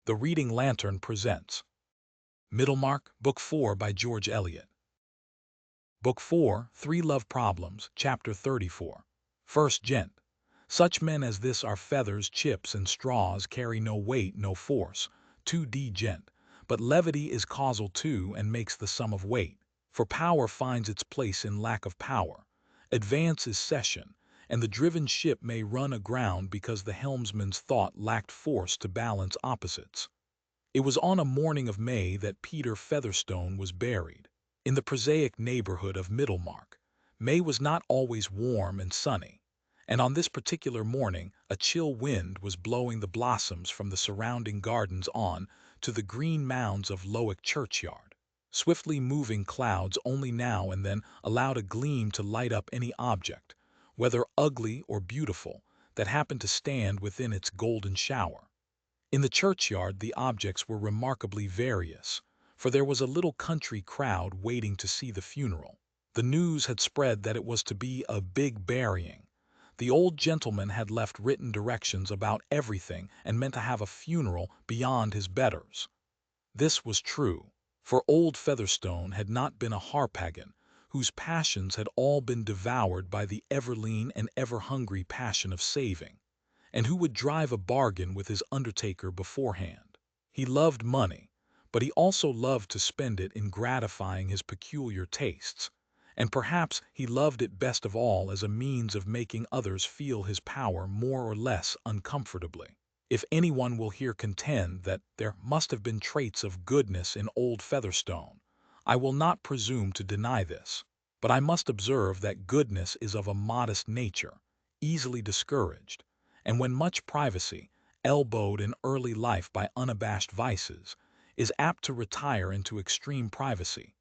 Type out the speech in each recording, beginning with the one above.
The Reading Lantern presents Middlemarch, Book 4 by George Eliot. Book 4, Three Love Problems, Chapter 34. First Gent. Such men as this are feathers, chips, and straws, carry no weight, no force. 2d Gent. But levity is causal too, and makes the sum of weight. For power finds its place in lack of power. Advance is cession, and the driven ship may run aground because the helmsman's thought lacked force to balance opposites. It was on a morning of May that Peter Featherstone was buried. In the prosaic neighborhood of Middlemarch, May was not always warm and sunny, and on this particular morning a chill wind was blowing the blossoms from the surrounding gardens on to the green mounds of Lowick churchyard. Swiftly moving clouds only now and then allowed a gleam to light up any object, whether ugly or beautiful, that happened to stand within its golden shower. In the churchyard the objects were remarkably various, for there was a little country crowd waiting to see the funeral. The news had spread that it was to be a big burying. The old gentleman had left written directions about everything and meant to have a funeral beyond his betters. This was true, for old Featherstone had not been a harpagon, whose passions had all been devoured by the ever-lean and ever-hungry passion of saving, and who would drive a bargain with his undertaker beforehand. He loved money, but he also loved to spend it in gratifying his peculiar tastes, and perhaps he loved it best of all as a means of making others feel his power more or less uncomfortably. If anyone will here contend that there must have been traits of goodness in old Featherstone, I will not presume to deny this, but I must observe that goodness is of a modest nature, easily discouraged, and when much privacy, elbowed in early life by unabashed vices, is apt to retire into extreme privacy,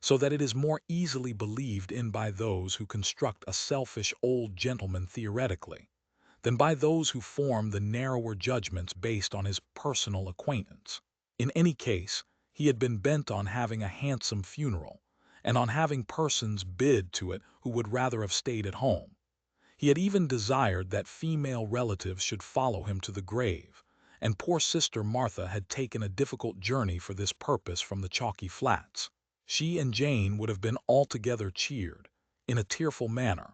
so that it is more easily believed in by those who construct a selfish old gentleman theoretically, than by those who form the narrower judgments based on his personal acquaintance. In any case, he had been bent on having a handsome funeral, and on having persons bid to it who would rather have stayed at home. He had even desired that female relatives should follow him to the grave, and poor sister Martha had taken a difficult journey for this purpose from the Chalky Flats. She and Jane would have been altogether cheered, in a tearful manner,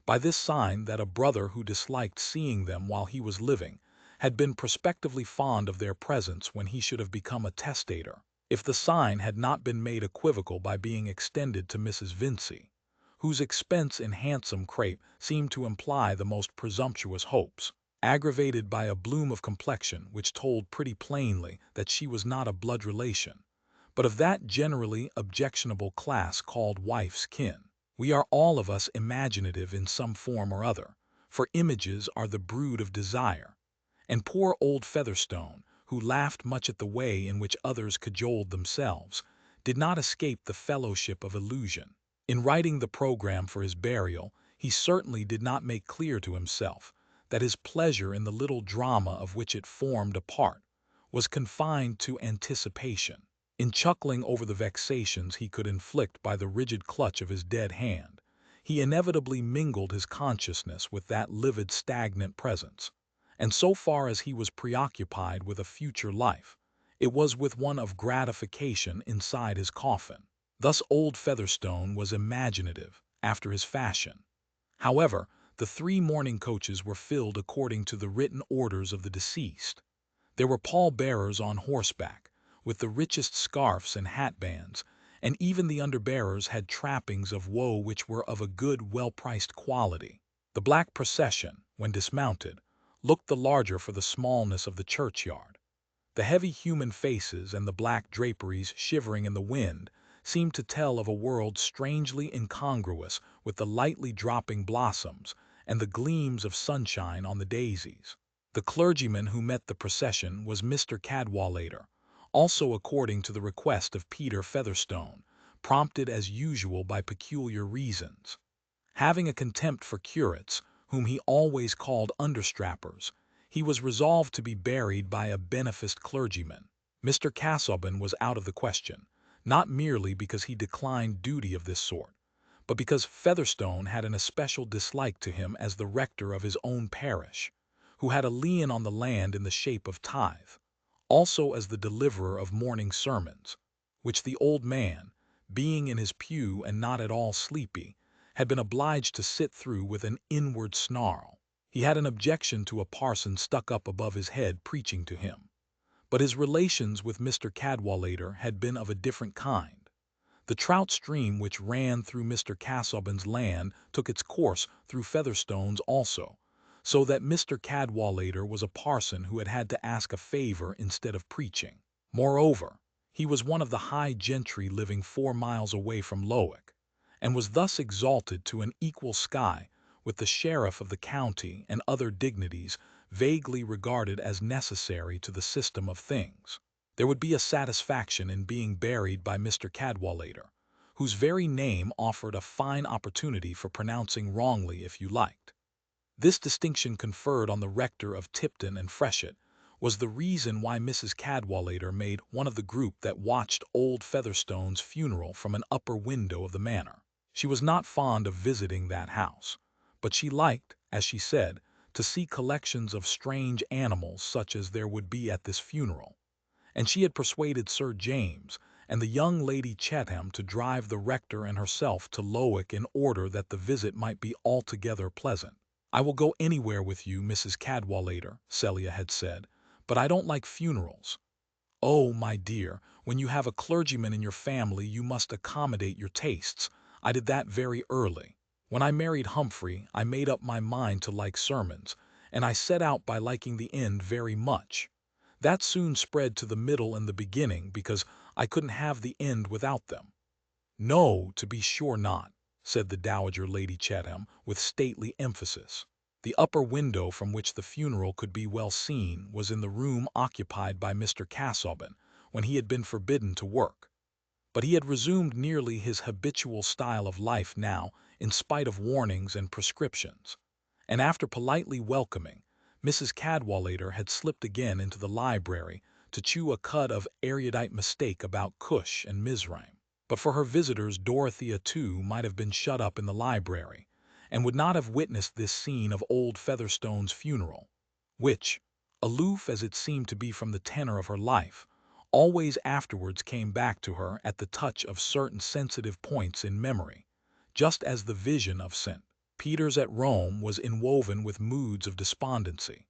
by this sign that a brother who disliked seeing them while he was living had been prospectively fond of their presence when he should have become a testator, if the sign had not been made equivocal by being extended to Mrs. Vincey, whose expense in handsome crape seemed to imply the most presumptuous hopes, aggravated by a bloom of complexion which told pretty plainly that she was not a blood relation, but of that generally objectionable class called wife's kin. We are all of us imaginative in some form or other, for images are the brood of desire, and poor old Featherstone, who laughed much at the way in which others cajoled themselves, did not escape the fellowship of illusion. In writing the program for his burial, he certainly did not make clear to himself that his pleasure in the little drama of which it formed a part was confined to anticipation. In chuckling over the vexations he could inflict by the rigid clutch of his dead hand, he inevitably mingled his consciousness with that livid, stagnant presence, and so far as he was preoccupied with a future life, it was with one of gratification inside his coffin. Thus old Featherstone was imaginative, after his fashion. However, the 3 mourning coaches were filled according to the written orders of the deceased. There were pall-bearers on horseback, with the richest scarfs and hatbands, and even the underbearers had trappings of woe which were of a good, well-priced quality. The black procession, when dismounted, looked the larger for the smallness of the churchyard. The heavy human faces and the black draperies shivering in the wind seemed to tell of a world strangely incongruous with the lightly dropping blossoms and the gleams of sunshine on the daisies. The clergyman who met the procession was Mr. Cadwallader, also according to the request of Peter Featherstone, prompted as usual by peculiar reasons. Having a contempt for curates, whom he always called understrappers, he was resolved to be buried by a beneficed clergyman. Mr. Casaubon was out of the question, not merely because he declined duty of this sort, but because Featherstone had an especial dislike to him as the rector of his own parish, who had a lien on the land in the shape of tithe. also as the deliverer of morning sermons, which the old man, being in his pew and not at all sleepy, had been obliged to sit through with an inward snarl. He had an objection to a parson stuck up above his head preaching to him. But his relations with Mr. Cadwallader had been of a different kind. The trout stream which ran through Mr. Casaubon's land took its course through Featherstone's also, so that Mr. Cadwallader was a parson who had to ask a favor instead of preaching. Moreover, he was one of the high gentry living 4 miles away from Lowick, and was thus exalted to an equal sky with the sheriff of the county and other dignities vaguely regarded as necessary to the system of things. There would be a satisfaction in being buried by Mr. Cadwallader, whose very name offered a fine opportunity for pronouncing wrongly if you liked. This distinction conferred on the rector of Tipton and Freshitt was the reason why Mrs. Cadwallader made one of the group that watched old Featherstone's funeral from an upper window of the manor. She was not fond of visiting that house, but she liked, as she said, to see collections of strange animals such as there would be at this funeral, and she had persuaded Sir James and the young Lady Chetham to drive the rector and herself to Lowick in order that the visit might be altogether pleasant. "I will go anywhere with you, Mrs. Cadwallader," Celia had said, "but I don't like funerals." "Oh, my dear, when you have a clergyman in your family you must accommodate your tastes. I did that very early. When I married Humphrey I made up my mind to like sermons, and I set out by liking the end very much. That soon spread to the middle and the beginning, because I couldn't have the end without them." "No, to be sure not," said the Dowager Lady Chetham with stately emphasis. The upper window from which the funeral could be well seen was in the room occupied by Mr. Casaubon when he had been forbidden to work. But he had resumed nearly his habitual style of life now, in spite of warnings and prescriptions, and after politely welcoming, Mrs. Cadwallader had slipped again into the library to chew a cud of erudite mistake about Cush and Mizraim. But for her visitors Dorothea too might have been shut up in the library, and would not have witnessed this scene of old Featherstone's funeral, which, aloof as it seemed to be from the tenor of her life, always afterwards came back to her at the touch of certain sensitive points in memory, just as the vision of St. Peter's at Rome was inwoven with moods of despondency.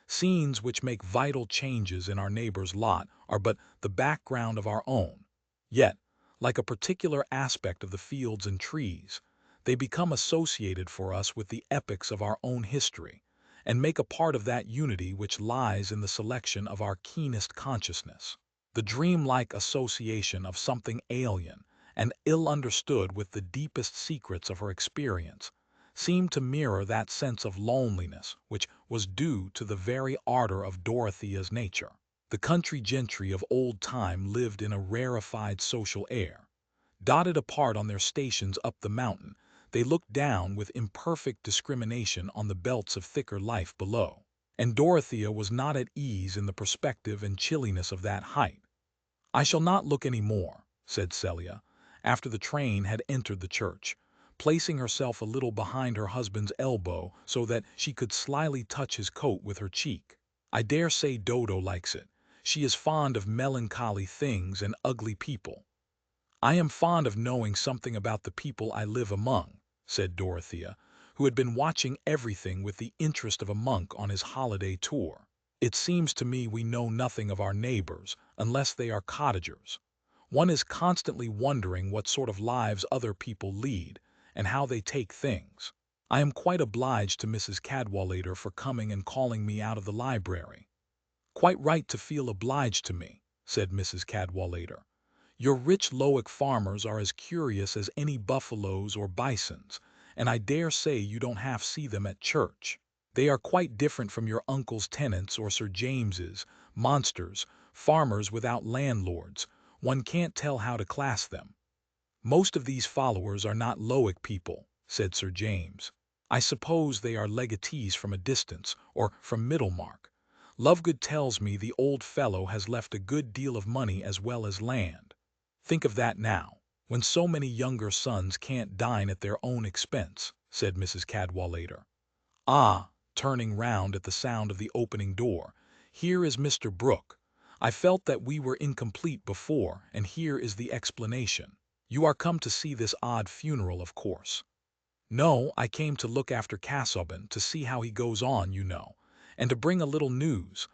Scenes which make vital changes in our neighbor's lot are but the background of our own, yet, like a particular aspect of the fields and trees, they become associated for us with the epochs of our own history, and make a part of that unity which lies in the selection of our keenest consciousness. The dream-like association of something alien and ill understood with the deepest secrets of her experience seemed to mirror that sense of loneliness which was due to the very ardor of Dorothea's nature. The country gentry of old time lived in a rarefied social air. Dotted apart on their stations up the mountain, they looked down with imperfect discrimination on the belts of thicker life below. And Dorothea was not at ease in the perspective and chilliness of that height. "I shall not look any more," said Celia, after the train had entered the church, placing herself a little behind her husband's elbow so that she could slyly touch his coat with her cheek. "I dare say Dodo likes it. She is fond of melancholy things and ugly people." "I am fond of knowing something about the people I live among," said Dorothea, who had been watching everything with the interest of a monk on his holiday tour. "It seems to me we know nothing of our neighbors, unless they are cottagers. One is constantly wondering what sort of lives other people lead, and how they take things. I am quite obliged to Mrs. Cadwallader for coming and calling me out of the library." "Quite right to feel obliged to me," said Mrs. Cadwallader. "Your rich Lowick farmers are as curious as any buffaloes or bisons, and I dare say you don't half see them at church. They are quite different from your uncle's tenants or Sir James's, monsters, farmers without landlords. One can't tell how to class them." "Most of these followers are not Lowick people," said Sir James. "I suppose they are legatees from a distance, or from Middlemarch. Lovegood tells me the old fellow has left a good deal of money as well as land. Think of that now, when so many younger sons can't dine at their own expense," said Mrs. Cadwallader. "Ah," turning round at the sound of the opening door, "here is Mr. Brooke. I felt that we were incomplete before, and here is the explanation. You are come to see this odd funeral, of course. No, I came to look after Casaubon, to see how he goes on, you know, and to bring a little news,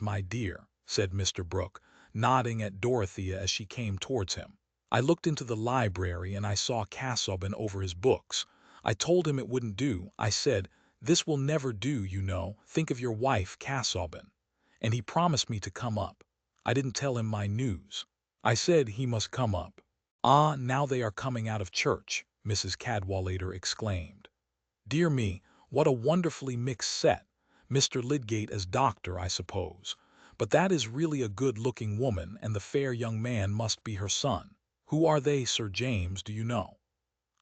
my dear, said Mr. Brooke, nodding at Dorothea as she came towards him. I looked into the library and I saw Casaubon over his books. I told him it wouldn't do. I said, this will never do, you know, think of your wife, Casaubon. And he promised me to come up. I didn't tell him my news. I said he must come up. Ah, now they are coming out of church, Mrs. Cadwallader exclaimed. Dear me, what a wonderfully mixed set. Mr. Lydgate as doctor, I suppose. But that is really a good-looking woman, and the fair young man must be her son. Who are they, Sir James, do you know?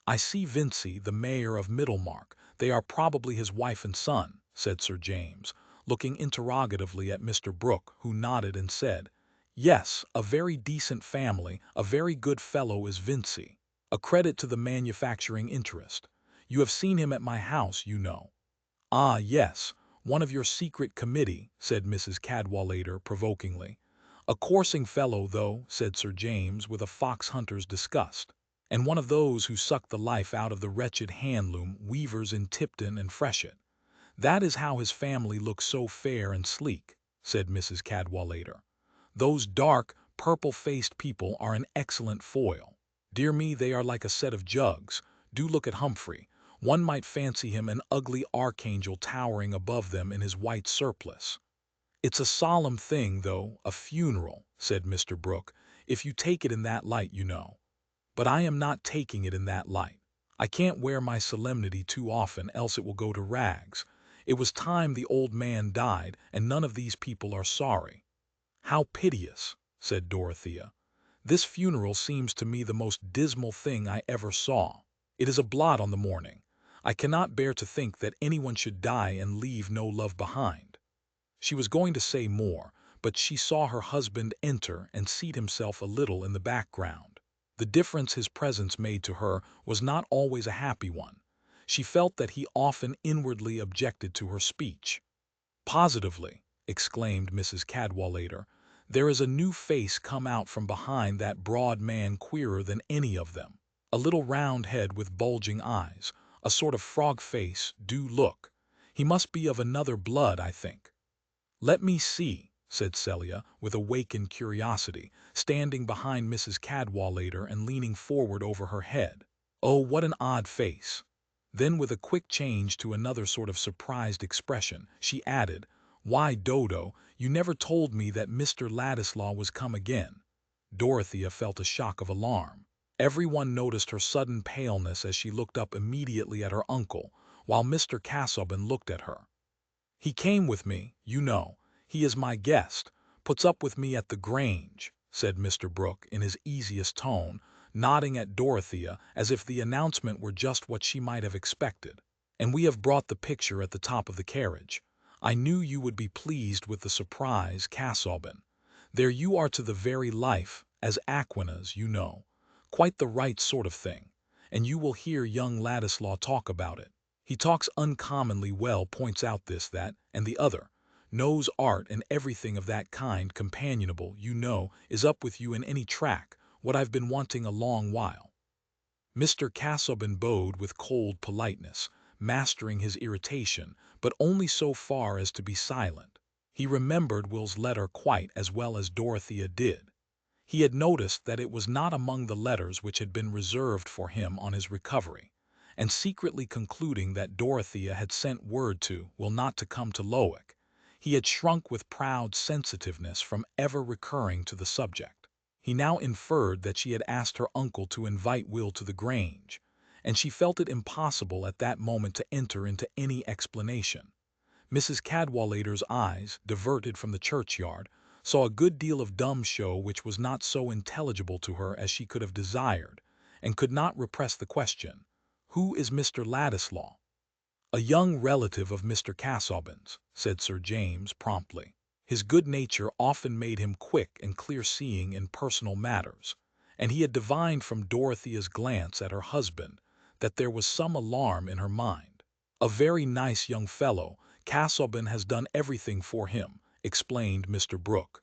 I see Vincey, the mayor of Middlemarch. They are probably his wife and son, said Sir James, looking interrogatively at Mr. Brooke, who nodded and said, yes, a very decent family, a very good fellow is Vincey. A credit to the manufacturing interest. You have seen him at my house, you know. Ah, yes, one of your secret committee, said Mrs. Cadwallader provokingly. A coursing fellow, though, said Sir James with a fox-hunter's disgust, and one of those who suck the life out of the wretched handloom weavers in Tipton and Freshet. That is how his family looks so fair and sleek, said Mrs. Cadwallader. Those dark, purple-faced people are an excellent foil. Dear me, they are like a set of jugs. Do look at Humphrey. One might fancy him an ugly archangel towering above them in his white surplice. It's a solemn thing, though, a funeral, said Mr. Brooke, if you take it in that light, you know. But I am not taking it in that light. I can't wear my solemnity too often, else it will go to rags. It was time the old man died, and none of these people are sorry. How piteous, said Dorothea. This funeral seems to me the most dismal thing I ever saw. It is a blot on the morning. I cannot bear to think that anyone should die and leave no love behind. She was going to say more, but she saw her husband enter and seat himself a little in the background. The difference his presence made to her was not always a happy one. She felt that he often inwardly objected to her speech. Positively, exclaimed Mrs. Cadwallader, there is a new face come out from behind that broad man queerer than any of them. A little round head with bulging eyes, a sort of frog face, do look. He must be of another blood, I think. Let me see, said Celia, with awakened curiosity, standing behind Mrs. Cadwallader and leaning forward over her head. Oh, what an odd face! Then, with a quick change to another sort of surprised expression, she added, why, Dodo, you never told me that Mr. Ladislaw was come again. Dorothea felt a shock of alarm. Everyone noticed her sudden paleness as she looked up immediately at her uncle, while Mr. Casaubon looked at her. He came with me, you know. He is my guest, puts up with me at the Grange, said Mr. Brooke in his easiest tone, nodding at Dorothea as if the announcement were just what she might have expected. And we have brought the picture at the top of the carriage. I knew you would be pleased with the surprise, Casaubon. There you are to the very life, as Aquinas, you know. Quite the right sort of thing. And you will hear young Ladislaw talk about it. He talks uncommonly well, points out this, that, and the other. Knows art and everything of that kind, companionable, you know, is up with you in any track, what I've been wanting a long while. Mr. Casaubon bowed with cold politeness, mastering his irritation, but only so far as to be silent. He remembered Will's letter quite as well as Dorothea did. He had noticed that it was not among the letters which had been reserved for him on his recovery, and secretly concluding that Dorothea had sent word to Will not to come to Lowick, he had shrunk with proud sensitiveness from ever recurring to the subject. He now inferred that she had asked her uncle to invite Will to the Grange, and she felt it impossible at that moment to enter into any explanation. Mrs. Cadwallader's eyes, diverted from the churchyard, saw a good deal of dumb show which was not so intelligible to her as she could have desired, and could not repress the question, who is Mr. Ladislaw? A young relative of Mr. Casaubon's, said Sir James promptly. His good nature often made him quick and clear-seeing in personal matters, and he had divined from Dorothea's glance at her husband that there was some alarm in her mind. A very nice young fellow. Casaubon has done everything for him, explained Mr. Brooke.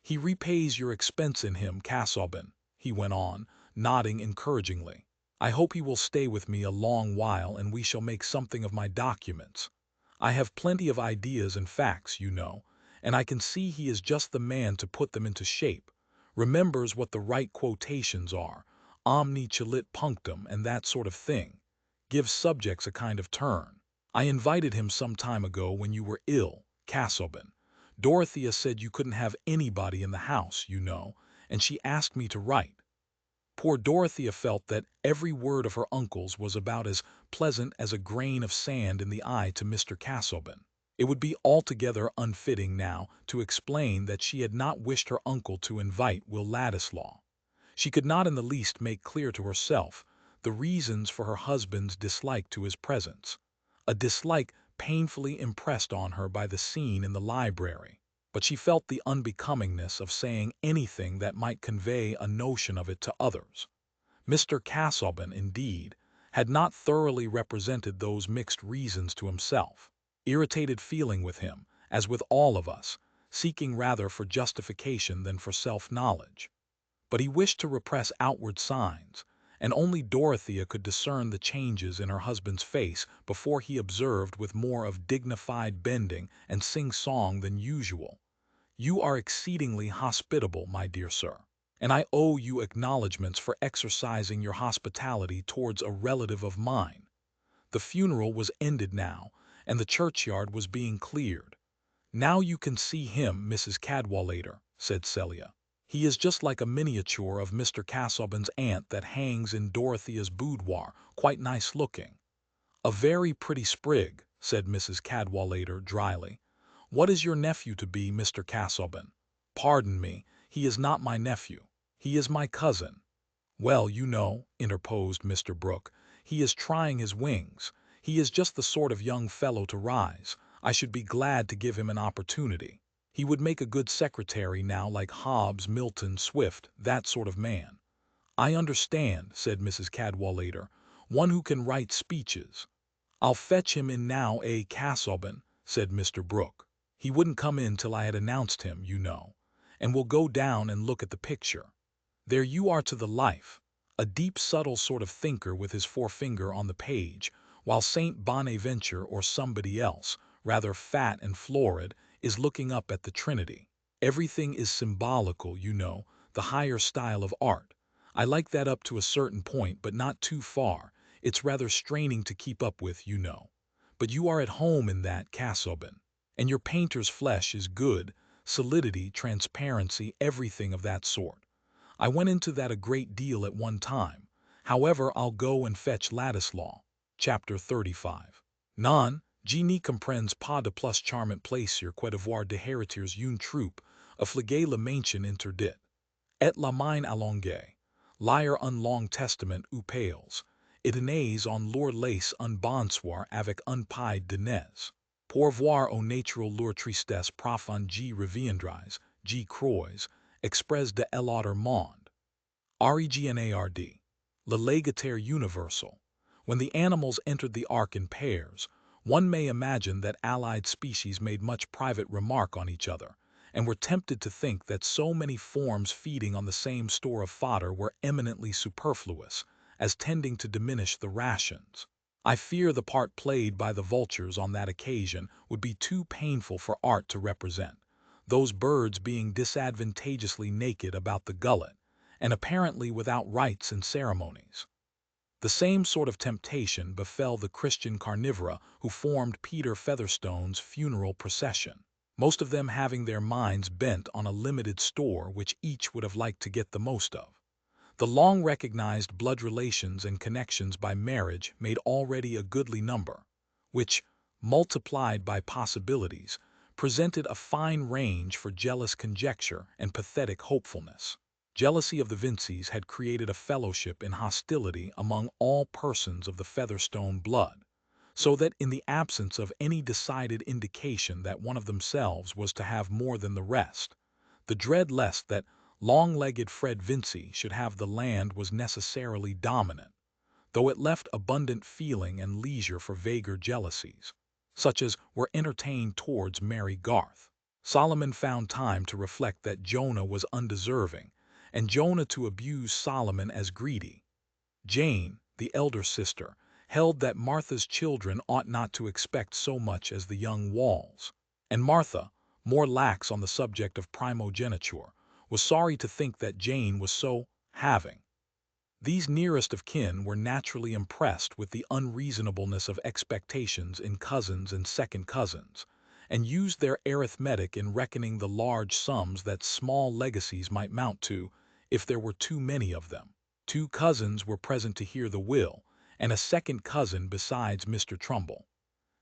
He repays your expense in him, Casaubon," he went on, nodding encouragingly. "I hope he will stay with me a long while and we shall make something of my documents. I have plenty of ideas and facts, you know, and I can see he is just the man to put them into shape, remembers what the right quotations are, omni celit punctum and that sort of thing, gives subjects a kind of turn. I invited him some time ago when you were ill, Casaubon. Dorothea said you couldn't have anybody in the house, you know, and she asked me to write. Poor Dorothea felt that every word of her uncle's was about as pleasant as a grain of sand in the eye to Mr. Casaubon. It would be altogether unfitting now to explain that she had not wished her uncle to invite Will Ladislaw. She could not in the least make clear to herself the reasons for her husband's dislike to his presence, a dislike painfully impressed on her by the scene in the library. But she felt the unbecomingness of saying anything that might convey a notion of it to others. Mr. Casaubon, indeed, had not thoroughly represented those mixed reasons to himself, irritated feeling with him, as with all of us, seeking rather for justification than for self-knowledge. But he wished to repress outward signs, and only Dorothea could discern the changes in her husband's face before he observed with more of dignified bending and sing-song than usual, "You are exceedingly hospitable, my dear sir, and I owe you acknowledgments for exercising your hospitality towards a relative of mine." The funeral was ended now, and the churchyard was being cleared. "Now you can see him, Mrs. Cadwallader," said Celia. "He is just like a miniature of Mr. Casaubon's aunt that hangs in Dorothea's boudoir, quite nice looking." "A very pretty sprig," said Mrs. Cadwallader dryly. "What is your nephew to be, Mr. Casaubon?" "Pardon me, he is not my nephew. He is my cousin." "Well, you know," interposed Mr. Brooke, "he is trying his wings. He is just the sort of young fellow to rise. I should be glad to give him an opportunity. He would make a good secretary now, like Hobbes, Milton, Swift, that sort of man." "I understand," said Mrs. Cadwallader, "one who can write speeches." "I'll fetch him in now, Casaubon," said Mr. Brooke. "He wouldn't come in till I had announced him, you know. And we'll go down and look at the picture. There you are to the life, a deep subtle sort of thinker with his forefinger on the page, while Saint Bonaventure or somebody else, rather fat and florid, is looking up at the Trinity. Everything is symbolical, you know, the higher style of art. I like that up to a certain point, but not too far. It's rather straining to keep up with, you know. But you are at home in that, Casaubon. And your painter's flesh is good, solidity, transparency, everything of that sort. I went into that a great deal at one time. However, I'll go and fetch Ladislaw." Chapter 35. Non, je n'y comprends pas de plus charmant plaisir que de voir des héritiers une troupe, affligée la maintien interdit, et la main allongée, lire un long testament ou pales, et tenez on leur laisse un bonsoir avec un paille de nez, pour voir au natural leur tristesse profonde G reviendrais, G croix, express de l'autre monde. Regnard. Le Légataire universal. When the animals entered the ark in pairs, one may imagine that allied species made much private remark on each other, and were tempted to think that so many forms feeding on the same store of fodder were eminently superfluous, as tending to diminish the rations. I fear the part played by the vultures on that occasion would be too painful for art to represent, those birds being disadvantageously naked about the gullet, and apparently without rites and ceremonies. The same sort of temptation befell the Christian carnivora who formed Peter Featherstone's funeral procession, most of them having their minds bent on a limited store which each would have liked to get the most of. The long-recognized blood relations and connections by marriage made already a goodly number, which, multiplied by possibilities, presented a fine range for jealous conjecture and pathetic hopefulness. Jealousy of the Vinceys had created a fellowship in hostility among all persons of the Featherstone blood, so that in the absence of any decided indication that one of themselves was to have more than the rest, the dread lest that long-legged Fred Vincey should have the land was necessarily dominant, though it left abundant feeling and leisure for vaguer jealousies, such as were entertained towards Mary Garth. Solomon found time to reflect that Jonah was undeserving, and Jonah to abuse Solomon as greedy. Jane, the elder sister, held that Martha's children ought not to expect so much as the young Walls, and Martha, more lax on the subject of primogeniture, was sorry to think that Jane was so having. These nearest of kin were naturally impressed with the unreasonableness of expectations in cousins and second cousins, and used their arithmetic in reckoning the large sums that small legacies might mount to if there were too many of them. 2 cousins were present to hear the will, and a second cousin besides Mr. Trumbull.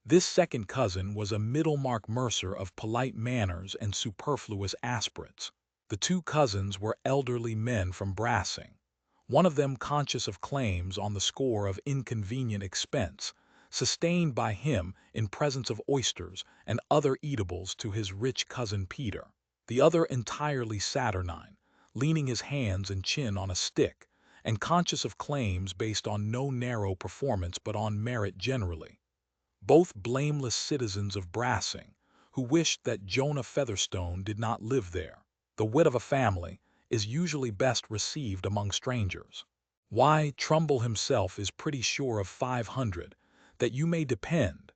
This second cousin was a Middlemarch mercer of polite manners and superfluous aspirates. The 2 cousins were elderly men from Brassing, one of them conscious of claims on the score of inconvenient expense, sustained by him in presence of oysters and other eatables to his rich cousin Peter, the other entirely saturnine, leaning his hands and chin on a stick, and conscious of claims based on no narrow performance but on merit generally. Both blameless citizens of Brassing, who wished that Jonah Featherstone did not live there. The wit of a family is usually best received among strangers. Why, Trumbull himself is pretty sure of 500, that you may depend.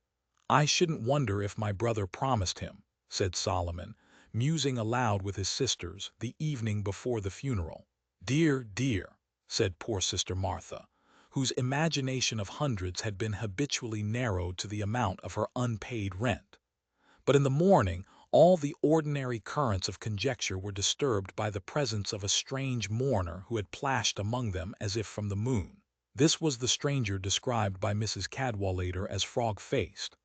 I shouldn't wonder if my brother promised him, said Solomon, musing aloud with his sisters the evening before the funeral. Dear, dear, said poor sister Martha, whose imagination of hundreds had been habitually narrowed to the amount of her unpaid rent. But in the morning all the ordinary currents of conjecture were disturbed by the presence of a strange mourner who had plashed among them as if from the moon. This was the stranger described by Mrs. Cadwallader as frog-faced,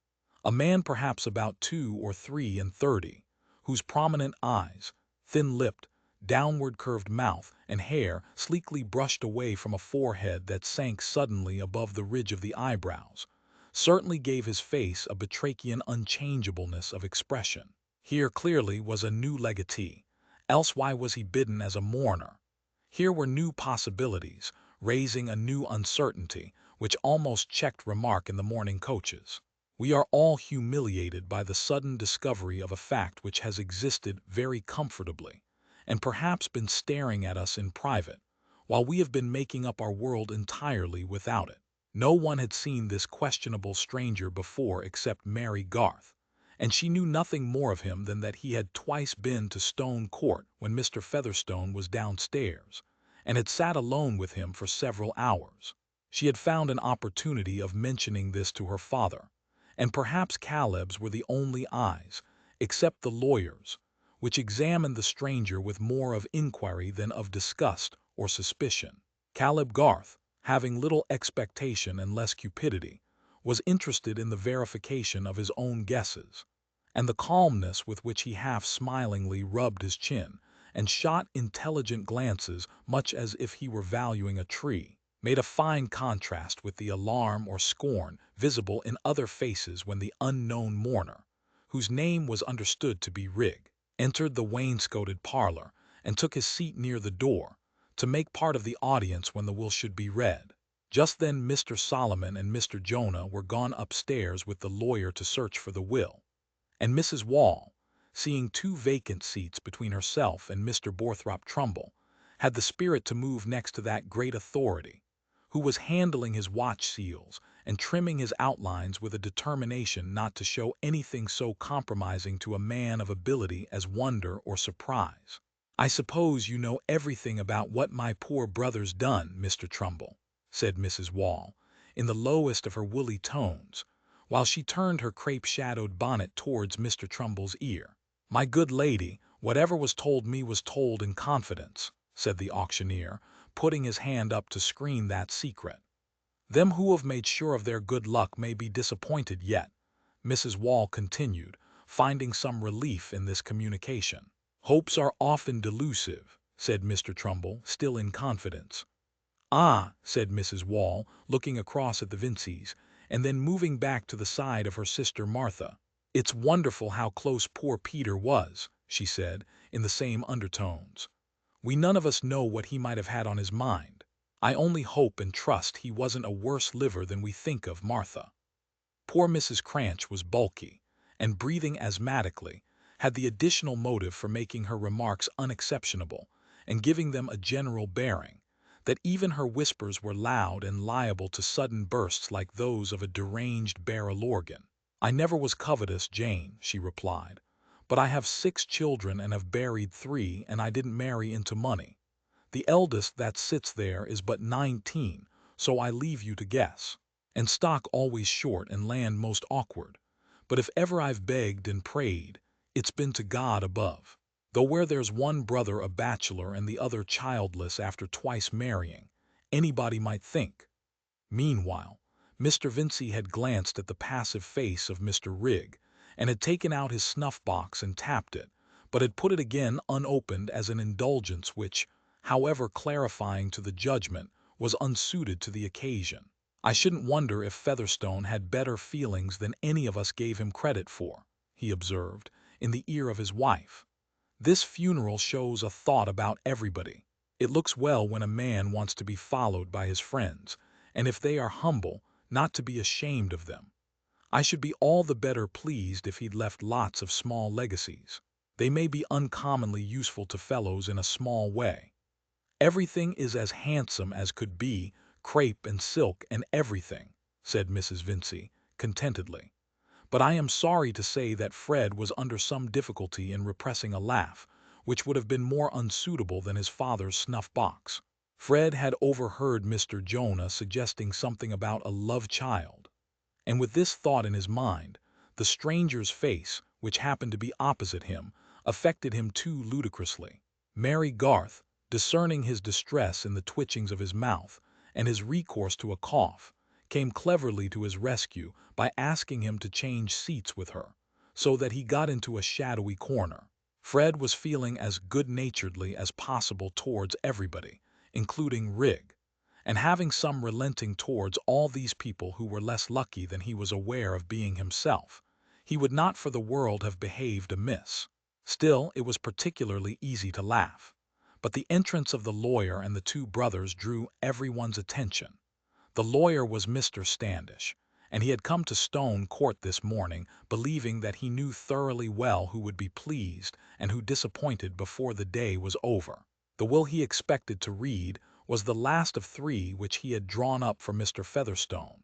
a man perhaps about 2 or 3 and 30, whose prominent eyes, thin-lipped, downward-curved mouth, and hair sleekly brushed away from a forehead that sank suddenly above the ridge of the eyebrows, certainly gave his face a batrachian unchangeableness of expression. Here clearly was a new legatee, else why was he bidden as a mourner? Here were new possibilities, raising a new uncertainty, which almost checked remark in the morning coaches. We are all humiliated by the sudden discovery of a fact which has existed very comfortably, and perhaps been staring at us in private, while we have been making up our world entirely without it. No one had seen this questionable stranger before except Mary Garth, and she knew nothing more of him than that he had twice been to Stone Court when Mr. Featherstone was downstairs, and had sat alone with him for several hours. She had found an opportunity of mentioning this to her father, and perhaps Caleb's were the only eyes, except the lawyer's, which examined the stranger with more of inquiry than of disgust or suspicion. Caleb Garth, having little expectation and less cupidity, was interested in the verification of his own guesses, and the calmness with which he half-smilingly rubbed his chin and shot intelligent glances much as if he were valuing a tree, made a fine contrast with the alarm or scorn visible in other faces when the unknown mourner, whose name was understood to be Rigg, entered the wainscoted parlor and took his seat near the door, to make part of the audience when the will should be read. Just then Mr. Solomon and Mr. Jonah were gone upstairs with the lawyer to search for the will, and Mrs. Wall, seeing 2 vacant seats between herself and Mr. Borthrop Trumbull, had the spirit to move next to that great authority, who was handling his watch seals and trimming his outlines with a determination not to show anything so compromising to a man of ability as wonder or surprise. "I suppose you know everything about what my poor brother's done, Mr. Trumbull," said Mrs. Wall, in the lowest of her woolly tones, while she turned her crape-shadowed bonnet towards Mr. Trumbull's ear. "My good lady, whatever was told me was told in confidence," said the auctioneer, putting his hand up to screen that secret. "Them who have made sure of their good luck may be disappointed yet," Mrs. Wall continued, finding some relief in this communication. "Hopes are often delusive," said Mr. Trumbull, still in confidence. "Ah," said Mrs. Wall, looking across at the Vinceys, and then moving back to the side of her sister Martha. "It's wonderful how close poor Peter was," she said, in the same undertones. "We none of us know what he might have had on his mind. I only hope and trust he wasn't a worse liver than we think of, Martha." Poor Mrs. Cranch was bulky, and breathing asthmatically, had the additional motive for making her remarks unexceptionable and giving them a general bearing, that even her whispers were loud and liable to sudden bursts like those of a deranged barrel organ. "I never was covetous, Jane," she replied, "but I have 6 children and have buried 3, and I didn't marry into money. The eldest that sits there is but 19, so I leave you to guess. And stock always short and land most awkward. But if ever I've begged and prayed, it's been to God above. Though where there's one brother a bachelor and the other childless after twice marrying, anybody might think." Meanwhile, Mr. Vincey had glanced at the passive face of Mr. Rigg, and had taken out his snuff-box and tapped it, but had put it again unopened as an indulgence which, however clarifying to the judgment, was unsuited to the occasion. "I shouldn't wonder if Featherstone had better feelings than any of us gave him credit for," he observed, in the ear of his wife. "This funeral shows a thought about everybody. It looks well when a man wants to be followed by his friends, and if they are humble, not to be ashamed of them. I should be all the better pleased if he'd left lots of small legacies. They may be uncommonly useful to fellows in a small way. Everything is as handsome as could be, crape and silk and everything," said Mrs. Vincey, contentedly. "But I am sorry to say that Fred was under some difficulty in repressing a laugh, which would have been more unsuitable than his father's snuff-box. Fred had overheard Mr. Jonah suggesting something about a love-child, and with this thought in his mind, the stranger's face, which happened to be opposite him, affected him too ludicrously. Mary Garth, discerning his distress in the twitchings of his mouth and his recourse to a cough, came cleverly to his rescue by asking him to change seats with her, so that he got into a shadowy corner. Fred was feeling as good-naturedly as possible towards everybody, including Rigg, and having some relenting towards all these people who were less lucky than he was aware of being himself. He would not for the world have behaved amiss. Still, it was particularly easy to laugh. But the entrance of the lawyer and the 2 brothers drew everyone's attention. The lawyer was Mr. Standish, and he had come to Stone Court this morning, believing that he knew thoroughly well who would be pleased and who disappointed before the day was over. The will he expected to read was the last of 3 which he had drawn up for Mr. Featherstone.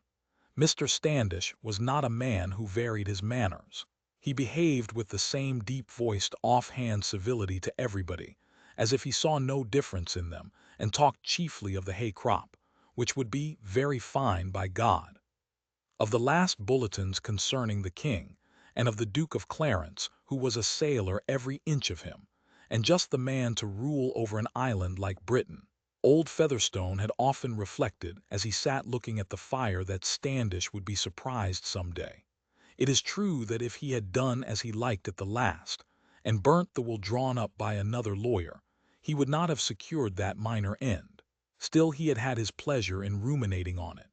Mr. Standish was not a man who varied his manners. He behaved with the same deep-voiced, off-hand civility to everybody, as if he saw no difference in them, and talked chiefly of the hay crop, which would be very fine by God, of the last bulletins concerning the king, and of the Duke of Clarence, who was a sailor every inch of him, and just the man to rule over an island like Britain. Old Featherstone had often reflected, as he sat looking at the fire, that Standish would be surprised some day. It is true that if he had done as he liked at the last, and burnt the will drawn up by another lawyer, he would not have secured that minor end. Still he had had his pleasure in ruminating on it.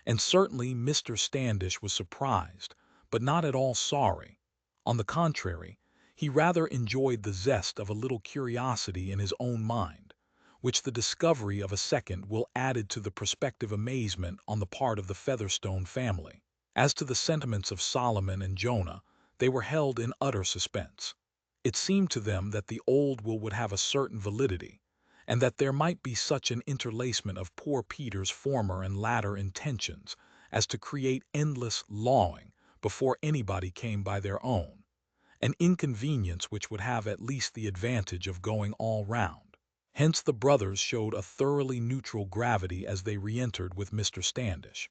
And certainly Mr. Standish was surprised, but not at all sorry. On the contrary, he rather enjoyed the zest of a little curiosity in his own mind, which the discovery of a second will added to the prospective amazement on the part of the Featherstone family. As to the sentiments of Solomon and Jonah, they were held in utter suspense. It seemed to them that the old will would have a certain validity, and that there might be such an interlacement of poor Peter's former and latter intentions as to create endless lawing before anybody came by their own, an inconvenience which would have at least the advantage of going all round. Hence the brothers showed a thoroughly neutral gravity as they re-entered with Mr. Standish.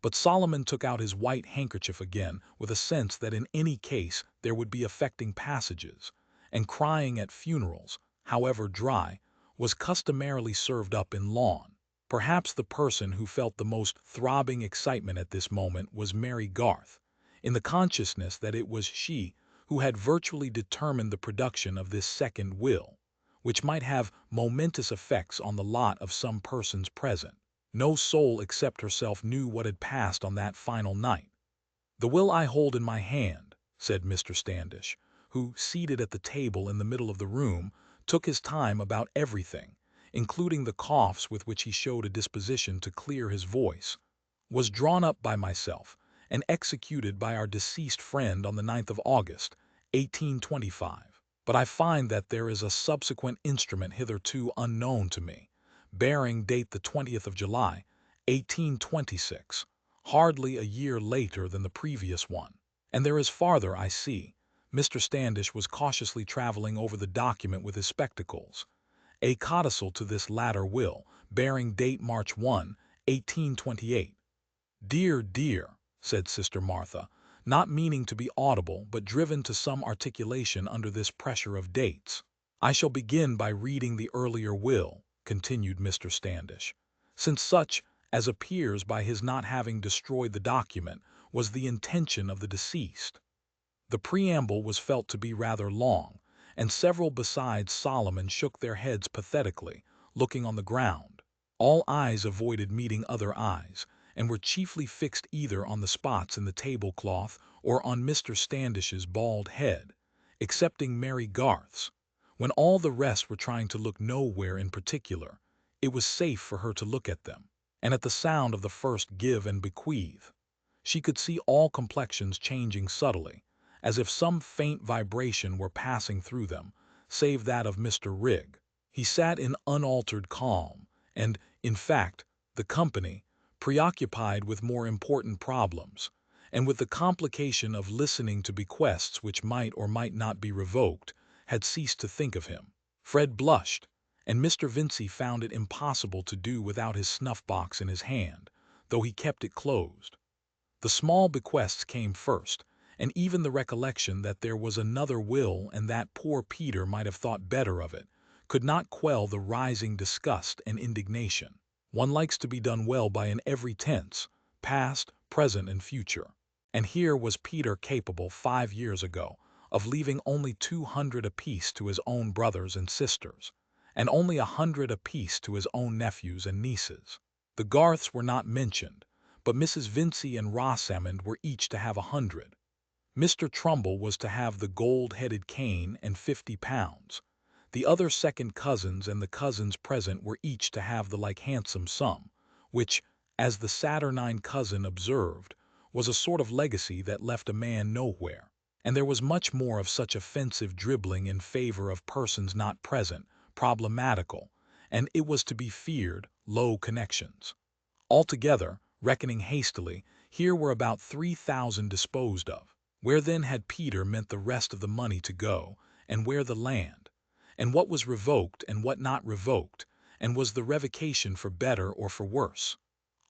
But Solomon took out his white handkerchief again with a sense that in any case there would be affecting passages, and crying at funerals, however dry, was customarily served up in lawn. Perhaps the person who felt the most throbbing excitement at this moment was Mary Garth, in the consciousness that it was she who had virtually determined the production of this second will, which might have momentous effects on the lot of some persons present. No soul except herself knew what had passed on that final night. "The will I hold in my hand," said Mr. Standish, who, seated at the table in the middle of the room, took his time about everything, including the coughs with which he showed a disposition to clear his voice, "was drawn up by myself and executed by our deceased friend on the 9th of August, 1825. But I find that there is a subsequent instrument hitherto unknown to me, bearing date the 20th of July, 1826, hardly a year later than the previous one. And there is farther, I see. Mr. Standish was cautiously traveling over the document with his spectacles. A codicil to this latter will, bearing date March 1, 1828. "Dear, dear," said Sister Martha, not meaning to be audible but driven to some articulation under this pressure of dates. "I shall begin by reading the earlier will," continued Mr. Standish, "since such, as appears by his not having destroyed the document, was the intention of the deceased." The preamble was felt to be rather long, and several besides Solomon shook their heads pathetically, looking on the ground. All eyes avoided meeting other eyes, and were chiefly fixed either on the spots in the tablecloth or on Mr. Standish's bald head, excepting Mary Garth's. When all the rest were trying to look nowhere in particular, it was safe for her to look at them, and at the sound of the first give and bequeath, she could see all complexions changing subtly, as if some faint vibration were passing through them, save that of Mr. Rigg. He sat in unaltered calm, and, in fact, the company, preoccupied with more important problems, and with the complication of listening to bequests which might or might not be revoked, had ceased to think of him. Fred blushed, and Mr. Vincey found it impossible to do without his snuff-box in his hand, though he kept it closed. The small bequests came first, and even the recollection that there was another will and that poor Peter might have thought better of it, could not quell the rising disgust and indignation. One likes to be done well by in every tense, past, present, and future. And here was Peter capable 5 years ago of leaving only 200 apiece to his own brothers and sisters, and only 100 apiece to his own nephews and nieces. The Garths were not mentioned, but Mrs. Vincey and Rosamond were each to have 100. Mr. Trumbull was to have the gold-headed cane and £50. The other second cousins and the cousins present were each to have the like handsome sum, which, as the saturnine cousin observed, was a sort of legacy that left a man nowhere. And there was much more of such offensive dribbling in favor of persons not present, problematical, and it was to be feared, low connections. Altogether, reckoning hastily, here were about 3,000 disposed of. Where then had Peter meant the rest of the money to go, and where the land? And what was revoked and what not revoked, and was the revocation for better or for worse?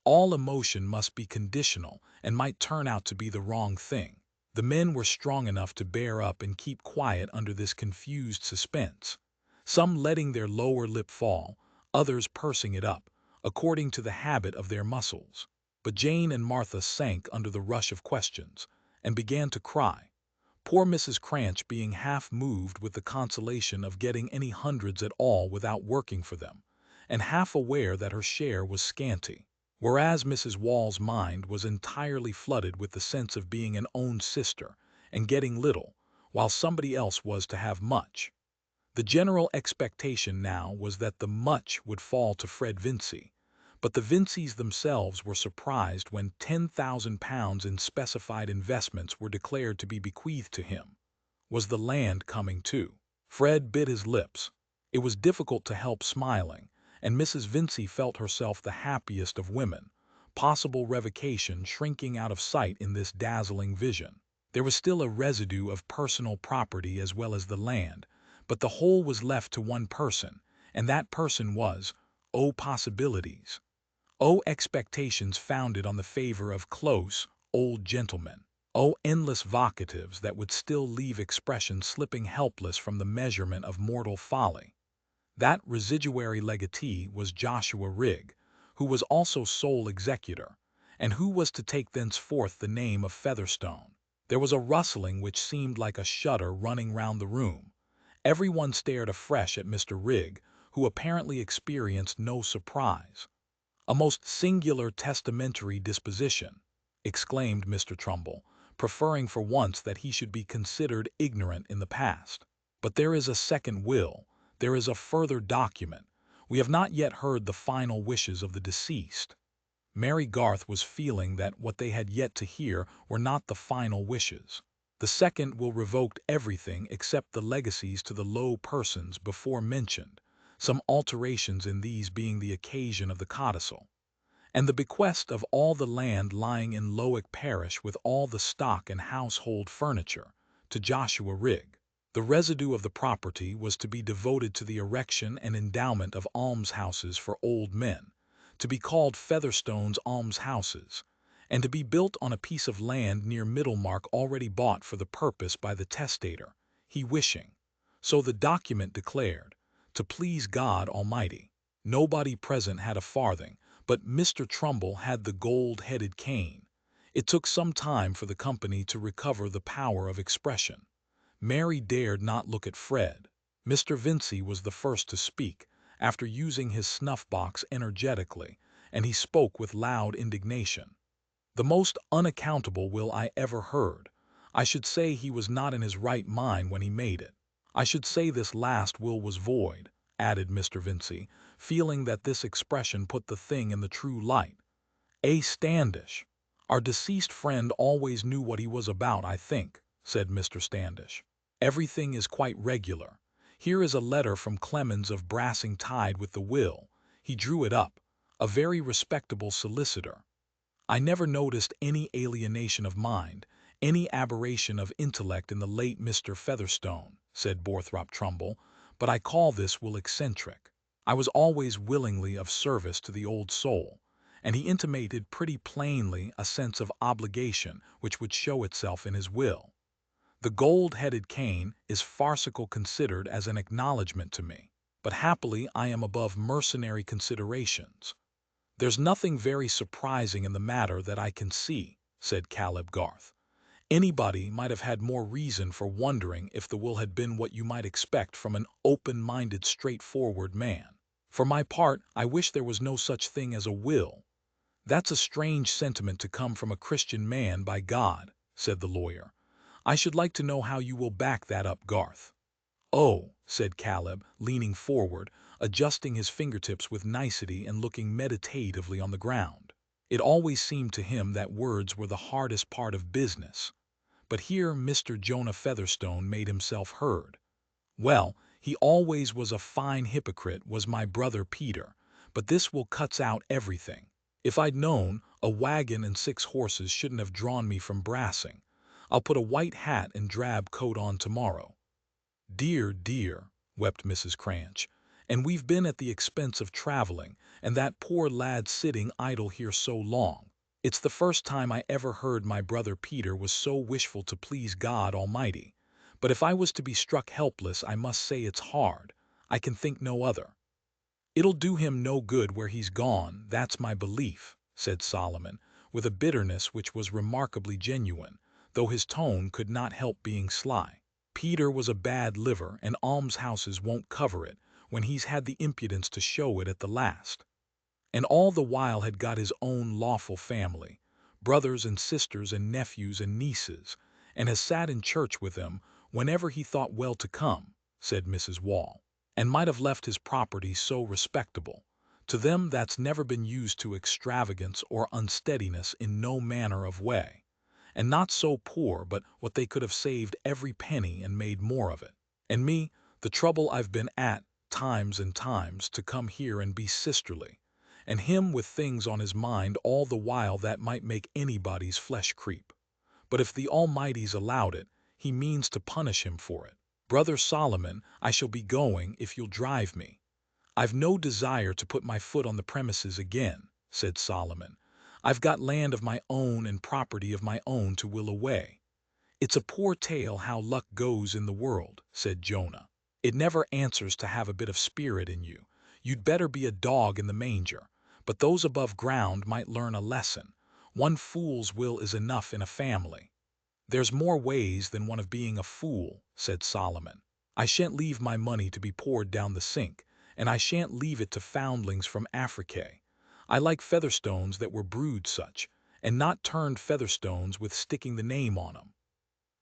All emotion must be conditional and might turn out to be the wrong thing. The men were strong enough to bear up and keep quiet under this confused suspense, some letting their lower lip fall, others pursing it up, according to the habit of their muscles. But Jane and Martha sank under the rush of questions, and began to cry, poor Mrs. Cranch being half moved with the consolation of getting any hundreds at all without working for them, and half aware that her share was scanty, whereas Mrs. Wall's mind was entirely flooded with the sense of being an own sister and getting little, while somebody else was to have much. The general expectation now was that the much would fall to Fred Vincey, but the Vinceys themselves were surprised when £10,000 in specified investments were declared to be bequeathed to him. Was the land coming too? Fred bit his lips. It was difficult to help smiling, and Mrs. Vincey felt herself the happiest of women, possible revocation shrinking out of sight in this dazzling vision. There was still a residue of personal property as well as the land, but the whole was left to one person, and that person was, oh possibilities, oh expectations founded on the favor of close, old gentlemen, oh endless vocatives that would still leave expression slipping helpless from the measurement of mortal folly. That residuary legatee was Joshua Rigg, who was also sole executor, and who was to take thenceforth the name of Featherstone. There was a rustling which seemed like a shudder running round the room. Every one stared afresh at Mr. Rigg, who apparently experienced no surprise. "A most singular testamentary disposition," exclaimed Mr. Trumbull, preferring for once that he should be considered ignorant in the past. "But there is a second will, there is a further document. We have not yet heard the final wishes of the deceased." Mary Garth was feeling that what they had yet to hear were not the final wishes. The second will revoke everything except the legacies to the low persons before mentioned, some alterations in these being the occasion of the codicil, and the bequest of all the land lying in Lowick parish with all the stock and household furniture, to Joshua Rigg. The residue of the property was to be devoted to the erection and endowment of almshouses for old men, to be called Featherstone's almshouses, and to be built on a piece of land near Middlemarch already bought for the purpose by the testator, he wishing, so the document declared, to please God Almighty. Nobody present had a farthing, but Mr. Trumbull had the gold-headed cane. It took some time for the company to recover the power of expression. Mary dared not look at Fred. Mr. Vincey was the first to speak, after using his snuff-box energetically, and he spoke with loud indignation. The most unaccountable will I ever heard. I should say he was not in his right mind when he made it. I should say this last will was void, added Mr. Vincey, feeling that this expression put the thing in the true light. A. Standish. Our deceased friend always knew what he was about, I think, said Mr. Standish. Everything is quite regular. Here is a letter from Clemens of Brassing tied with the will. He drew it up. A very respectable solicitor. I never noticed any alienation of mind, any aberration of intellect in the late Mr. Featherstone, said Borthrop Trumbull, but I call this will eccentric. I was always willingly of service to the old soul, and he intimated pretty plainly a sense of obligation which would show itself in his will. The gold-headed cane is farcical considered as an acknowledgment to me, but happily I am above mercenary considerations. There's nothing very surprising in the matter that I can see, said Caleb Garth. Anybody might have had more reason for wondering if the will had been what you might expect from an open-minded, straightforward man. For my part, I wish there was no such thing as a will. That's a strange sentiment to come from a Christian man, by God, said the lawyer. I should like to know how you will back that up, Garth. Oh, said Caleb, leaning forward, adjusting his fingertips with nicety and looking meditatively on the ground. It always seemed to him that words were the hardest part of business. But here Mr. Jonah Featherstone made himself heard. Well, he always was a fine hypocrite, was my brother Peter, but this will cuts out everything. If I'd known, a wagon and 6 horses shouldn't have drawn me from Brassing. I'll put a white hat and drab coat on tomorrow. Dear, dear, wept Mrs. Cranch, and we've been at the expense of traveling, and that poor lad sitting idle here so long. It's the first time I ever heard my brother Peter was so wishful to please God Almighty. But if I was to be struck helpless, I must say it's hard. I can think no other. It'll do him no good where he's gone, that's my belief, said Solomon, with a bitterness which was remarkably genuine, though his tone could not help being sly. Peter was a bad liver, and almshouses won't cover it, when he's had the impudence to show it at the last. And all the while had got his own lawful family, brothers and sisters and nephews and nieces, and has sat in church with them whenever he thought well to come, said Mrs. Wall, and might have left his property so respectable. To them that's never been used to extravagance or unsteadiness in no manner of way, and not so poor but what they could have saved every penny and made more of it. And me, the trouble I've been at, times and times, to come here and be sisterly, and him with things on his mind all the while that might make anybody's flesh creep. But if the Almighty's allowed it, he means to punish him for it. Brother Solomon, I shall be going if you'll drive me. I've no desire to put my foot on the premises again, said Solomon. I've got land of my own and property of my own to will away. It's a poor tale how luck goes in the world, said Jonah. It never answers to have a bit of spirit in you. You'd better be a dog in the manger. But those above ground might learn a lesson. One fool's will is enough in a family. There's more ways than one of being a fool, said Solomon. I shan't leave my money to be poured down the sink, and I shan't leave it to foundlings from Africa. I like Featherstones that were brewed such, and not turned Featherstones with sticking the name on 'em.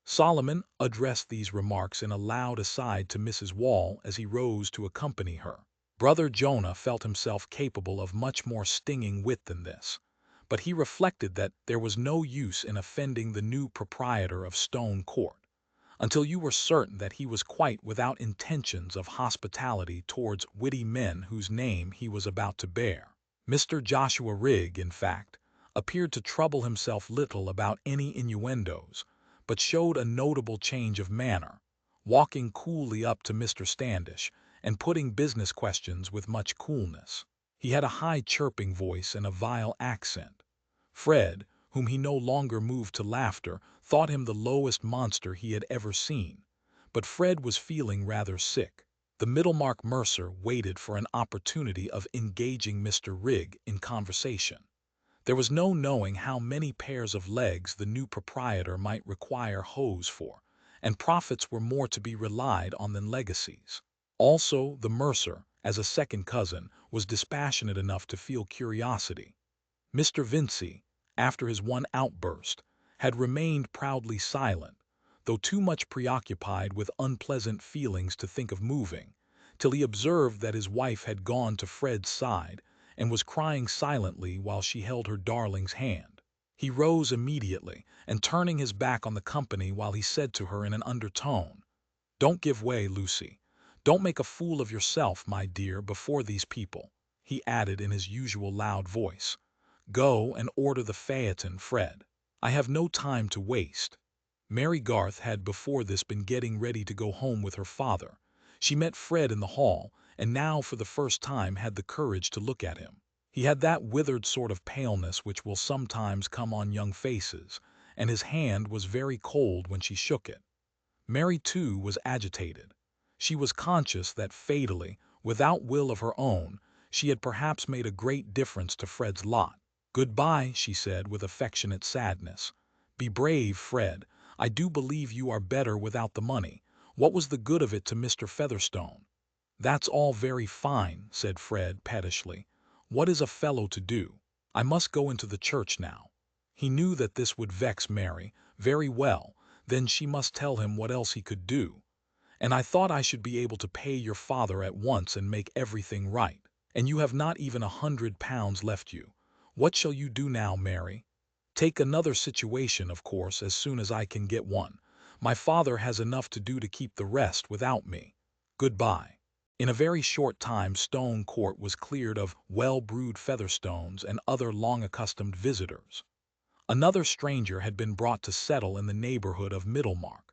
Solomon addressed these remarks in a loud aside to Mrs. Wall as he rose to accompany her. Brother Jonah felt himself capable of much more stinging wit than this, but he reflected that there was no use in offending the new proprietor of Stone Court, until you were certain that he was quite without intentions of hospitality towards witty men whose name he was about to bear. Mr. Joshua Rigg, in fact, appeared to trouble himself little about any innuendos, but showed a notable change of manner, walking coolly up to Mr. Standish and putting business questions with much coolness. He had a high chirping voice and a vile accent. Fred, whom he no longer moved to laughter, thought him the lowest monster he had ever seen, but Fred was feeling rather sick. The Middlemarch mercer waited for an opportunity of engaging Mr. Rigg in conversation. There was no knowing how many pairs of legs the new proprietor might require hose for, and profits were more to be relied on than legacies. Also, the mercer, as a second cousin, was dispassionate enough to feel curiosity. Mr. Vincey, after his one outburst, had remained proudly silent, though too much preoccupied with unpleasant feelings to think of moving, till he observed that his wife had gone to Fred's side and was crying silently while she held her darling's hand. He rose immediately, and turning his back on the company while he said to her in an undertone, "Don't give way, Lucy. Don't make a fool of yourself, my dear, before these people," he added in his usual loud voice. "Go and order the phaeton, Fred. I have no time to waste." Mary Garth had before this been getting ready to go home with her father. She met Fred in the hall, and now for the first time had the courage to look at him. He had that withered sort of paleness which will sometimes come on young faces, and his hand was very cold when she shook it. Mary, too, was agitated. She was conscious that fatally, without will of her own, she had perhaps made a great difference to Fred's lot. "Goodbye," she said with affectionate sadness. "Be brave, Fred. I do believe you are better without the money. What was the good of it to Mr. Featherstone?" "That's all very fine," said Fred pettishly. "What is a fellow to do? I must go into the church now." He knew that this would vex Mary. Very well, then she must tell him what else he could do. "And I thought I should be able to pay your father at once and make everything right. And you have not even £100 left you. What shall you do now, Mary?" "Take another situation, of course, as soon as I can get one. My father has enough to do to keep the rest without me. Goodbye." In a very short time Stone Court was cleared of well-brewed Featherstones and other long-accustomed visitors. Another stranger had been brought to settle in the neighborhood of Middlemarch,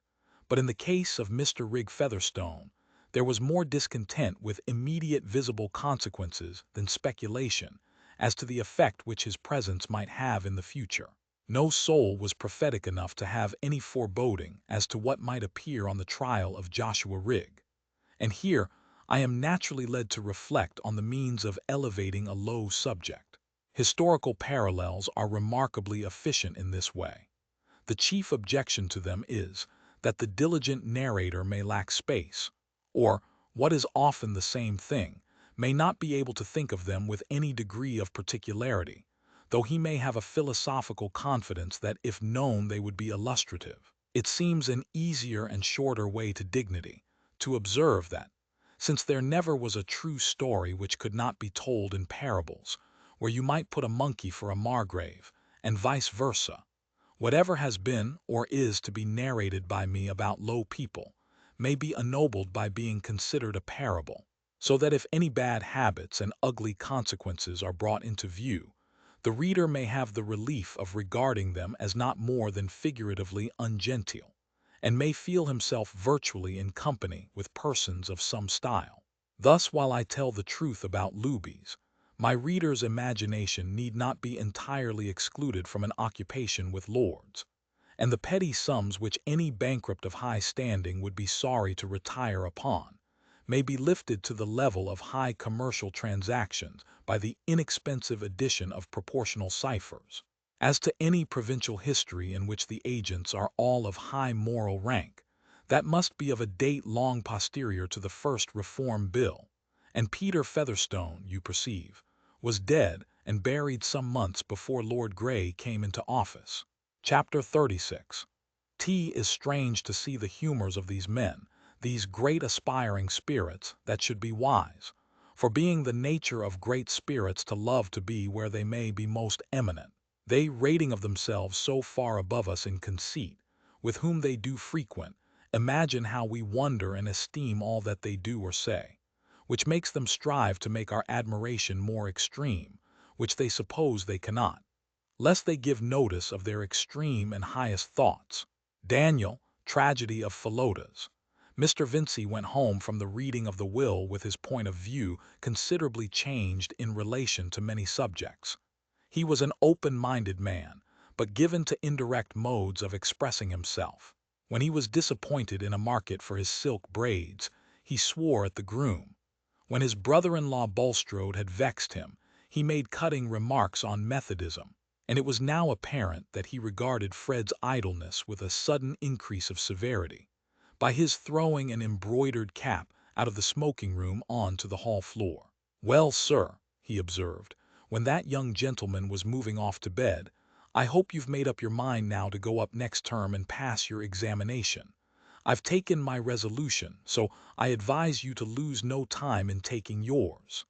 but in the case of Mr. Rigg Featherstone, there was more discontent with immediate visible consequences than speculation as to the effect which his presence might have in the future. No soul was prophetic enough to have any foreboding as to what might appear on the trial of Joshua Rigg. And here I am naturally led to reflect on the means of elevating a low subject. Historical parallels are remarkably efficient in this way. The chief objection to them is that the diligent narrator may lack space, or, what is often the same thing, may not be able to think of them with any degree of particularity, though he may have a philosophical confidence that if known they would be illustrative. It seems an easier and shorter way to dignity to observe that, since there never was a true story which could not be told in parables, where you might put a monkey for a Margrave, and vice versa, whatever has been or is to be narrated by me about low people may be ennobled by being considered a parable, so that if any bad habits and ugly consequences are brought into view, the reader may have the relief of regarding them as not more than figuratively ungenteel, and may feel himself virtually in company with persons of some style. Thus, while I tell the truth about Lubies, my reader's imagination need not be entirely excluded from an occupation with lords, and the petty sums which any bankrupt of high standing would be sorry to retire upon may be lifted to the level of high commercial transactions by the inexpensive addition of proportional ciphers. As to any provincial history in which the agents are all of high moral rank, that must be of a date long posterior to the first Reform Bill, and Peter Featherstone, you perceive, was dead and buried some months before Lord Grey came into office. Chapter 36. Is strange to see the humors of these men, these great aspiring spirits that should be wise, for being the nature of great spirits to love to be where they may be most eminent. They, rating of themselves so far above us in conceit, with whom they do frequent, imagine how we wonder and esteem all that they do or say, which makes them strive to make our admiration more extreme, which they suppose they cannot, lest they give notice of their extreme and highest thoughts. Daniel, Tragedy of Philotas. Mr. Vincey went home from the reading of the will with his point of view considerably changed in relation to many subjects. He was an open-minded man, but given to indirect modes of expressing himself. When he was disappointed in a market for his silk braids, he swore at the groom. When his brother-in-law Bulstrode had vexed him, he made cutting remarks on Methodism, and it was now apparent that he regarded Fred's idleness with a sudden increase of severity, by his throwing an embroidered cap out of the smoking-room on to the hall floor. "Well, sir," he observed, when that young gentleman was moving off to bed, "I hope you've made up your mind now to go up next term and pass your examination. I've taken my resolution, so I advise you to lose no time in taking yours."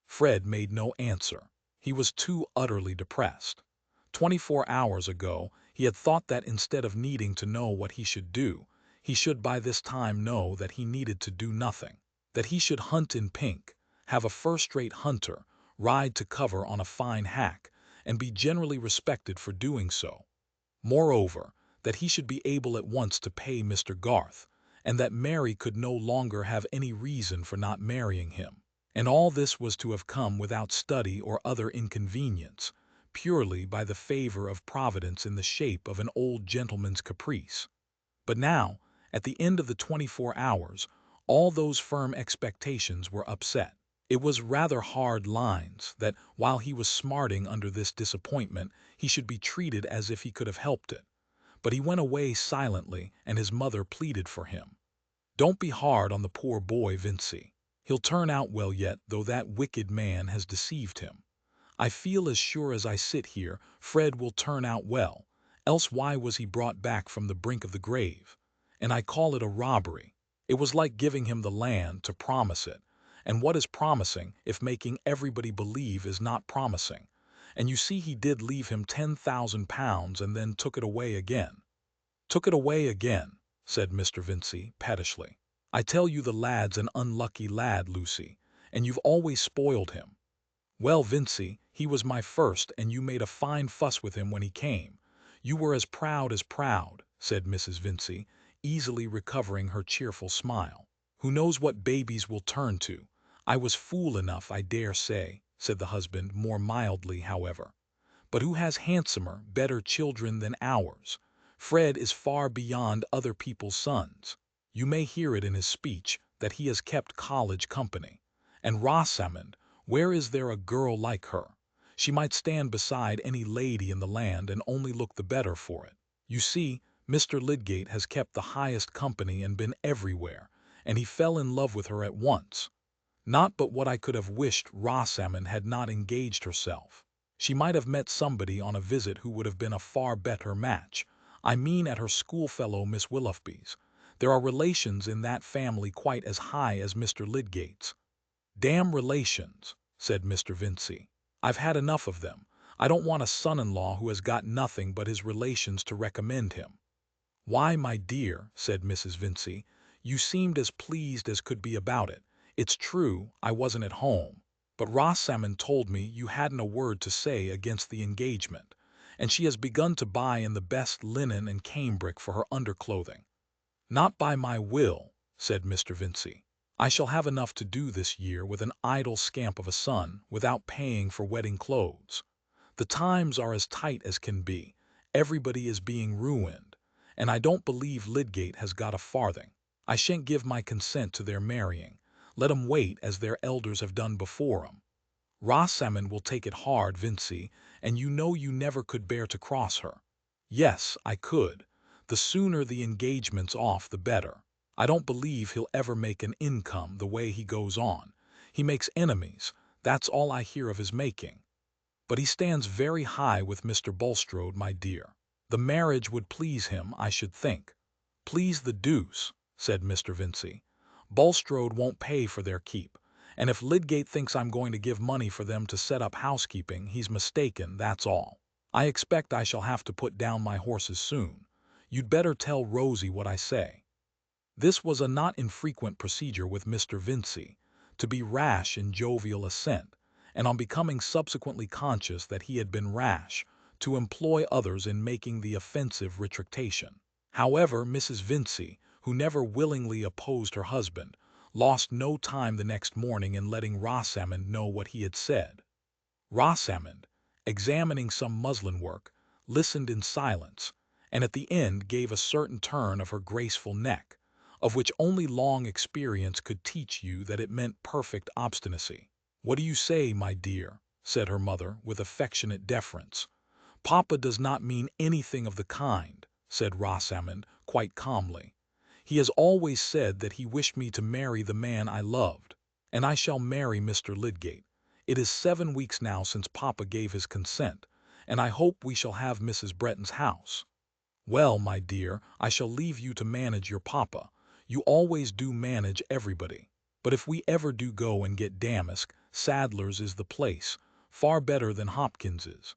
Fred made no answer. He was too utterly depressed. 24 hours ago he had thought that instead of needing to know what he should do, he should by this time know that he needed to do nothing, that he should hunt in pink, have a first-rate hunter, ride to cover on a fine hack, and be generally respected for doing so. Moreover, that he should be able at once to pay Mr. Garth, and that Mary could no longer have any reason for not marrying him. And all this was to have come without study or other inconvenience, purely by the favor of Providence in the shape of an old gentleman's caprice. But now, at the end of the 24 hours, all those firm expectations were upset. It was rather hard lines that, while he was smarting under this disappointment, he should be treated as if he could have helped it. But he went away silently, and his mother pleaded for him. "Don't be hard on the poor boy, Vincey. He'll turn out well yet, though that wicked man has deceived him. I feel as sure as I sit here Fred will turn out well, else why was he brought back from the brink of the grave? And I call it a robbery. It was like giving him the land to promise it. And what is promising if making everybody believe is not promising? And you see he did leave him £10,000 and then took it away again." "Took it away again," said Mr. Vincey pettishly. "I tell you the lad's an unlucky lad, Lucy, and you've always spoiled him." "Well, Vincey, he was my first, and you made a fine fuss with him when he came. You were as proud," said Mrs. Vincey, easily recovering her cheerful smile. "Who knows what babies will turn to? I was fool enough, I dare say," said the husband, more mildly, however. "But who has handsomer, better children than ours? Fred is far beyond other people's sons. You may hear it in his speech that he has kept college company. And Rosamond, where is there a girl like her? She might stand beside any lady in the land and only look the better for it. You see, Mr. Lydgate has kept the highest company and been everywhere, and he fell in love with her at once. Not but what I could have wished Rosamond had not engaged herself. She might have met somebody on a visit who would have been a far better match. I mean at her schoolfellow Miss Willoughby's. There are relations in that family quite as high as Mr. Lydgate's." "Damn relations," said Mr. Vincey. "I've had enough of them. I don't want a son-in-law who has got nothing but his relations to recommend him." "Why, my dear," said Mrs. Vincey, "you seemed as pleased as could be about it. It's true I wasn't at home, but Rosamond told me you hadn't a word to say against the engagement, and she has begun to buy in the best linen and cambric for her underclothing." "Not by my will," said Mr. Vincey. "I shall have enough to do this year with an idle scamp of a son, without paying for wedding clothes. The times are as tight as can be. Everybody is being ruined, and I don't believe Lydgate has got a farthing. I shan't give my consent to their marrying. Let 'em wait as their elders have done before 'em. Rosamond will take it hard, Vincey, and you know you never could bear to cross her." "Yes, I could. The sooner the engagement's off the better. I don't believe he'll ever make an income the way he goes on. He makes enemies, that's all I hear of his making. But he stands very high with Mr. Bulstrode, my dear. The marriage would please him, I should think." "Please the deuce," said Mr. Vincey. "Bulstrode won't pay for their keep, and if Lydgate thinks I'm going to give money for them to set up housekeeping, he's mistaken, that's all. I expect I shall have to put down my horses soon. You'd better tell Rosie what I say." This was a not infrequent procedure with Mr. Vincey, to be rash in jovial assent, and on becoming subsequently conscious that he had been rash, to employ others in making the offensive retractation. However, Mrs. Vincey, who never willingly opposed her husband, lost no time the next morning in letting Rosamond know what he had said. Rosamond, examining some muslin work, listened in silence, and at the end gave a certain turn of her graceful neck, of which only long experience could teach you that it meant perfect obstinacy. "What do you say, my dear?" said her mother, with affectionate deference. "Papa does not mean anything of the kind," said Rosamond, quite calmly. "He has always said that he wished me to marry the man I loved, and I shall marry Mr. Lydgate. It is 7 weeks now since Papa gave his consent, and I hope we shall have Mrs. Bretton's house. Well, my dear, I shall leave you to manage your papa. You always do manage everybody. But if we ever do go and get damask, Sadler's is the place, far better than Hopkins's.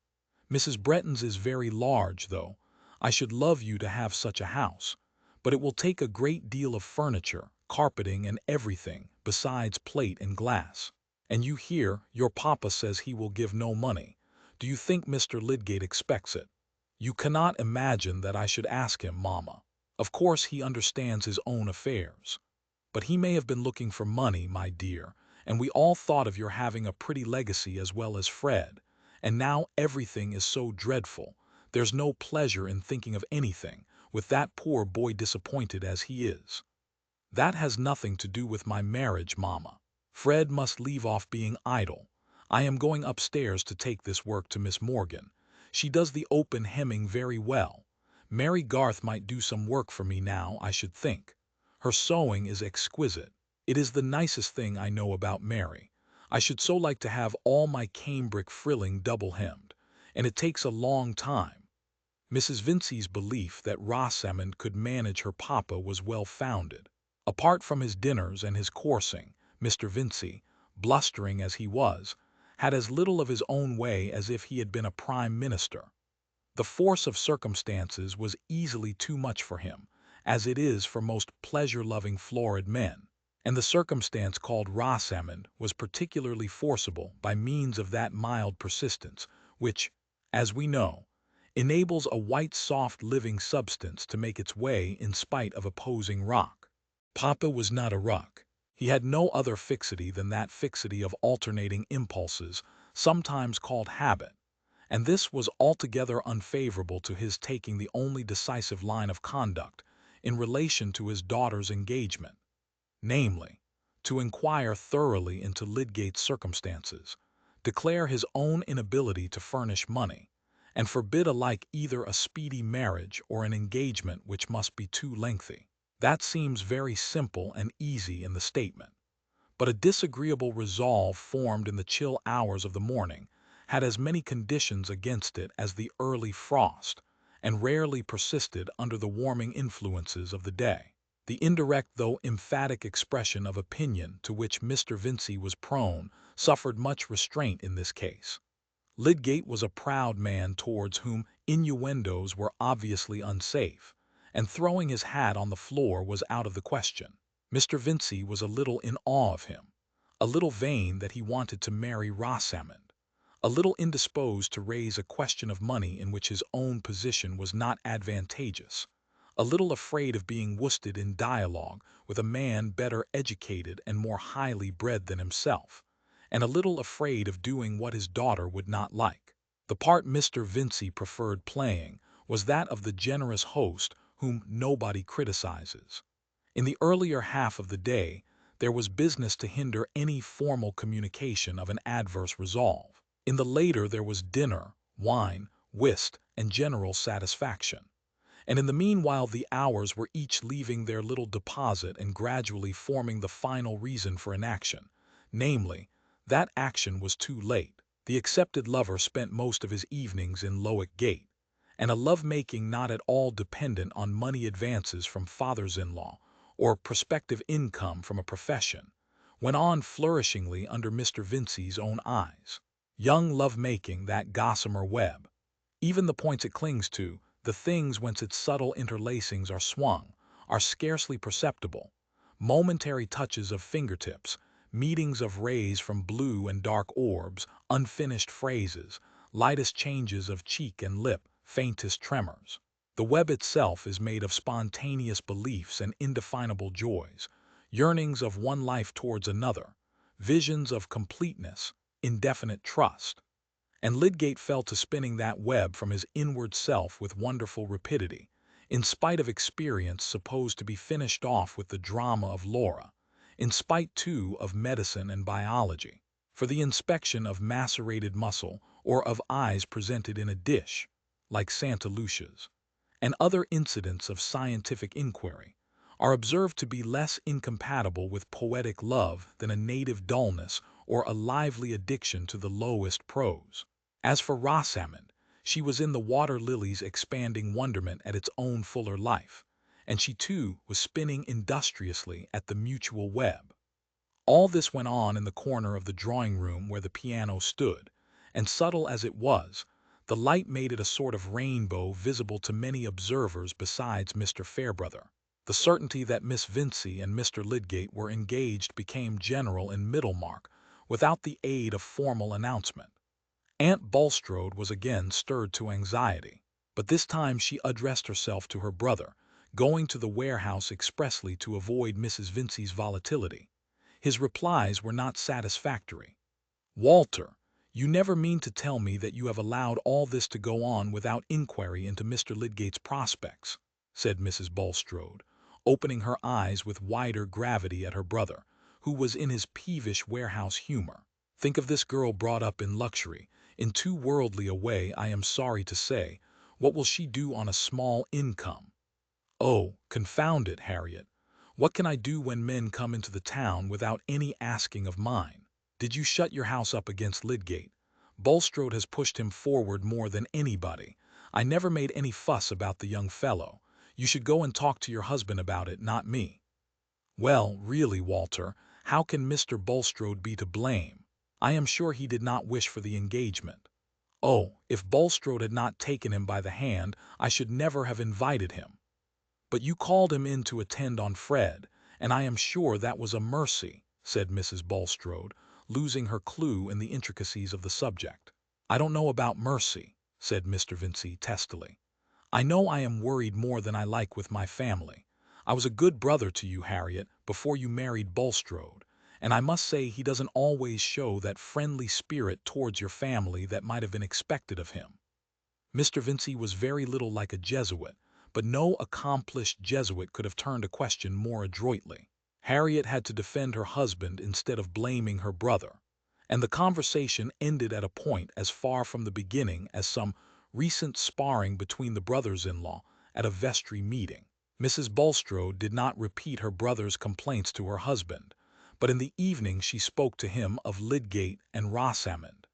Mrs. Bretton's is very large, though. I should love you to have such a house. But it will take a great deal of furniture, carpeting, and everything, besides plate and glass. And you hear, your papa says he will give no money. Do you think Mr. Lydgate expects it? You cannot imagine that I should ask him, mamma. Of course he understands his own affairs. But he may have been looking for money, my dear, and we all thought of your having a pretty legacy as well as Fred. And now everything is so dreadful. There's no pleasure in thinking of anything, with that poor boy disappointed as he is. That has nothing to do with my marriage, mamma. Fred must leave off being idle. I am going upstairs to take this work to Miss Morgan. She does the open hemming very well. Mary Garth might do some work for me now, I should think. Her sewing is exquisite. It is the nicest thing I know about Mary. I should so like to have all my cambric frilling double-hemmed, and it takes a long time." Mrs. Vincey's belief that Rosamond could manage her papa was well-founded. Apart from his dinners and his coursing, Mr. Vincey, blustering as he was, had as little of his own way as if he had been a prime minister. The force of circumstances was easily too much for him, as it is for most pleasure-loving florid men, and the circumstance called Rosamond was particularly forcible by means of that mild persistence which, as we know, enables a white soft living substance to make its way in spite of opposing rock. Papa was not a rock. He had no other fixity than that fixity of alternating impulses, sometimes called habit, and this was altogether unfavorable to his taking the only decisive line of conduct in relation to his daughter's engagement, namely, to inquire thoroughly into Lydgate's circumstances, declare his own inability to furnish money, and forbid alike either a speedy marriage or an engagement which must be too lengthy. That seems very simple and easy in the statement, but a disagreeable resolve formed in the chill hours of the morning had as many conditions against it as the early frost, and rarely persisted under the warming influences of the day. The indirect though emphatic expression of opinion to which Mr. Vincey was prone suffered much restraint in this case. Lydgate was a proud man towards whom innuendos were obviously unsafe, and throwing his hat on the floor was out of the question. Mr. Vincey was a little in awe of him, a little vain that he wanted to marry Rosamond, a little indisposed to raise a question of money in which his own position was not advantageous, a little afraid of being worsted in dialogue with a man better educated and more highly bred than himself, and a little afraid of doing what his daughter would not like. The part Mr. Vincey preferred playing was that of the generous host whom nobody criticizes. In the earlier half of the day, there was business to hinder any formal communication of an adverse resolve. In the later there was dinner, wine, whist, and general satisfaction. And in the meanwhile the hours were each leaving their little deposit and gradually forming the final reason for an action, namely, that action was too late. The accepted lover spent most of his evenings in Lydgate, and a love-making not at all dependent on money advances from fathers-in-law or prospective income from a profession, went on flourishingly under Mr. Vincey's own eyes. Young love-making, that gossamer web. Even the points it clings to, the things whence its subtle interlacings are swung, are scarcely perceptible. Momentary touches of fingertips, meetings of rays from blue and dark orbs, unfinished phrases, lightest changes of cheek and lip, faintest tremors. The web itself is made of spontaneous beliefs and indefinable joys, yearnings of one life towards another, visions of completeness, indefinite trust. And Lydgate fell to spinning that web from his inward self with wonderful rapidity, in spite of experience supposed to be finished off with the drama of Laura, in spite, too, of medicine and biology, for the inspection of macerated muscle or of eyes presented in a dish, like Santa Lucia's, and other incidents of scientific inquiry, are observed to be less incompatible with poetic love than a native dullness or a lively addiction to the lowest prose. As for Rosamond, she was in the water lily's expanding wonderment at its own fuller life, and she too was spinning industriously at the mutual web. All this went on in the corner of the drawing-room where the piano stood, and subtle as it was, the light made it a sort of rainbow visible to many observers besides Mr. Fairbrother. The certainty that Miss Vincey and Mr. Lydgate were engaged became general in Middlemarch without the aid of formal announcement. Aunt Bulstrode was again stirred to anxiety, but this time she addressed herself to her brother, going to the warehouse expressly to avoid Mrs. Vincey's volatility. His replies were not satisfactory. "Walter, you never mean to tell me that you have allowed all this to go on without inquiry into Mr. Lydgate's prospects," said Mrs. Bulstrode, opening her eyes with wider gravity at her brother, who was in his peevish warehouse humor. "Think of this girl brought up in luxury, in too worldly a way, I am sorry to say. What will she do on a small income? Oh, confound it, Harriet! What can I do when men come into the town without any asking of mine? Did you shut your house up against Lydgate? Bulstrode has pushed him forward more than anybody. I never made any fuss about the young fellow. You should go and talk to your husband about it, not me." "Well, really, Walter, how can Mr. Bulstrode be to blame? I am sure he did not wish for the engagement. Oh, if Bulstrode had not taken him by the hand, I should never have invited him. But you called him in to attend on Fred, and I am sure that was a mercy," said Mrs. Bulstrode, losing her clue in the intricacies of the subject. "I don't know about mercy," said Mr. Vincey testily. "I know I am worried more than I like with my family. I was a good brother to you, Harriet, before you married Bulstrode, and I must say he doesn't always show that friendly spirit towards your family that might have been expected of him." Mr. Vincey was very little like a Jesuit, but no accomplished Jesuit could have turned a question more adroitly. Harriet had to defend her husband instead of blaming her brother, and the conversation ended at a point as far from the beginning as some recent sparring between the brothers-in-law at a vestry meeting. Mrs. Bulstrode did not repeat her brother's complaints to her husband, but in the evening she spoke to him of Lydgate and Rosamond.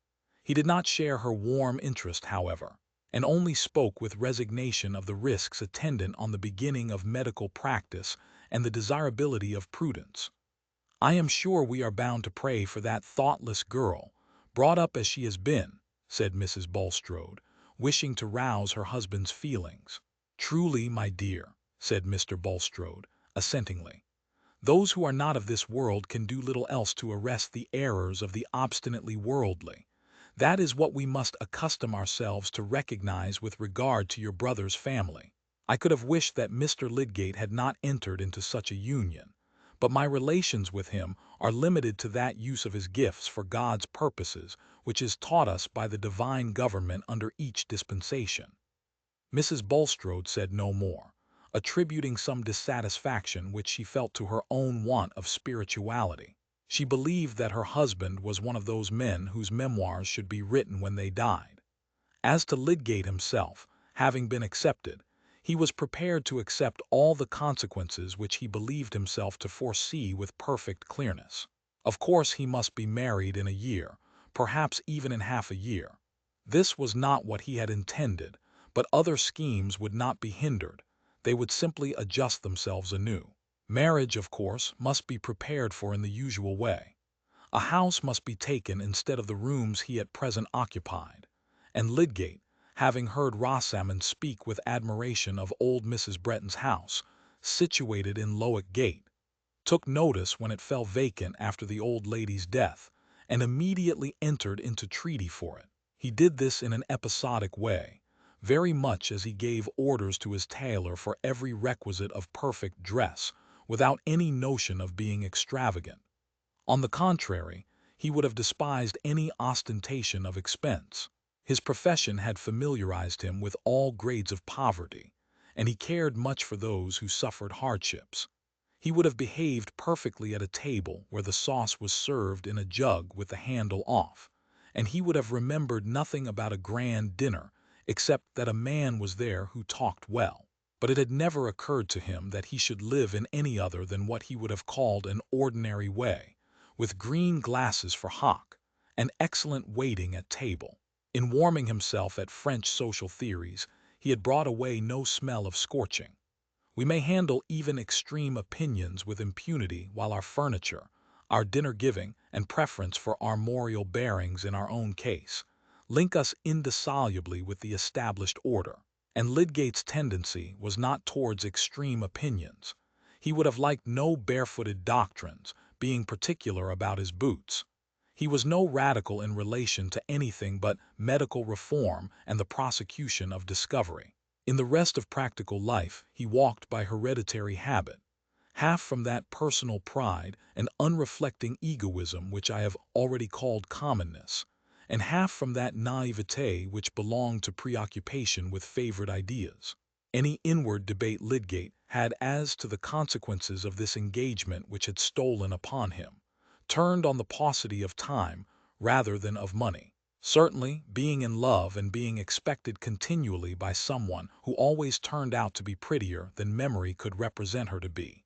He did not share her warm interest, however, and only spoke with resignation of the risks attendant on the beginning of medical practice and the desirability of prudence. "I am sure we are bound to pray for that thoughtless girl, brought up as she has been," said Mrs. Bulstrode, wishing to rouse her husband's feelings. "Truly, my dear," said Mr. Bulstrode, assentingly. "Those who are not of this world can do little else to arrest the errors of the obstinately worldly. That is what we must accustom ourselves to recognize with regard to your brother's family. I could have wished that Mr. Lydgate had not entered into such a union, but my relations with him are limited to that use of his gifts for God's purposes which is taught us by the divine government under each dispensation." Mrs. Bulstrode said no more, attributing some dissatisfaction which she felt to her own want of spirituality. She believed that her husband was one of those men whose memoirs should be written when they died. As to Lydgate himself, having been accepted, he was prepared to accept all the consequences which he believed himself to foresee with perfect clearness. Of course he must be married in a year, perhaps even in half a year. This was not what he had intended, but other schemes would not be hindered. They would simply adjust themselves anew. Marriage, of course, must be prepared for in the usual way. A house must be taken instead of the rooms he at present occupied, and Lydgate, having heard Rosamond speak with admiration of old Mrs. Bretton's house, situated in Lydgate, took notice when it fell vacant after the old lady's death, and immediately entered into treaty for it. He did this in an episodic way, very much as he gave orders to his tailor for every requisite of perfect dress, without any notion of being extravagant. On the contrary, he would have despised any ostentation of expense. His profession had familiarized him with all grades of poverty, and he cared much for those who suffered hardships. He would have behaved perfectly at a table where the sauce was served in a jug with the handle off, and he would have remembered nothing about a grand dinner except that a man was there who talked well. But it had never occurred to him that he should live in any other than what he would have called an ordinary way, with green glasses for hock, and excellent waiting at table. In warming himself at French social theories, he had brought away no smell of scorching. We may handle even extreme opinions with impunity while our furniture, our dinner-giving, and preference for armorial bearings in our own case, link us indissolubly with the established order. And Lydgate's tendency was not towards extreme opinions. He would have liked no barefooted doctrines, being particular about his boots. He was no radical in relation to anything but medical reform and the prosecution of discovery. In the rest of practical life he walked by hereditary habit, half from that personal pride and unreflecting egoism which I have already called commonness, and half from that naivete which belonged to preoccupation with favorite ideas. Any inward debate Lydgate had as to the consequences of this engagement which had stolen upon him turned on the paucity of time rather than of money. Certainly, being in love and being expected continually by someone who always turned out to be prettier than memory could represent her to be,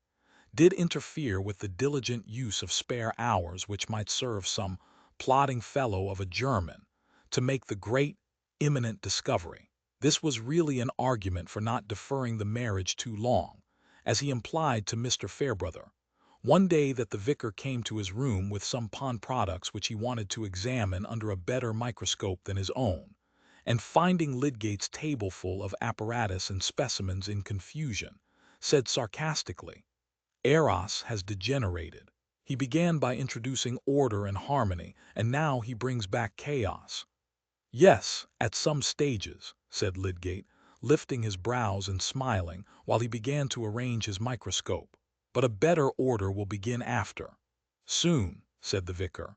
did interfere with the diligent use of spare hours which might serve some plodding fellow of a German to make the great, imminent discovery. This was really an argument for not deferring the marriage too long, as he implied to Mr. Fairbrother one day that the vicar came to his room with some pawn products which he wanted to examine under a better microscope than his own, and finding Lydgate's table full of apparatus and specimens in confusion, said sarcastically, "Eros has degenerated. He began by introducing order and harmony, and now he brings back chaos." "Yes, at some stages," said Lydgate, lifting his brows and smiling while he began to arrange his microscope. "But a better order will begin after." "Soon," said the vicar.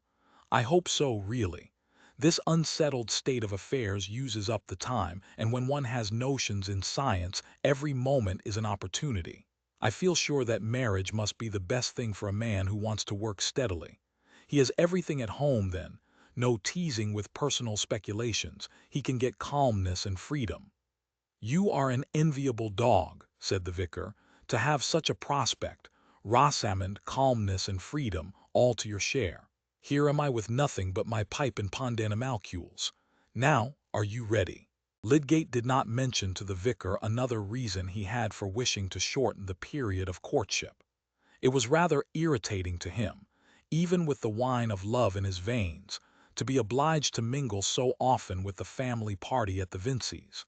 "I hope so, really. This unsettled state of affairs uses up the time, and when one has notions in science, every moment is an opportunity. I feel sure that marriage must be the best thing for a man who wants to work steadily. He has everything at home then, no teasing with personal speculations. He can get calmness and freedom." "You are an enviable dog," said the vicar, "to have such a prospect, Rosamond, calmness and freedom, all to your share. Here am I with nothing but my pipe and animalcules. Now, are you ready?" Lydgate did not mention to the vicar another reason he had for wishing to shorten the period of courtship. It was rather irritating to him, even with the wine of love in his veins, to be obliged to mingle so often with the family party at the Vinceys,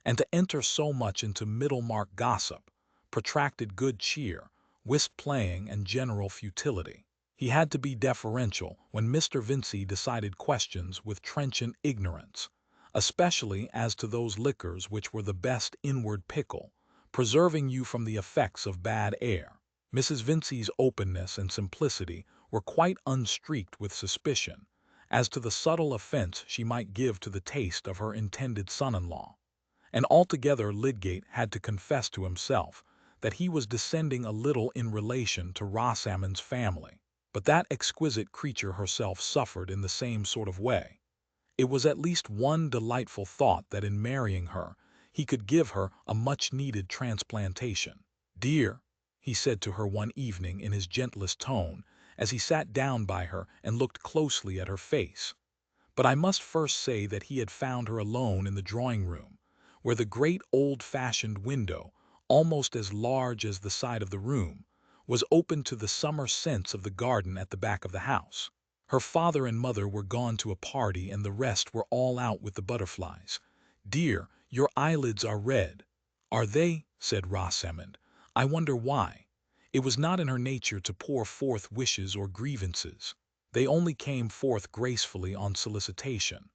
and to enter so much into Middlemarch gossip, protracted good cheer, whist-playing, and general futility. He had to be deferential when Mr. Vincey decided questions with trenchant ignorance, especially as to those liquors which were the best inward pickle, preserving you from the effects of bad air. Mrs. Vincey's openness and simplicity were quite unstreaked with suspicion as to the subtle offense she might give to the taste of her intended son-in-law, and altogether Lydgate had to confess to himself that he was descending a little in relation to Rosamond's family. But that exquisite creature herself suffered in the same sort of way. It was at least one delightful thought that in marrying her he could give her a much-needed transplantation. "Dear," he said to her one evening in his gentlest tone, as he sat down by her and looked closely at her face. But I must first say that he had found her alone in the drawing-room, where the great old-fashioned window, almost as large as the side of the room, was open to the summer scents of the garden at the back of the house. Her father and mother were gone to a party, and the rest were all out with the butterflies, Dear, your eyelids are red. Are they? Said Rosamond. I wonder why. It was not in her nature to pour forth wishes or grievances. They only came forth gracefully on solicitation.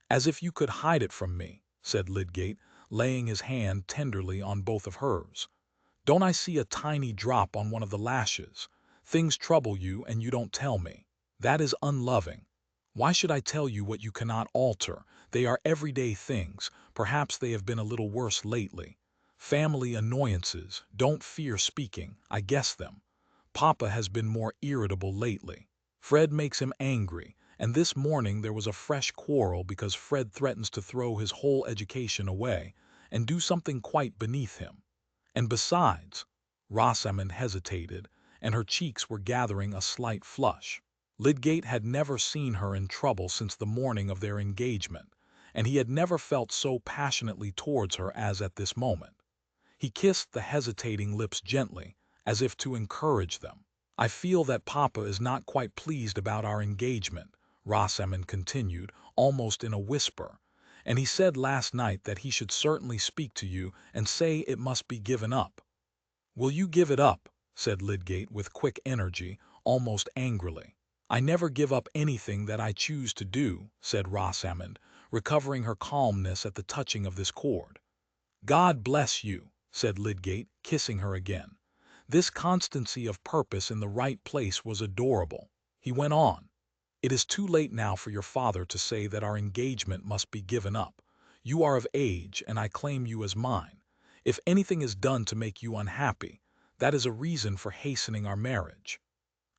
As if you could hide it from me, said Lydgate, laying his hand tenderly on both of hers. Don't I see a tiny drop on one of the lashes? Things trouble you and you don't tell me. That is unloving. Why should I tell you what you cannot alter? They are everyday things. Perhaps they have been a little worse lately. Family annoyances. Don't fear speaking. I guess them. Papa has been more irritable lately. Fred makes him angry, and this morning there was a fresh quarrel because Fred threatens to throw his whole education away and do something quite beneath him. And besides, Rosamond hesitated, and her cheeks were gathering a slight flush. Lydgate had never seen her in trouble since the morning of their engagement, and he had never felt so passionately towards her as at this moment. He kissed the hesitating lips gently, as if to encourage them. I feel that Papa is not quite pleased about our engagement, Rosamond continued, almost in a whisper, and he said last night that he should certainly speak to you and say it must be given up. Will you give it up? Said Lydgate with quick energy, almost angrily. I never give up anything that I choose to do, said Rosamond, recovering her calmness at the touching of this chord. God bless you, said Lydgate, kissing her again. This constancy of purpose in the right place was adorable. He went on. It is too late now for your father to say that our engagement must be given up. You are of age, and I claim you as mine. If anything is done to make you unhappy, that is a reason for hastening our marriage.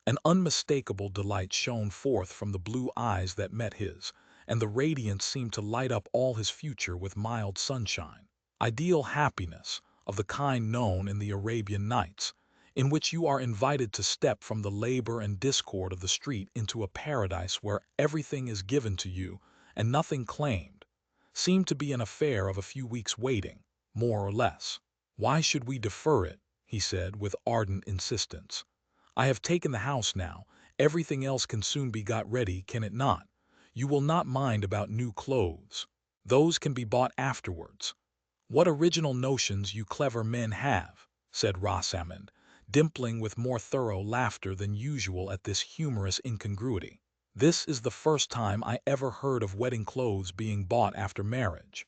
An unmistakable delight shone forth from the blue eyes that met his, and the radiance seemed to light up all his future with mild sunshine. Ideal happiness, of the kind known in the Arabian Nights, in which you are invited to step from the labor and discord of the street into a paradise where everything is given to you and nothing claimed, seemed to be an affair of a few weeks' waiting, more or less. Why should we defer it? He said with ardent insistence. I have taken the house now. Everything else can soon be got ready, can it not? You will not mind about new clothes. Those can be bought afterwards. What original notions you clever men have, said Rosamond, dimpling with more thorough laughter than usual at this humorous incongruity. This is the first time I ever heard of wedding clothes being bought after marriage.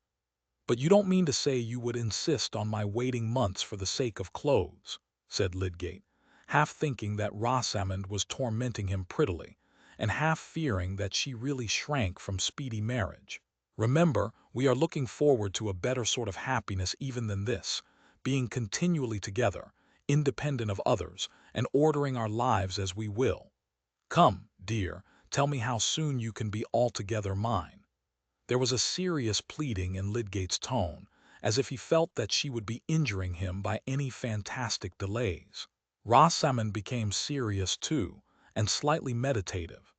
But you don't mean to say you would insist on my waiting months for the sake of clothes, said Lydgate, half thinking that Rosamond was tormenting him prettily, and half fearing that she really shrank from speedy marriage. Remember, we are looking forward to a better sort of happiness even than this, being continually together, independent of others, and ordering our lives as we will. Come, dear, tell me how soon you can be altogether mine. There was a serious pleading in Lydgate's tone, as if he felt that she would be injuring him by any fantastic delays. Rosamond became serious too, and slightly meditative.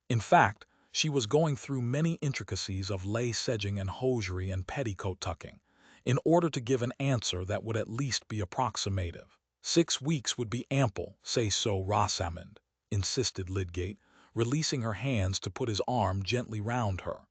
In fact, she was going through many intricacies of lace edging and hosiery and petticoat tucking, in order to give an answer that would at least be approximative. 6 weeks would be ample, say so, Rosamond, insisted Lydgate, releasing her hands to put his arm gently round her.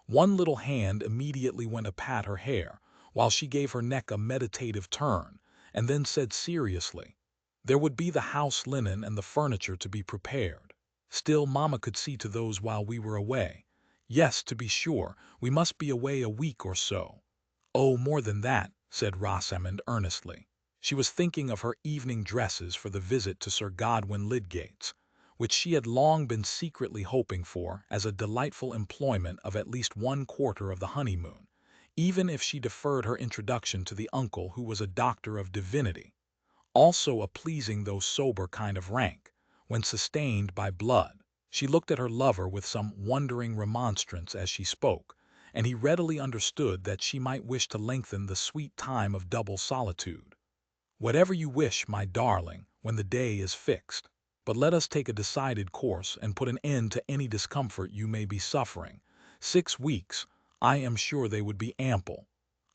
One little hand immediately went to pat her hair, while she gave her neck a meditative turn, and then said seriously, there would be the house linen and the furniture to be prepared. Still, Mamma could see to those while we were away. Yes, to be sure, we must be away a week or so. Oh, more than that, said Rosamond earnestly. She was thinking of her evening dresses for the visit to Sir Godwin Lydgate's, which she had long been secretly hoping for as a delightful employment of at least 1/4 of the honeymoon, even if she deferred her introduction to the uncle who was a doctor of divinity, also a pleasing though sober kind of rank, when sustained by blood. She looked at her lover with some wondering remonstrance as she spoke, and he readily understood that she might wish to lengthen the sweet time of double solitude. Whatever you wish, my darling, when the day is fixed. But let us take a decided course and put an end to any discomfort you may be suffering. 6 weeks, I am sure they would be ample.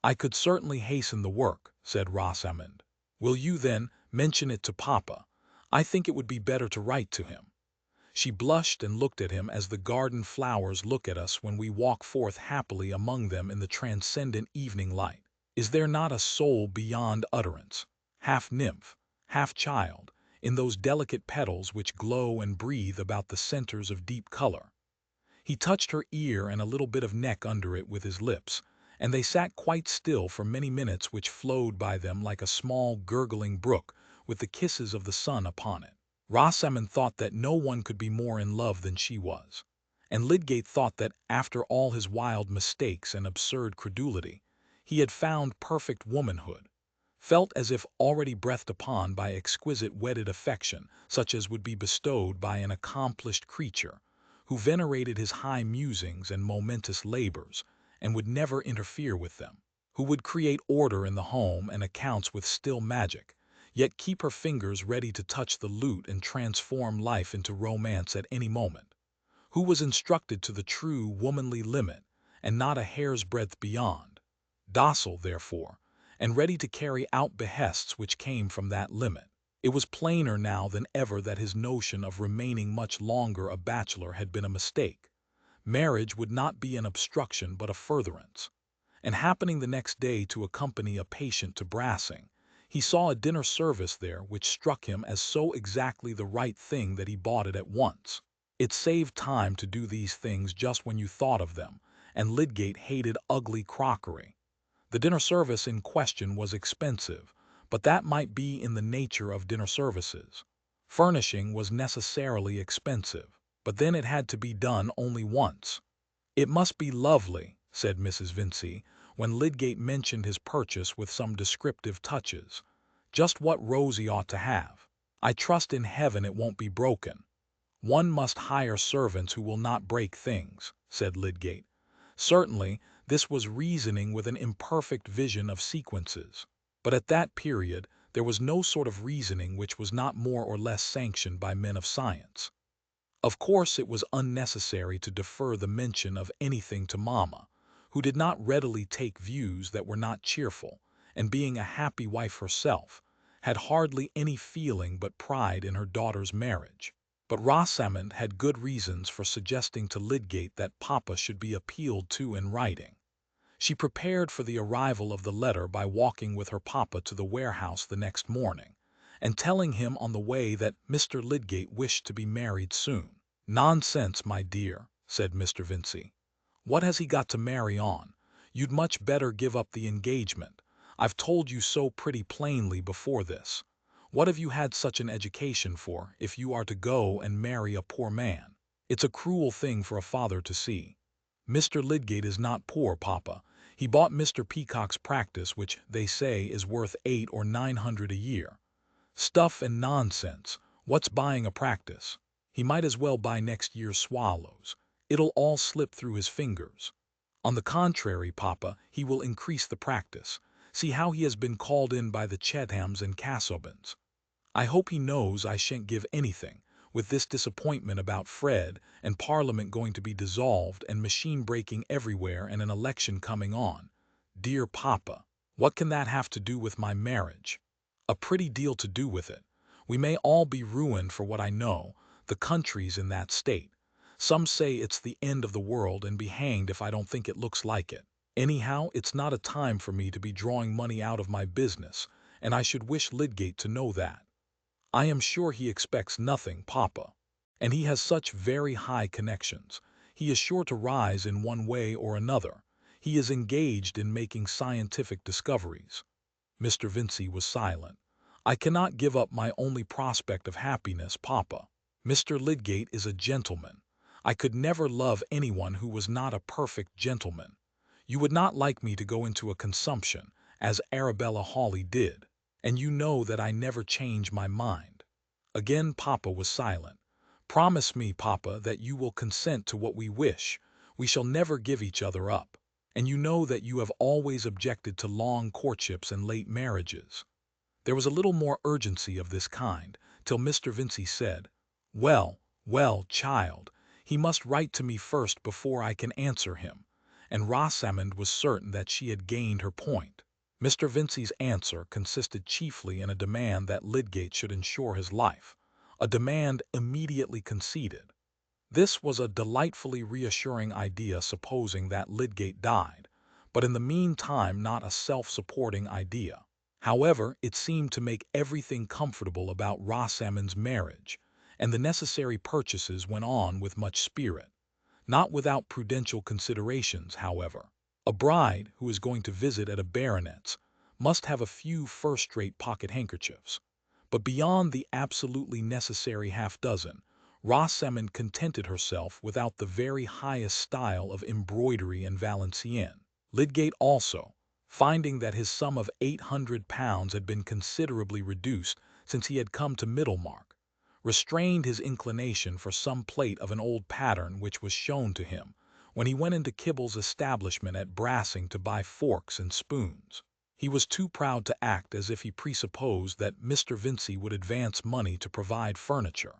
I could certainly hasten the work, said Rosamond. Will you, then, mention it to Papa? I think it would be better to write to him. She blushed and looked at him as the garden flowers look at us when we walk forth happily among them in the transcendent evening light. Is there not a soul beyond utterance, half nymph, half child, in those delicate petals which glow and breathe about the centers of deep color? He touched her ear and a little bit of neck under it with his lips, and they sat quite still for many minutes which flowed by them like a small gurgling brook with the kisses of the sun upon it. Rosamond thought that no one could be more in love than she was, and Lydgate thought that, after all his wild mistakes and absurd credulity, he had found perfect womanhood, felt as if already breathed upon by exquisite wedded affection such as would be bestowed by an accomplished creature, who venerated his high musings and momentous labors, and would never interfere with them, who would create order in the home and accounts with still magic, yet keep her fingers ready to touch the lute and transform life into romance at any moment, who was instructed to the true womanly limit and not a hair's breadth beyond, docile, therefore, and ready to carry out behests which came from that limit. It was plainer now than ever that his notion of remaining much longer a bachelor had been a mistake. Marriage would not be an obstruction but a furtherance. And happening the next day to accompany a patient to Brassing, he saw a dinner service there which struck him as so exactly the right thing that he bought it at once. It saved time to do these things just when you thought of them, and Lydgate hated ugly crockery. The dinner service in question was expensive, but that might be in the nature of dinner services. Furnishing was necessarily expensive, but then it had to be done only once. "It must be lovely," said Mrs. Vincey, when Lydgate mentioned his purchase with some descriptive touches. "Just what Rosie ought to have. I trust in heaven it won't be broken." "One must hire servants who will not break things," said Lydgate. Certainly, this was reasoning with an imperfect vision of sequences, but at that period there was no sort of reasoning which was not more or less sanctioned by men of science. Of course it was unnecessary to defer the mention of anything to Mamma, who did not readily take views that were not cheerful, and being a happy wife herself, had hardly any feeling but pride in her daughter's marriage. But Rosamond had good reasons for suggesting to Lydgate that Papa should be appealed to in writing. She prepared for the arrival of the letter by walking with her Papa to the warehouse the next morning, and telling him on the way that Mr. Lydgate wished to be married soon. "Nonsense, my dear," said Mr. Vincey. "What has he got to marry on? You'd much better give up the engagement. I've told you so pretty plainly before this. What have you had such an education for, if you are to go and marry a poor man? It's a cruel thing for a father to see." "Mr. Lydgate is not poor, Papa. He bought Mr. Peacock's practice, which, they say, is worth 800 or 900 a year." "Stuff and nonsense! What's buying a practice? He might as well buy next year's swallows. It'll all slip through his fingers." "On the contrary, Papa, he will increase the practice. See how he has been called in by the Chethams and Casaubons. I hope he knows I shan't give anything, with this disappointment about Fred, and Parliament going to be dissolved, and machine breaking everywhere, and an election coming on. Dear Papa, what can that have to do with my marriage?" "A pretty deal to do with it. We may all be ruined for what I know. The country's in that state. Some say it's the end of the world, and be hanged if I don't think it looks like it. Anyhow, it's not a time for me to be drawing money out of my business, and I should wish Lydgate to know that. I am sure he expects nothing, Papa. And he has such very high connections. He is sure to rise in one way or another. He is engaged in making scientific discoveries." Mr. Vincey was silent. "I cannot give up my only prospect of happiness, Papa. Mr. Lydgate is a gentleman. I could never love anyone who was not a perfect gentleman. You would not like me to go into a consumption, as Arabella Hawley did, and you know that I never change my mind." Again Papa was silent. "Promise me, Papa, that you will consent to what we wish. We shall never give each other up. And you know that you have always objected to long courtships and late marriages." There was a little more urgency of this kind, till Mr. Vincey said, "Well, well, child, he must write to me first before I can answer him," and Rosamond was certain that she had gained her point. Mr. Vincey's answer consisted chiefly in a demand that Lydgate should insure his life, a demand immediately conceded. This was a delightfully reassuring idea, supposing that Lydgate died, but in the meantime not a self-supporting idea. However, it seemed to make everything comfortable about Rosamond's marriage, and the necessary purchases went on with much spirit. Not without prudential considerations, however. A bride who is going to visit at a baronet's must have a few first-rate pocket-handkerchiefs. But beyond the absolutely necessary half-dozen, Rosamond contented herself without the very highest style of embroidery and Valenciennes. Lydgate also, finding that his sum of £800 had been considerably reduced since he had come to Middlemarch, restrained his inclination for some plate of an old pattern which was shown to him when he went into Kibble's establishment at Brassing to buy forks and spoons. He was too proud to act as if he presupposed that Mr. Vincey would advance money to provide furniture.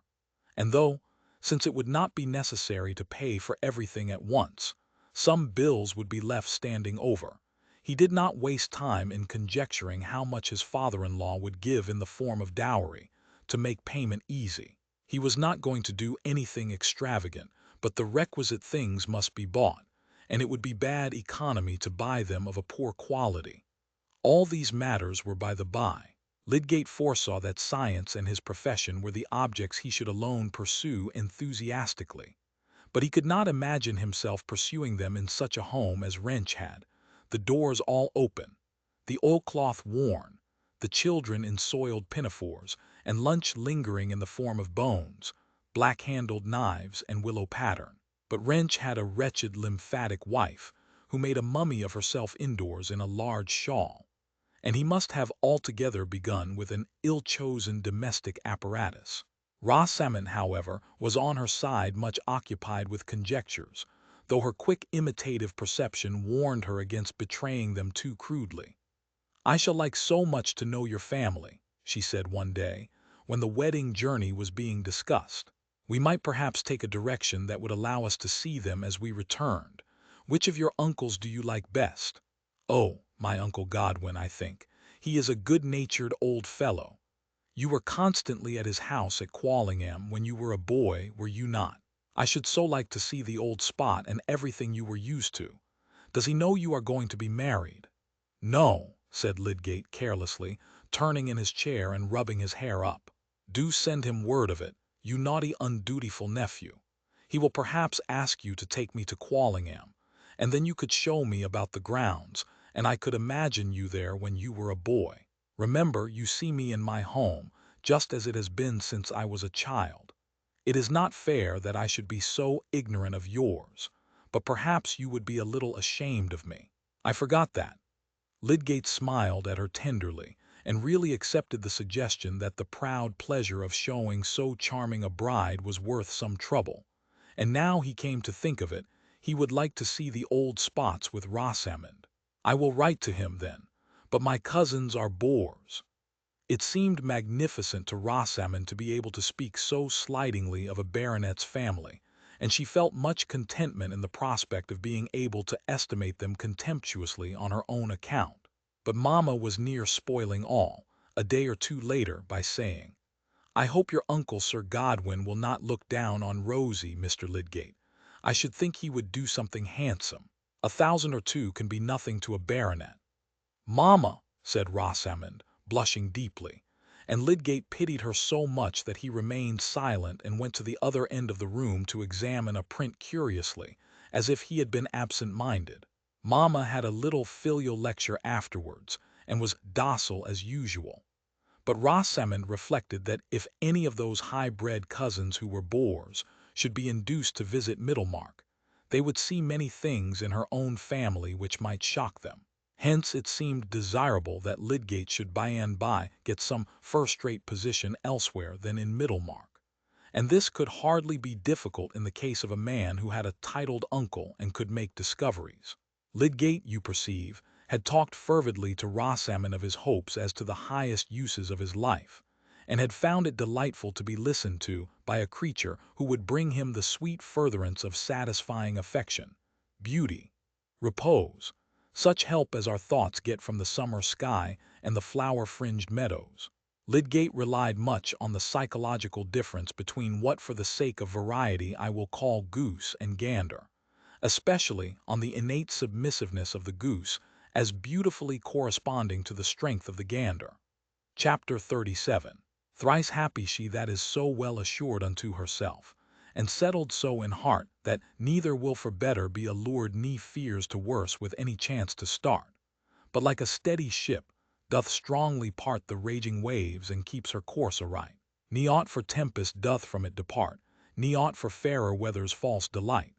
And though, since it would not be necessary to pay for everything at once, some bills would be left standing over, he did not waste time in conjecturing how much his father-in-law would give in the form of dowry to make payment easy. He was not going to do anything extravagant, but the requisite things must be bought, and it would be bad economy to buy them of a poor quality. All these matters were by the by. Lydgate foresaw that science and his profession were the objects he should alone pursue enthusiastically, but he could not imagine himself pursuing them in such a home as Wrench had, the doors all open, the oilcloth worn, the children in soiled pinafores, and lunch lingering in the form of bones, black-handled knives, and willow pattern. But Wrench had a wretched lymphatic wife, who made a mummy of herself indoors in a large shawl, and he must have altogether begun with an ill-chosen domestic apparatus. Rosamond, however, was on her side much occupied with conjectures, though her quick imitative perception warned her against betraying them too crudely. "I shall like so much to know your family," she said one day, when the wedding journey was being discussed. "We might perhaps take a direction that would allow us to see them as we returned. Which of your uncles do you like best?" "Oh, my Uncle Godwin, I think. He is a good-natured old fellow. You were constantly at his house at Quallingham when you were a boy, were you not? I should so like to see the old spot and everything you were used to. Does he know you are going to be married?" "No," said Lydgate carelessly, turning in his chair and rubbing his hair up. "Do send him word of it, you naughty undutiful nephew. He will perhaps ask you to take me to Quallingham, and then you could show me about the grounds, and I could imagine you there when you were a boy. Remember, you see me in my home, just as it has been since I was a child. It is not fair that I should be so ignorant of yours, but perhaps you would be a little ashamed of me. I forgot that." Lydgate smiled at her tenderly, and really accepted the suggestion that the proud pleasure of showing so charming a bride was worth some trouble. And now he came to think of it, he would like to see the old spots with Rosamond. "I will write to him, then. But my cousins are bores." It seemed magnificent to Rosamond to be able to speak so slightingly of a baronet's family, and she felt much contentment in the prospect of being able to estimate them contemptuously on her own account. But mamma was near spoiling all, a day or two later, by saying, "I hope your uncle Sir Godwin will not look down on Rosie, Mr. Lydgate. I should think he would do something handsome. 1,000 or 2 can be nothing to a baronet." "Mamma," said Rosamond, blushing deeply, and Lydgate pitied her so much that he remained silent and went to the other end of the room to examine a print curiously, as if he had been absent-minded. Mamma had a little filial lecture afterwards, and was docile as usual. But Rosamond reflected that if any of those high-bred cousins who were bores should be induced to visit Middlemarch, they would see many things in her own family which might shock them. Hence it seemed desirable that Lydgate should by and by get some first-rate position elsewhere than in Middlemarch. And this could hardly be difficult in the case of a man who had a titled uncle and could make discoveries. Lydgate, you perceive, had talked fervidly to Rosamond of his hopes as to the highest uses of his life, and had found it delightful to be listened to by a creature who would bring him the sweet furtherance of satisfying affection, beauty, repose, such help as our thoughts get from the summer sky and the flower-fringed meadows. Lydgate relied much on the psychological difference between what for the sake of variety I will call goose and gander, especially on the innate submissiveness of the goose as beautifully corresponding to the strength of the gander. Chapter 37. Thrice happy she that is so well assured unto herself, and settled so in heart that neither will for better be allured ne fears to worse with any chance to start, but like a steady ship doth strongly part the raging waves and keeps her course aright. Ne aught for tempest doth from it depart, ne aught for fairer weather's false delight.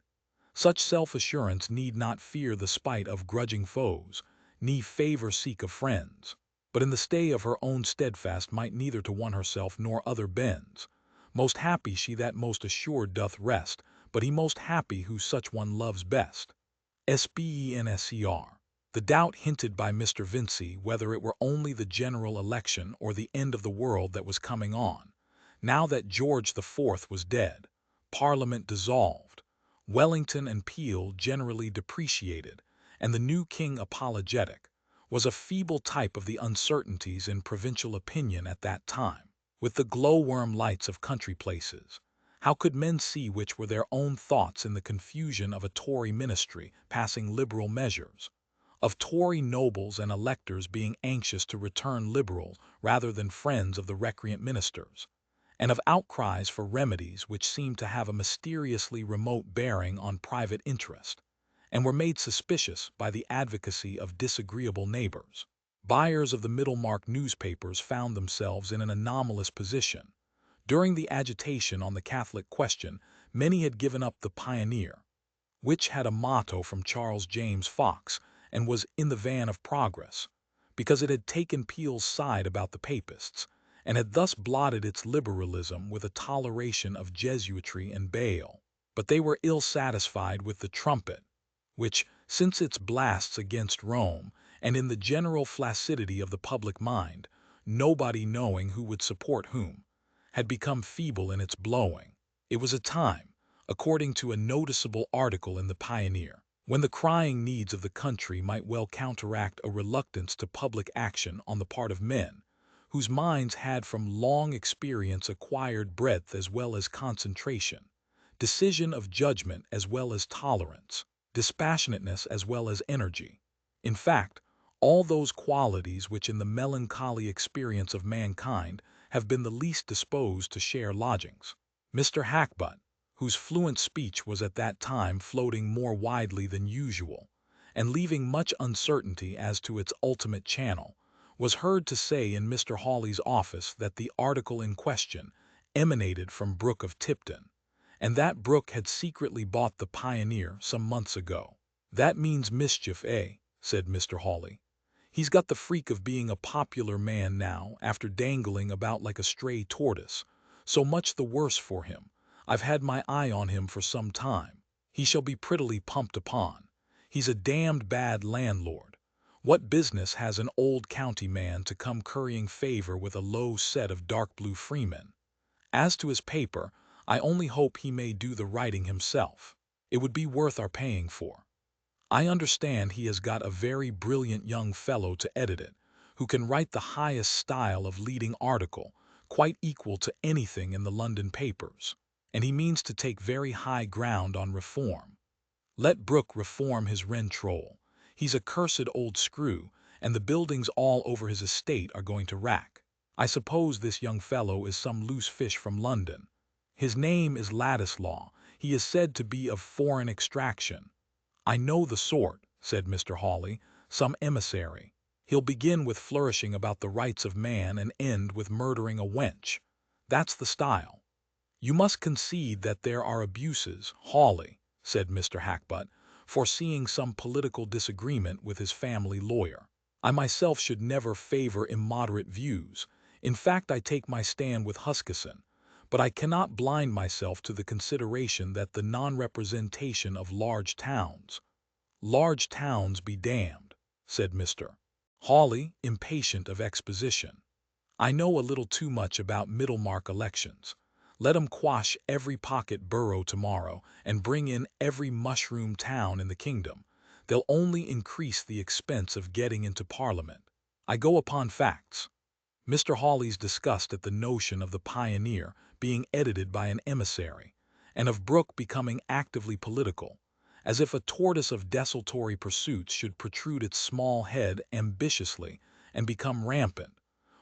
Such self-assurance need not fear the spite of grudging foes, ne favor seek of friends, but in the stay of her own steadfast might neither to one herself nor other bends. Most happy she that most assured doth rest, but he most happy who such one loves best. SBENSCR. The doubt hinted by Mr. Vincey whether it were only the general election or the end of the world that was coming on, now that George the Fourth was dead, Parliament dissolved, Wellington and Peel generally depreciated, and the new king apologetic, was a feeble type of the uncertainties in provincial opinion at that time. With the glowworm lights of country places, how could men see which were their own thoughts in the confusion of a Tory ministry passing liberal measures, of Tory nobles and electors being anxious to return liberal rather than friends of the recreant ministers, and of outcries for remedies which seemed to have a mysteriously remote bearing on private interest, and were made suspicious by the advocacy of disagreeable neighbors? Buyers of the Middlemarch newspapers found themselves in an anomalous position. During the agitation on the Catholic question, many had given up the Pioneer, which had a motto from Charles James Fox and was in the van of progress, because it had taken Peel's side about the papists, and had thus blotted its liberalism with a toleration of Jesuitry and Baal. But they were ill satisfied with the Trumpet, which, since its blasts against Rome, and in the general flaccidity of the public mind, nobody knowing who would support whom, had become feeble in its blowing. It was a time, according to a noticeable article in the Pioneer, when the crying needs of the country might well counteract a reluctance to public action on the part of men, whose minds had from long experience acquired breadth as well as concentration, decision of judgment as well as tolerance, dispassionateness as well as energy. In fact, all those qualities which in the melancholy experience of mankind have been the least disposed to share lodgings. Mr. Hackbutt, whose fluent speech was at that time floating more widely than usual, and leaving much uncertainty as to its ultimate channel, was heard to say in Mr. Hawley's office that the article in question emanated from Brooke of Tipton, and that Brooke had secretly bought the Pioneer some months ago. "That means mischief, eh?" said Mr. Hawley. "He's got the freak of being a popular man now after dangling about like a stray tortoise. So much the worse for him. I've had my eye on him for some time. He shall be prettily pumped upon. He's a damned bad landlord. What business has an old county man to come currying favor with a low set of dark blue freemen? As to his paper, I only hope he may do the writing himself. It would be worth our paying for. I understand he has got a very brilliant young fellow to edit it, who can write the highest style of leading article, quite equal to anything in the London papers, and he means to take very high ground on reform. Let Brooke reform his Rentroll. He's a cursed old screw, and the buildings all over his estate are going to rack. I suppose this young fellow is some loose fish from London. His name is Ladislaw. He is said to be of foreign extraction. I know the sort," said Mr. Hawley, "some emissary. He'll begin with flourishing about the rights of man and end with murdering a wench. That's the style." "You must concede that there are abuses, Hawley," said Mr. Hackbutt, foreseeing some political disagreement with his family lawyer. "I myself should never favor immoderate views. In fact, I take my stand with Huskisson, but I cannot blind myself to the consideration that the non-representation of large towns—" "Large towns be damned," said Mr. Hawley, impatient of exposition. "I know a little too much about Middlemarch elections. Let 'em quash every pocket borough tomorrow and bring in every mushroom town in the kingdom. They'll only increase the expense of getting into Parliament. I go upon facts." Mr. Hawley's disgust at the notion of the pioneer being edited by an emissary, and of Brooke becoming actively political, as if a tortoise of desultory pursuits should protrude its small head ambitiously and become rampant,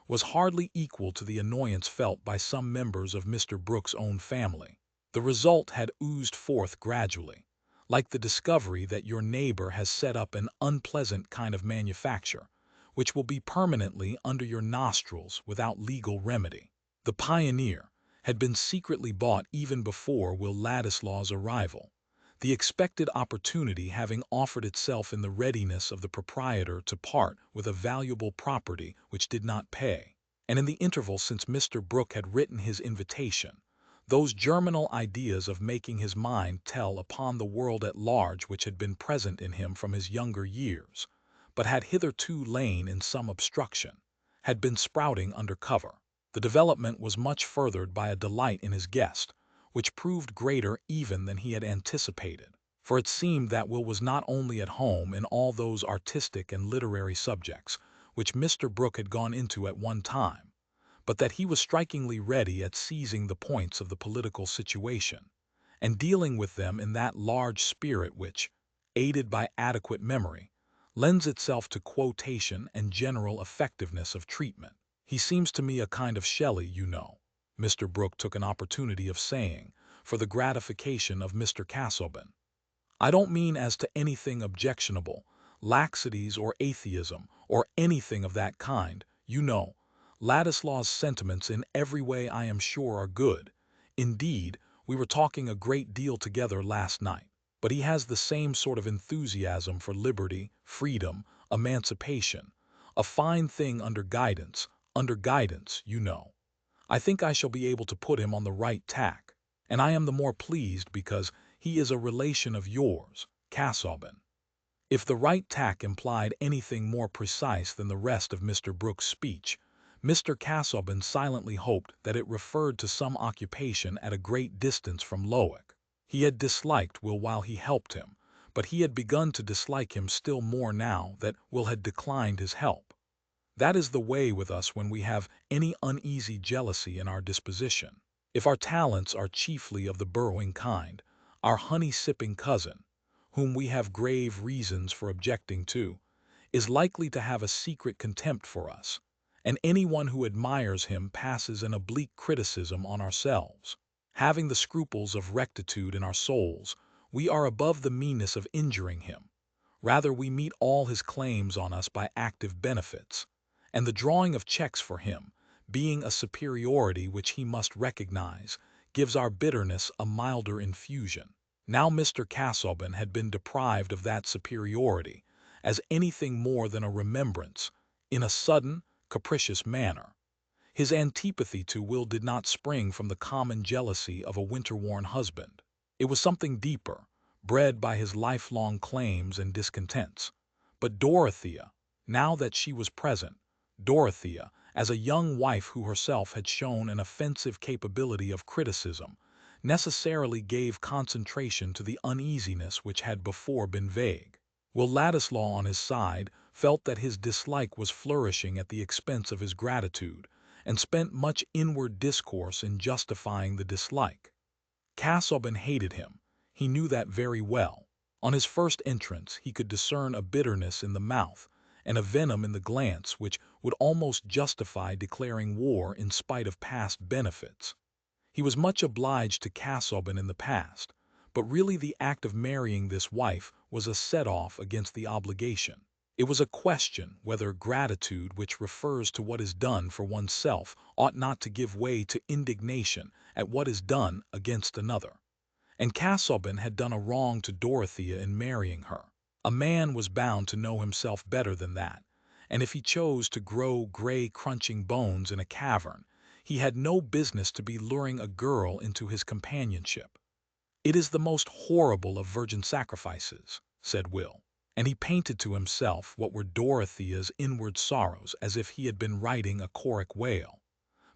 was hardly equal to the annoyance felt by some members of Mr. Brooke's own family. The result had oozed forth gradually, like the discovery that your neighbor has set up an unpleasant kind of manufacture, which will be permanently under your nostrils without legal remedy. The pioneer had been secretly bought even before Will Ladislaw's arrival, the expected opportunity having offered itself in the readiness of the proprietor to part with a valuable property which did not pay. And in the interval since Mr. Brooke had written his invitation, those germinal ideas of making his mind tell upon the world at large which had been present in him from his younger years, but had hitherto lain in some obstruction, had been sprouting under cover. The development was much furthered by a delight in his guest, which proved greater even than he had anticipated, for it seemed that Will was not only at home in all those artistic and literary subjects which Mr. Brooke had gone into at one time, but that he was strikingly ready at seizing the points of the political situation, and dealing with them in that large spirit which, aided by adequate memory, lends itself to quotation and general effectiveness of treatment. "He seems to me a kind of Shelley, you know," Mr. Brooke took an opportunity of saying, for the gratification of Mr. Casaubon. "I don't mean as to anything objectionable, laxities or atheism, or anything of that kind, you know. Ladislaw's sentiments in every way I am sure are good. Indeed, we were talking a great deal together last night. But he has the same sort of enthusiasm for liberty, freedom, emancipation, a fine thing under guidance, you know. I think I shall be able to put him on the right tack, and I am the more pleased because he is a relation of yours, Casaubon." If the right tack implied anything more precise than the rest of Mr. Brooke's speech, Mr. Casaubon silently hoped that it referred to some occupation at a great distance from Lowick. He had disliked Will while he helped him, but he had begun to dislike him still more now that Will had declined his help. That is the way with us when we have any uneasy jealousy in our disposition. If our talents are chiefly of the burrowing kind, our honey-sipping cousin, whom we have grave reasons for objecting to, is likely to have a secret contempt for us, and anyone who admires him passes an oblique criticism on ourselves. Having the scruples of rectitude in our souls, we are above the meanness of injuring him. Rather, we meet all his claims on us by active benefits, and the drawing of checks for him, being a superiority which he must recognize, gives our bitterness a milder infusion. Now Mr. Casaubon had been deprived of that superiority, as anything more than a remembrance, in a sudden, capricious manner. His antipathy to Will did not spring from the common jealousy of a winter-worn husband. It was something deeper, bred by his lifelong claims and discontents. But Dorothea, now that she was present, Dorothea, as a young wife who herself had shown an offensive capability of criticism, necessarily gave concentration to the uneasiness which had before been vague. Will Ladislaw, on his side, felt that his dislike was flourishing at the expense of his gratitude, and spent much inward discourse in justifying the dislike. Casaubon hated him. He knew that very well. On his first entrance he could discern a bitterness in the mouth and a venom in the glance which would almost justify declaring war in spite of past benefits. He was much obliged to Casaubon in the past, but really the act of marrying this wife was a set-off against the obligation. It was a question whether gratitude which refers to what is done for oneself ought not to give way to indignation at what is done against another. And Casaubon had done a wrong to Dorothea in marrying her. A man was bound to know himself better than that, and if he chose to grow gray crunching bones in a cavern, he had no business to be luring a girl into his companionship. "It is the most horrible of virgin sacrifices," said Will, and he painted to himself what were Dorothea's inward sorrows as if he had been writing a choric wail.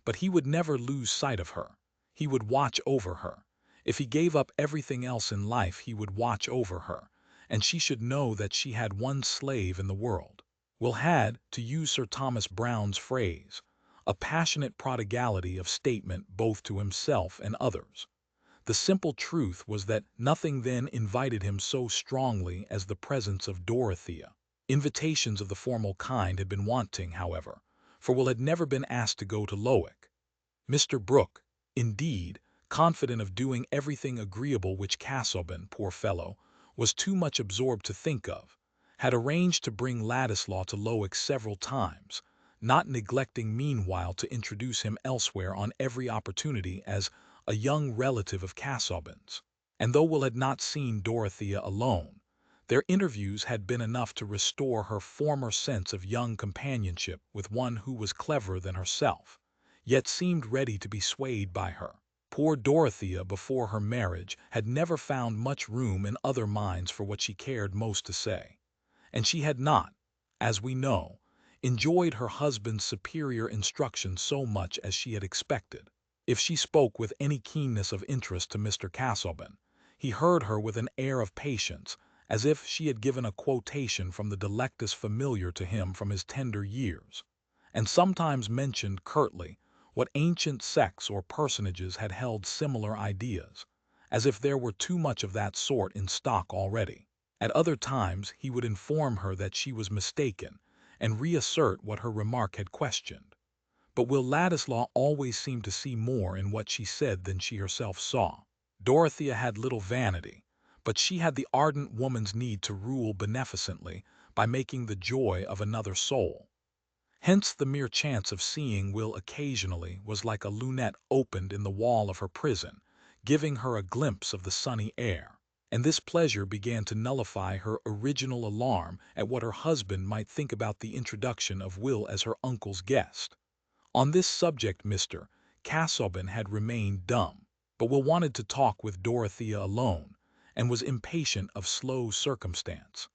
But he would never lose sight of her. He would watch over her. If he gave up everything else in life he would watch over her, and she should know that she had one slave in the world. Will had, to use Sir Thomas Browne's phrase, a passionate prodigality of statement both to himself and others. The simple truth was that nothing then invited him so strongly as the presence of Dorothea. Invitations of the formal kind had been wanting, however, for Will had never been asked to go to Lowick. Mr. Brooke, indeed, confident of doing everything agreeable which Casaubon, poor fellow, was too much absorbed to think of, had arranged to bring Ladislaw to Lowick several times, not neglecting meanwhile to introduce him elsewhere on every opportunity as a young relative of Casaubon's. And though Will had not seen Dorothea alone, their interviews had been enough to restore her former sense of young companionship with one who was cleverer than herself, yet seemed ready to be swayed by her. Poor Dorothea, before her marriage, had never found much room in other minds for what she cared most to say, and she had not, as we know, enjoyed her husband's superior instruction so much as she had expected. If she spoke with any keenness of interest to Mr. Casaubon, he heard her with an air of patience, as if she had given a quotation from the delectus familiar to him from his tender years, and sometimes mentioned curtly what ancient sects or personages had held similar ideas, as if there were too much of that sort in stock already. At other times he would inform her that she was mistaken, and reassert what her remark had questioned. But Will Ladislaw always seemed to see more in what she said than she herself saw. Dorothea had little vanity, but she had the ardent woman's need to rule beneficently by making the joy of another soul. Hence the mere chance of seeing Will occasionally was like a lunette opened in the wall of her prison, giving her a glimpse of the sunny air, and this pleasure began to nullify her original alarm at what her husband might think about the introduction of Will as her uncle's guest. On this subject Mr. Casaubon had remained dumb, but Will wanted to talk with Dorothea alone, and was impatient of slow circumstance.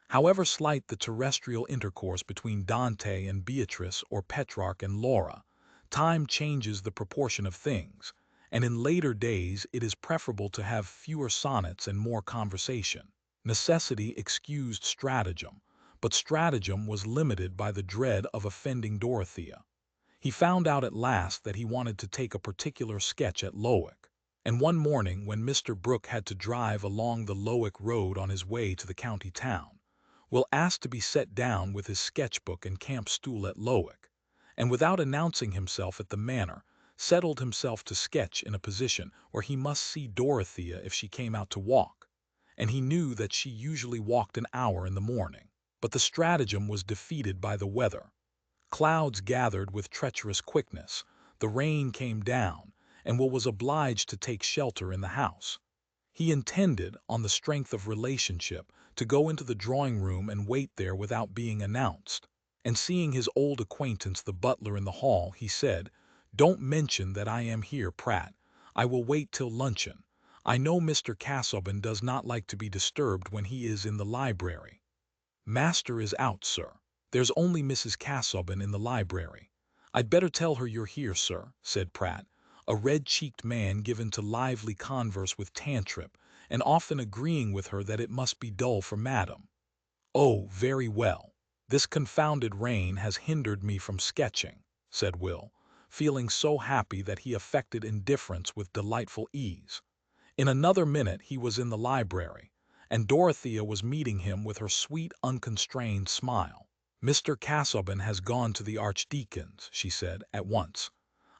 However slight the terrestrial intercourse between Dante and Beatrice or Petrarch and Laura, time changes the proportion of things, and in later days it is preferable to have fewer sonnets and more conversation. Necessity excused stratagem, but stratagem was limited by the dread of offending Dorothea. He found out at last that he wanted to take a particular sketch at Lowick, and one morning when Mr. Brooke had to drive along the Lowick road on his way to the county town, Will asked to be set down with his sketchbook and camp stool at Lowick, and without announcing himself at the manor, settled himself to sketch in a position where he must see Dorothea if she came out to walk, and he knew that she usually walked an hour in the morning. But the stratagem was defeated by the weather. Clouds gathered with treacherous quickness, the rain came down, and Will was obliged to take shelter in the house. He intended, on the strength of relationship, to go into the drawing-room and wait there without being announced, and seeing his old acquaintance the butler in the hall, he said, "Don't mention that I am here, Pratt. I will wait till luncheon. I know Mr. Casaubon does not like to be disturbed when he is in the library." "Master is out, sir. There's only Mrs. Casaubon in the library." "I'd better tell her you're here, sir," said Pratt, a red-cheeked man given to lively converse with Tantripp, and often agreeing with her that it must be dull for madam. "Oh, very well. This confounded rain has hindered me from sketching," said Will, feeling so happy that he affected indifference with delightful ease. In another minute he was in the library, and Dorothea was meeting him with her sweet, unconstrained smile. "Mr. Casaubon has gone to the Archdeacon's," she said, at once.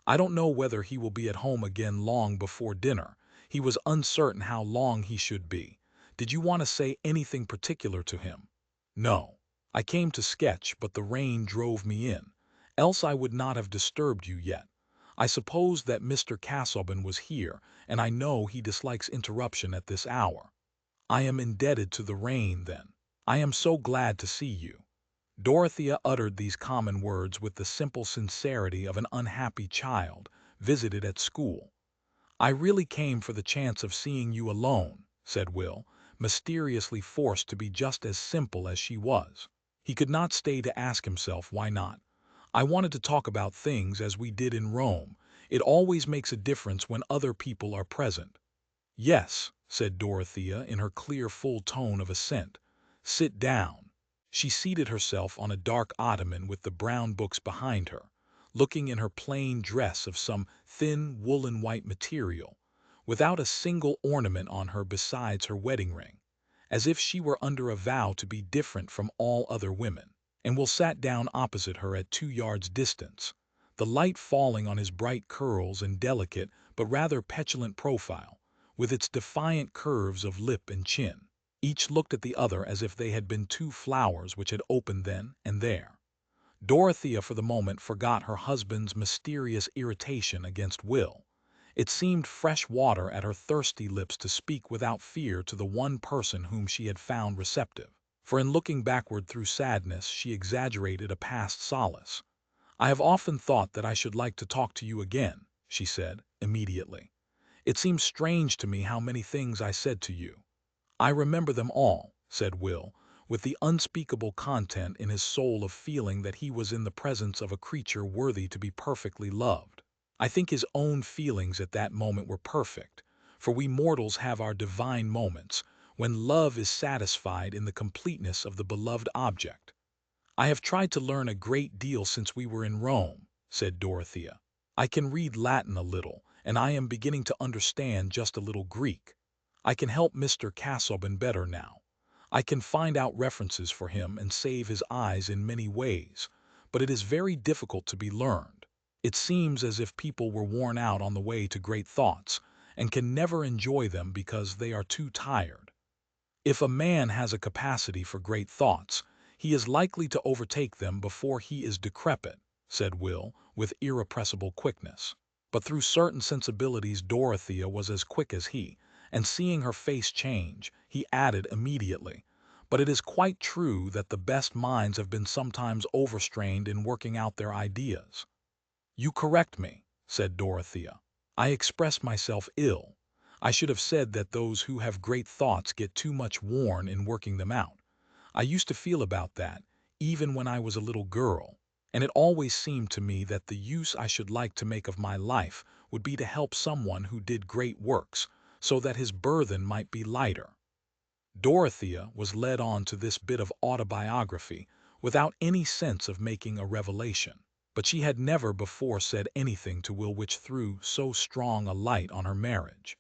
"I don't know whether he will be at home again long before dinner. He was uncertain how long he should be. Did you want to say anything particular to him?" "No. I came to sketch, but the rain drove me in, else I would not have disturbed you yet. I supposed that Mr. Casaubon was here, and I know he dislikes interruption at this hour." "I am indebted to the rain, then. I am so glad to see you." Dorothea uttered these common words with the simple sincerity of an unhappy child visited at school. "I really came for the chance of seeing you alone," said Will, mysteriously forced to be just as simple as she was. He could not stay to ask himself why not. "I wanted to talk about things as we did in Rome. It always makes a difference when other people are present." "Yes," said Dorothea in her clear, full tone of assent. "Sit down." She seated herself on a dark ottoman with the brown books behind her, looking in her plain dress of some thin woolen white material, without a single ornament on her besides her wedding ring, as if she were under a vow to be different from all other women, and Will sat down opposite her at 2 yards distance, the light falling on his bright curls and delicate but rather petulant profile, with its defiant curves of lip and chin. Each looked at the other as if they had been two flowers which had opened then and there. Dorothea for the moment forgot her husband's mysterious irritation against Will. It seemed fresh water at her thirsty lips to speak without fear to the one person whom she had found receptive, for in looking backward through sadness she exaggerated a past solace. "I have often thought that I should like to talk to you again," she said, immediately. "It seems strange to me how many things I said to you." "I remember them all," said Will, with the unspeakable content in his soul of feeling that he was in the presence of a creature worthy to be perfectly loved. I think his own feelings at that moment were perfect, for we mortals have our divine moments, when love is satisfied in the completeness of the beloved object. "I have tried to learn a great deal since we were in Rome," said Dorothea. "I can read Latin a little, and I am beginning to understand just a little Greek. I can help Mr. Casaubon better now. I can find out references for him and save his eyes in many ways, but it is very difficult to be learned. It seems as if people were worn out on the way to great thoughts, and can never enjoy them because they are too tired. If a man has a capacity for great thoughts, he is likely to overtake them before he is decrepit," said Will, with irrepressible quickness. But through certain sensibilities Dorothea was as quick as he, and seeing her face change, he added immediately, "But it is quite true that the best minds have been sometimes overstrained in working out their ideas." "You correct me," said Dorothea. "I expressed myself ill. I should have said that those who have great thoughts get too much worn in working them out. I used to feel about that, even when I was a little girl, and it always seemed to me that the use I should like to make of my life would be to help someone who did great works, so that his burthen might be lighter." Dorothea was led on to this bit of autobiography without any sense of making a revelation, but she had never before said anything to Will which threw so strong a light on her marriage.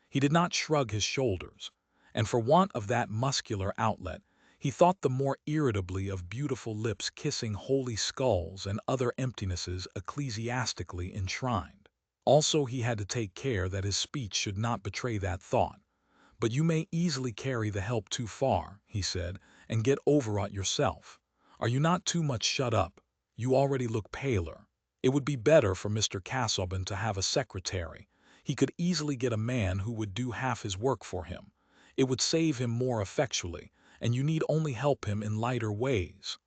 He did not shrug his shoulders, and for want of that muscular outlet, he thought the more irritably of beautiful lips kissing holy skulls and other emptinesses ecclesiastically enshrined. Also he had to take care that his speech should not betray that thought. "But you may easily carry the help too far," he said, "and get overwrought yourself. Are you not too much shut up? You already look paler. It would be better for Mr. Casaubon to have a secretary. He could easily get a man who would do half his work for him. It would save him more effectually, and you need only help him in lighter ways."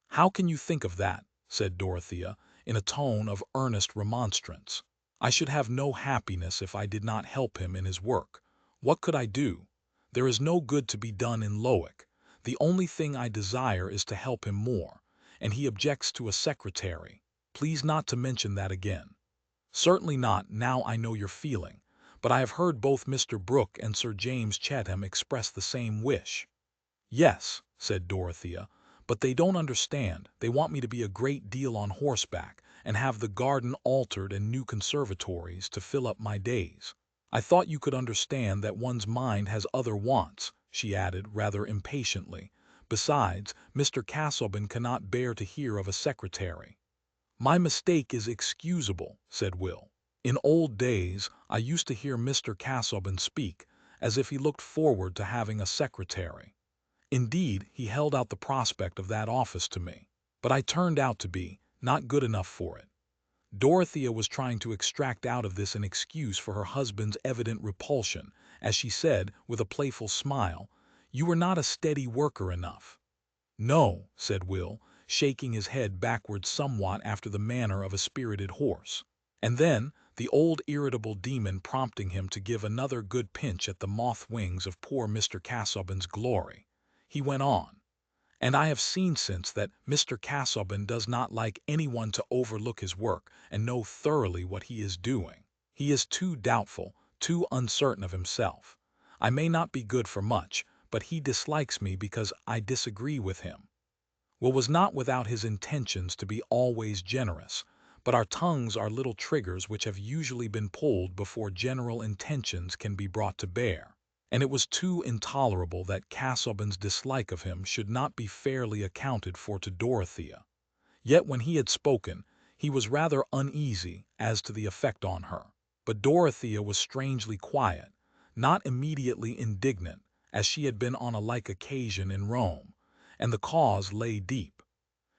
"How can you think of that?" said Dorothea, in a tone of earnest remonstrance. "I should have no happiness if I did not help him in his work. What could I do? There is no good to be done in Lowick. The only thing I desire is to help him more, and he objects to a secretary. Please not to mention that again." "Certainly not, now I know your feeling, but I have heard both Mr. Brooke and Sir James Chatham express the same wish." "Yes," said Dorothea, "but they don't understand. They want me to be a great deal on horseback, and have the garden altered and new conservatories to fill up my days. I thought you could understand that one's mind has other wants," she added rather impatiently. "Besides, Mr. Casaubon cannot bear to hear of a secretary." "My mistake is excusable," said Will. "In old days I used to hear Mr. Casaubon speak as if he looked forward to having a secretary. Indeed, he held out the prospect of that office to me, but I turned out to be not good enough for it." Dorothea was trying to extract out of this an excuse for her husband's evident repulsion, as she said, with a playful smile, "You were not a steady worker enough." "No," said Will, shaking his head backward somewhat after the manner of a spirited horse. And then, the old irritable demon prompting him to give another good pinch at the moth wings of poor Mr. Casaubon's glory, he went on, "And I have seen since that Mr. Casaubon does not like anyone to overlook his work and know thoroughly what he is doing. He is too doubtful, too uncertain of himself. I may not be good for much, but he dislikes me because I disagree with him." Will was not without his intentions to be always generous, but our tongues are little triggers which have usually been pulled before general intentions can be brought to bear. And it was too intolerable that Casaubon's dislike of him should not be fairly accounted for to Dorothea. Yet when he had spoken, he was rather uneasy as to the effect on her. But Dorothea was strangely quiet, not immediately indignant, as she had been on a like occasion in Rome, and the cause lay deep.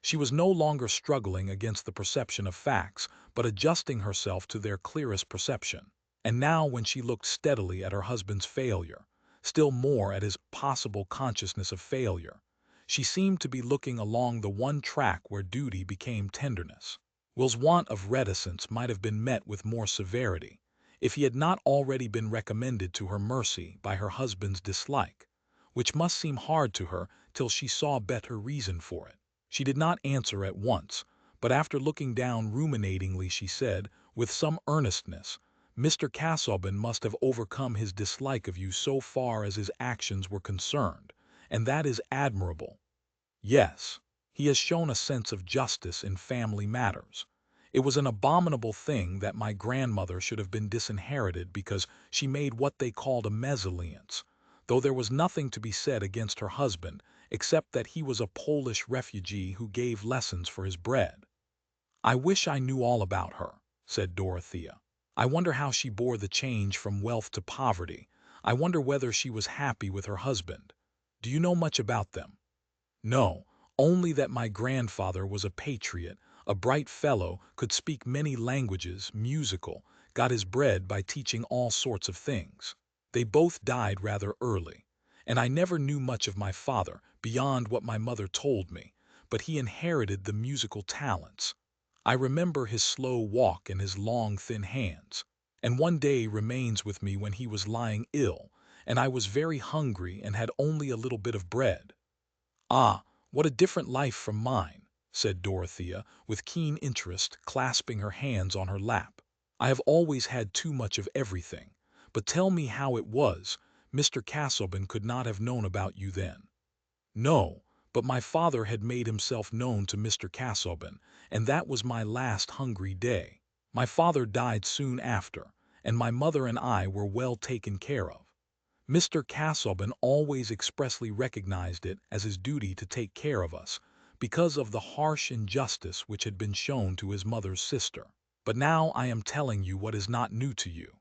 She was no longer struggling against the perception of facts, but adjusting herself to their clearest perception. And now when she looked steadily at her husband's failure, still more at his possible consciousness of failure, she seemed to be looking along the one track where duty became tenderness. Will's want of reticence might have been met with more severity, if he had not already been recommended to her mercy by her husband's dislike, which must seem hard to her till she saw better reason for it. She did not answer at once, but after looking down ruminatingly she said, with some earnestness, "Mr. Casaubon must have overcome his dislike of you so far as his actions were concerned, and that is admirable. Yes, he has shown a sense of justice in family matters. It was an abominable thing that my grandmother should have been disinherited because she made what they called a mesalliance, though there was nothing to be said against her husband, except that he was a Polish refugee who gave lessons for his bread." "I wish I knew all about her," said Dorothea. "I wonder how she bore the change from wealth to poverty. I wonder whether she was happy with her husband. Do you know much about them?" "No, only that my grandfather was a patriot, a bright fellow, could speak many languages, musical, got his bread by teaching all sorts of things. They both died rather early, and I never knew much of my father, beyond what my mother told me, but he inherited the musical talents. I remember his slow walk and his long, thin hands, and one day remains with me when he was lying ill, and I was very hungry and had only a little bit of bread." "Ah, what a different life from mine," said Dorothea, with keen interest, clasping her hands on her lap. "I have always had too much of everything. But tell me how it was. Mr. Casaubon could not have known about you then." "No, but my father had made himself known to Mr. Casaubon, and that was my last hungry day. My father died soon after, and my mother and I were well taken care of. Mr. Casaubon always expressly recognized it as his duty to take care of us, because of the harsh injustice which had been shown to his mother's sister. But now I am telling you what is not new to you."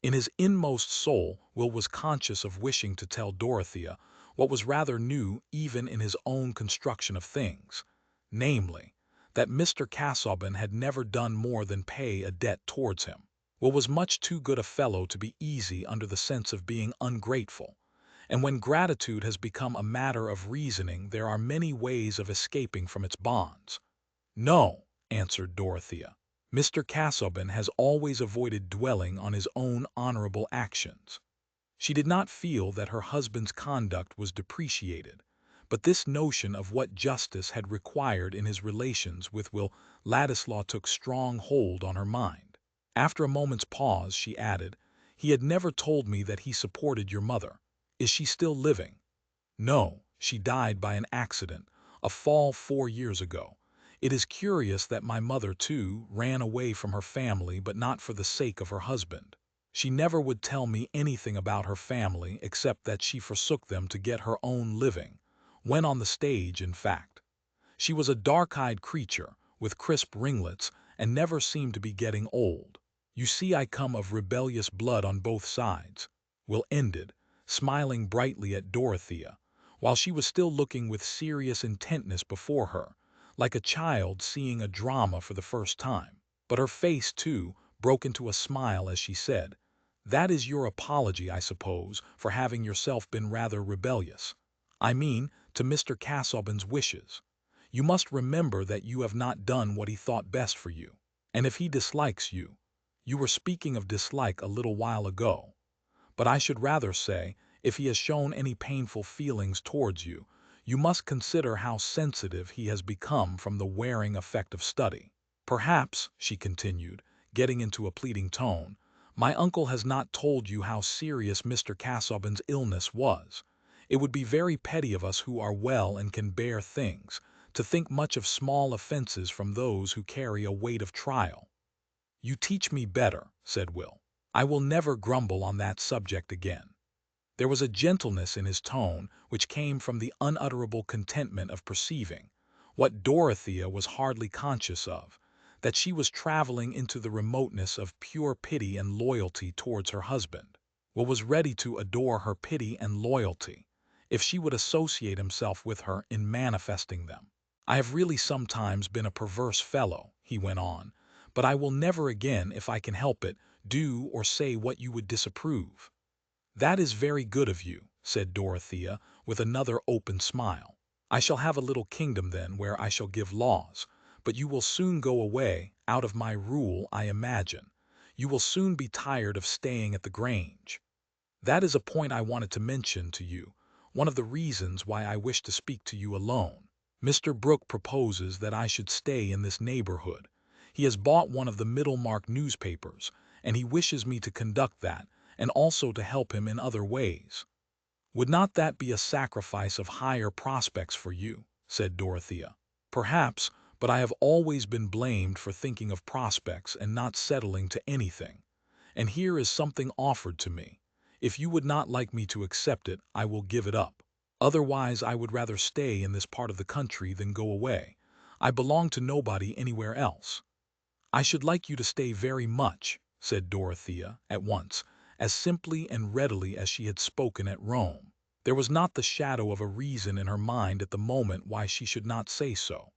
In his inmost soul, Will was conscious of wishing to tell Dorothea what was rather new even in his own construction of things, namely, that Mr. Casaubon had never done more than pay a debt towards him. Will was much too good a fellow to be easy under the sense of being ungrateful, and when gratitude has become a matter of reasoning there are many ways of escaping from its bonds. "No," answered Dorothea. "Mr. Casaubon has always avoided dwelling on his own honorable actions." She did not feel that her husband's conduct was depreciated, but this notion of what justice had required in his relations with Will Ladislaw took strong hold on her mind. After a moment's pause, she added, "He had never told me that he supported your mother. Is she still living?" "No, she died by an accident, a fall 4 years ago. It is curious that my mother, too, ran away from her family, but not for the sake of her husband. She never would tell me anything about her family except that she forsook them to get her own living, went on the stage, in fact. She was a dark-eyed creature, with crisp ringlets, and never seemed to be getting old. You see I come of rebellious blood on both sides," Will ended, smiling brightly at Dorothea, while she was still looking with serious intentness before her, like a child seeing a drama for the first time. But her face, too, broke into a smile as she said, "That is your apology, I suppose, for having yourself been rather rebellious. I mean, to Mr. Casaubon's wishes. You must remember that you have not done what he thought best for you. And if he dislikes you, you were speaking of dislike a little while ago, but I should rather say, if he has shown any painful feelings towards you, you must consider how sensitive he has become from the wearing effect of study. Perhaps," she continued, getting into a pleading tone, "my uncle has not told you how serious Mr. Casaubon's illness was. It would be very petty of us who are well and can bear things, to think much of small offenses from those who carry a weight of trial. "You teach me better," said Will. "I will never grumble on that subject again." There was a gentleness in his tone which came from the unutterable contentment of perceiving, what Dorothea was hardly conscious of, that she was traveling into the remoteness of pure pity and loyalty towards her husband. Will was ready to adore her pity and loyalty, if she would associate himself with her in manifesting them. "I have really sometimes been a perverse fellow," he went on, "but I will never again, if I can help it, do or say what you would disapprove." "That is very good of you," said Dorothea, with another open smile. "I shall have a little kingdom then where I shall give laws, but you will soon go away, out of my rule, I imagine. You will soon be tired of staying at the Grange. That is a point I wanted to mention to you, one of the reasons why I wish to speak to you alone. Mr. Brooke proposes that I should stay in this neighborhood. He has bought one of the Middlemarch newspapers, and he wishes me to conduct that, and also to help him in other ways." "Would not that be a sacrifice of higher prospects for you?" said Dorothea. "Perhaps, but I have always been blamed for thinking of prospects and not settling to anything. And here is something offered to me. If you would not like me to accept it, I will give it up. Otherwise, I would rather stay in this part of the country than go away. I belong to nobody anywhere else." "I should like you to stay very much," said Dorothea, at once, as simply and readily as she had spoken at Rome. There was not the shadow of a reason in her mind at the moment why she should not say so.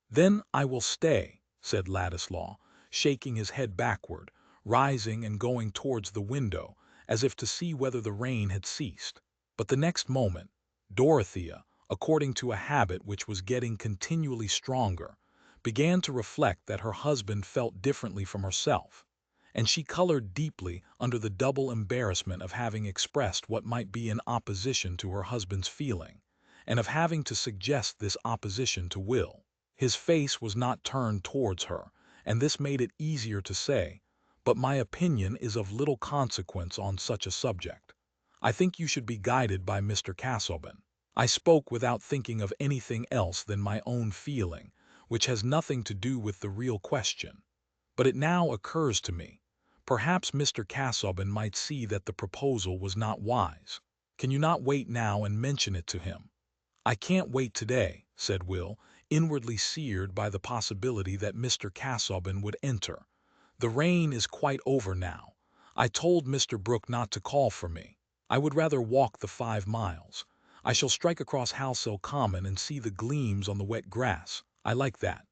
"Then I will stay," said Ladislaw, shaking his head backward, rising and going towards the window, as if to see whether the rain had ceased. But the next moment, Dorothea, according to a habit which was getting continually stronger, began to reflect that her husband felt differently from herself, and she colored deeply under the double embarrassment of having expressed what might be in opposition to her husband's feeling, and of having to suggest this opposition to Will. His face was not turned towards her, and this made it easier to say, "But my opinion is of little consequence on such a subject. I think you should be guided by Mr. Casaubon." I spoke without thinking of anything else than my own feeling, which has nothing to do with the real question. But it now occurs to me, perhaps Mr. Casaubon might see that the proposal was not wise. Can you not wait now and mention it to him? "I can't wait today," said Will, inwardly seared by the possibility that Mr. Casaubon would enter. "The rain is quite over now. I told Mr. Brooke not to call for me. I would rather walk the 5 miles. I shall strike across Halsell Common and see the gleams on the wet grass. I like that."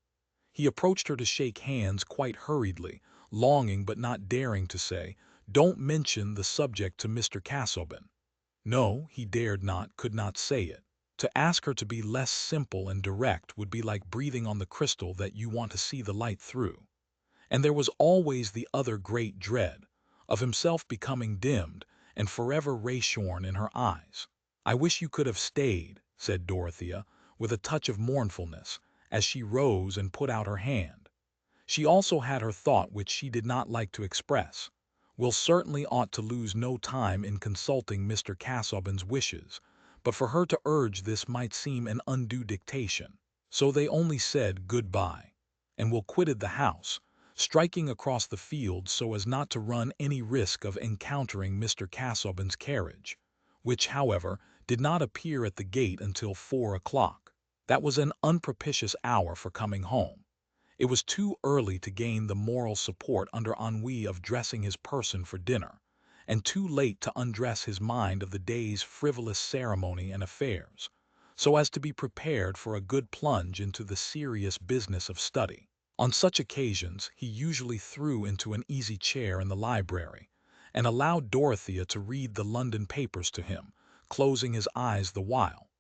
He approached her to shake hands quite hurriedly, longing but not daring to say, "Don't mention the subject to Mr. Casaubon." No, he dared not, could not say it. To ask her to be less simple and direct would be like breathing on the crystal that you want to see the light through. And there was always the other great dread, of himself becoming dimmed and forever ray-shorn in her eyes. "I wish you could have stayed," said Dorothea, with a touch of mournfulness, as she rose and put out her hand. She also had her thought which she did not like to express. Will certainly ought to lose no time in consulting Mr. Casaubon's wishes, but for her to urge this might seem an undue dictation. So they only said good-bye, and Will quitted the house, striking across the field so as not to run any risk of encountering Mr. Casaubon's carriage, which, however, did not appear at the gate until 4 o'clock. That was an unpropitious hour for coming home. It was too early to gain the moral support under ennui of dressing his person for dinner, and too late to undress his mind of the day's frivolous ceremony and affairs, so as to be prepared for a good plunge into the serious business of study. On such occasions he usually threw into an easy chair in the library, and allowed Dorothea to read the London papers to him, closing his eyes the while.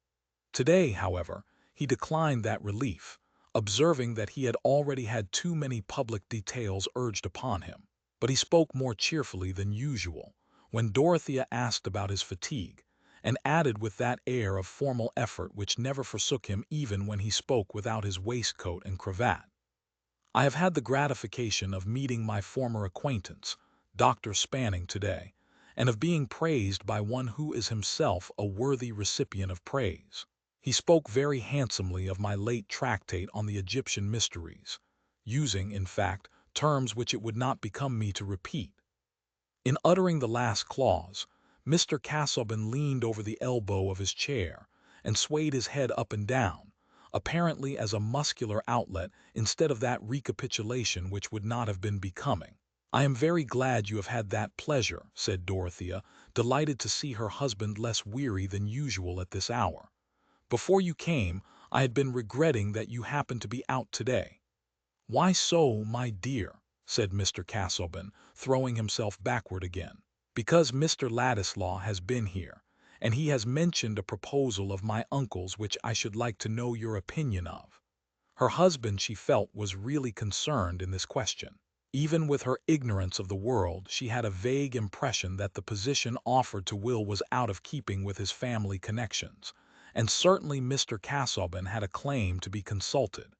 Today, however, he declined that relief, observing that he had already had too many public details urged upon him. But he spoke more cheerfully than usual when Dorothea asked about his fatigue, and added with that air of formal effort which never forsook him even when he spoke without his waistcoat and cravat, "I have had the gratification of meeting my former acquaintance, Dr. Spanning, today, and of being praised by one who is himself a worthy recipient of praise." He spoke very handsomely of my late tractate on the Egyptian mysteries, using, in fact, terms which it would not become me to repeat. In uttering the last clause, Mr. Casaubon leaned over the elbow of his chair and swayed his head up and down, apparently as a muscular outlet instead of that recapitulation which would not have been becoming. "I am very glad you have had that pleasure," said Dorothea, delighted to see her husband less weary than usual at this hour. "Before you came, I had been regretting that you happened to be out today." "Why so, my dear?" said Mr. Casaubon, throwing himself backward again. "Because Mr. Ladislaw has been here, and he has mentioned a proposal of my uncle's which I should like to know your opinion of." Her husband, she felt, was really concerned in this question. Even with her ignorance of the world, she had a vague impression that the position offered to Will was out of keeping with his family connections, and certainly Mr. Casaubon had a claim to be consulted.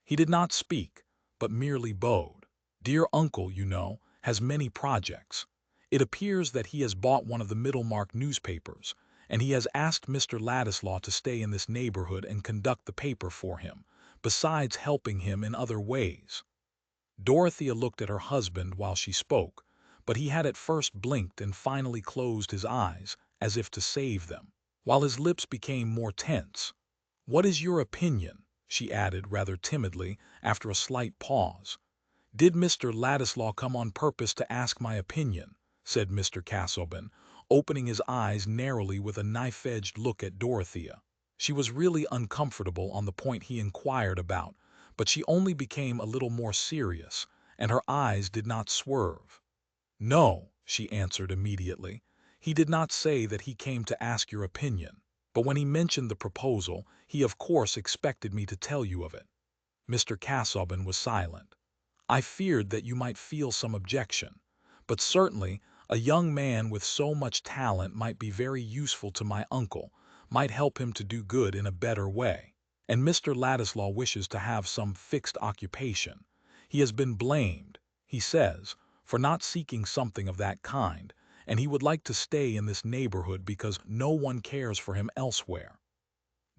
He did not speak, but merely bowed. "Dear uncle, you know, has many projects. It appears that he has bought one of the Middlemarch newspapers, and he has asked Mr. Ladislaw to stay in this neighborhood and conduct the paper for him, besides helping him in other ways." Dorothea looked at her husband while she spoke, but he had at first blinked and finally closed his eyes, as if to save them, while his lips became more tense. "What is your opinion?" she added rather timidly, after a slight pause. "Did Mr. Ladislaw come on purpose to ask my opinion?" said Mr. Casaubon, opening his eyes narrowly with a knife-edged look at Dorothea. She was really uncomfortable on the point he inquired about, but she only became a little more serious, and her eyes did not swerve. "No," she answered immediately. "He did not say that he came to ask your opinion, but when he mentioned the proposal, he of course expected me to tell you of it." Mr. Casaubon was silent. "I feared that you might feel some objection, but certainly a young man with so much talent might be very useful to my uncle, might help him to do good in a better way. And Mr. Ladislaw wishes to have some fixed occupation. He has been blamed, he says, for not seeking something of that kind, and he would like to stay in this neighborhood because no one cares for him elsewhere."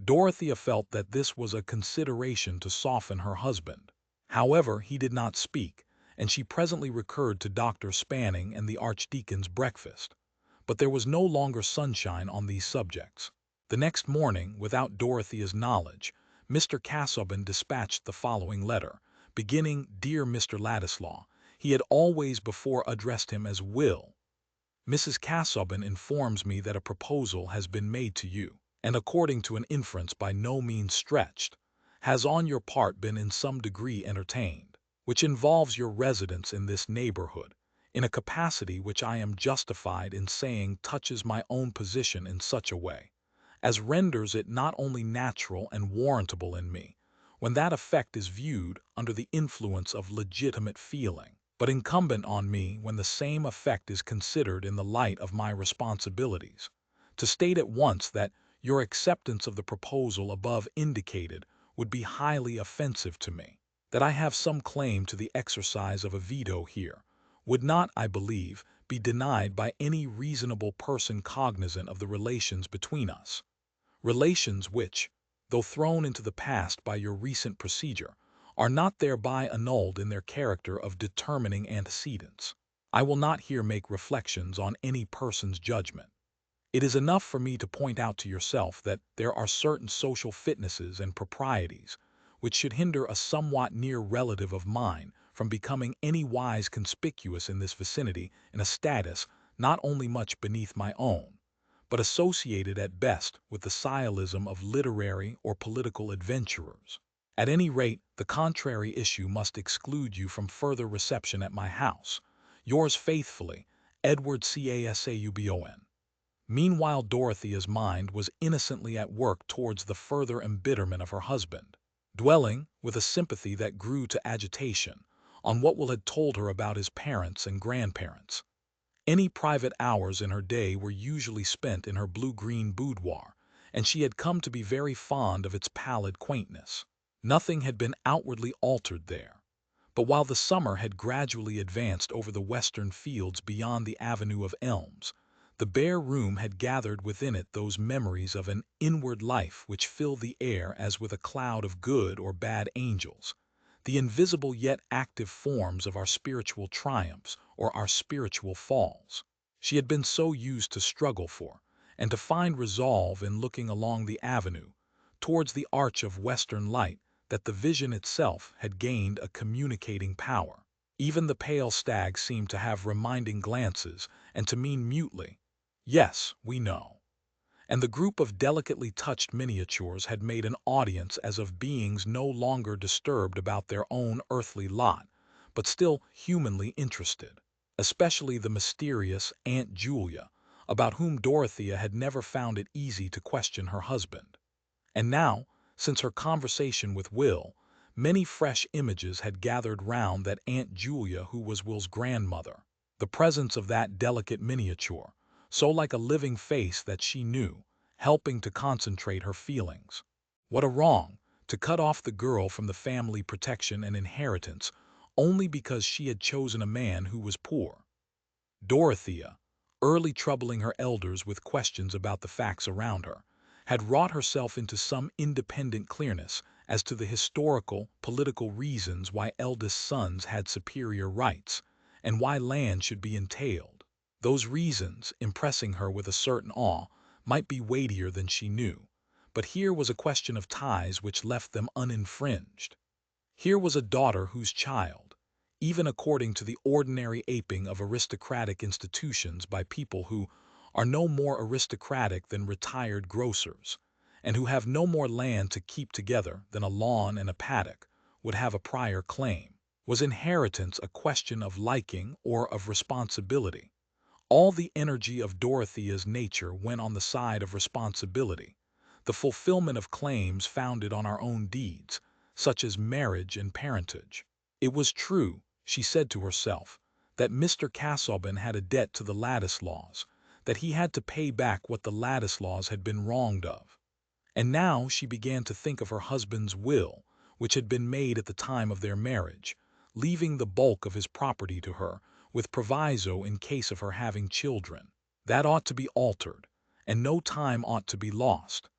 Dorothea felt that this was a consideration to soften her husband. However, he did not speak, and she presently recurred to Dr. Spanning and the Archdeacon's breakfast. But there was no longer sunshine on these subjects. The next morning, without Dorothea's knowledge, Mr. Casaubon dispatched the following letter, beginning, "Dear Mr. Ladislaw." He had always before addressed him as Will. "Mrs. Casaubon informs me that a proposal has been made to you, and according to an inference by no means stretched, has on your part been in some degree entertained, which involves your residence in this neighborhood, in a capacity which I am justified in saying touches my own position in such a way as renders it not only natural and warrantable in me, when that effect is viewed under the influence of legitimate feeling, but incumbent on me when the same effect is considered in the light of my responsibilities, to state at once that your acceptance of the proposal above indicated would be highly offensive to me, that I have some claim to the exercise of a veto here, would not, I believe, be denied by any reasonable person cognizant of the relations between us, relations which, though thrown into the past by your recent procedure, are not thereby annulled in their character of determining antecedents. I will not here make reflections on any person's judgment. It is enough for me to point out to yourself that there are certain social fitnesses and proprieties which should hinder a somewhat near relative of mine from becoming any wise conspicuous in this vicinity in a status not only much beneath my own, but associated at best with the sciolism of literary or political adventurers. At any rate, the contrary issue must exclude you from further reception at my house. Yours faithfully, Edward Casaubon. Meanwhile, Dorothea's mind was innocently at work towards the further embitterment of her husband, dwelling, with a sympathy that grew to agitation, on what Will had told her about his parents and grandparents. Any private hours in her day were usually spent in her blue-green boudoir, and she had come to be very fond of its pallid quaintness. Nothing had been outwardly altered there, but while the summer had gradually advanced over the western fields beyond the avenue of elms, The bare room had gathered within it those memories of an inward life which fill the air as with a cloud of good or bad angels, the invisible yet active forms of our spiritual triumphs or our spiritual falls. She had been so used to struggle for, and to find resolve in looking along the avenue, towards the arch of western light, that the vision itself had gained a communicating power. Even the pale stag seemed to have reminding glances and to mean mutely, "Yes, we know." And the group of delicately touched miniatures had made an audience as of beings no longer disturbed about their own earthly lot, but still humanly interested, especially the mysterious Aunt Julia, about whom Dorothea had never found it easy to question her husband. And now, since her conversation with Will, many fresh images had gathered round that Aunt Julia who was Will's grandmother. The presence of that delicate miniature, so like a living face that she knew, helping to concentrate her feelings. What a wrong, to cut off the girl from the family protection and inheritance only because she had chosen a man who was poor. Dorothea, early troubling her elders with questions about the facts around her, had wrought herself into some independent clearness as to the historical, political reasons why eldest sons had superior rights, and why land should be entailed. Those reasons, impressing her with a certain awe, might be weightier than she knew, but here was a question of ties which left them uninfringed. Here was a daughter whose child, even according to the ordinary aping of aristocratic institutions by people who are no more aristocratic than retired grocers, and who have no more land to keep together than a lawn and a paddock, would have a prior claim. Was inheritance a question of liking or of responsibility? All the energy of Dorothea's nature went on the side of responsibility, the fulfillment of claims founded on our own deeds, such as marriage and parentage. It was true, she said to herself, that Mr. Casaubon had a debt to the Ladislaws, that he had to pay back what the Ladislaws had been wronged of. And now she began to think of her husband's will, which had been made at the time of their marriage, leaving the bulk of his property to her, with proviso in case of her having children. That ought to be altered, and no time ought to be lost.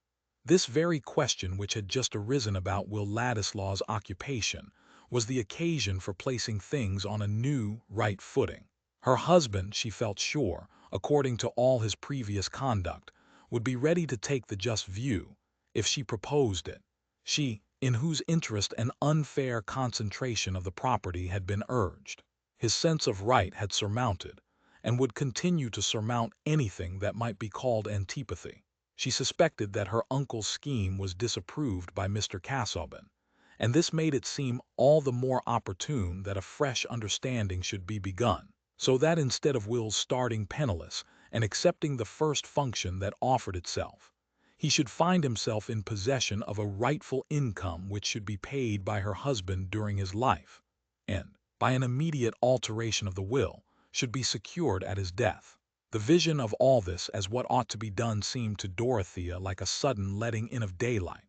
This very question which had just arisen about Will Ladislaw's occupation was the occasion for placing things on a new, right footing. Her husband, she felt sure, according to all his previous conduct, would be ready to take the just view, if she proposed it, she, in whose interest an unfair concentration of the property had been urged. His sense of right had surmounted, and would continue to surmount anything that might be called antipathy. She suspected that her uncle's scheme was disapproved by Mr. Casaubon, and this made it seem all the more opportune that a fresh understanding should be begun, so that instead of Will's starting penniless and accepting the first function that offered itself, he should find himself in possession of a rightful income which should be paid by her husband during his life, and, by an immediate alteration of the will, should be secured at his death. The vision of all this as what ought to be done seemed to Dorothea like a sudden letting in of daylight,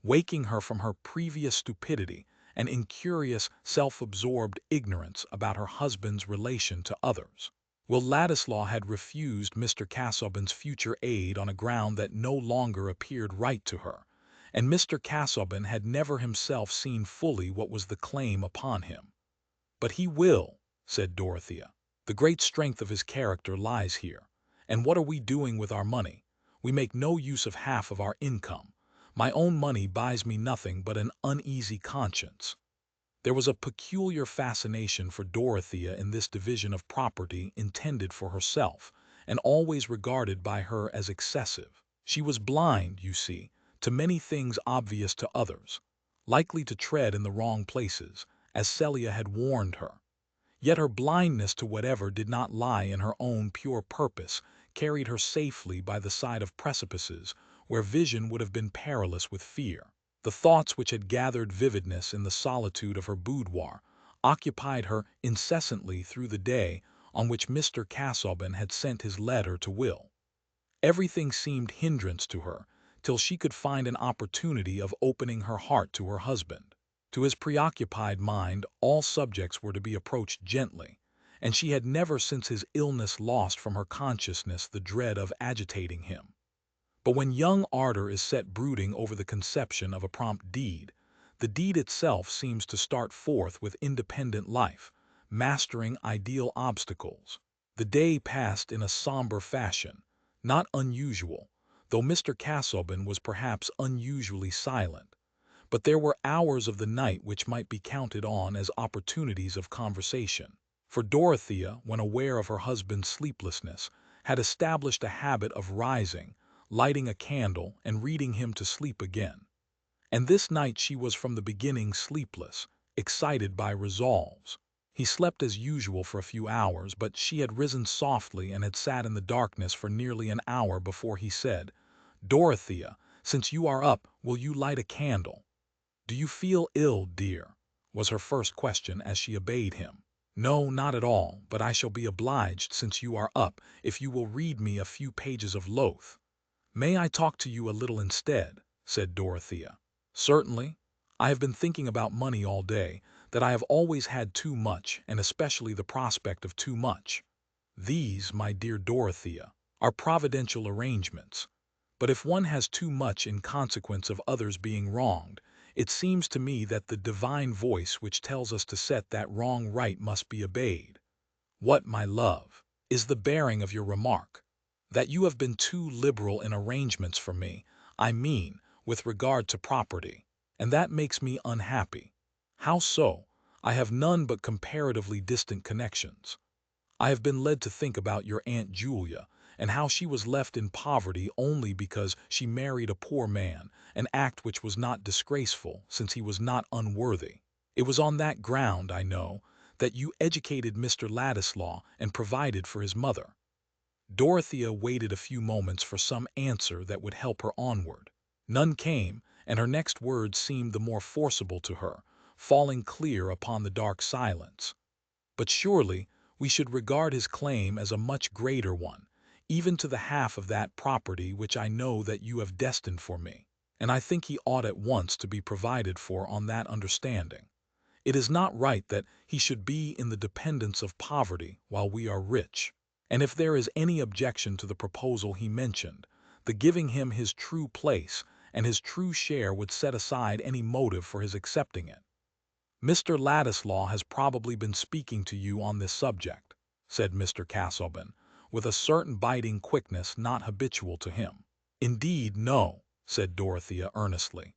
waking her from her previous stupidity and incurious, self-absorbed ignorance about her husband's relation to others. Will Ladislaw had refused Mr. Casaubon's future aid on a ground that no longer appeared right to her, and Mr. Casaubon had never himself seen fully what was the claim upon him. "But he will," said Dorothea. "The great strength of his character lies here. And what are we doing with our money? We make no use of half of our income. My own money buys me nothing but an uneasy conscience." There was a peculiar fascination for Dorothea in this division of property intended for herself, and always regarded by her as excessive. She was blind, you see, to many things obvious to others, likely to tread in the wrong places, as Celia had warned her. Yet her blindness to whatever did not lie in her own pure purpose carried her safely by the side of precipices where vision would have been perilous with fear. The thoughts which had gathered vividness in the solitude of her boudoir occupied her incessantly through the day on which Mr. Casaubon had sent his letter to Will. Everything seemed hindrance to her till she could find an opportunity of opening her heart to her husband. To his preoccupied mind all subjects were to be approached gently, and she had never since his illness lost from her consciousness the dread of agitating him. But when young ardor is set brooding over the conception of a prompt deed, the deed itself seems to start forth with independent life, mastering ideal obstacles. The day passed in a somber fashion, not unusual, though Mr. Casaubon was perhaps unusually silent. But there were hours of the night which might be counted on as opportunities of conversation. For Dorothea, when aware of her husband's sleeplessness, had established a habit of rising, lighting a candle, and reading him to sleep again. And this night she was from the beginning sleepless, excited by resolves. He slept as usual for a few hours, but she had risen softly and had sat in the darkness for nearly an hour before he said, "Dorothea, since you are up, will you light a candle?" "Do you feel ill, dear?" was her first question as she obeyed him. "No, not at all, but I shall be obliged, since you are up, if you will read me a few pages of Loth." "May I talk to you a little instead?" said Dorothea. "Certainly. I have been thinking about money all day, that I have always had too much, and especially the prospect of too much. These, my dear Dorothea, are providential arrangements. But if one has too much in consequence of others being wronged, it seems to me that the divine voice which tells us to set that wrong right must be obeyed. What, my love, is the bearing of your remark? That you have been too liberal in arrangements for me, I mean, with regard to property, and that makes me unhappy. How so? I have none but comparatively distant connections. I have been led to think about your Aunt Julia, and how she was left in poverty only because she married a poor man, an act which was not disgraceful, since he was not unworthy. It was on that ground, I know, that you educated Mr. Ladislaw and provided for his mother. Dorothea waited a few moments for some answer that would help her onward. None came, and her next words seemed the more forcible to her, falling clear upon the dark silence. "But surely we should regard his claim as a much greater one, even to the half of that property which I know that you have destined for me, and I think he ought at once to be provided for on that understanding. It is not right that he should be in the dependence of poverty while we are rich. And if there is any objection to the proposal he mentioned, the giving him his true place and his true share would set aside any motive for his accepting it." "Mr. Ladislaw has probably been speaking to you on this subject," said Mr. Casaubon, with a certain biting quickness not habitual to him. "Indeed, no," said Dorothea earnestly.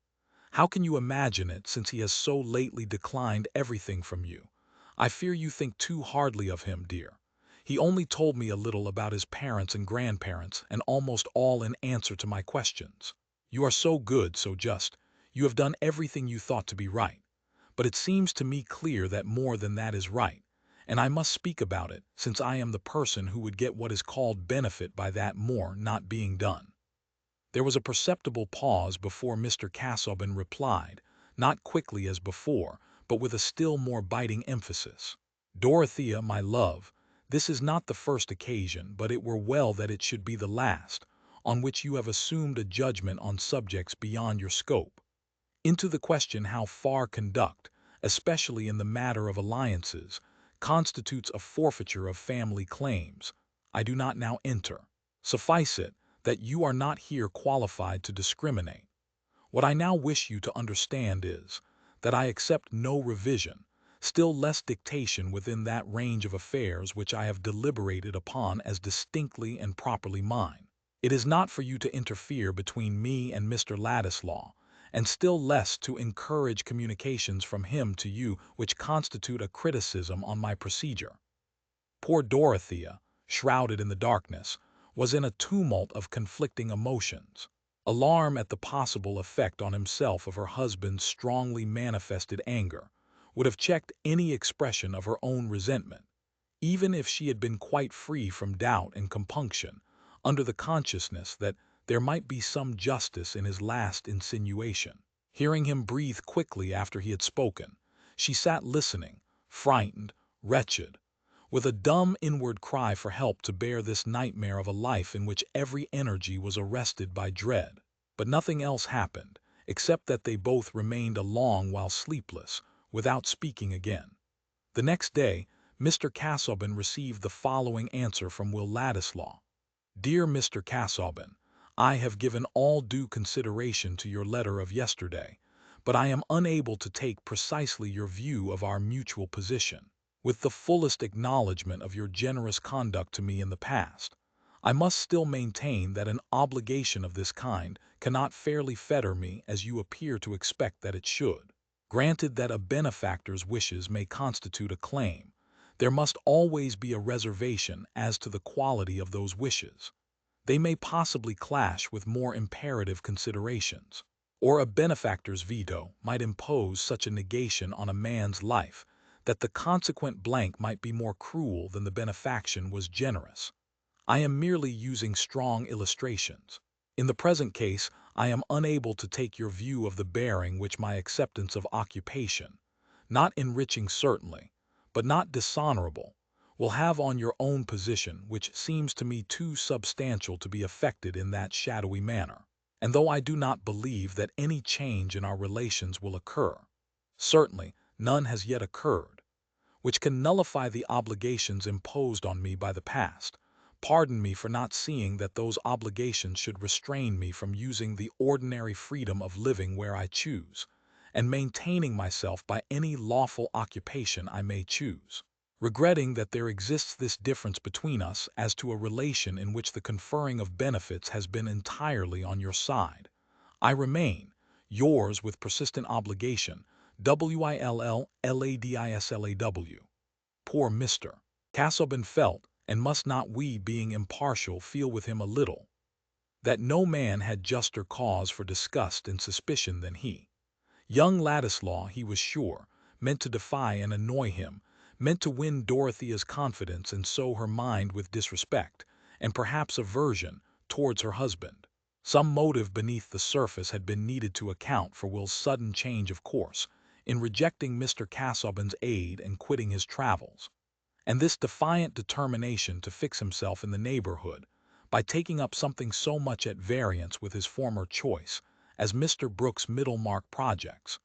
"How can you imagine it, since he has so lately declined everything from you? I fear you think too hardly of him, dear. He only told me a little about his parents and grandparents, and almost all in answer to my questions. You are so good, so just. You have done everything you thought to be right. But it seems to me clear that more than that is right, and I must speak about it, since I am the person who would get what is called benefit by that more not being done." There was a perceptible pause before Mr. Casaubon replied, not quickly as before, but with a still more biting emphasis. "Dorothea, my love, this is not the first occasion, but it were well that it should be the last, on which you have assumed a judgment on subjects beyond your scope. Into the question how far conduct, especially in the matter of alliances, constitutes a forfeiture of family claims, I do not now enter. Suffice it that you are not here qualified to discriminate. What I now wish you to understand is, that I accept no revision, still less dictation within that range of affairs which I have deliberated upon as distinctly and properly mine. It is not for you to interfere between me and Mr. Ladislaw, and still less to encourage communications from him to you which constitute a criticism on my procedure." Poor Dorothea, shrouded in the darkness, was in a tumult of conflicting emotions. Alarm at the possible effect on himself of her husband's strongly manifested anger would have checked any expression of her own resentment, even if she had been quite free from doubt and compunction, under the consciousness that there might be some justice in his last insinuation. Hearing him breathe quickly after he had spoken, she sat listening, frightened, wretched, with a dumb inward cry for help to bear this nightmare of a life in which every energy was arrested by dread. But nothing else happened, except that they both remained a long while sleepless, without speaking again. The next day, Mr. Casaubon received the following answer from Will Ladislaw. Dear Mr. Casaubon, I have given all due consideration to your letter of yesterday, but I am unable to take precisely your view of our mutual position. With the fullest acknowledgment of your generous conduct to me in the past, I must still maintain that an obligation of this kind cannot fairly fetter me as you appear to expect that it should. Granted that a benefactor's wishes may constitute a claim, there must always be a reservation as to the quality of those wishes. They may possibly clash with more imperative considerations, or a benefactor's veto might impose such a negation on a man's life that the consequent blank might be more cruel than the benefaction was generous. I am merely using strong illustrations. In the present case, I am unable to take your view of the bearing which my acceptance of occupation, not enriching certainly, but not dishonorable, will have on your own position, which seems to me too substantial to be affected in that shadowy manner. And though I do not believe that any change in our relations will occur, certainly none has yet occurred, which can nullify the obligations imposed on me by the past, pardon me for not seeing that those obligations should restrain me from using the ordinary freedom of living where I choose, and maintaining myself by any lawful occupation I may choose. Regretting that there exists this difference between us as to a relation in which the conferring of benefits has been entirely on your side, I remain, yours with persistent obligation, Will Ladislaw. Poor Mr. Casaubon felt, and must not we, being impartial, feel with him a little, that no man had juster cause for disgust and suspicion than he. Young Ladislaw, he was sure, meant to defy and annoy him, meant to win Dorothea's confidence and sow her mind with disrespect, and perhaps aversion, towards her husband. Some motive beneath the surface had been needed to account for Will's sudden change of course, in rejecting Mr. Casaubon's aid and quitting his travels, and this defiant determination to fix himself in the neighborhood, by taking up something so much at variance with his former choice, as Mr. Brooke's Middlemarch projects,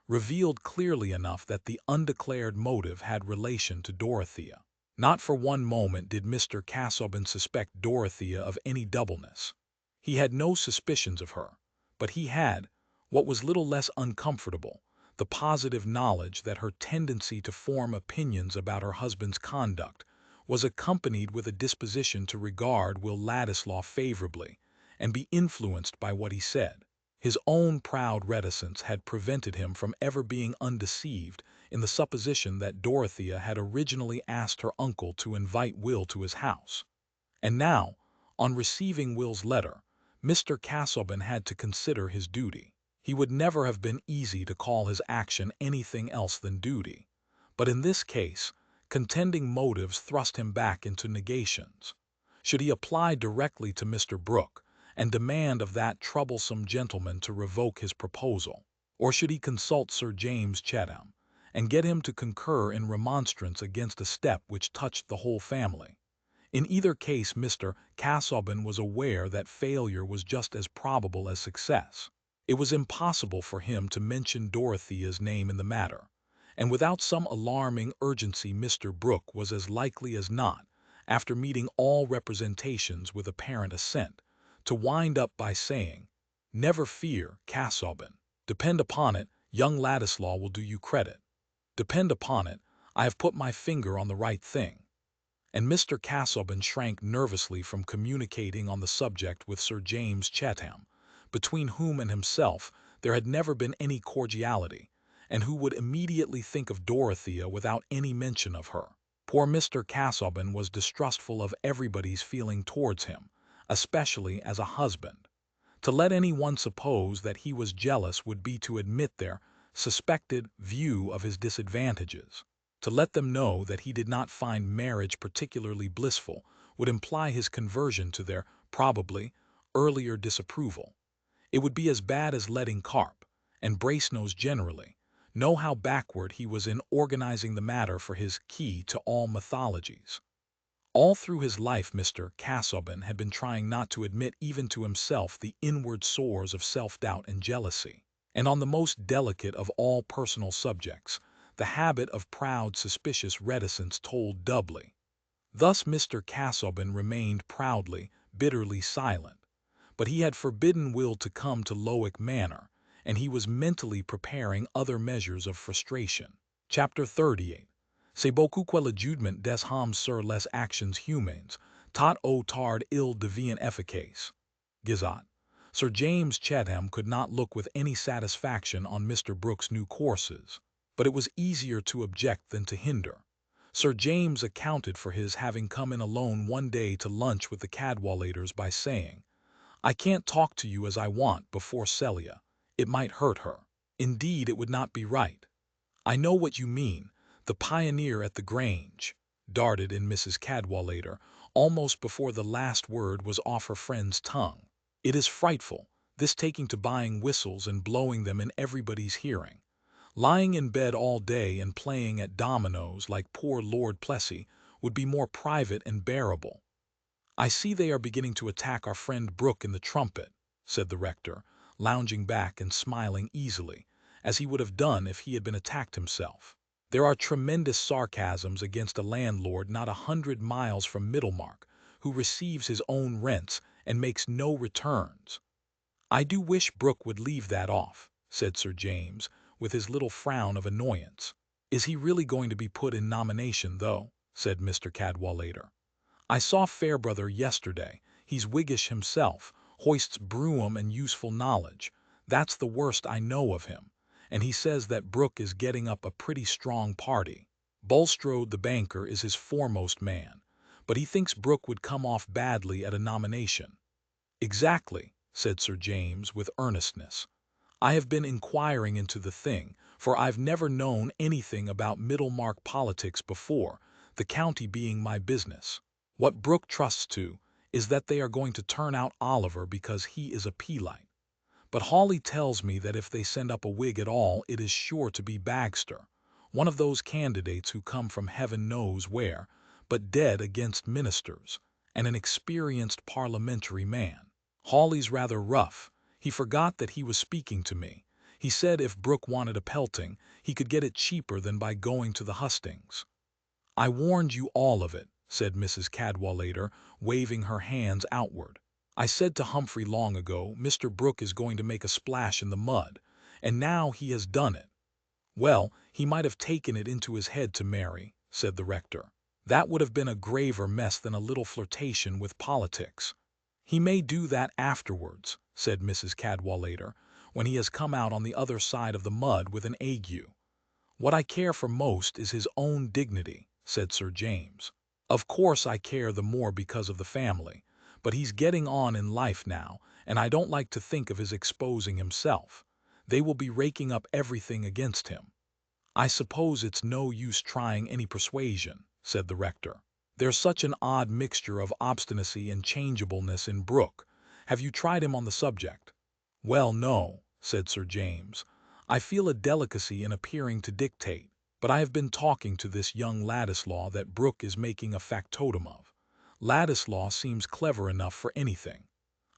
revealed clearly enough that the undeclared motive had relation to Dorothea. Not for one moment did Mr. Casaubon suspect Dorothea of any doubleness. He had no suspicions of her, but he had, what was little less uncomfortable, the positive knowledge that her tendency to form opinions about her husband's conduct was accompanied with a disposition to regard Will Ladislaw favorably and be influenced by what he said. His own proud reticence had prevented him from ever being undeceived in the supposition that Dorothea had originally asked her uncle to invite Will to his house. And now, on receiving Will's letter, Mr. Casaubon had to consider his duty. He would never have been easy to call his action anything else than duty, but in this case, contending motives thrust him back into negations. Should he apply directly to Mr. Brooke and demand of that troublesome gentleman to revoke his proposal, or should he consult Sir James Chatham and get him to concur in remonstrance against a step which touched the whole family? In either case, Mr. Casaubon was aware that failure was just as probable as success. It was impossible for him to mention Dorothea's name in the matter, and without some alarming urgency Mr. Brooke was as likely as not, after meeting all representations with apparent assent, to wind up by saying, "Never fear, Casaubon. Depend upon it, young Ladislaw will do you credit. Depend upon it, I have put my finger on the right thing." And Mr. Casaubon shrank nervously from communicating on the subject with Sir James Chatham, between whom and himself there had never been any cordiality, and who would immediately think of Dorothea without any mention of her. Poor Mr. Casaubon was distrustful of everybody's feeling towards him, especially as a husband. To let any one suppose that he was jealous would be to admit their suspected view of his disadvantages. To let them know that he did not find marriage particularly blissful would imply his conversion to their, probably, earlier disapproval. It would be as bad as letting Carp, and Brasenose generally, know how backward he was in organizing the matter for his Key to All Mythologies. All through his life Mr. Casaubon had been trying not to admit even to himself the inward sores of self-doubt and jealousy, and on the most delicate of all personal subjects, The habit of proud, suspicious reticence told doubly. Thus Mr. Casaubon remained proudly, bitterly silent. But he had forbidden Will to come to Lowick Manor, and he was mentally preparing other measures of frustration. Chapter 38. C'est beaucoup que le jugement des hommes sur les actions humaines, tot au tard il devient efficace. Gizot. Sir James Chatham could not look with any satisfaction on Mr. Brooke's new courses, but it was easier to object than to hinder. Sir James accounted for his having come in alone one day to lunch with the Cadwalladers by saying, "I can't talk to you as I want before Celia. It might hurt her. Indeed, it would not be right." "I know what you mean. The pioneer at the Grange," darted in Mrs. Cadwallader, almost before the last word was off her friend's tongue. "It is frightful, this taking to buying whistles and blowing them in everybody's hearing. Lying in bed all day and playing at dominoes like poor Lord Plessy would be more private and bearable." "I see they are beginning to attack our friend Brooke in the Trumpet," said the rector, lounging back and smiling easily, as he would have done if he had been attacked himself. "There are tremendous sarcasms against a landlord not 100 miles from Middlemarch, who receives his own rents and makes no returns." "I do wish Brooke would leave that off," said Sir James, with his little frown of annoyance. "Is he really going to be put in nomination, though?" said Mr. Cadwallader. "I saw Fairbrother yesterday. He's Whiggish himself, hoists Brougham and useful knowledge. That's the worst I know of him. And he says that Brooke is getting up a pretty strong party. Bulstrode the banker is his foremost man, but he thinks Brooke would come off badly at a nomination." "Exactly," said Sir James with earnestness. "I have been inquiring into the thing, for I've never known anything about Middlemarch politics before, the county being my business. What Brooke trusts to is that they are going to turn out Oliver because he is a Peelite. But Hawley tells me that if they send up a Whig at all, it is sure to be Bagster, one of those candidates who come from heaven knows where, but dead against ministers, and an experienced parliamentary man. Hawley's rather rough. He forgot that he was speaking to me. He said if Brooke wanted a pelting, he could get it cheaper than by going to the hustings." "I warned you all of it," said Mrs. Cadwallader, waving her hands outward. "I said to Humphrey long ago, Mr. Brooke is going to make a splash in the mud, and now he has done it." "Well, he might have taken it into his head to marry," said the rector. "That would have been a graver mess than a little flirtation with politics." "He may do that afterwards," said Mrs. Cadwallader, "when he has come out on the other side of the mud with an ague." "What I care for most is his own dignity," said Sir James. "Of course I care the more because of the family, but he's getting on in life now, and I don't like to think of his exposing himself. They will be raking up everything against him." "I suppose it's no use trying any persuasion," said the rector. "There's such an odd mixture of obstinacy and changeableness in Brooke. Have you tried him on the subject?" "Well, no," said Sir James. "I feel a delicacy in appearing to dictate, but I have been talking to this young Ladislaw that Brooke is making a factotum of. Ladislaw seems clever enough for anything.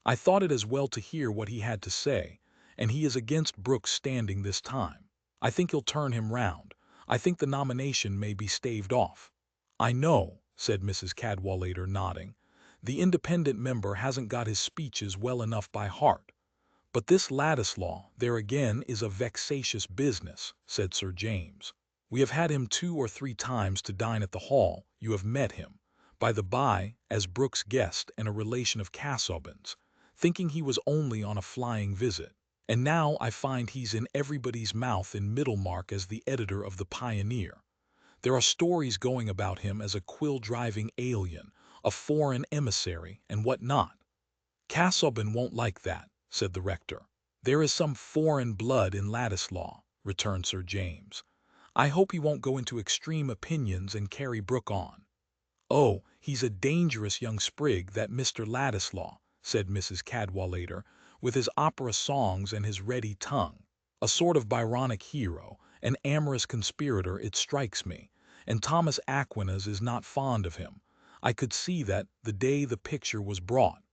I thought it as well to hear what he had to say, and he is against Brooke's standing this time. I think he'll turn him round. I think the nomination may be staved off." "I know," said Mrs. Cadwallader, nodding. "The independent member hasn't got his speeches well enough by heart. But this Ladislaw, there again is a vexatious business," said Sir James. "We have had him 2 or 3 times to dine at the Hall. You have met him, by the by, as Brooke's guest and a relation of Casaubon's, thinking he was only on a flying visit. And now I find he's in everybody's mouth in Middlemarch as the editor of the Pioneer. There are stories going about him as a quill-driving alien, a foreign emissary, and what not." "Casaubon won't like that," said the rector. "There is some foreign blood in Ladislaw," returned Sir James. "I hope he won't go into extreme opinions and carry Brooke on." "Oh, he's a dangerous young sprig, that Mr. Ladislaw," said Mrs. Cadwallader, "with his opera songs and his ready tongue. A sort of Byronic hero, an amorous conspirator, it strikes me, and Thomas Aquinas is not fond of him. I could see that the day the picture was brought."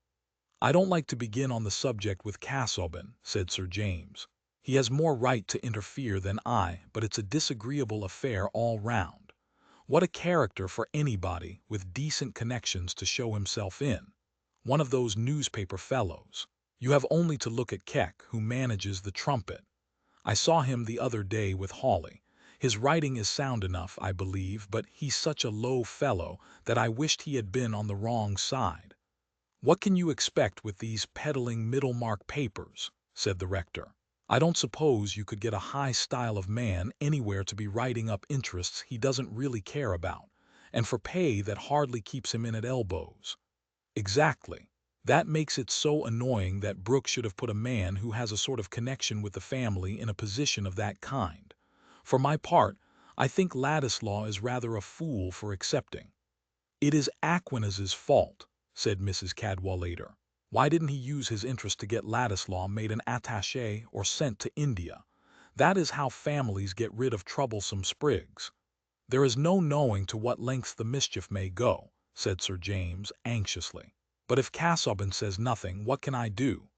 "I don't like to begin on the subject with Casaubon," said Sir James. He has more right to interfere than I, but it's a disagreeable affair all round. What a character for anybody with decent connections to show himself in. One of those newspaper fellows. You have only to look at Keck, who manages the Trumpet. I saw him the other day with Hawley. His writing is sound enough, I believe, but he's such a low fellow that I wished he had been on the wrong side. What can you expect with these peddling Middlemarch papers? Said the rector. I don't suppose you could get a high style of man anywhere to be writing up interests he doesn't really care about, and for pay that hardly keeps him in at elbows. Exactly. That makes it so annoying that Brooke should have put a man who has a sort of connection with the family in a position of that kind. For my part, I think Ladislaw is rather a fool for accepting. It is Aquinas's fault, said Mrs. Cadwallader. Why didn't he use his interest to get Ladislaw made an attaché or sent to India? That is how families get rid of troublesome sprigs. There is no knowing to what lengths the mischief may go, said Sir James anxiously. But if Casaubon says nothing, what can I do?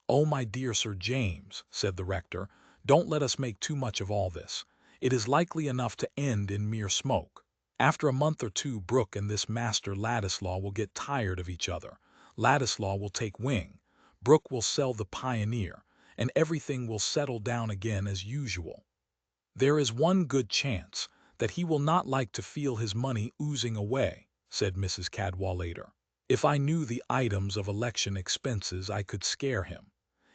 Oh, my dear Sir James, said the rector, don't let us make too much of all this. It is likely enough to end in mere smoke. After a month or two, Brooke and this Master Ladislaw will get tired of each other. Ladislaw will take wing, Brooke will sell the Pioneer, and everything will settle down again as usual. There is one good chance, that he will not like to feel his money oozing away, said Mrs. Cadwallader. If I knew the items of election expenses, I could scare him.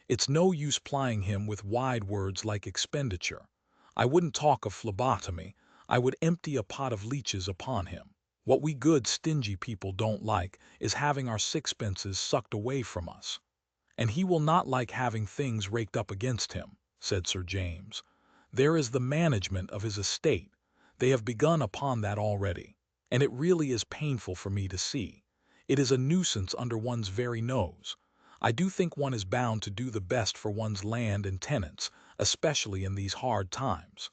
It's no use plying him with wide words like expenditure. I wouldn't talk of phlebotomy, I would empty a pot of leeches upon him. What we good stingy people don't like is having our sixpences sucked away from us. And he will not like having things raked up against him, said Sir James. There is the management of his estate. They have begun upon that already, and it really is painful for me to see. It is a nuisance under one's very nose. I do think one is bound to do the best for one's land and tenants, especially in these hard times.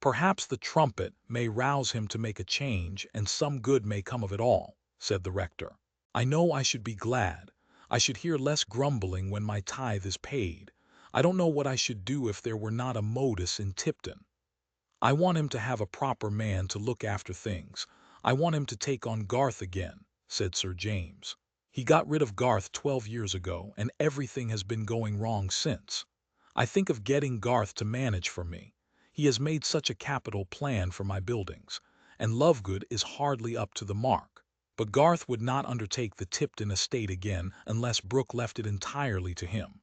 Perhaps the Trumpet may rouse him to make a change, and some good may come of it all, said the rector. I know I should be glad. I should hear less grumbling when my tithe is paid. I don't know what I should do if there were not a modus in Tipton. I want him to have a proper man to look after things. I want him to take on Garth again, said Sir James. He got rid of Garth 12 years ago, and everything has been going wrong since. I think of getting Garth to manage for me. He has made such a capital plan for my buildings, and Lovegood is hardly up to the mark. But Garth would not undertake the Tipton estate again unless Brooke left it entirely to him.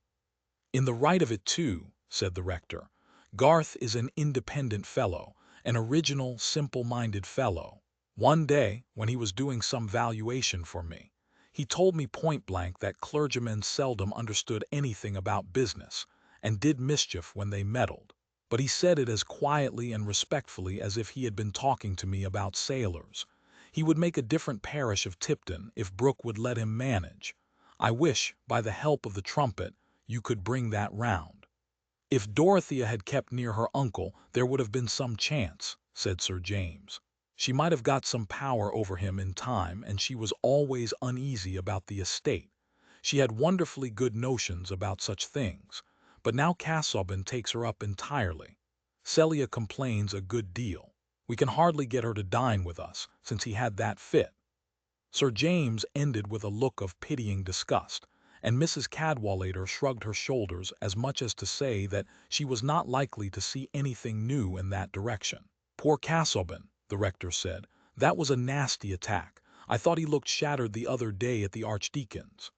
In the right of it too, said the rector. Garth is an independent fellow, an original, simple-minded fellow. One day, when he was doing some valuation for me, he told me point-blank that clergymen seldom understood anything about business, and did mischief when they meddled. But he said it as quietly and respectfully as if he had been talking to me about sailors. He would make a different parish of Tipton if Brooke would let him manage. I wish, by the help of the Trumpet, you could bring that round. If Dorothea had kept near her uncle, there would have been some chance, said Sir James. She might have got some power over him in time, and she was always uneasy about the estate. She had wonderfully good notions about such things, but now Casaubon takes her up entirely. Celia complains a good deal. We can hardly get her to dine with us, since he had that fit. Sir James ended with a look of pitying disgust, and Mrs. Cadwallader shrugged her shoulders as much as to say that she was not likely to see anything new in that direction. Poor Casaubon, the rector said. That was a nasty attack. I thought he looked shattered the other day at the Archdeacon's.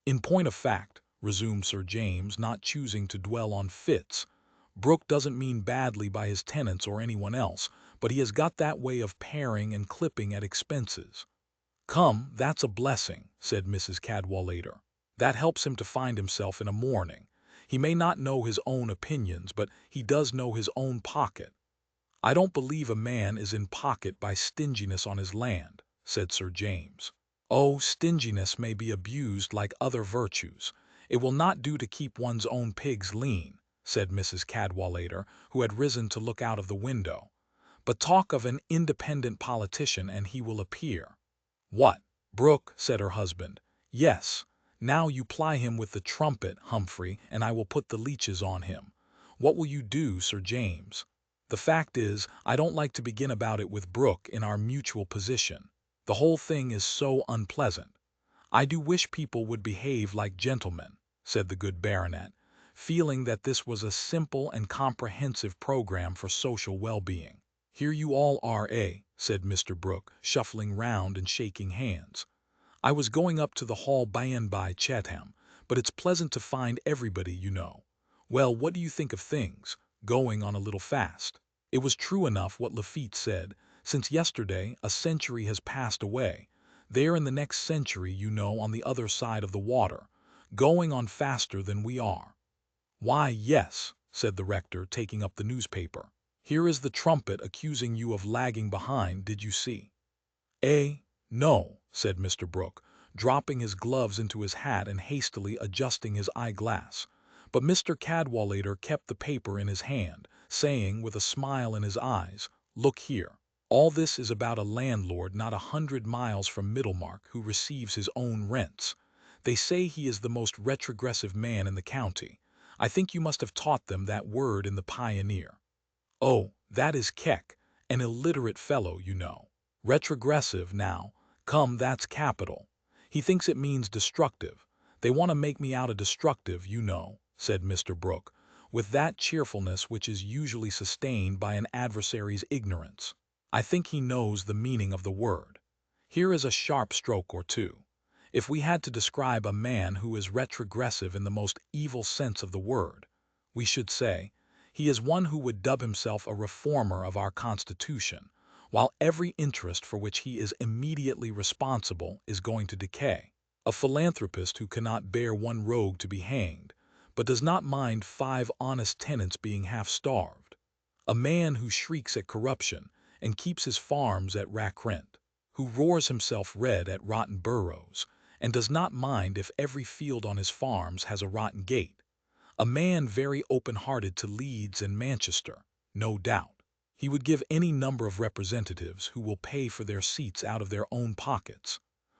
In point of fact, resumed Sir James, not choosing to dwell on fits, Brooke doesn't mean badly by his tenants or anyone else, but he has got that way of paring and clipping at expenses. Come, that's a blessing, said Mrs. Cadwallader. That helps him to find himself in a mourning. He may not know his own opinions, but he does know his own pocket. I don't believe a man is in pocket by stinginess on his land, said Sir James. Oh, stinginess may be abused like other virtues. It will not do to keep one's own pigs lean, said Mrs. Cadwallader, who had risen to look out of the window. But talk of an independent politician and he will appear. What, Brooke, said her husband. Yes, now you ply him with the Trumpet, Humphrey, and I will put the leeches on him. What will you do, Sir James? The fact is, I don't like to begin about it with Brooke in our mutual position. The whole thing is so unpleasant. I do wish people would behave like gentlemen, said the good baronet, feeling that this was a simple and comprehensive program for social well-being. Here you all are, said Mr. Brooke, shuffling round and shaking hands. I was going up to the hall by and by, Chatham, but it's pleasant to find everybody, you know. Well, what do you think of things? Going on a little fast. It was true enough what Lafitte said. Since yesterday, a century has passed away. There in the next century, you know, on the other side of the water. Going on faster than we are. Why, yes, said the rector, taking up the newspaper. Here is the trumpet accusing you of lagging behind, did you see? No, said Mr. Brooke, dropping his gloves into his hat and hastily adjusting his eyeglass. But Mr. Cadwallader kept the paper in his hand, saying, with a smile in his eyes, "Look here. All this is about a landlord not 100 miles from Middlemarch who receives his own rents. They say he is the most retrogressive man in the county. I think you must have taught them that word in the Pioneer. Oh, that is Keck, an illiterate fellow, you know. Retrogressive, now. Come, that's capital. He thinks it means destructive. They want to make me out a destructive, you know, said Mr. Brooke, with that cheerfulness which is usually sustained by an adversary's ignorance. I think he knows the meaning of the word. Here is a sharp stroke or two. If we had to describe a man who is retrogressive in the most evil sense of the word, we should say, he is one who would dub himself a reformer of our Constitution, while every interest for which he is immediately responsible is going to decay. A philanthropist who cannot bear one rogue to be hanged, but does not mind 5 honest tenants being half-starved. A man who shrieks at corruption and keeps his farms at rack rent, who roars himself red at rotten boroughs, and does not mind if every field on his farms has a rotten gate. A man very open-hearted to Leeds and Manchester, no doubt. He would give any number of representatives who will pay for their seats out of their own pockets.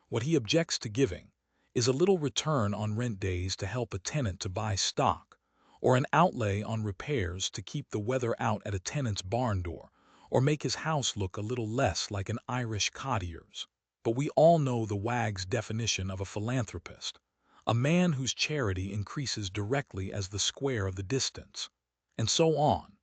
What he objects to giving is a little return on rent days to help a tenant to buy stock, or an outlay on repairs to keep the weather out at a tenant's barn door, or make his house look a little less like an Irish cottier's. But we all know the wag's definition of a philanthropist. A man whose charity increases directly as the square of the distance, and so on.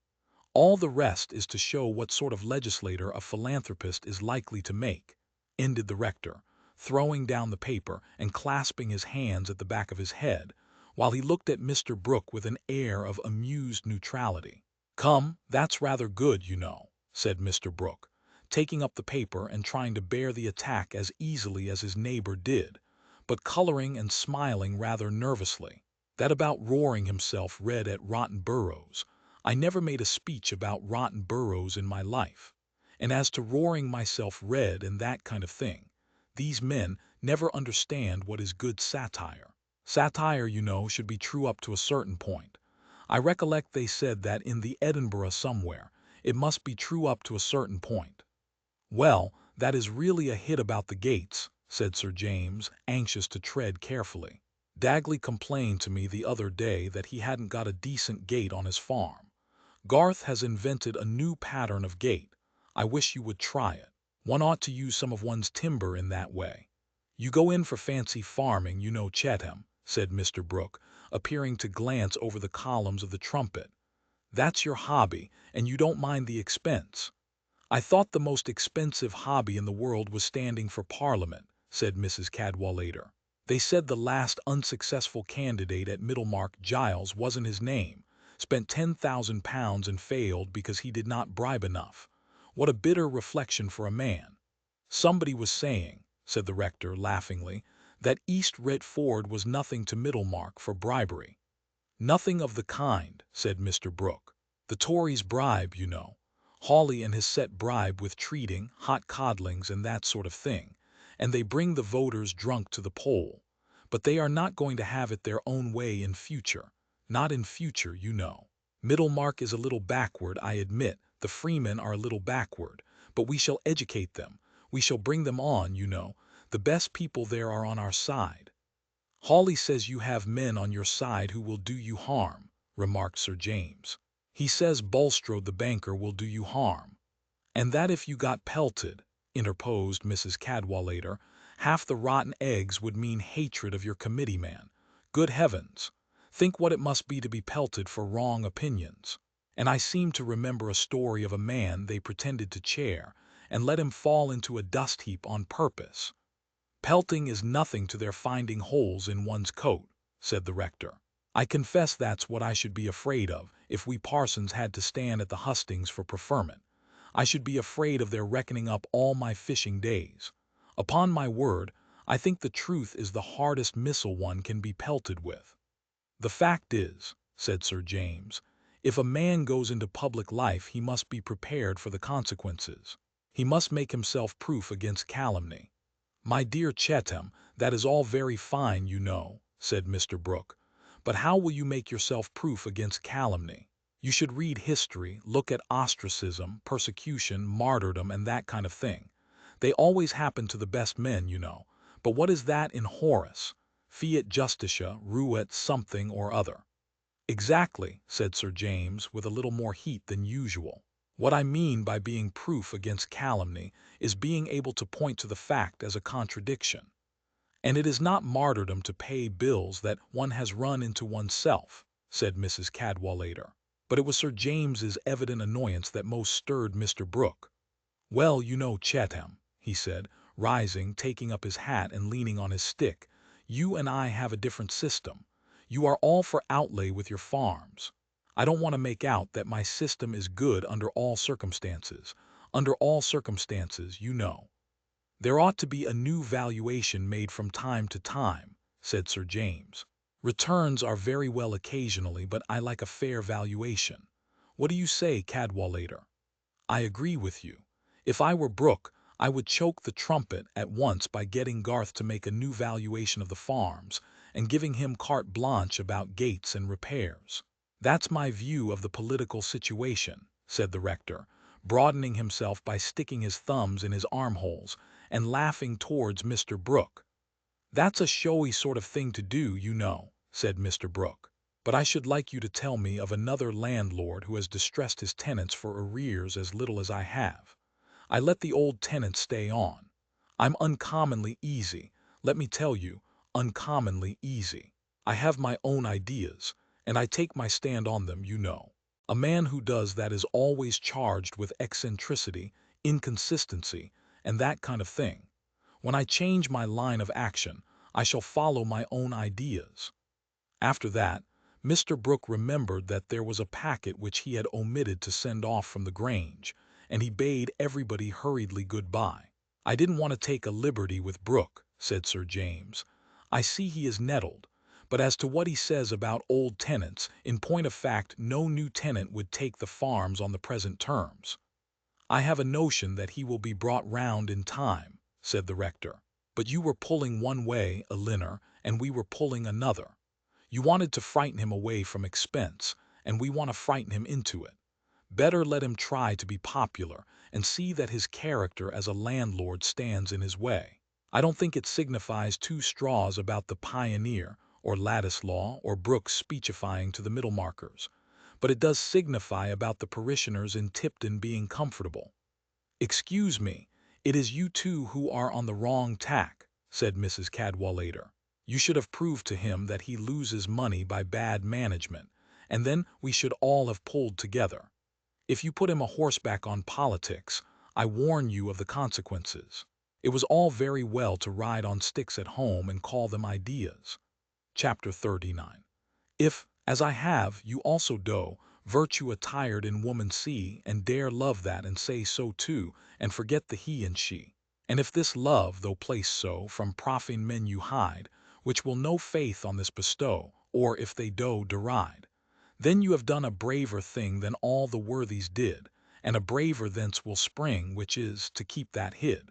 All the rest is to show what sort of legislator a philanthropist is likely to make, ended the rector, throwing down the paper and clasping his hands at the back of his head, while he looked at Mr. Brooke with an air of amused neutrality. Come, that's rather good, you know, said Mr. Brooke, taking up the paper and trying to bear the attack as easily as his neighbor did, but coloring and smiling rather nervously. That about roaring himself red at rotten boroughs. I never made a speech about rotten boroughs in my life. And as to roaring myself red and that kind of thing, these men never understand what is good satire. Satire, you know, should be true up to a certain point. I recollect they said that in the Edinburgh somewhere, it must be true up to a certain point. Well, that is really a hit about the gates, said Sir James, anxious to tread carefully. Dagley complained to me the other day that he hadn't got a decent gate on his farm. Garth has invented a new pattern of gate. I wish you would try it. One ought to use some of one's timber in that way. You go in for fancy farming, you know, Chatham, said Mr. Brooke, appearing to glance over the columns of the Trumpet. That's your hobby, and you don't mind the expense. I thought the most expensive hobby in the world was standing for Parliament, said Mrs. Cadwallader. They said the last unsuccessful candidate at Middlemarch, Giles wasn't his name, spent £10,000 and failed because he did not bribe enough. What a bitter reflection for a man. Somebody was saying, said the rector laughingly, that East Retford was nothing to Middlemarch for bribery. Nothing of the kind, said Mr. Brooke. The Tories bribe, you know. Hawley and his set bribe with treating, hot codlings, and that sort of thing, and they bring the voters drunk to the poll. But they are not going to have it their own way in future. Not in future, you know. Middlemarch is a little backward, I admit. The freemen are a little backward. But we shall educate them. We shall bring them on, you know. The best people there are on our side. Hawley says you have men on your side who will do you harm, remarked Sir James. He says Bulstrode the banker will do you harm. And that if you got pelted, interposed Mrs. Cadwallader, half the rotten eggs would mean hatred of your committee man. Good heavens! Think what it must be to be pelted for wrong opinions. And I seem to remember a story of a man they pretended to chair, and let him fall into a dust heap on purpose. Pelting is nothing to their finding holes in one's coat, said the rector. I confess that's what I should be afraid of if we parsons had to stand at the hustings for preferment. I should be afraid of their reckoning up all my fishing days. Upon my word, I think the truth is the hardest missile one can be pelted with. The fact is, said Sir James, if a man goes into public life he must be prepared for the consequences. He must make himself proof against calumny. My dear Cheetham, that is all very fine, you know, said Mr. Brooke, but how will you make yourself proof against calumny? You should read history, look at ostracism, persecution, martyrdom, and that kind of thing. They always happen to the best men, you know. But what is that in Horace? Fiat justitia, ruet something or other. Exactly, said Sir James, with a little more heat than usual. What I mean by being proof against calumny is being able to point to the fact as a contradiction. And it is not martyrdom to pay bills that one has run into oneself, said Mrs. Cadwallader. But it was Sir James's evident annoyance that most stirred Mr. Brooke. Well, you know, Cheetham, he said, rising, taking up his hat and leaning on his stick, you and I have a different system. You are all for outlay with your farms. I don't want to make out that my system is good under all circumstances. Under all circumstances, you know. There ought to be a new valuation made from time to time, said Sir James. Returns are very well occasionally, but I like a fair valuation. What do you say, Cadwallader? I agree with you. If I were Brooke, I would choke the trumpet at once by getting Garth to make a new valuation of the farms, and giving him carte blanche about gates and repairs. That's my view of the political situation, said the rector, broadening himself by sticking his thumbs in his armholes, and laughing towards Mr. Brooke. That's a showy sort of thing to do, you know, said Mr. Brooke. But I should like you to tell me of another landlord who has distressed his tenants for arrears as little as I have. I let the old tenant stay on. I'm uncommonly easy, let me tell you, uncommonly easy. I have my own ideas, and I take my stand on them, you know. A man who does that is always charged with eccentricity, inconsistency, and that kind of thing. When I change my line of action, I shall follow my own ideas. After that, Mr. Brooke remembered that there was a packet which he had omitted to send off from the Grange, and he bade everybody hurriedly good-bye. I didn't want to take a liberty with Brooke, said Sir James. I see he is nettled, but as to what he says about old tenants, in point of fact no new tenant would take the farms on the present terms. I have a notion that he will be brought round in time, said the rector. But you were pulling one way, Elinor, and we were pulling another. You wanted to frighten him away from expense, and we want to frighten him into it. Better let him try to be popular, and see that his character as a landlord stands in his way. I don't think it signifies two straws about the Pioneer, or Ladislaw, or Brooke's speechifying to the Middlemarchers, but it does signify about the parishioners in Tipton being comfortable. Excuse me, it is you two who are on the wrong tack, said Mrs. Cadwallader. You should have proved to him that he loses money by bad management, and then we should all have pulled together. If you put him a horseback on politics, I warn you of the consequences. It was all very well to ride on sticks at home and call them ideas. Chapter 39. If, as I have, you also do, virtue attired in woman see, and dare love that and say so too, and forget the he and she. And if this love, though placed so, from profane men you hide, which will no faith on this bestow, or if they do deride, then you have done a braver thing than all the worthies did, and a braver thence will spring, which is, to keep that hid.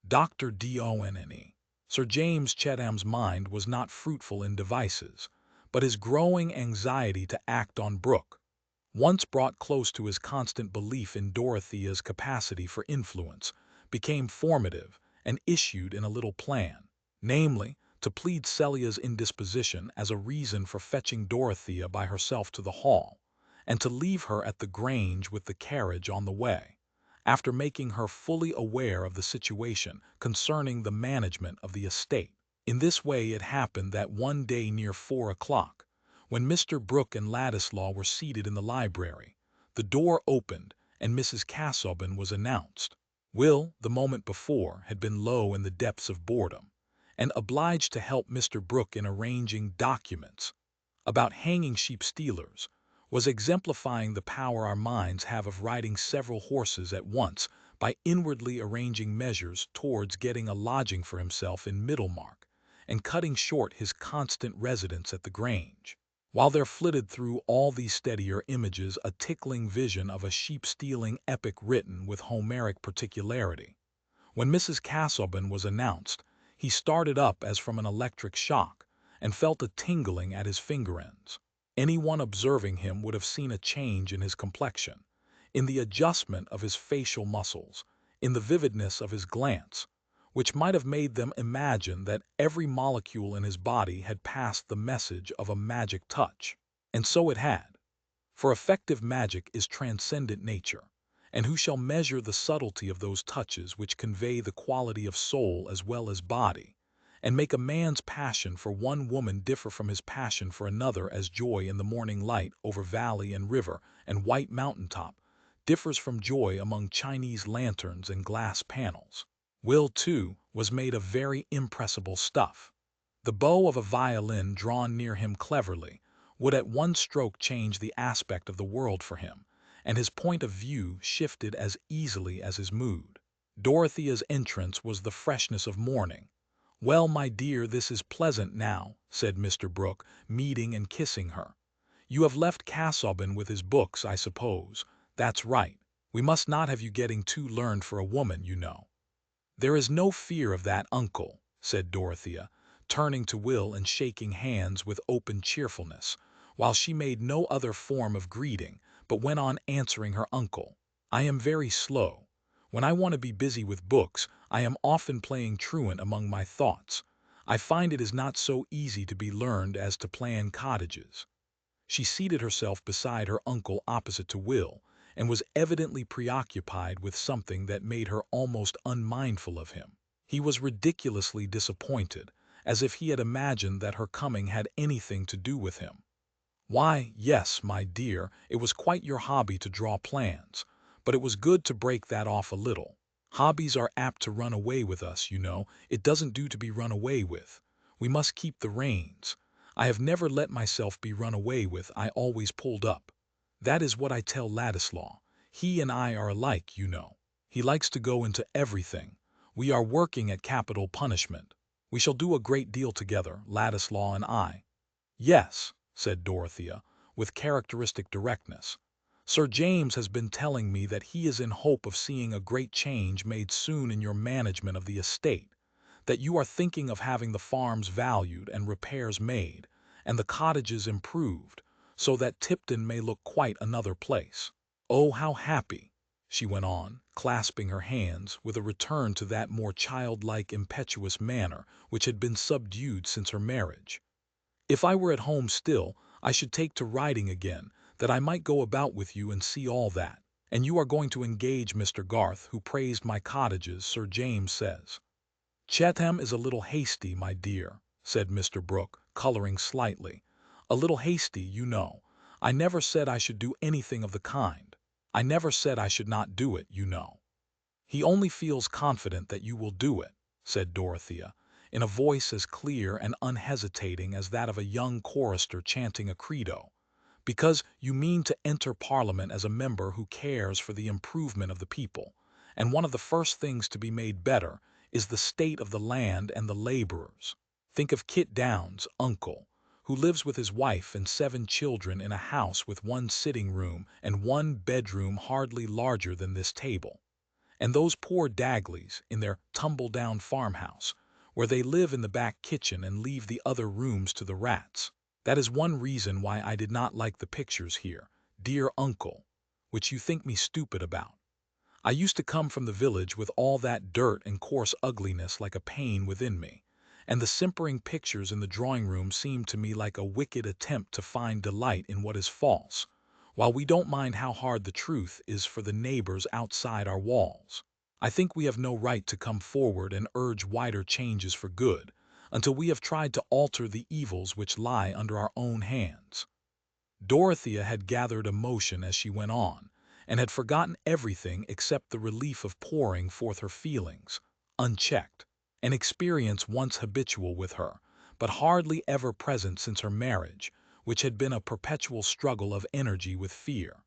Dr. Donne. Sir James Chetham's mind was not fruitful in devices, but his growing anxiety to act on Brooke, once brought close to his constant belief in Dorothea's capacity for influence, became formative and issued in a little plan, namely, to plead Celia's indisposition as a reason for fetching Dorothea by herself to the hall, and to leave her at the Grange with the carriage on the way, after making her fully aware of the situation concerning the management of the estate. In this way it happened that one day near 4 o'clock, when Mr. Brooke and Ladislaw were seated in the library, the door opened and Mrs. Casaubon was announced. Will, the moment before, had been low in the depths of boredom, and obliged to help Mr. Brooke in arranging documents about hanging sheep stealers, was exemplifying the power our minds have of riding several horses at once by inwardly arranging measures towards getting a lodging for himself in Middlemarch, and cutting short his constant residence at the Grange, while there flitted through all these steadier images a tickling vision of a sheep-stealing epic written with Homeric particularity. When Mrs. Casaubon was announced, he started up as from an electric shock, and felt a tingling at his finger ends. Anyone observing him would have seen a change in his complexion, in the adjustment of his facial muscles, in the vividness of his glance, which might have made them imagine that every molecule in his body had passed the message of a magic touch. And so it had. For effective magic is transcendent nature, and who shall measure the subtlety of those touches which convey the quality of soul as well as body, and make a man's passion for one woman differ from his passion for another, as joy in the morning light over valley and river and white mountain-top differs from joy among Chinese lanterns and glass panels. Will, too, was made of very impressible stuff. The bow of a violin drawn near him cleverly would at one stroke change the aspect of the world for him, and his point of view shifted as easily as his mood. Dorothea's entrance was the freshness of morning. "Well, my dear, this is pleasant now," said Mr. Brooke, meeting and kissing her. "You have left Casaubon with his books, I suppose. That's right. We must not have you getting too learned for a woman, you know." "There is no fear of that, uncle," said Dorothea, turning to Will and shaking hands with open cheerfulness, while she made no other form of greeting, but went on answering her uncle. "I am very slow. When I want to be busy with books, I am often playing truant among my thoughts. I find it is not so easy to be learned as to plan cottages." She seated herself beside her uncle opposite to Will, and was evidently preoccupied with something that made her almost unmindful of him. He was ridiculously disappointed, as if he had imagined that her coming had anything to do with him. "Why, yes, my dear, it was quite your hobby to draw plans, but it was good to break that off a little. Hobbies are apt to run away with us, you know. It doesn't do to be run away with. We must keep the reins. I have never let myself be run away with, I always pulled up. That is what I tell Ladislaw. He and I are alike, you know. He likes to go into everything. We are working at capital punishment. We shall do a great deal together, Ladislaw and I." "Yes," said Dorothea, with characteristic directness. "Sir James has been telling me that he is in hope of seeing a great change made soon in your management of the estate, that you are thinking of having the farms valued and repairs made, and the cottages improved, so that Tipton may look quite another place. Oh, how happy," she went on, clasping her hands, with a return to that more childlike, impetuous manner which had been subdued since her marriage. "If I were at home still, I should take to riding again, that I might go about with you and see all that. And you are going to engage Mr. Garth, who praised my cottages, Sir James says." "Chatham is a little hasty, my dear," said Mr. Brooke, coloring slightly. "A little hasty, you know. I never said I should do anything of the kind. I never said I should not do it, you know." "He only feels confident that you will do it," said Dorothea, in a voice as clear and unhesitating as that of a young chorister chanting a credo, "because you mean to enter Parliament as a member who cares for the improvement of the people, and one of the first things to be made better is the state of the land and the laborers. Think of Kit Downs, uncle, who lives with his wife and 7 children in a house with 1 sitting-room and 1 bedroom hardly larger than this table. And those poor Dagleys in their tumble-down farmhouse, where they live in the back kitchen and leave the other rooms to the rats. That is one reason why I did not like the pictures here, dear uncle, which you think me stupid about. I used to come from the village with all that dirt and coarse ugliness like a pain within me, and the simpering pictures in the drawing-room seemed to me like a wicked attempt to find delight in what is false, while we don't mind how hard the truth is for the neighbors outside our walls. I think we have no right to come forward and urge wider changes for good until we have tried to alter the evils which lie under our own hands." Dorothea had gathered emotion as she went on, and had forgotten everything except the relief of pouring forth her feelings, unchecked, an experience once habitual with her, but hardly ever present since her marriage, which had been a perpetual struggle of energy with fear.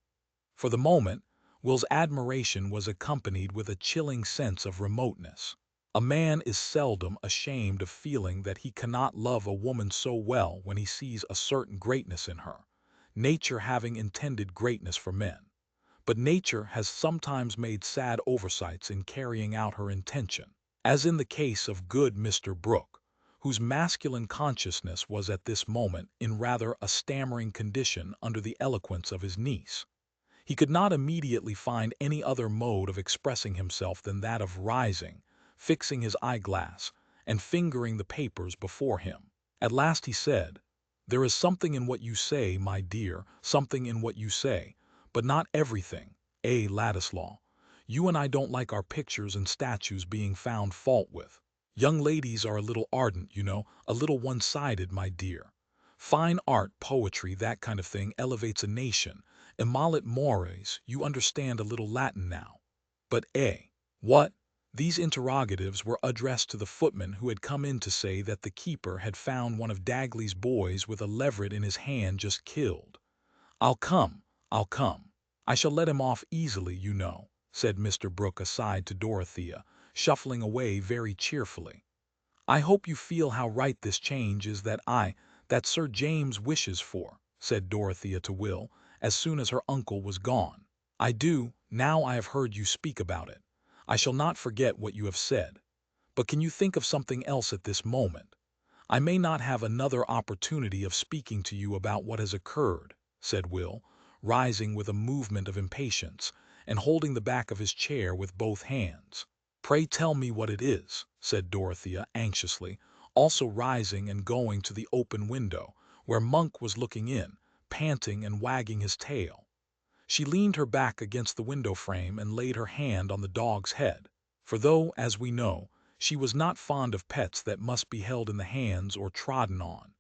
For the moment, Will's admiration was accompanied with a chilling sense of remoteness. A man is seldom ashamed of feeling that he cannot love a woman so well when he sees a certain greatness in her, nature having intended greatness for men. But nature has sometimes made sad oversights in carrying out her intention, as in the case of good Mr. Brooke, whose masculine consciousness was at this moment in rather a stammering condition under the eloquence of his niece. He could not immediately find any other mode of expressing himself than that of rising, fixing his eyeglass, and fingering the papers before him. At last he said, "There is something in what you say, my dear, something in what you say, but not everything, Ladislaw. You and I don't like our pictures and statues being found fault with. Young ladies are a little ardent, you know, a little one-sided, my dear. Fine art, poetry, that kind of thing elevates a nation. Emollit mores, you understand a little Latin now. But what?" These interrogatives were addressed to the footman who had come in to say that the keeper had found one of Dagley's boys with a leveret in his hand just killed. I'll come. I shall let him off easily, you know," said Mr. Brooke aside to Dorothea, shuffling away very cheerfully. "I hope you feel how right this change is that Sir James wishes for," said Dorothea to Will, as soon as her uncle was gone. "I do, now I have heard you speak about it. I shall not forget what you have said. But can you think of something else at this moment? I may not have another opportunity of speaking to you about what has occurred," said Will, rising with a movement of impatience, and holding the back of his chair with both hands. "Pray tell me what it is," said Dorothea anxiously, also rising and going to the open window, where Monk was looking in, panting and wagging his tail. She leaned her back against the window frame and laid her hand on the dog's head, for though, as we know, she was not fond of pets that must be held in the hands or trodden on,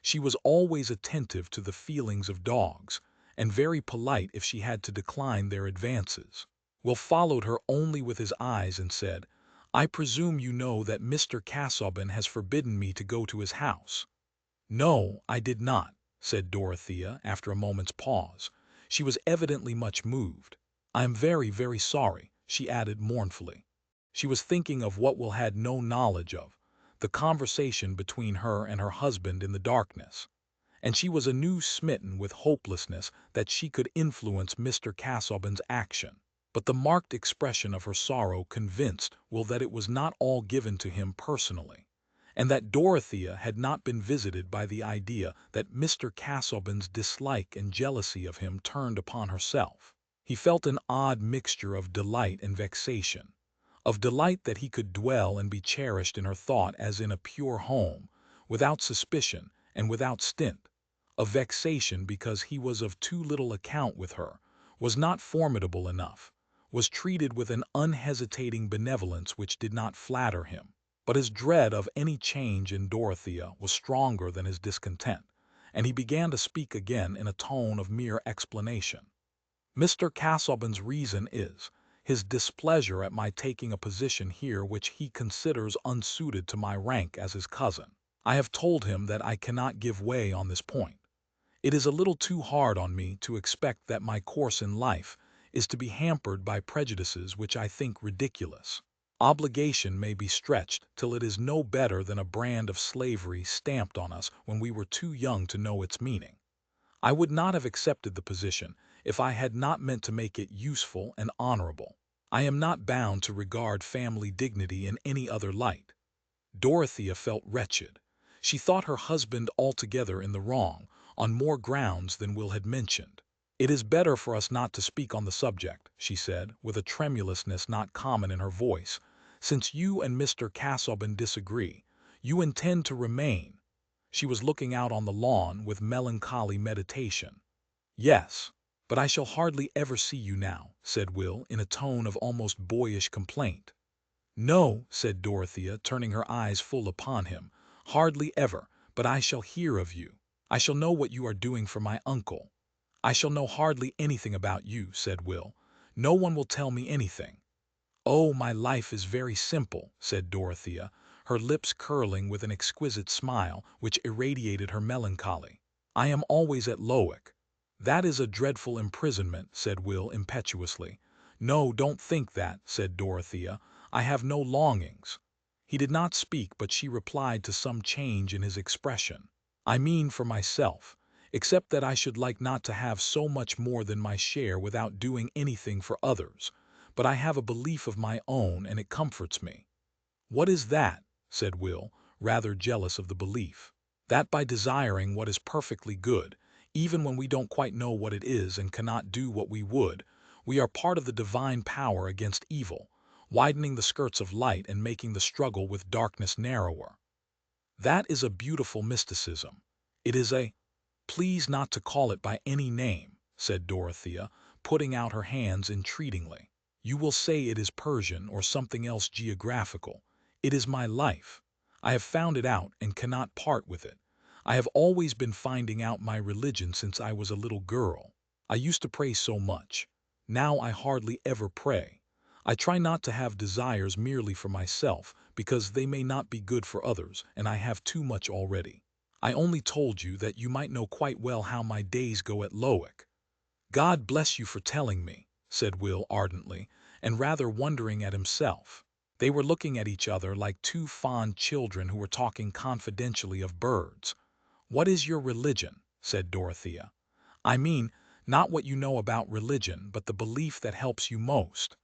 she was always attentive to the feelings of dogs, and very polite if she had to decline their advances. Will followed her only with his eyes and said, "I presume you know that Mr. Casaubon has forbidden me to go to his house." "No, I did not," said Dorothea, after a moment's pause. She was evidently much moved. "I am very, very sorry," she added mournfully. She was thinking of what Will had no knowledge of, the conversation between her and her husband in the darkness. And she was anew smitten with hopelessness that she could influence Mr. Casaubon's action. But the marked expression of her sorrow convinced Will that it was not all given to him personally, and that Dorothea had not been visited by the idea that Mr. Casaubon's dislike and jealousy of him turned upon herself. He felt an odd mixture of delight and vexation, of delight that he could dwell and be cherished in her thought as in a pure home, without suspicion and without stint, of vexation because he was of too little account with her, was not formidable enough, was treated with an unhesitating benevolence which did not flatter him. But his dread of any change in Dorothea was stronger than his discontent, and he began to speak again in a tone of mere explanation. "Mr. Casaubon's reason is his displeasure at my taking a position here which he considers unsuited to my rank as his cousin. I have told him that I cannot give way on this point. It is a little too hard on me to expect that my course in life is to be hampered by prejudices which I think ridiculous. Obligation may be stretched till it is no better than a brand of slavery stamped on us when we were too young to know its meaning. I would not have accepted the position if I had not meant to make it useful and honorable. I am not bound to regard family dignity in any other light." Dorothea felt wretched. She thought her husband altogether in the wrong, on more grounds than Will had mentioned. "It is better for us not to speak on the subject," she said, with a tremulousness not common in her voice. "Since you and Mr. Casaubon disagree, you intend to remain." She was looking out on the lawn with melancholy meditation. "Yes." "But I shall hardly ever see you now," said Will, in a tone of almost boyish complaint. "No," said Dorothea, turning her eyes full upon him, "hardly ever, but I shall hear of you. I shall know what you are doing for my uncle." "I shall know hardly anything about you," said Will. "No one will tell me anything." "Oh, my life is very simple," said Dorothea, her lips curling with an exquisite smile which irradiated her melancholy. "I am always at Lowick." "That is a dreadful imprisonment," said Will impetuously. "No, don't think that," said Dorothea. "I have no longings." He did not speak, but she replied to some change in his expression. "I mean for myself, except that I should like not to have so much more than my share without doing anything for others. But I have a belief of my own, and it comforts me." "What is that?" said Will, rather jealous of the belief. "That by desiring what is perfectly good, even when we don't quite know what it is and cannot do what we would, we are part of the divine power against evil, widening the skirts of light and making the struggle with darkness narrower." "That is a beautiful mysticism. It is a—" "Please not to call it by any name," said Dorothea, putting out her hands entreatingly. "You will say it is Persian or something else geographical. It is my life. I have found it out and cannot part with it. I have always been finding out my religion since I was a little girl. I used to pray so much. Now I hardly ever pray. I try not to have desires merely for myself, because they may not be good for others, and I have too much already. I only told you that you might know quite well how my days go at Lowick." "God bless you for telling me," said Will ardently, and rather wondering at himself. They were looking at each other like two fond children who were talking confidentially of birds. "What is your religion?" said Dorothea. "I mean, not what you know about religion, but the belief that helps you most."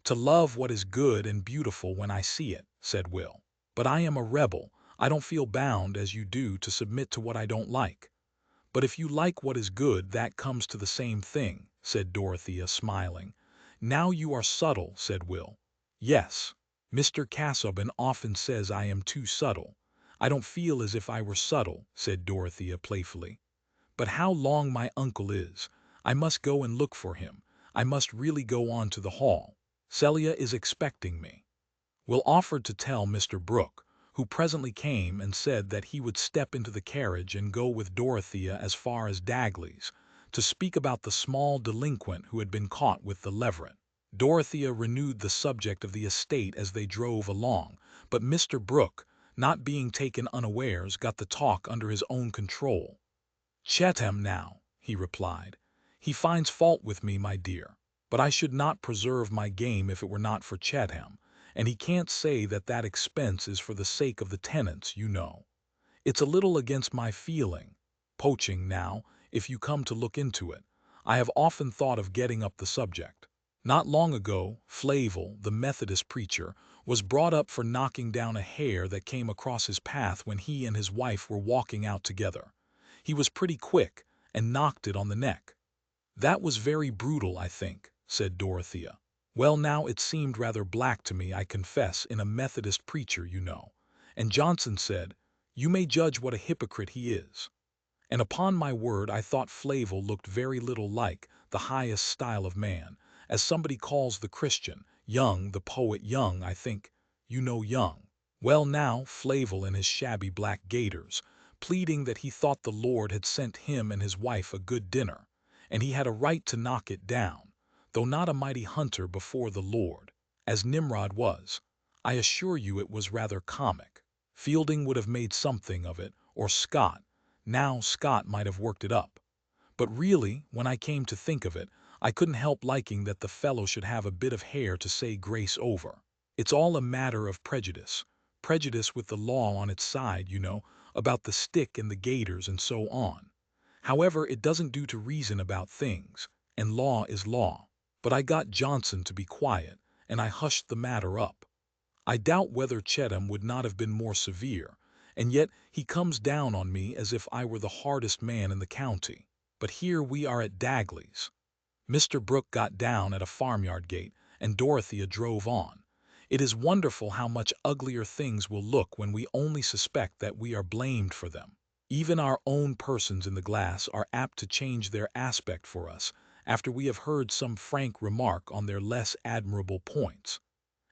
"To love what is good and beautiful when I see it," said Will. "But I am a rebel. I don't feel bound, as you do, to submit to what I don't like." "But if you like what is good, that comes to the same thing," said Dorothea, smiling. "Now you are subtle," said Will. "Yes. Mr. Casaubon often says I am too subtle. I don't feel as if I were subtle," said Dorothea playfully. "But how long my uncle is! I must go and look for him. I must really go on to the hall. Celia is expecting me." Will offered to tell Mr. Brooke, who presently came and said that he would step into the carriage and go with Dorothea as far as Dagley's, to speak about the small delinquent who had been caught with the leveret. Dorothea renewed the subject of the estate as they drove along, but Mr. Brooke, not being taken unawares, got the talk under his own control. "Chettam now," he replied. "He finds fault with me, my dear. But I should not preserve my game if it were not for Chettam, and he can't say that that expense is for the sake of the tenants, you know. It's a little against my feeling. Poaching, now, if you come to look into it. I have often thought of getting up the subject. Not long ago, Flavel, the Methodist preacher, was brought up for knocking down a hare that came across his path when he and his wife were walking out together. He was pretty quick, and knocked it on the neck." "That was very brutal, I think," said Dorothea. "Well, now, it seemed rather black to me, I confess, in a Methodist preacher, you know. And Johnson said, 'You may judge what a hypocrite he is.' And upon my word I thought Flavel looked very little like the highest style of man, as somebody calls the Christian, Young, the poet Young, I think. You know Young. Well, now, Flavel in his shabby black gaiters, pleading that he thought the Lord had sent him and his wife a good dinner, and he had a right to knock it down, though not a mighty hunter before the Lord, as Nimrod was. I assure you it was rather comic. Fielding would have made something of it, or Scott. Now Scott might have worked it up. But really, when I came to think of it, I couldn't help liking that the fellow should have a bit of hair to say grace over. It's all a matter of prejudice. Prejudice with the law on its side, you know, about the stick and the gaiters and so on. However, it doesn't do to reason about things, and law is law. But I got Johnson to be quiet, and I hushed the matter up. I doubt whether Chettam would not have been more severe, and yet he comes down on me as if I were the hardest man in the county. But here we are at Dagley's." Mr. Brooke got down at a farmyard gate, and Dorothea drove on. It is wonderful how much uglier things will look when we only suspect that we are blamed for them. Even our own persons in the glass are apt to change their aspect for us, after we have heard some frank remark on their less admirable points.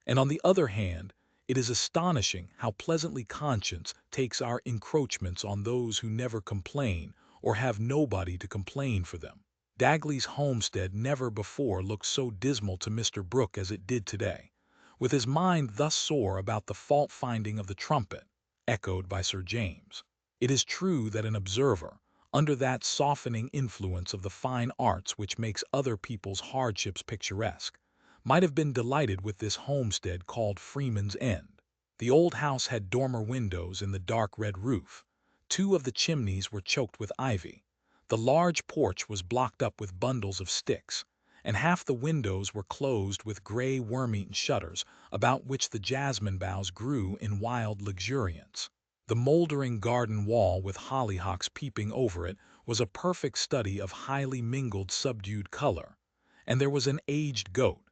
And on the other hand, it is astonishing how pleasantly conscience takes our encroachments on those who never complain or have nobody to complain for them. Dagley's homestead never before looked so dismal to Mr. Brooke as it did today, with his mind thus sore about the fault-finding of the trumpet, echoed by Sir James. It is true that an observer, under that softening influence of the fine arts which makes other people's hardships picturesque, might have been delighted with this homestead called Freeman's End. The old house had dormer windows in the dark red roof. 2 of the chimneys were choked with ivy. The large porch was blocked up with bundles of sticks, and half the windows were closed with gray worm-eaten shutters, about which the jasmine boughs grew in wild luxuriance. The moldering garden wall with hollyhocks peeping over it was a perfect study of highly mingled subdued color, and there was an aged goat,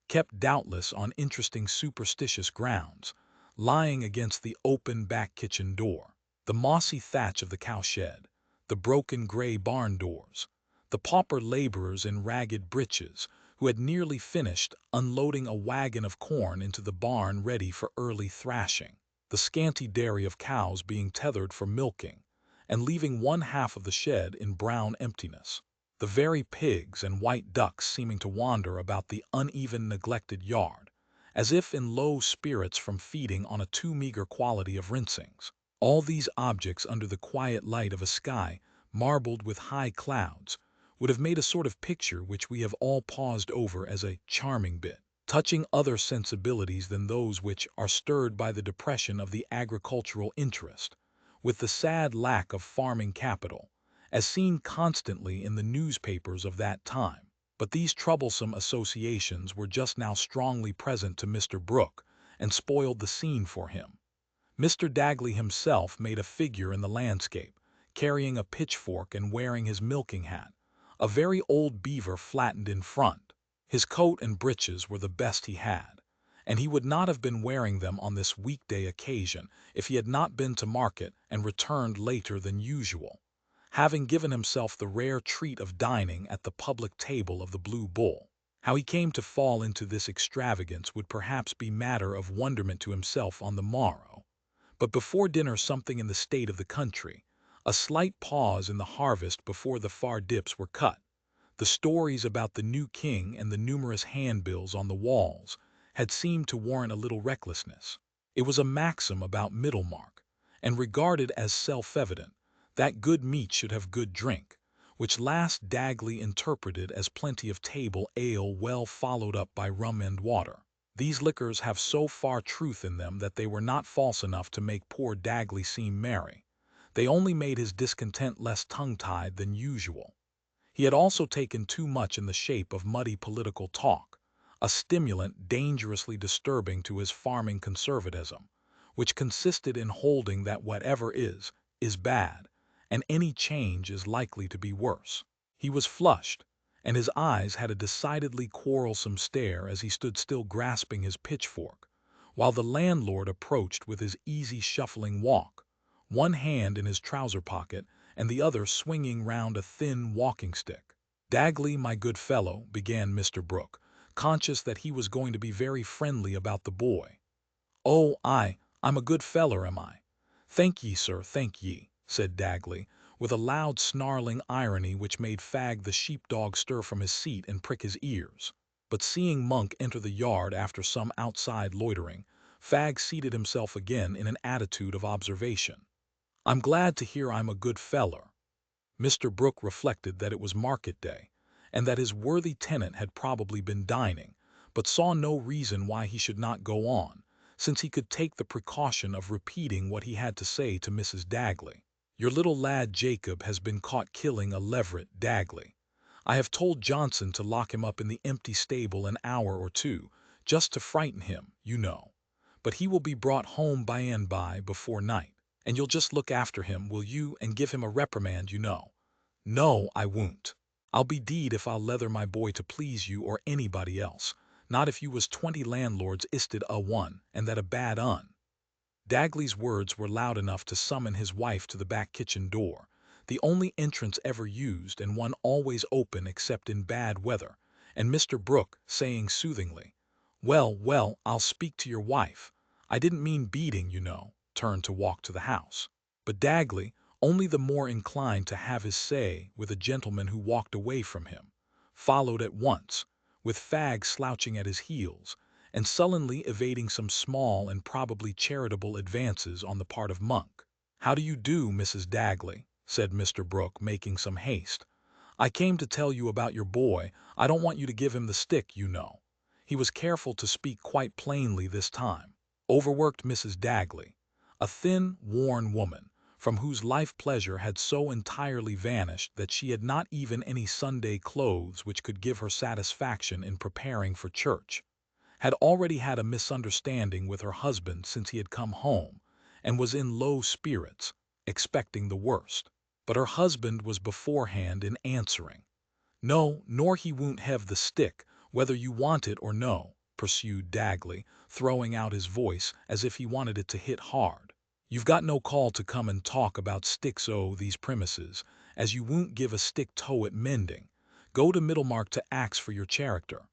kept doubtless on interesting superstitious grounds, lying against the open back kitchen door. The mossy thatch of the cowshed, the broken gray barn doors, the pauper laborers in ragged breeches who had nearly finished unloading a wagon of corn into the barn ready for early thrashing, the scanty dairy of cows being tethered for milking, and leaving one half of the shed in brown emptiness, the very pigs and white ducks seeming to wander about the uneven neglected yard, as if in low spirits from feeding on a too meager quality of rinsings. All these objects under the quiet light of a sky marbled with high clouds would have made a sort of picture which we have all paused over as a charming bit, touching other sensibilities than those which are stirred by the depression of the agricultural interest, with the sad lack of farming capital, as seen constantly in the newspapers of that time. But these troublesome associations were just now strongly present to Mr. Brooke, and spoiled the scene for him. Mr. Dagley himself made a figure in the landscape, carrying a pitchfork and wearing his milking hat, a very old beaver flattened in front. His coat and breeches were the best he had, and he would not have been wearing them on this weekday occasion if he had not been to market and returned later than usual, having given himself the rare treat of dining at the public table of the Blue Bull. How he came to fall into this extravagance would perhaps be matter of wonderment to himself on the morrow. But before dinner something in the state of the country, a slight pause in the harvest before the far dips were cut, the stories about the new king and the numerous handbills on the walls had seemed to warrant a little recklessness. It was a maxim about Middlemarch, and regarded as self-evident, that good meat should have good drink, which last Dagley interpreted as plenty of table ale well followed up by rum and water. These liquors have so far truth in them that they were not false enough to make poor Dagley seem merry. They only made his discontent less tongue-tied than usual. He had also taken too much in the shape of muddy political talk, a stimulant dangerously disturbing to his farming conservatism, which consisted in holding that whatever is bad, and any change is likely to be worse. He was flushed, and his eyes had a decidedly quarrelsome stare as he stood still grasping his pitchfork, while the landlord approached with his easy shuffling walk, one hand in his trouser pocket and the other swinging round a thin walking-stick. "Dagley, my good fellow," began Mr. Brooke, conscious that he was going to be very friendly about the boy. "Oh, I'm a good feller, am I? Thank ye, sir, thank ye," said Dagley, with a loud snarling irony which made Fagg the sheepdog stir from his seat and prick his ears. But seeing Monk enter the yard after some outside loitering, Fagg seated himself again in an attitude of observation. "I'm glad to hear I'm a good feller." Mr. Brooke reflected that it was market day, and that his worthy tenant had probably been dining, but saw no reason why he should not go on, since he could take the precaution of repeating what he had to say to Mrs. Dagley. "Your little lad Jacob has been caught killing a leveret, Dagley. I have told Johnson to lock him up in the empty stable an hour or two, just to frighten him, you know. But he will be brought home by and by before night, and you'll just look after him, will you, and give him a reprimand, you know." "No, I won't. I'll be deed if I'll leather my boy to please you or anybody else, not if you was 20 landlords isted a one, and that a bad un." Dagley's words were loud enough to summon his wife to the back kitchen door, the only entrance ever used and one always open except in bad weather, and Mr. Brooke saying soothingly, "Well, well, I'll speak to your wife. I didn't mean beating, you know," turned to walk to the house. But Dagley, only the more inclined to have his say with a gentleman who walked away from him, followed at once, with Fagg slouching at his heels, and sullenly evading some small and probably charitable advances on the part of Monk. "How do you do, Mrs. Dagley?" said Mr. Brooke, making some haste. "I came to tell you about your boy. I don't want you to give him the stick, you know." He was careful to speak quite plainly this time. Overworked Mrs. Dagley, a thin, worn woman, from whose life pleasure had so entirely vanished that she had not even any Sunday clothes which could give her satisfaction in preparing for church, had already had a misunderstanding with her husband since he had come home, and was in low spirits, expecting the worst. But her husband was beforehand in answering. "No, nor he won't hev the stick, whether you want it or no," pursued Dagley, throwing out his voice as if he wanted it to hit hard. "You've got no call to come and talk about sticks o' these premises, as you won't give a stick toe at mending. Go to Middlemarch to ax for your character."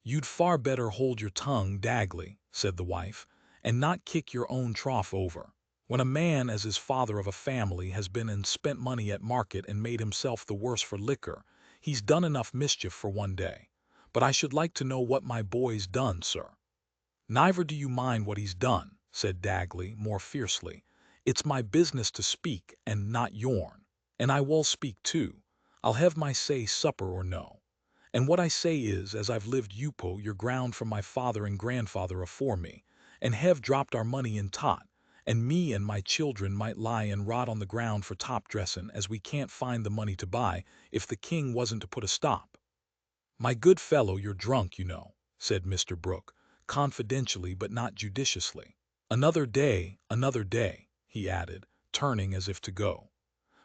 "You'd far better hold your tongue, Dagley," said the wife, "and not kick your own trough over. When a man as is father of a family has been and spent money at market and made himself the worse for liquor, he's done enough mischief for one day. But I should like to know what my boy's done, sir." "Neither do you mind what he's done," said Dagley, more fiercely. "It's my business to speak, and not yourn. And I wull speak too. I'll hev my say supper or no. And what I say is, as I've lived youpo your ground from my father and grandfather afore me, and hev dropped our money in tot, and me and my children might lie and rot on the ground for top-dressin' as we can't find the money to buy, if the king wasn't to put a stop." "My good fellow, you're drunk, you know," said Mr. Brooke, confidentially but not judiciously. Another day," he added, turning as if to go.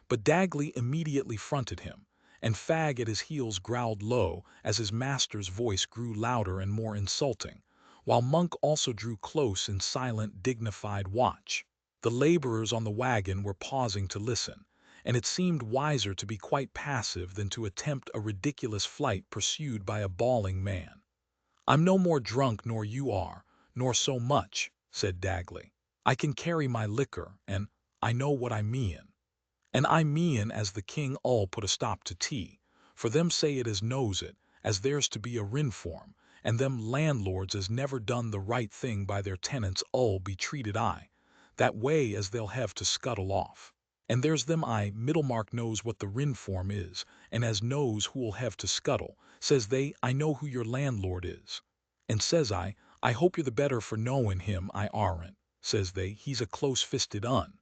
But Dagley immediately fronted him, and Fagg at his heels growled low as his master's voice grew louder and more insulting, while Monk also drew close in silent, dignified watch. The laborers on the wagon were pausing to listen, and it seemed wiser to be quite passive than to attempt a ridiculous flight pursued by a bawling man. "I'm no more drunk nor you are, nor so much," said Dagley. "I can carry my liquor, and I know what I mean. And I mean as the king ull put a stop to tea, for them say it as knows it, as there's to be a rinform, and them landlords as never done the right thing by their tenants ull be treated that way as they'll hev to scuttle off. And there's them Middlemarch knows what the rinform is, and as knows who'll hev to scuttle, says they, I know who your landlord is. And says I hope you're the better for knowin' him, I arn't, says they, he's a close-fisted un.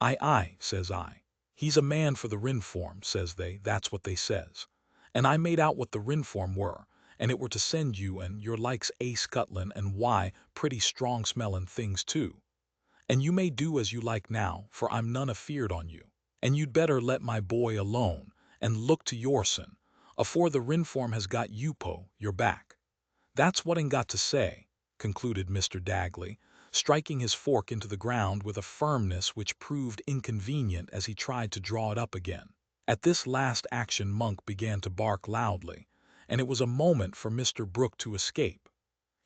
I, says I. He's a man for the rinform, says they, that's what they says. And I made out what the rinform were, and it were to send you and your likes scuttlin' and pretty strong-smellin' things too. And you may do as you like now, for I'm none afeard on you. And you'd better let my boy alone, and look to yoursen, afore the rinform has got your back. That's what 'en got to say," concluded Mr. Dagley, striking his fork into the ground with a firmness which proved inconvenient as he tried to draw it up again. At this last action Monk began to bark loudly, and it was a moment for Mr. Brooke to escape.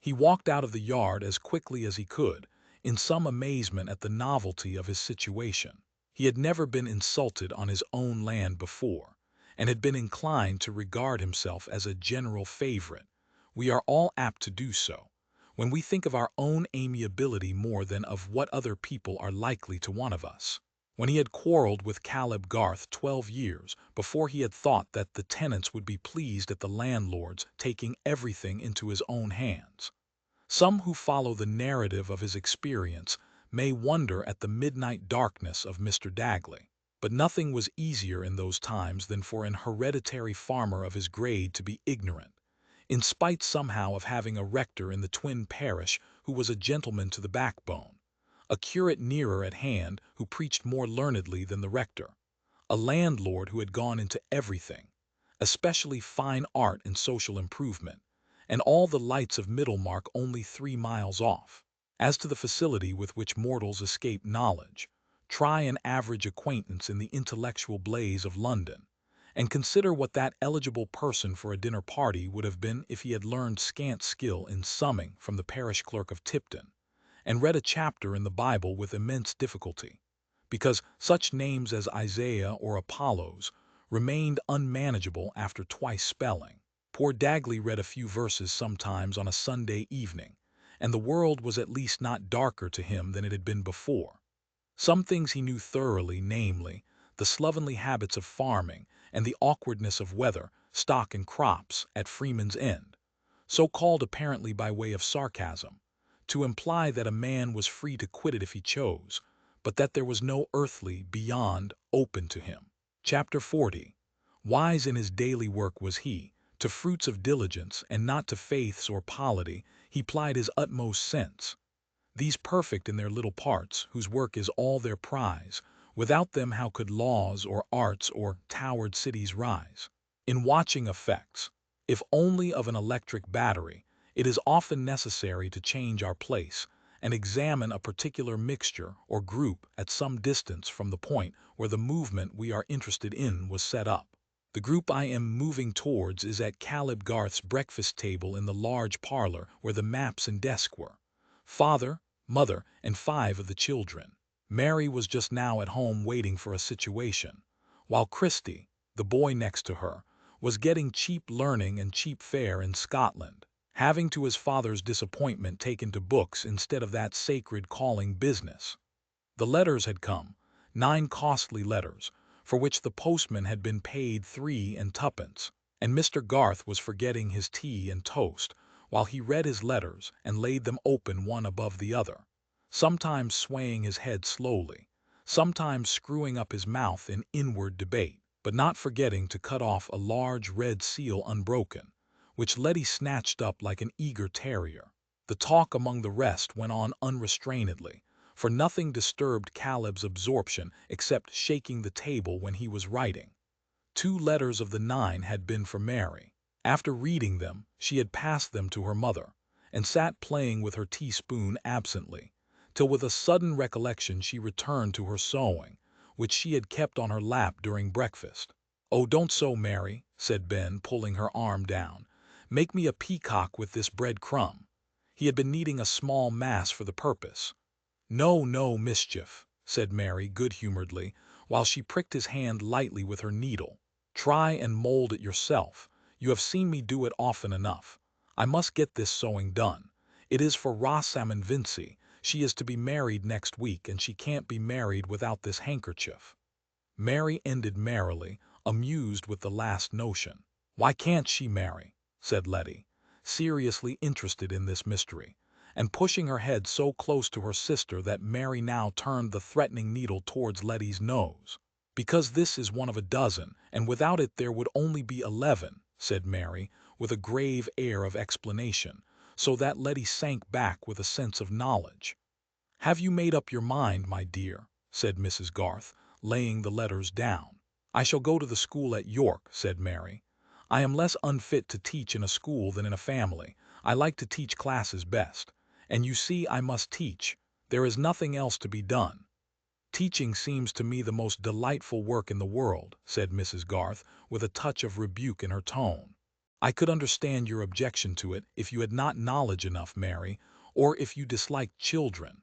He walked out of the yard as quickly as he could, in some amazement at the novelty of his situation. He had never been insulted on his own land before, and had been inclined to regard himself as a general favorite. We are all apt to do so, when we think of our own amiability more than of what other people are likely to want of us. When he had quarreled with Caleb Garth 12 years before he had thought that the tenants would be pleased at the landlord's taking everything into his own hands. Some who follow the narrative of his experience may wonder at the midnight darkness of Mr. Dagley. But nothing was easier in those times than for an hereditary farmer of his grade to be ignorant, in spite somehow of having a rector in the twin parish who was a gentleman to the backbone, a curate nearer at hand who preached more learnedly than the rector, a landlord who had gone into everything, especially fine art and social improvement, and all the lights of Middlemarch only 3 miles off. As to the facility with which mortals escape knowledge, Try an average acquaintance in the intellectual blaze of London, and consider what that eligible person for a dinner party would have been if he had learned scant skill in summing from the parish clerk of Tipton, and read a chapter in the Bible with immense difficulty, because such names as Isaiah or Apollos remained unmanageable after twice spelling. Poor Dagley read a few verses sometimes on a Sunday evening, and the world was at least not darker to him than it had been before. Some things he knew thoroughly, namely, the slovenly habits of farming and the awkwardness of weather, stock and crops at Freeman's End, so called apparently by way of sarcasm, to imply that a man was free to quit it if he chose, but that there was no earthly beyond open to him. Chapter 40. Wise in his daily work was he, to fruits of diligence, and not to faiths or polity, he plied his utmost sense. These perfect in their little parts, whose work is all their prize, without them how could laws or arts or towered cities rise? In watching effects, if only of an electric battery, it is often necessary to change our place and examine a particular mixture or group at some distance from the point where the movement we are interested in was set up. The group I am moving towards is at Caleb Garth's breakfast table in the large parlor where the maps and desk were. Father, mother, and 5 of the children. Mary was just now at home waiting for a situation, while Christie, the boy next to her, was getting cheap learning and cheap fare in Scotland, having to his father's disappointment taken to books instead of that sacred calling business. The letters had come, 9 costly letters, for which the postman had been paid 3 and 2pence, and Mr. Garth was forgetting his tea and toast, while he read his letters and laid them open one above the other, sometimes swaying his head slowly, sometimes screwing up his mouth in inward debate, but not forgetting to cut off a large red seal unbroken, which Letty snatched up like an eager terrier. The talk among the rest went on unrestrainedly, for nothing disturbed Caleb's absorption except shaking the table when he was writing. 2 letters of the 9 had been for Mary. After reading them, she had passed them to her mother, and sat playing with her teaspoon absently, till with a sudden recollection she returned to her sewing, which she had kept on her lap during breakfast. "Oh, don't sew, Mary," said Ben, pulling her arm down. "Make me a peacock with this bread crumb." He had been kneading a small mass for the purpose. "No, no, mischief," said Mary good-humoredly, while she pricked his hand lightly with her needle. "Try and mold it yourself. You have seen me do it often enough. I must get this sewing done. It is for Rosamond Vincy. She is to be married next week, and she can't be married without this handkerchief." Mary ended merrily, amused with the last notion. "Why can't she marry?" said Letty, seriously interested in this mystery, and pushing her head so close to her sister that Mary now turned the threatening needle towards Letty's nose. "Because this is one of a dozen, and without it there would only be 11, said Mary, with a grave air of explanation, so that Letty sank back with a sense of knowledge. "Have you made up your mind, my dear?" said Mrs. Garth, laying the letters down. "I shall go to the school at York," said Mary. "I am less unfit to teach in a school than in a family. I like to teach classes best. And you see I must teach. There is nothing else to be done." "Teaching seems to me the most delightful work in the world," said Mrs. Garth, with a touch of rebuke in her tone. "I could understand your objection to it if you had not knowledge enough, Mary, or if you disliked children."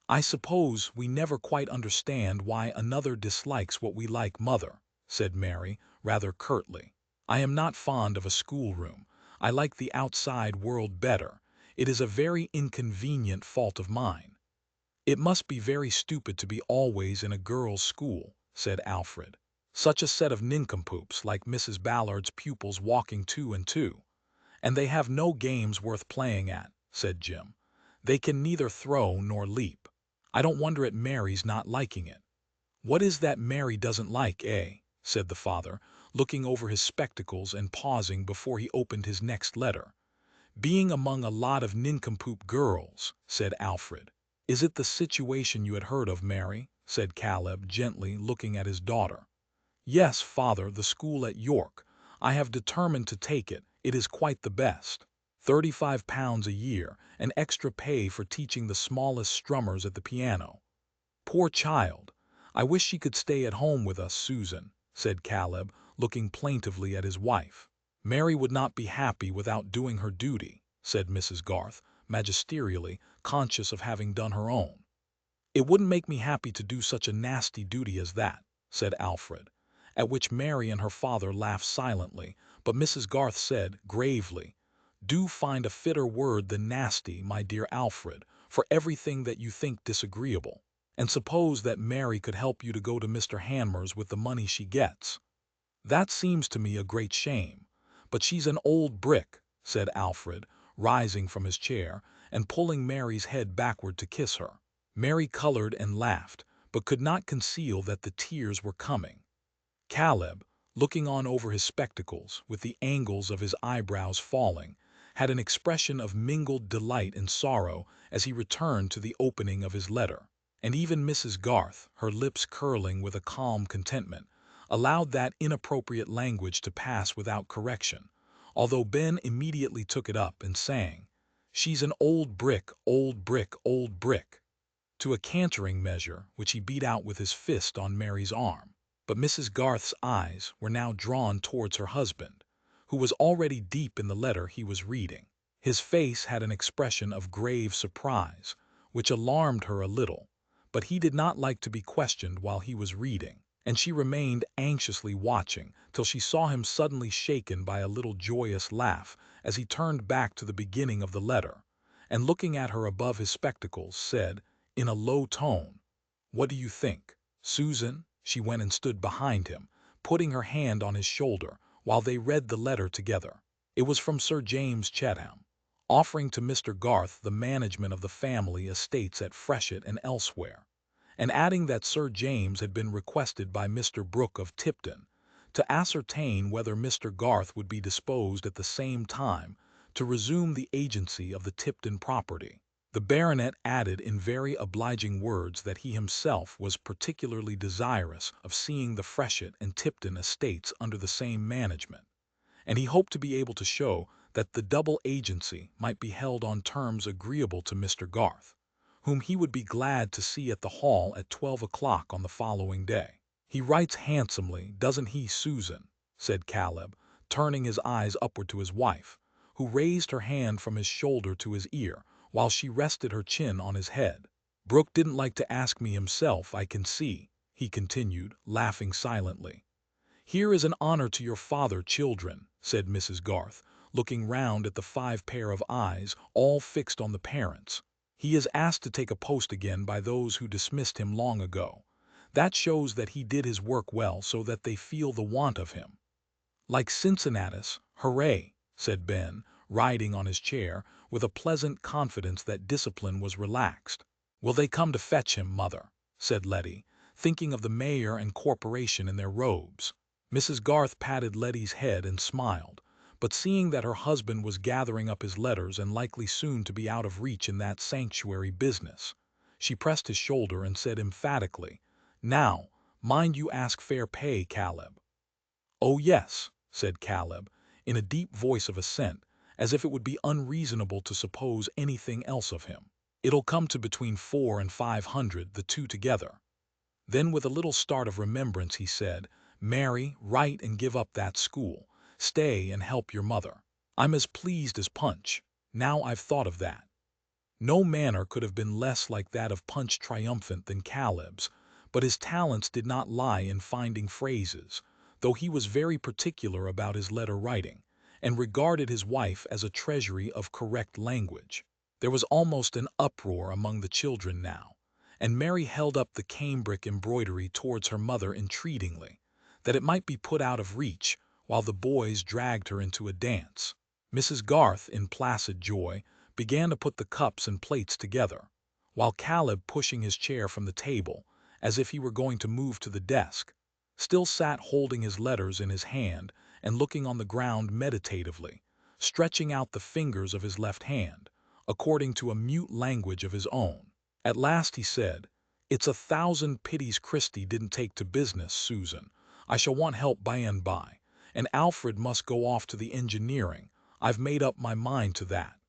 "I suppose we never quite understand why another dislikes what we like, mother," said Mary, rather curtly. "I am not fond of a schoolroom. I like the outside world better. It is a very inconvenient fault of mine." "It must be very stupid to be always in a girls' school," said Alfred. "Such a set of nincompoops like Mrs. Ballard's pupils walking 2 and 2. "And they have no games worth playing at," said Jim. "They can neither throw nor leap. I don't wonder at Mary's not liking it." "What is that Mary doesn't like, eh?" said the father, looking over his spectacles and pausing before he opened his next letter. "Being among a lot of nincompoop girls," said Alfred. "Is it the situation you had heard of, Mary?" said Caleb, gently looking at his daughter. "Yes, father, the school at York. I have determined to take it. It is quite the best. £35 a year, and extra pay for teaching the smallest strummers at the piano. Poor child, "I wish she could stay at home with us, Susan," said Caleb, looking plaintively at his wife. "Mary would not be happy without doing her duty," said Mrs. Garth, magisterially, conscious of having done her own. "It wouldn't make me happy to do such a nasty duty as that," said Alfred, at which Mary and her father laughed silently, but Mrs. Garth said, gravely, "Do find a fitter word than nasty, my dear Alfred, for everything that you think disagreeable. And suppose that Mary could help you to go to Mr. Hanmer's with the money she gets. That seems to me a great shame. But she's an old brick," said Alfred, rising from his chair and pulling Mary's head backward to kiss her. Mary colored and laughed, but could not conceal that the tears were coming. Caleb, looking on over his spectacles, with the angles of his eyebrows falling, had an expression of mingled delight and sorrow as he returned to the opening of his letter. And even Mrs. Garth, her lips curling with a calm contentment, allowed that inappropriate language to pass without correction, although Ben immediately took it up and sang, "She's an old brick, old brick, old brick," to a cantering measure which he beat out with his fist on Mary's arm. But Mrs. Garth's eyes were now drawn towards her husband, who was already deep in the letter he was reading. His face had an expression of grave surprise, which alarmed her a little, but he did not like to be questioned while he was reading, and she remained anxiously watching till she saw him suddenly shaken by a little joyous laugh as he turned back to the beginning of the letter, and looking at her above his spectacles, said, in a low tone, "What do you think, Susan?" She went and stood behind him, putting her hand on his shoulder, while they read the letter together. It was from Sir James Chatham, offering to Mr. Garth the management of the family estates at Freshitt and elsewhere, and adding that Sir James had been requested by Mr. Brooke of Tipton to ascertain whether Mr. Garth would be disposed at the same time to resume the agency of the Tipton property. The baronet added in very obliging words that he himself was particularly desirous of seeing the Freshitt and Tipton estates under the same management, and he hoped to be able to show that the double agency might be held on terms agreeable to Mr. Garth, whom he would be glad to see at the Hall at 12 o'clock on the following day. "He writes handsomely, doesn't he, Susan?" said Caleb, turning his eyes upward to his wife, who raised her hand from his shoulder to his ear, while she rested her chin on his head. "Brooke didn't like to ask me himself, I can see," he continued, laughing silently. "Here is an honor to your father, children," said Mrs. Garth, looking round at the 5 pair of eyes, all fixed on the parents. "He is asked to take a post again by those who dismissed him long ago. That shows that he did his work well, so that they feel the want of him." "Like Cincinnatus, hooray," said Ben, riding on his chair, with a pleasant confidence that discipline was relaxed. "Will they come to fetch him, mother?" said Letty, thinking of the mayor and corporation in their robes. Mrs. Garth patted Letty's head and smiled, but seeing that her husband was gathering up his letters and likely soon to be out of reach in that sanctuary business, she pressed his shoulder and said emphatically, "Now, mind you ask fair pay, Caleb." "Oh, yes," said Caleb, in a deep voice of assent, as if it would be unreasonable to suppose anything else of him. "It'll come to between 400 and 500, the two together." Then with a little start of remembrance he said, "Mary, write and give up that school. Stay and help your mother. I'm as pleased as Punch, now I've thought of that." No manner could have been less like that of Punch Triumphant than Caleb's, but his talents did not lie in finding phrases, though he was very particular about his letter writing, and regarded his wife as a treasury of correct language. There was almost an uproar among the children now, and Mary held up the cambric embroidery towards her mother entreatingly, that it might be put out of reach, while the boys dragged her into a dance. Mrs. Garth, in placid joy, began to put the cups and plates together, while Caleb, pushing his chair from the table, as if he were going to move to the desk, still sat holding his letters in his hand and looking on the ground meditatively, stretching out the fingers of his left hand, according to a mute language of his own. At last he said, "It's 1,000 pities Christie didn't take to business, Susan. I shall want help by and by, and Alfred must go off to the engineering. I've made up my mind to that."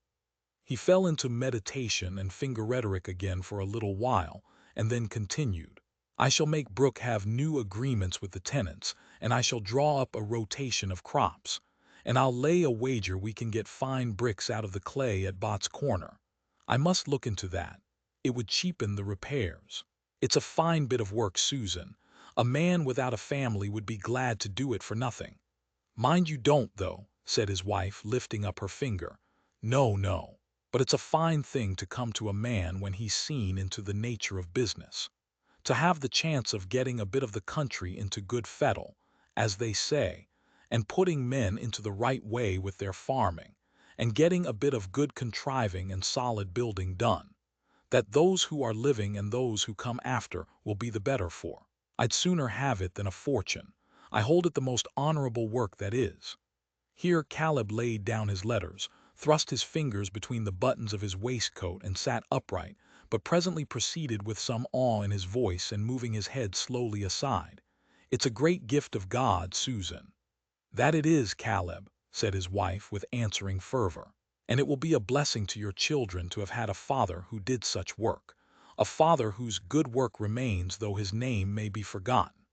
He fell into meditation and finger rhetoric again for a little while, and then continued, I shall make Brooke have new agreements with the tenants, and I shall draw up a rotation of crops. And I'll lay a wager we can get fine bricks out of the clay at Bott's Corner. I must look into that. It would cheapen the repairs. It's a fine bit of work, Susan. A man without a family would be glad to do it for nothing. Mind you don't, though, said his wife, lifting up her finger. No, no. But it's a fine thing to come to a man when he's seen into the nature of business. To have the chance of getting a bit of the country into good fettle, as they say, and putting men into the right way with their farming, and getting a bit of good contriving and solid building done, that those who are living and those who come after will be the better for. I'd sooner have it than a fortune. I hold it the most honorable work that is. Here Caleb laid down his letters, thrust his fingers between the buttons of his waistcoat and sat upright, but presently proceeded with some awe in his voice and moving his head slowly aside. It's a great gift of God, Susan. That it is, Caleb, said his wife with answering fervor. And it will be a blessing to your children to have had a father who did such work, a father whose good work remains though his name may be forgotten.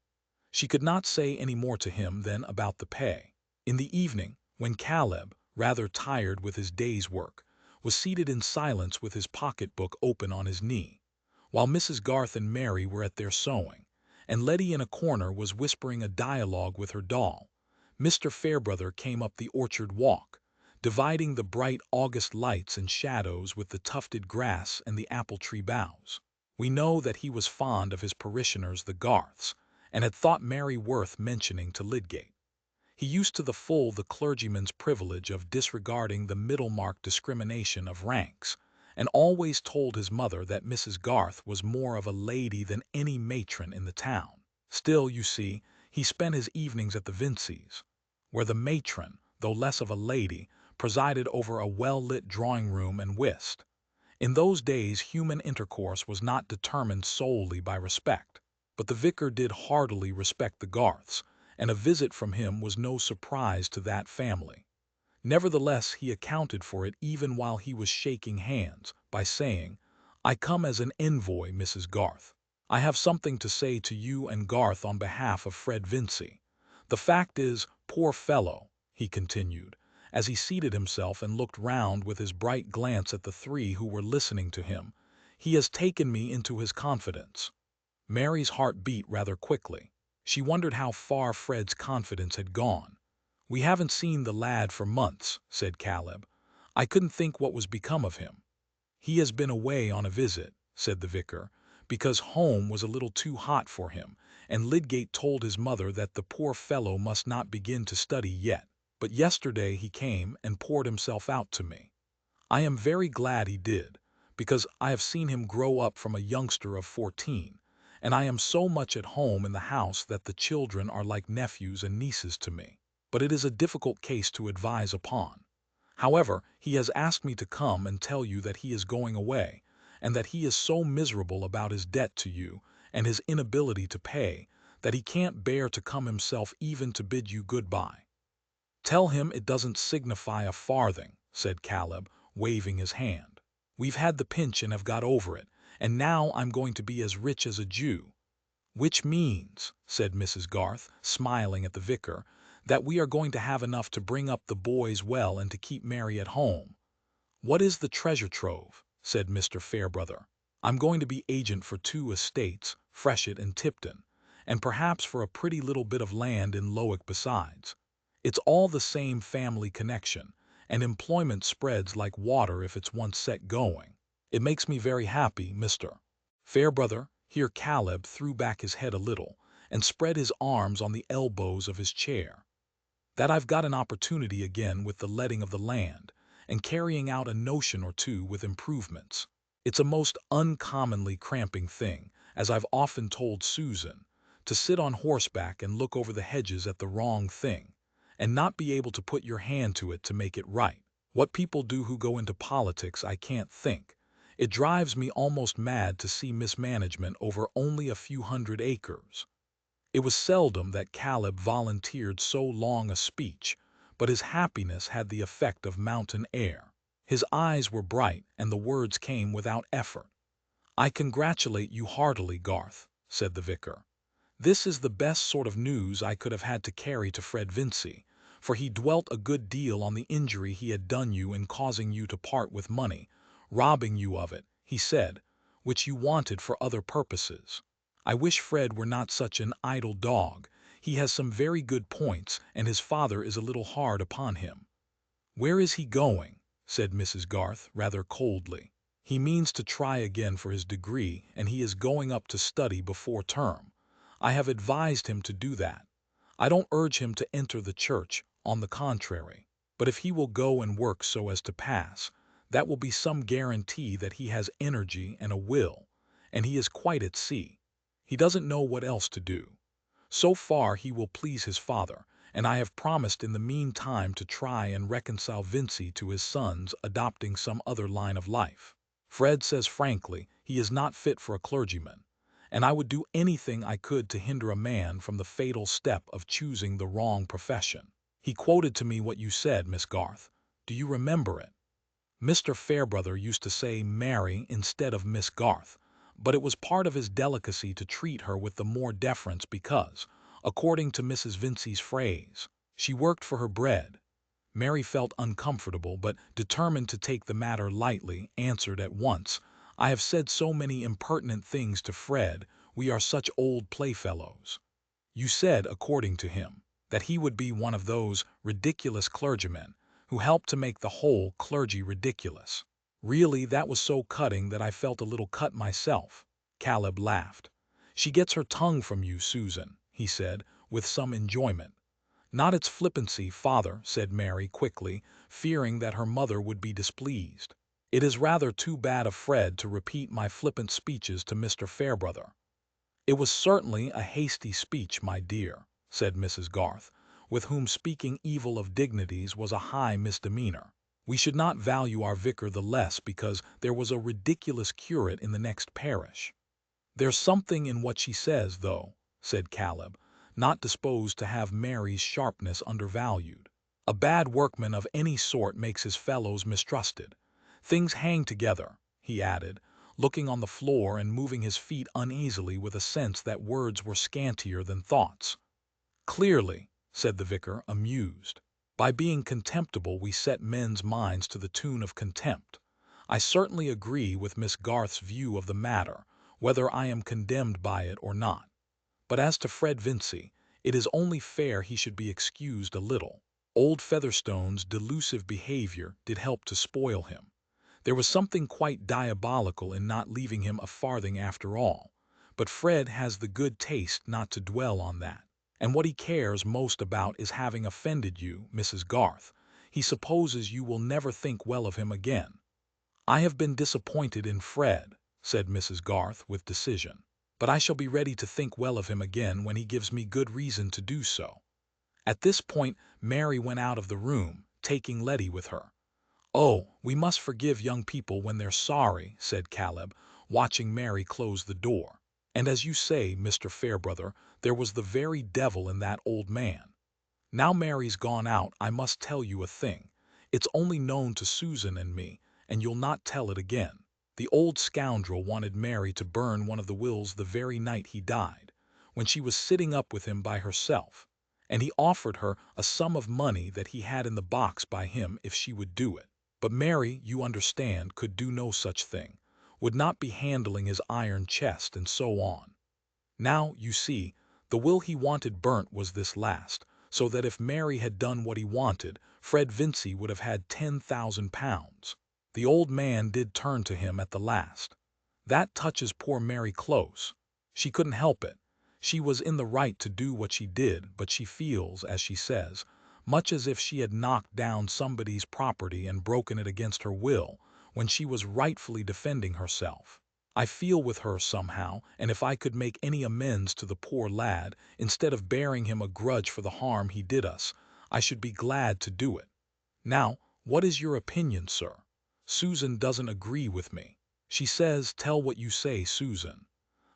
She could not say any more to him then about the pay. In the evening, when Caleb, rather tired with his day's work, was seated in silence with his pocketbook open on his knee, while Mrs. Garth and Mary were at their sewing, and Letty in a corner was whispering a dialogue with her doll, Mr. Fairbrother came up the orchard walk, dividing the bright August lights and shadows with the tufted grass and the apple-tree boughs. We know that he was fond of his parishioners the Garths, and had thought Mary worth mentioning to Lydgate. He used to the full the clergyman's privilege of disregarding the Middlemarch discrimination of ranks, and always told his mother that Mrs. Garth was more of a lady than any matron in the town. Still, you see, he spent his evenings at the Vinceys, where the matron, though less of a lady, presided over a well-lit drawing-room and whist. In those days human intercourse was not determined solely by respect, but the vicar did heartily respect the Garths, and a visit from him was no surprise to that family. Nevertheless, he accounted for it even while he was shaking hands, by saying, "I come as an envoy, Mrs. Garth. I have something to say to you and Garth on behalf of Fred Vincey. The fact is, poor fellow," he continued, as he seated himself and looked round with his bright glance at the three who were listening to him, "he has taken me into his confidence." Mary's heart beat rather quickly. She wondered how far Fred's confidence had gone. "We haven't seen the lad for months," said Caleb. "I couldn't think what was become of him." "He has been away on a visit," said the vicar, "because home was a little too hot for him, and Lydgate told his mother that the poor fellow must not begin to study yet. But yesterday he came and poured himself out to me. I am very glad he did, because I have seen him grow up from a youngster of 14, and I am so much at home in the house that the children are like nephews and nieces to me. But it is a difficult case to advise upon. However, he has asked me to come and tell you that he is going away, and that he is so miserable about his debt to you and his inability to pay that he can't bear to come himself even to bid you good-bye." "Tell him it doesn't signify a farthing," said Caleb, waving his hand. "We've had the pinch and have got over it, and now I'm going to be as rich as a Jew." "Which means," said Mrs. Garth, smiling at the vicar, "that we are going to have enough to bring up the boys well and to keep Mary at home." "What is the treasure trove?" said Mr. Fairbrother. "I'm going to be agent for 2 estates, Freshitt and Tipton, and perhaps for a pretty little bit of land in Lowick besides. It's all the same family connection, and employment spreads like water if it's once set going. It makes me very happy, Mr. Fairbrother." Here Caleb threw back his head a little, and spread his arms on the elbows of his chair. "That I've got an opportunity again with the letting of the land, and carrying out a notion or two with improvements. It's a most uncommonly cramping thing, as I've often told Susan, to sit on horseback and look over the hedges at the wrong thing, and not be able to put your hand to it to make it right. What people do who go into politics I can't think. It drives me almost mad to see mismanagement over only a few hundred acres." It was seldom that Caleb volunteered so long a speech, but his happiness had the effect of mountain air. His eyes were bright, and the words came without effort. "I congratulate you heartily, Garth," said the vicar. This is the best sort of news I could have had to carry to Fred Vincy, for he dwelt a good deal on the injury he had done you in causing you to part with money, robbing you of it, he said, which you wanted for other purposes. I wish Fred were not such an idle dog. He has some very good points, and his father is a little hard upon him. Where is he going? Said Mrs. Garth, rather coldly. He means to try again for his degree, and he is going up to study before term. I have advised him to do that. I don't urge him to enter the church, on the contrary. But if he will go and work so as to pass, that will be some guarantee that he has energy and a will, and he is quite at sea. He doesn't know what else to do. So far he will please his father, and I have promised in the meantime to try and reconcile Vincy to his son's adopting some other line of life. Fred says frankly he is not fit for a clergyman, and I would do anything I could to hinder a man from the fatal step of choosing the wrong profession. He quoted to me what you said, Miss Garth. Do you remember it? Mr. Fairbrother used to say Mary instead of Miss Garth, but it was part of his delicacy to treat her with the more deference because, according to Mrs. Vincy's phrase, she worked for her bread. Mary felt uncomfortable, but determined to take the matter lightly, answered at once, I have said so many impertinent things to Fred, we are such old playfellows. You said, according to him, that he would be one of those ridiculous clergymen who helped to make the whole clergy ridiculous. Really, that was so cutting that I felt a little cut myself. Caleb laughed. She gets her tongue from you, Susan, he said, with some enjoyment. Not its flippancy, father, said Mary quickly, fearing that her mother would be displeased. It is rather too bad of Fred to repeat my flippant speeches to Mr. Fairbrother. It was certainly a hasty speech, my dear, said Mrs. Garth, with whom speaking evil of dignities was a high misdemeanor. We should not value our vicar the less because there was a ridiculous curate in the next parish. There's something in what she says, though, said Caleb, not disposed to have Mary's sharpness undervalued. A bad workman of any sort makes his fellows mistrusted. Things hang together, he added, looking on the floor and moving his feet uneasily with a sense that words were scantier than thoughts. Clearly, said the vicar, amused. By being contemptible we set men's minds to the tune of contempt. I certainly agree with Miss Garth's view of the matter, whether I am condemned by it or not. But as to Fred Vincy, it is only fair he should be excused a little. Old Featherstone's delusive behavior did help to spoil him. There was something quite diabolical in not leaving him a farthing after all, but Fred has the good taste not to dwell on that. And what he cares most about is having offended you, Mrs. Garth. He supposes you will never think well of him again. I have been disappointed in Fred, said Mrs. Garth with decision, but I shall be ready to think well of him again when he gives me good reason to do so. At this point Mary went out of the room, taking Letty with her. Oh, we must forgive young people when they're sorry, said Caleb, watching Mary close the door. And as you say, Mr. Fairbrother, there was the very devil in that old man. Now Mary's gone out, I must tell you a thing. It's only known to Susan and me, and you'll not tell it again. The old scoundrel wanted Mary to burn one of the wills the very night he died, when she was sitting up with him by herself, and he offered her a sum of money that he had in the box by him if she would do it. But Mary, you understand, could do no such thing, would not be handling his iron chest, and so on. Now, you see, the will he wanted burnt was this last, so that if Mary had done what he wanted, Fred Vincy would have had £10,000. The old man did turn to him at the last. That touches poor Mary close. She couldn't help it. She was in the right to do what she did, but she feels, as she says, much as if she had knocked down somebody's property and broken it against her will, when she was rightfully defending herself. I feel with her somehow, and if I could make any amends to the poor lad, instead of bearing him a grudge for the harm he did us, I should be glad to do it. Now, what is your opinion, sir? Susan doesn't agree with me. She says, tell what you say, Susan.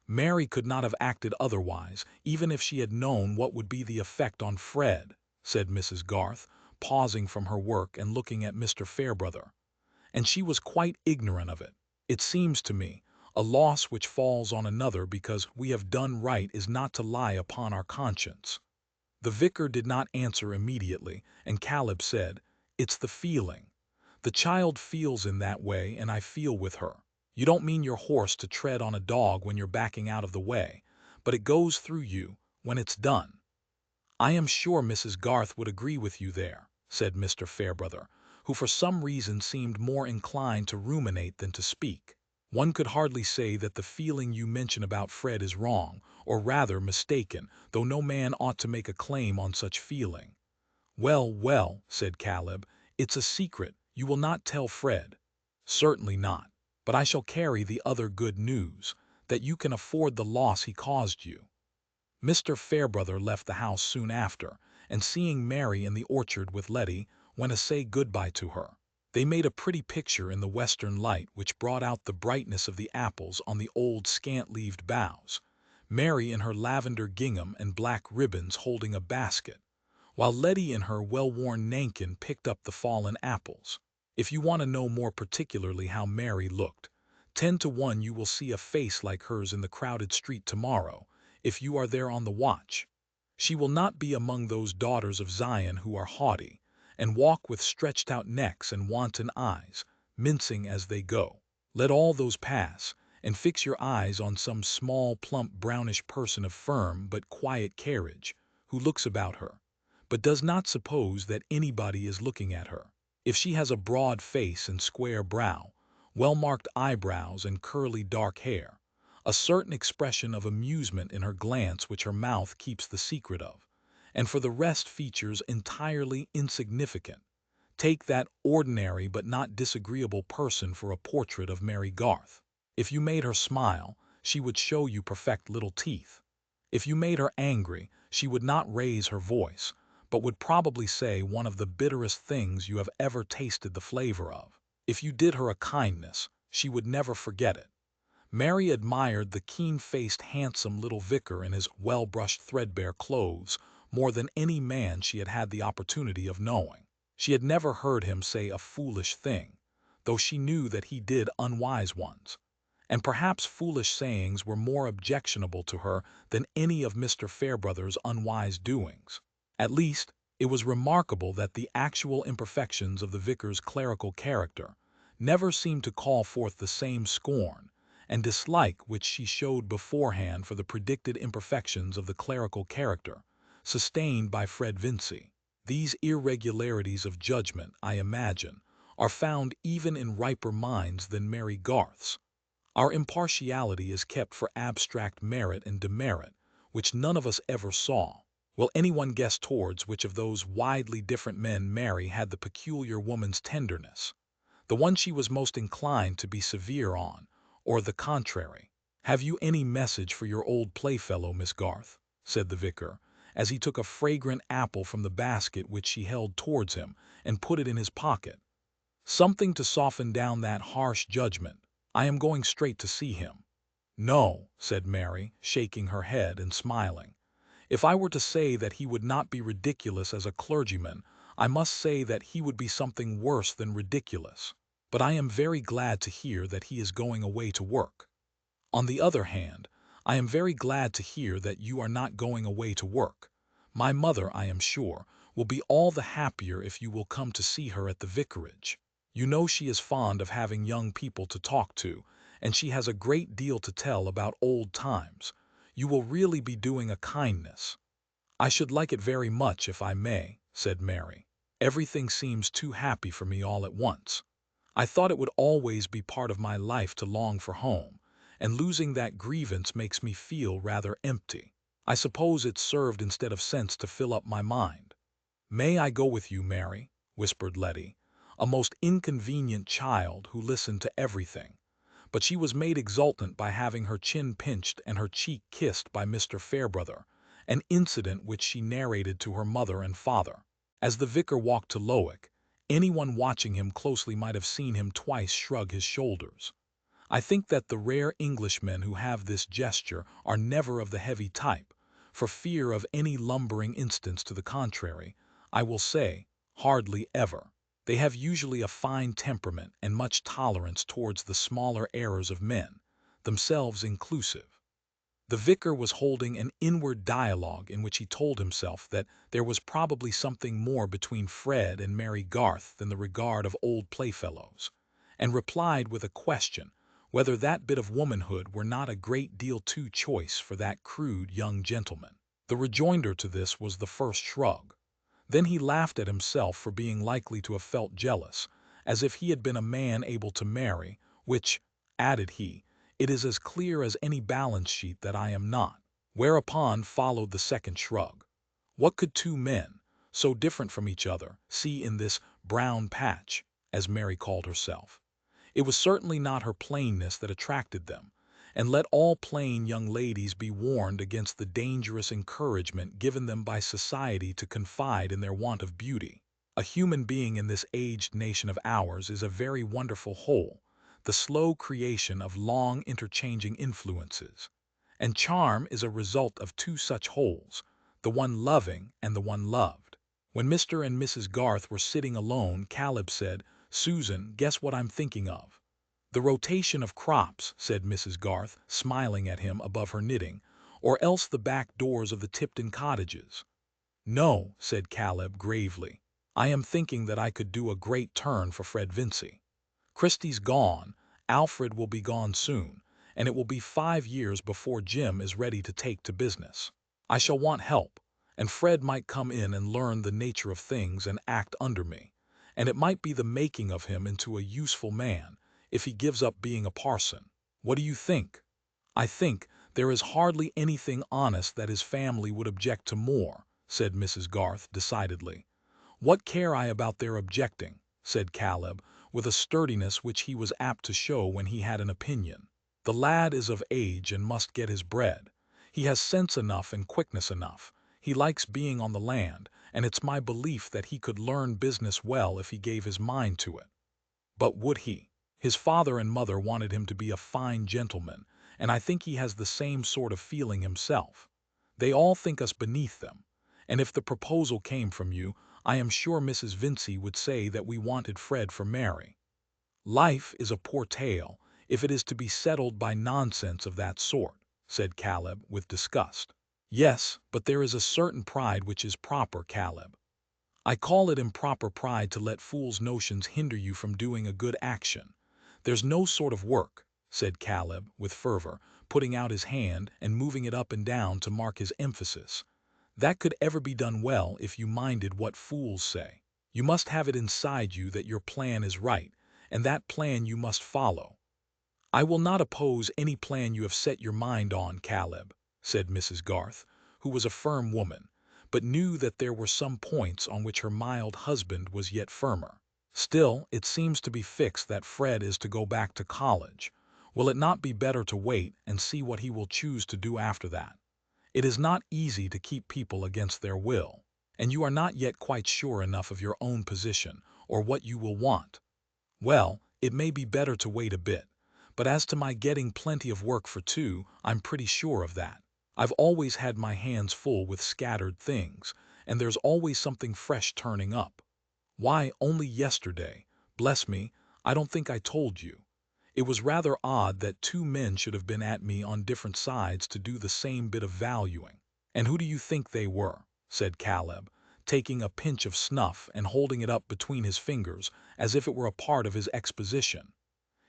Mary could not have acted otherwise, even if she had known what would be the effect on Fred, said Mrs. Garth, pausing from her work and looking at Mr. Fairbrother. And she was quite ignorant of it, it seems to me, A loss which falls on another because we have done right is not to lie upon our conscience. The vicar did not answer immediately, and Caleb said, "It's the feeling. The child feels in that way, and I feel with her. You don't mean your horse to tread on a dog when you're backing out of the way, but it goes through you when it's done." "I am sure Mrs. Garth would agree with you there," said Mr. Fairbrother, who for some reason seemed more inclined to ruminate than to speak. "One could hardly say that the feeling you mention about Fred is wrong, or rather mistaken, though no man ought to make a claim on such feeling." "Well, well," said Caleb, "it's a secret. You will not tell Fred." "Certainly not. But I shall carry the other good news, that you can afford the loss he caused you." Mr. Fairbrother left the house soon after, and seeing Mary in the orchard with Letty, went to say good-bye to her. They made a pretty picture in the western light which brought out the brightness of the apples on the old scant-leaved boughs, Mary in her lavender gingham and black ribbons holding a basket, while Letty in her well-worn nankin picked up the fallen apples. If you want to know more particularly how Mary looked, 10 to 1 you will see a face like hers in the crowded street tomorrow, if you are there on the watch. She will not be among those daughters of Zion who are haughty, and walk with stretched-out necks and wanton eyes, mincing as they go. Let all those pass, and fix your eyes on some small, plump, brownish person of firm but quiet carriage, who looks about her, but does not suppose that anybody is looking at her. If she has a broad face and square brow, well-marked eyebrows and curly dark hair, a certain expression of amusement in her glance which her mouth keeps the secret of, and for the rest features entirely insignificant, take that ordinary but not disagreeable person for a portrait of Mary Garth. If you made her smile, she would show you perfect little teeth. If you made her angry, she would not raise her voice, but would probably say one of the bitterest things you have ever tasted the flavor of. If you did her a kindness, she would never forget it. Mary admired the keen-faced, handsome little vicar in his well-brushed, threadbare clothes more than any man she had had the opportunity of knowing. She had never heard him say a foolish thing, though she knew that he did unwise ones, and perhaps foolish sayings were more objectionable to her than any of Mr. Fairbrother's unwise doings. At least, it was remarkable that the actual imperfections of the vicar's clerical character never seemed to call forth the same scorn and dislike which she showed beforehand for the predicted imperfections of the clerical character, sustained by Fred Vincy. These irregularities of judgment, I imagine, are found even in riper minds than Mary Garth's. Our impartiality is kept for abstract merit and demerit, which none of us ever saw. Will anyone guess towards which of those widely different men Mary had the peculiar woman's tenderness, the one she was most inclined to be severe on, or the contrary? "Have you any message for your old playfellow, Miss Garth?" said the vicar, as he took a fragrant apple from the basket which she held towards him and put it in his pocket. "Something to soften down that harsh judgment. I am going straight to see him." "No," said Mary, shaking her head and smiling. "If I were to say that he would not be ridiculous as a clergyman, I must say that he would be something worse than ridiculous. But I am very glad to hear that he is going away to work. On the other hand, I am very glad to hear that you are not going away to work. My mother, I am sure, will be all the happier if you will come to see her at the vicarage. You know she is fond of having young people to talk to, and she has a great deal to tell about old times. You will really be doing a kindness." "I should like it very much if I may," said Mary. "Everything seems too happy for me all at once. I thought it would always be part of my life to long for home, and losing that grievance makes me feel rather empty. I suppose it served instead of sense to fill up my mind." "May I go with you, Mary?" whispered Letty, a most inconvenient child who listened to everything, but she was made exultant by having her chin pinched and her cheek kissed by Mr. Fairbrother, an incident which she narrated to her mother and father. As the vicar walked to Lowick, anyone watching him closely might have seen him twice shrug his shoulders. I think that the rare Englishmen who have this gesture are never of the heavy type. For fear of any lumbering instance to the contrary, I will say, hardly ever. They have usually a fine temperament and much tolerance towards the smaller errors of men. themselves inclusive. The vicar was holding an inward dialogue in which he told himself that there was probably something more between Fred and Mary Garth than the regard of old playfellows, and replied with a question whether that bit of womanhood were not a great deal too choice for that crude young gentleman. The rejoinder to this was the first shrug. Then he laughed at himself for being likely to have felt jealous, as if he had been a man able to marry, which, added he, it is as clear as any balance sheet that I am not. Whereupon followed the second shrug. What could two men, so different from each other, see in this brown patch, as Mary called herself? It was certainly not her plainness that attracted them, and let all plain young ladies be warned against the dangerous encouragement given them by society to confide in their want of beauty. A human being in this aged nation of ours is a very wonderful whole, the slow creation of long interchanging influences. And charm is a result of two such wholes, the one loving and the one loved. When Mr. and Mrs. Garth were sitting alone, Caleb said, "Susan, guess what I'm thinking of." "The rotation of crops," said Mrs. Garth, smiling at him above her knitting, "or else the back doors of the Tipton cottages." "No," said Caleb gravely. "I am thinking that I could do a great turn for Fred Vincy. Christy's gone, Alfred will be gone soon, and it will be 5 years before Jim is ready to take to business. I shall want help, and Fred might come in and learn the nature of things and act under me, and it might be the making of him into a useful man, if he gives up being a parson. What do you think?" "I think there is hardly anything honest that his family would object to more," said Mrs. Garth decidedly. "What care I about their objecting?" said Caleb, with a sturdiness which he was apt to show when he had an opinion. "The lad is of age and must get his bread. He has sense enough and quickness enough. He likes being on the land, and it's my belief that he could learn business well if he gave his mind to it." "But would he? His father and mother wanted him to be a fine gentleman, and I think he has the same sort of feeling himself. They all think us beneath them, and if the proposal came from you, I am sure Mrs. Vincy would say that we wanted Fred for Mary." "Life is a poor tale, if it is to be settled by nonsense of that sort," said Caleb with disgust. "Yes, but there is a certain pride which is proper, Caleb." "I call it improper pride to let fools' notions hinder you from doing a good action. There's no sort of work," said Caleb with fervor, putting out his hand and moving it up and down to mark his emphasis, "that could ever be done well if you minded what fools say. You must have it inside you that your plan is right, and that plan you must follow." "I will not oppose any plan you have set your mind on, Caleb," said Mrs. Garth, who was a firm woman, but knew that there were some points on which her mild husband was yet firmer. "Still, it seems to be fixed that Fred is to go back to college. Will it not be better to wait and see what he will choose to do after that? It is not easy to keep people against their will, and you are not yet quite sure enough of your own position, or what you will want. Well, it may be better to wait a bit, but as to my getting plenty of work for two, I'm pretty sure of that. I've always had my hands full with scattered things, and there's always something fresh turning up. Why, only yesterday, bless me, I don't think I told you. It was rather odd that two men should have been at me on different sides to do the same bit of valuing." "And who do you think they were?" said Caleb, taking a pinch of snuff and holding it up between his fingers as if it were a part of his exposition.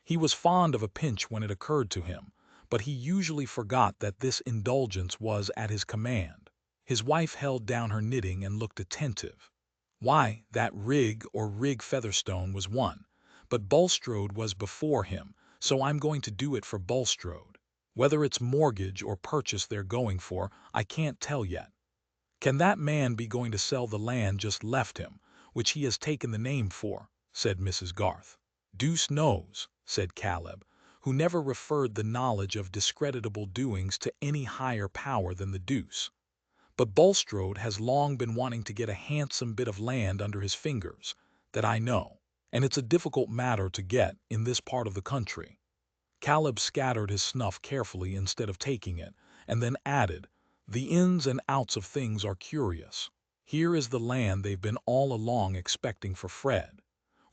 He was fond of a pinch when it occurred to him, but he usually forgot that this indulgence was at his command. His wife held down her knitting and looked attentive. "Why, that Rig Featherstone was one, but Bulstrode was before him, so I'm going to do it for Bulstrode. Whether it's mortgage or purchase they're going for, I can't tell yet." "Can that man be going to sell the land just left him, which he has taken the name for?" said Mrs. Garth. "Deuce knows," said Caleb, who never referred the knowledge of discreditable doings to any higher power than the deuce. "But Bulstrode has long been wanting to get a handsome bit of land under his fingers, that I know, and it's a difficult matter to get in this part of the country." Caleb scattered his snuff carefully instead of taking it, and then added, "The ins and outs of things are curious. Here is the land they've been all along expecting for Fred,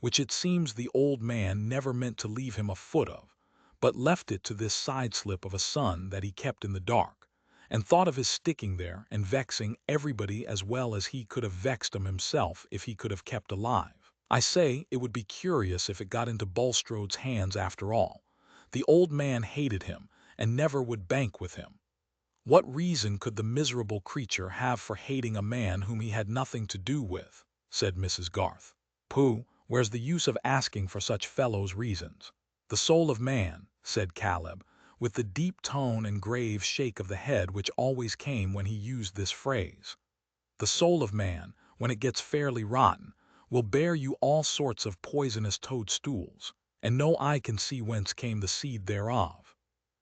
which it seems the old man never meant to leave him a foot of, but left it to this side-slip of a son that he kept in the dark, and thought of his sticking there and vexing everybody as well as he could have vexed 'em himself if he could have kept alive. I say, it would be curious if it got into Bulstrode's hands after all. The old man hated him, and never would bank with him. What reason could the miserable creature have for hating a man whom he had nothing to do with? Said Mrs. Garth. Pooh, where's the use of asking for such fellows' reasons? The soul of man, said Caleb, with the deep tone and grave shake of the head which always came when he used this phrase. The soul of man, when it gets fairly rotten, will bear you all sorts of poisonous toadstools, and no eye can see whence came the seed thereof.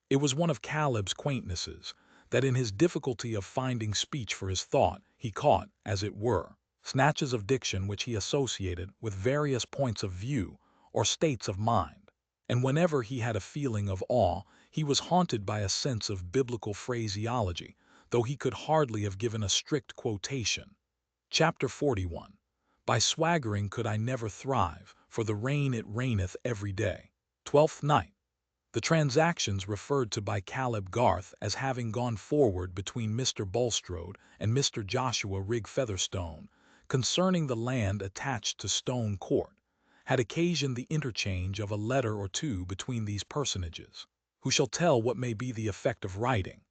It was one of Caleb's quaintnesses, that in his difficulty of finding speech for his thought, he caught, as it were, snatches of diction which he associated with various points of view or states of mind, and whenever he had a feeling of awe, he was haunted by a sense of biblical phraseology, though he could hardly have given a strict quotation. Chapter 41. By swaggering could I never thrive, for the rain it raineth every day. 12th night. The transactions referred to by Caleb Garth as having gone forward between Mr. Bulstrode and Mr. Joshua Rigg Featherstone, concerning the land attached to Stone Court, had occasioned the interchange of a letter or two between these personages. Who shall tell what may be the effect of writing,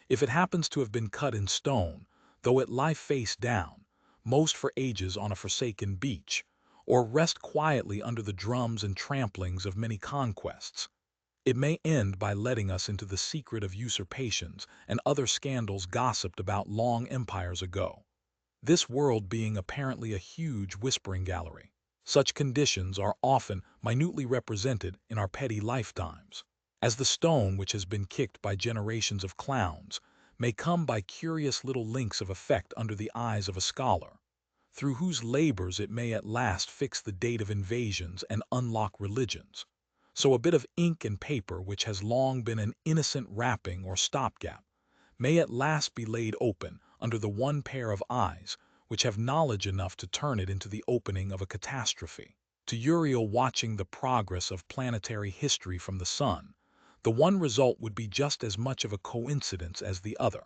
if it happens to have been cut in stone, though it lie face down, most for ages on a forsaken beach, or rest quietly under the drums and tramplings of many conquests? It may end by letting us into the secret of usurpations and other scandals gossiped about long empires ago, this world being apparently a huge whispering gallery. Such conditions are often minutely represented in our petty lifetimes, as the stone which has been kicked by generations of clowns may come by curious little links of effect under the eyes of a scholar, through whose labors it may at last fix the date of invasions and unlock religions. So a bit of ink and paper which has long been an innocent wrapping or stopgap may at last be laid open under the one pair of eyes which have knowledge enough to turn it into the opening of a catastrophe. To Uriel watching the progress of planetary history from the sun, the one result would be just as much of a coincidence as the other.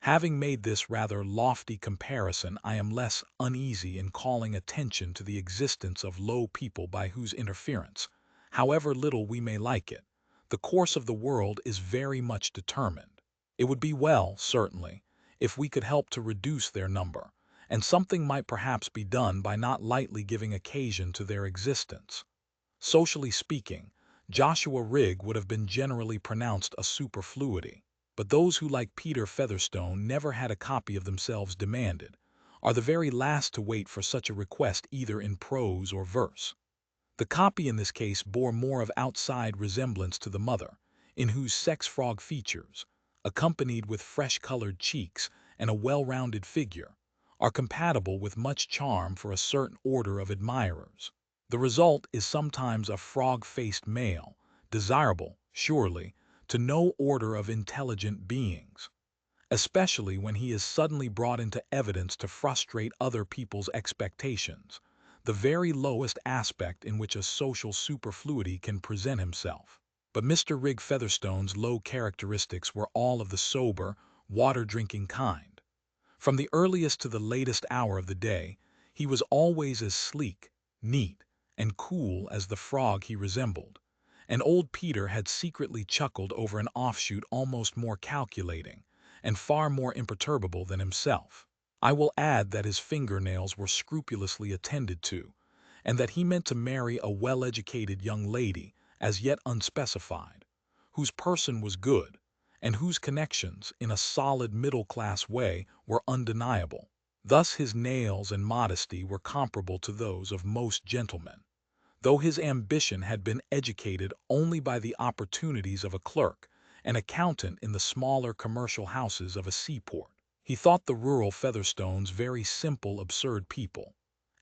Having made this rather lofty comparison, I am less uneasy in calling attention to the existence of low people by whose interference, however little we may like it, the course of the world is very much determined. It would be well, certainly, if we could help to reduce their number, and something might perhaps be done by not lightly giving occasion to their existence. Socially speaking, Joshua Rigg would have been generally pronounced a superfluity, but those who, like Peter Featherstone, never had a copy of themselves demanded, are the very last to wait for such a request either in prose or verse. The copy in this case bore more of outside resemblance to the mother, in whose sex-frog features, accompanied with fresh-colored cheeks and a well-rounded figure, are compatible with much charm for a certain order of admirers. The result is sometimes a frog-faced male, desirable, surely, to no order of intelligent beings, especially when he is suddenly brought into evidence to frustrate other people's expectations, the very lowest aspect in which a social superfluity can present himself. But Mr. Rigg Featherstone's low characteristics were all of the sober, water-drinking kind. From the earliest to the latest hour of the day, he was always as sleek, neat, and cool as the frog he resembled, and old Peter had secretly chuckled over an offshoot almost more calculating and far more imperturbable than himself. I will add that his fingernails were scrupulously attended to, and that he meant to marry a well-educated young lady, as yet unspecified, whose person was good, and whose connections, in a solid middle-class way, were undeniable. Thus his nails and modesty were comparable to those of most gentlemen, though his ambition had been educated only by the opportunities of a clerk, an accountant in the smaller commercial houses of a seaport. He thought the rural Featherstones very simple, absurd people,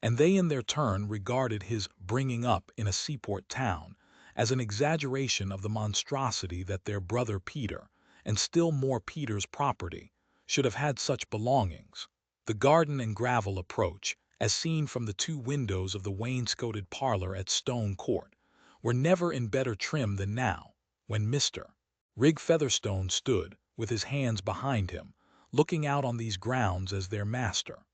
and they in their turn regarded his bringing up in a seaport town as an exaggeration of the monstrosity that their brother Peter, and still more Peter's property, should have had such belongings. The garden and gravel approach, as seen from the two windows of the wainscoted parlor at Stone Court, were never in better trim than now, when Mr. Rig Featherstone stood, with his hands behind him, looking out on these grounds as their master.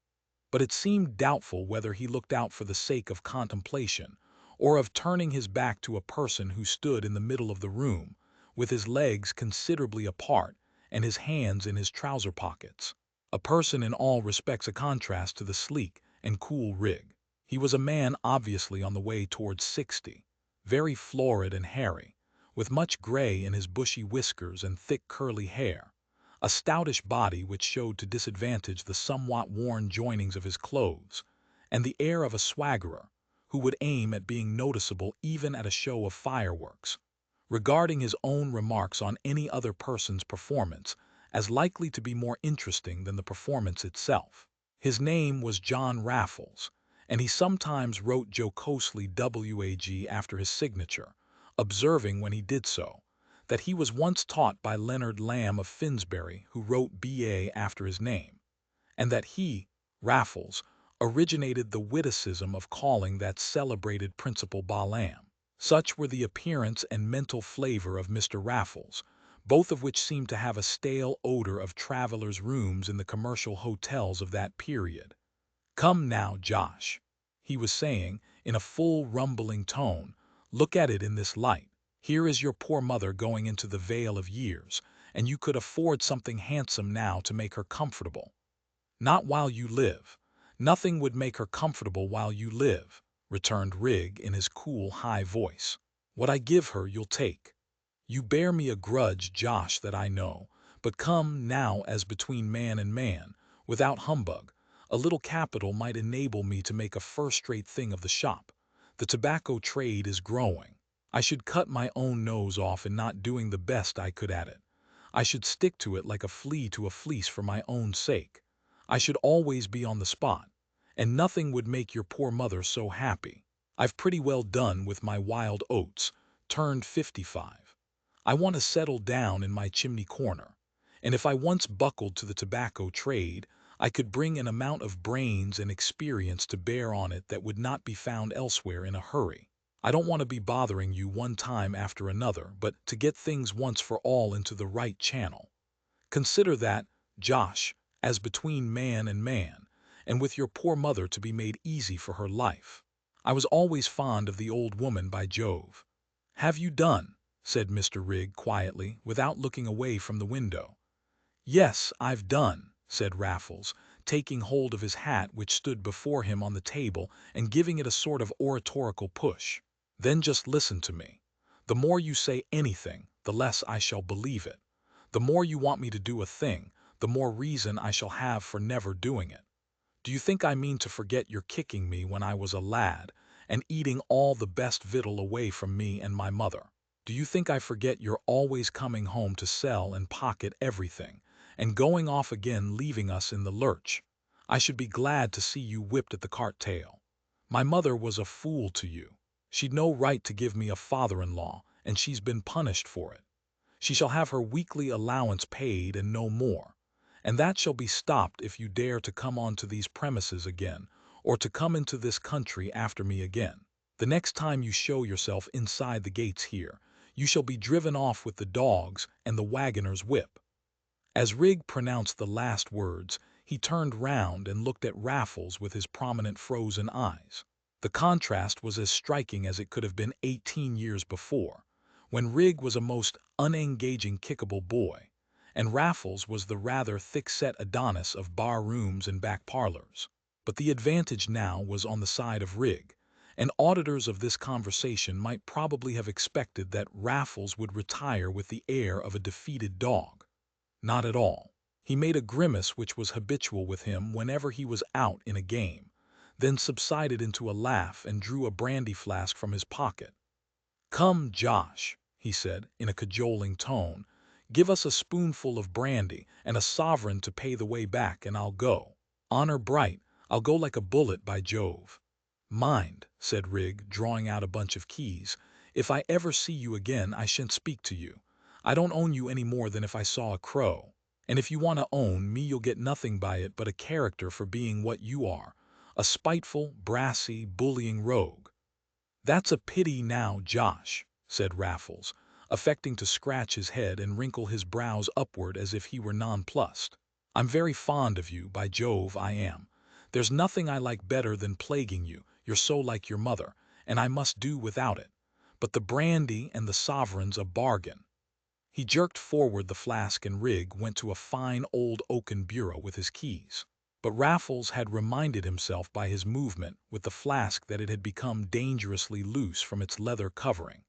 But it seemed doubtful whether he looked out for the sake of contemplation, or of turning his back to a person who stood in the middle of the room, with his legs considerably apart and his hands in his trouser pockets. A person in all respects a contrast to the sleek and cool Rig. He was a man obviously on the way towards 60, very florid and hairy, with much gray in his bushy whiskers and thick curly hair, a stoutish body which showed to disadvantage the somewhat worn joinings of his clothes, and the air of a swaggerer, who would aim at being noticeable even at a show of fireworks, regarding his own remarks on any other person's performance as likely to be more interesting than the performance itself. His name was John Raffles, and he sometimes wrote jocosely WAG after his signature, observing when he did so, that he was once taught by Leonard Lamb of Finsbury, who wrote BA after his name, and that he, Raffles, originated the witticism of calling that celebrated principal Balaam. Such were the appearance and mental flavor of Mr. Raffles, both of which seemed to have a stale odor of travelers' rooms in the commercial hotels of that period. "Come now, Josh," he was saying, in a full rumbling tone, "look at it in this light. Here is your poor mother going into the vale of years, and you could afford something handsome now to make her comfortable." "Not while you live. Nothing would make her comfortable while you live," returned Rig in his cool, high voice. "What I give her you'll take. You bear me a grudge, Josh, that I know, but come now as between man and man, without humbug, a little capital might enable me to make a first-rate thing of the shop. The tobacco trade is growing. I should cut my own nose off in not doing the best I could at it. I should stick to it like a flea to a fleece for my own sake. I should always be on the spot, and nothing would make your poor mother so happy. I've pretty well done with my wild oats, turned 55. I want to settle down in my chimney corner, and if I once buckled to the tobacco trade, I could bring an amount of brains and experience to bear on it that would not be found elsewhere in a hurry. I don't want to be bothering you one time after another, but to get things once for all into the right channel. Consider that, Josh, as between man, and with your poor mother to be made easy for her life. I was always fond of the old woman, by Jove." "Have you done?" said Mr. Rig quietly, without looking away from the window. "Yes, I've done," said Raffles, taking hold of his hat which stood before him on the table and giving it a sort of oratorical push. "Then just listen to me. The more you say anything, the less I shall believe it. The more you want me to do a thing, the more reason I shall have for never doing it. Do you think I mean to forget your kicking me when I was a lad, and eating all the best victual away from me and my mother? Do you think I forget your always coming home to sell and pocket everything, and going off again leaving us in the lurch? I should be glad to see you whipped at the cart tail. My mother was a fool to you. She'd no right to give me a father-in-law, and she's been punished for it. She shall have her weekly allowance paid and no more, and that shall be stopped if you dare to come on to these premises again, or to come into this country after me again. The next time you show yourself inside the gates here, you shall be driven off with the dogs and the wagoner's whip." As Rig pronounced the last words, he turned round and looked at Raffles with his prominent frozen eyes. The contrast was as striking as it could have been 18 years before, when Rig was a most unengaging kickable boy, and Raffles was the rather thick-set Adonis of bar-rooms and back parlors. But the advantage now was on the side of Rig, and auditors of this conversation might probably have expected that Raffles would retire with the air of a defeated dog. Not at all. He made a grimace which was habitual with him whenever he was out in a game, then subsided into a laugh and drew a brandy flask from his pocket. "Come, Josh," he said, in a cajoling tone, "give us a spoonful of brandy and a sovereign to pay the way back, and I'll go. Honor bright, I'll go like a bullet, by Jove." "Mind," said Rig, drawing out a bunch of keys, "if I ever see you again I shan't speak to you. I don't own you any more than if I saw a crow. And if you want to own me you'll get nothing by it but a character for being what you are, a spiteful, brassy, bullying rogue." "That's a pity now, Josh," said Raffles, affecting to scratch his head and wrinkle his brows upward as if he were nonplussed. "I'm very fond of you, by Jove I am. There's nothing I like better than plaguing you, you're so like your mother, and I must do without it. But the brandy and the sovereign's a bargain." He jerked forward the flask and Rig went to a fine old oaken bureau with his keys. But Raffles had reminded himself by his movement with the flask that it had become dangerously loose from its leather covering,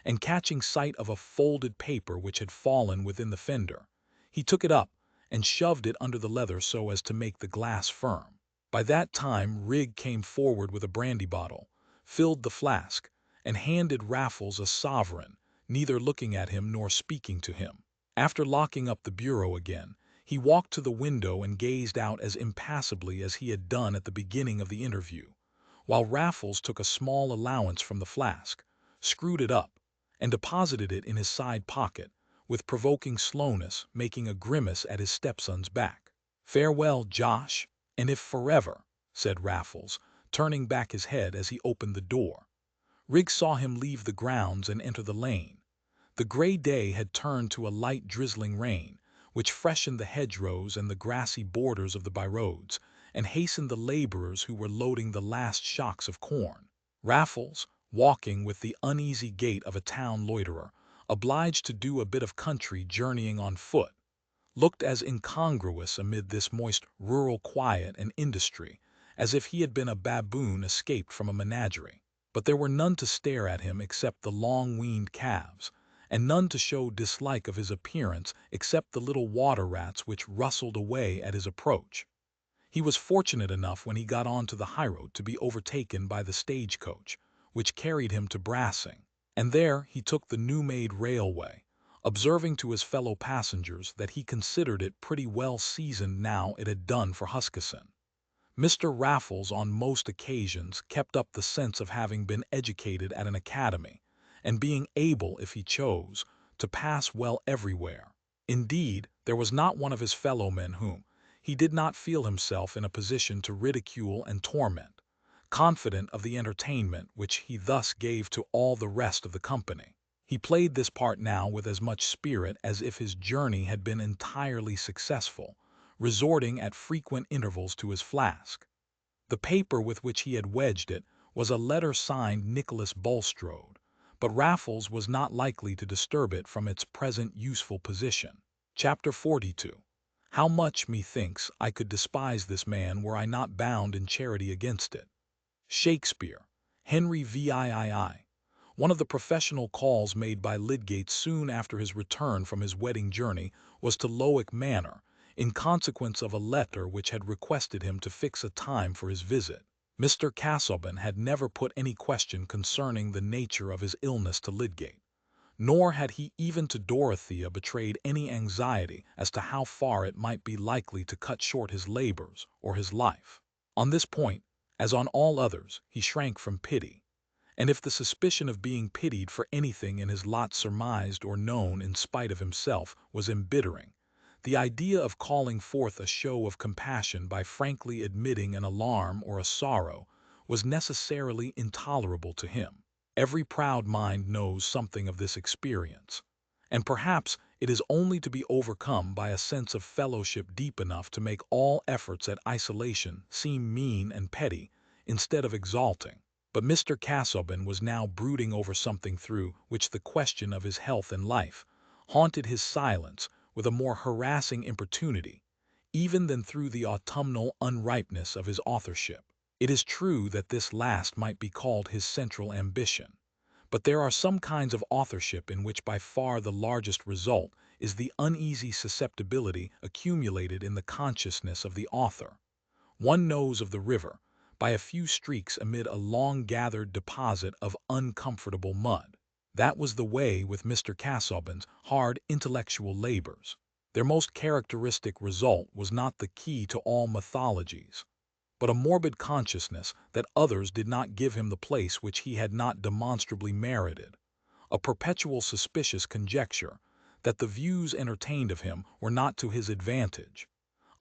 and catching sight of a folded paper which had fallen within the fender, he took it up and shoved it under the leather so as to make the glass firm. By that time Rig came forward with a brandy bottle, filled the flask, and handed Raffles a sovereign, neither looking at him nor speaking to him. After locking up the bureau again, he walked to the window and gazed out as impassively as he had done at the beginning of the interview, while Raffles took a small allowance from the flask, screwed it up, and deposited it in his side pocket, with provoking slowness, making a grimace at his stepson's back. "Farewell, Josh, and if forever," said Raffles, turning back his head as he opened the door. Rig saw him leave the grounds and enter the lane. The gray day had turned to a light drizzling rain, which freshened the hedgerows and the grassy borders of the byroads, and hastened the laborers who were loading the last shocks of corn. Raffles, walking with the uneasy gait of a town loiterer, obliged to do a bit of country journeying on foot, looked as incongruous amid this moist rural quiet and industry as if he had been a baboon escaped from a menagerie. But there were none to stare at him except the long-weaned calves, and none to show dislike of his appearance except the little water-rats which rustled away at his approach. He was fortunate enough when he got on to the highroad to be overtaken by the stagecoach, which carried him to Brassing, and there he took the new-made railway, observing to his fellow passengers that he considered it pretty well seasoned now it had done for Huskisson. Mr. Raffles on most occasions kept up the sense of having been educated at an academy, and being able, if he chose, to pass well everywhere. Indeed, there was not one of his fellow-men whom he did not feel himself in a position to ridicule and torment, confident of the entertainment which he thus gave to all the rest of the company. He played this part now with as much spirit as if his journey had been entirely successful, resorting at frequent intervals to his flask. The paper with which he had wedged it was a letter signed Nicholas Bulstrode, but Raffles was not likely to disturb it from its present useful position. Chapter 42. How much, methinks, I could despise this man were I not bound in charity against it. Shakespeare, Henry VIII. One of the professional calls made by Lydgate soon after his return from his wedding journey was to Lowick Manor, in consequence of a letter which had requested him to fix a time for his visit. Mr. Casaubon had never put any question concerning the nature of his illness to Lydgate, nor had he even to Dorothea betrayed any anxiety as to how far it might be likely to cut short his labors or his life. On this point, as on all others, he shrank from pity, and if the suspicion of being pitied for anything in his lot surmised or known in spite of himself was embittering, the idea of calling forth a show of compassion by frankly admitting an alarm or a sorrow was necessarily intolerable to him. Every proud mind knows something of this experience, and perhaps it is only to be overcome by a sense of fellowship deep enough to make all efforts at isolation seem mean and petty instead of exalting. But Mr. Casaubon was now brooding over something through which the question of his health and life haunted his silence with a more harassing importunity, even than through the autumnal unripeness of his authorship. It is true that this last might be called his central ambition, but there are some kinds of authorship in which by far the largest result is the uneasy susceptibility accumulated in the consciousness of the author. One knows of the river by a few streaks amid a long-gathered deposit of uncomfortable mud. That was the way with Mr. Casaubon's hard intellectual labors. Their most characteristic result was not the key to all mythologies, but a morbid consciousness that others did not give him the place which he had not demonstrably merited, a perpetual suspicious conjecture that the views entertained of him were not to his advantage,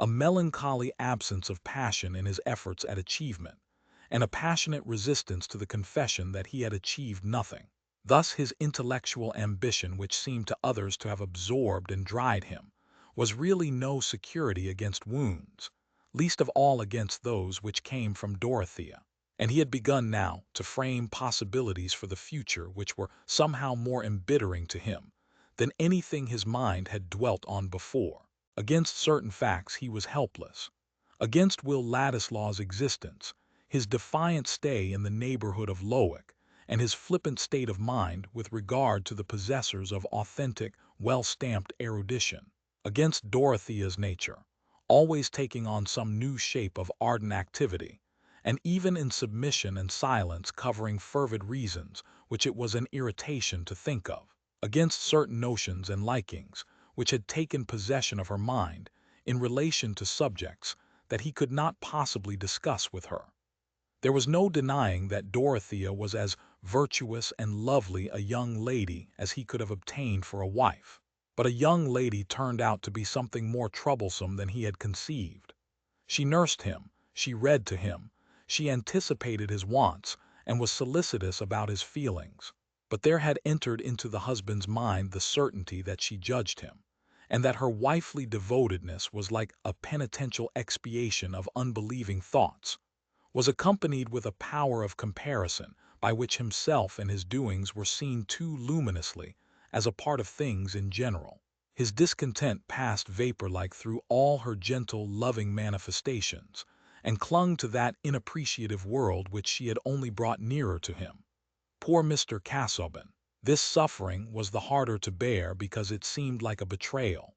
a melancholy absence of passion in his efforts at achievement, and a passionate resistance to the confession that he had achieved nothing. Thus his intellectual ambition, which seemed to others to have absorbed and dried him, was really no security against wounds, least of all against those which came from Dorothea. And he had begun now to frame possibilities for the future which were somehow more embittering to him than anything his mind had dwelt on before. Against certain facts he was helpless. Against Will Ladislaw's existence, his defiant stay in the neighborhood of Lowick, and his flippant state of mind with regard to the possessors of authentic, well-stamped erudition. Against Dorothea's nature, always taking on some new shape of ardent activity, and even in submission and silence covering fervid reasons which it was an irritation to think of. Against certain notions and likings which had taken possession of her mind in relation to subjects that he could not possibly discuss with her. There was no denying that Dorothea was as virtuous and lovely a young lady as he could have obtained for a wife. But a young lady turned out to be something more troublesome than he had conceived. She nursed him, she read to him, she anticipated his wants, and was solicitous about his feelings. But there had entered into the husband's mind the certainty that she judged him, and that her wifely devotedness was like a penitential expiation of unbelieving thoughts, was accompanied with a power of comparison by which himself and his doings were seen too luminously as a part of things in general. His discontent passed vapor-like through all her gentle, loving manifestations, and clung to that inappreciative world which she had only brought nearer to him. Poor Mr. Casaubon! This suffering was the harder to bear because it seemed like a betrayal.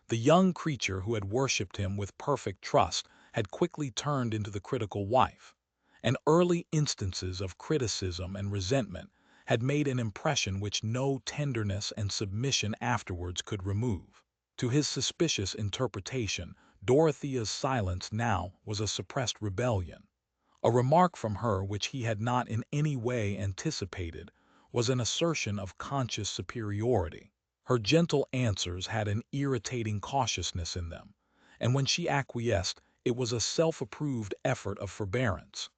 The young creature who had worshipped him with perfect trust had quickly turned into the critical wife, and early instances of criticism and resentment had made an impression which no tenderness and submission afterwards could remove. To his suspicious interpretation, Dorothea's silence now was a suppressed rebellion. A remark from her which he had not in any way anticipated was an assertion of conscious superiority. Her gentle answers had an irritating cautiousness in them, and when she acquiesced, it was a self-approved effort of forbearance.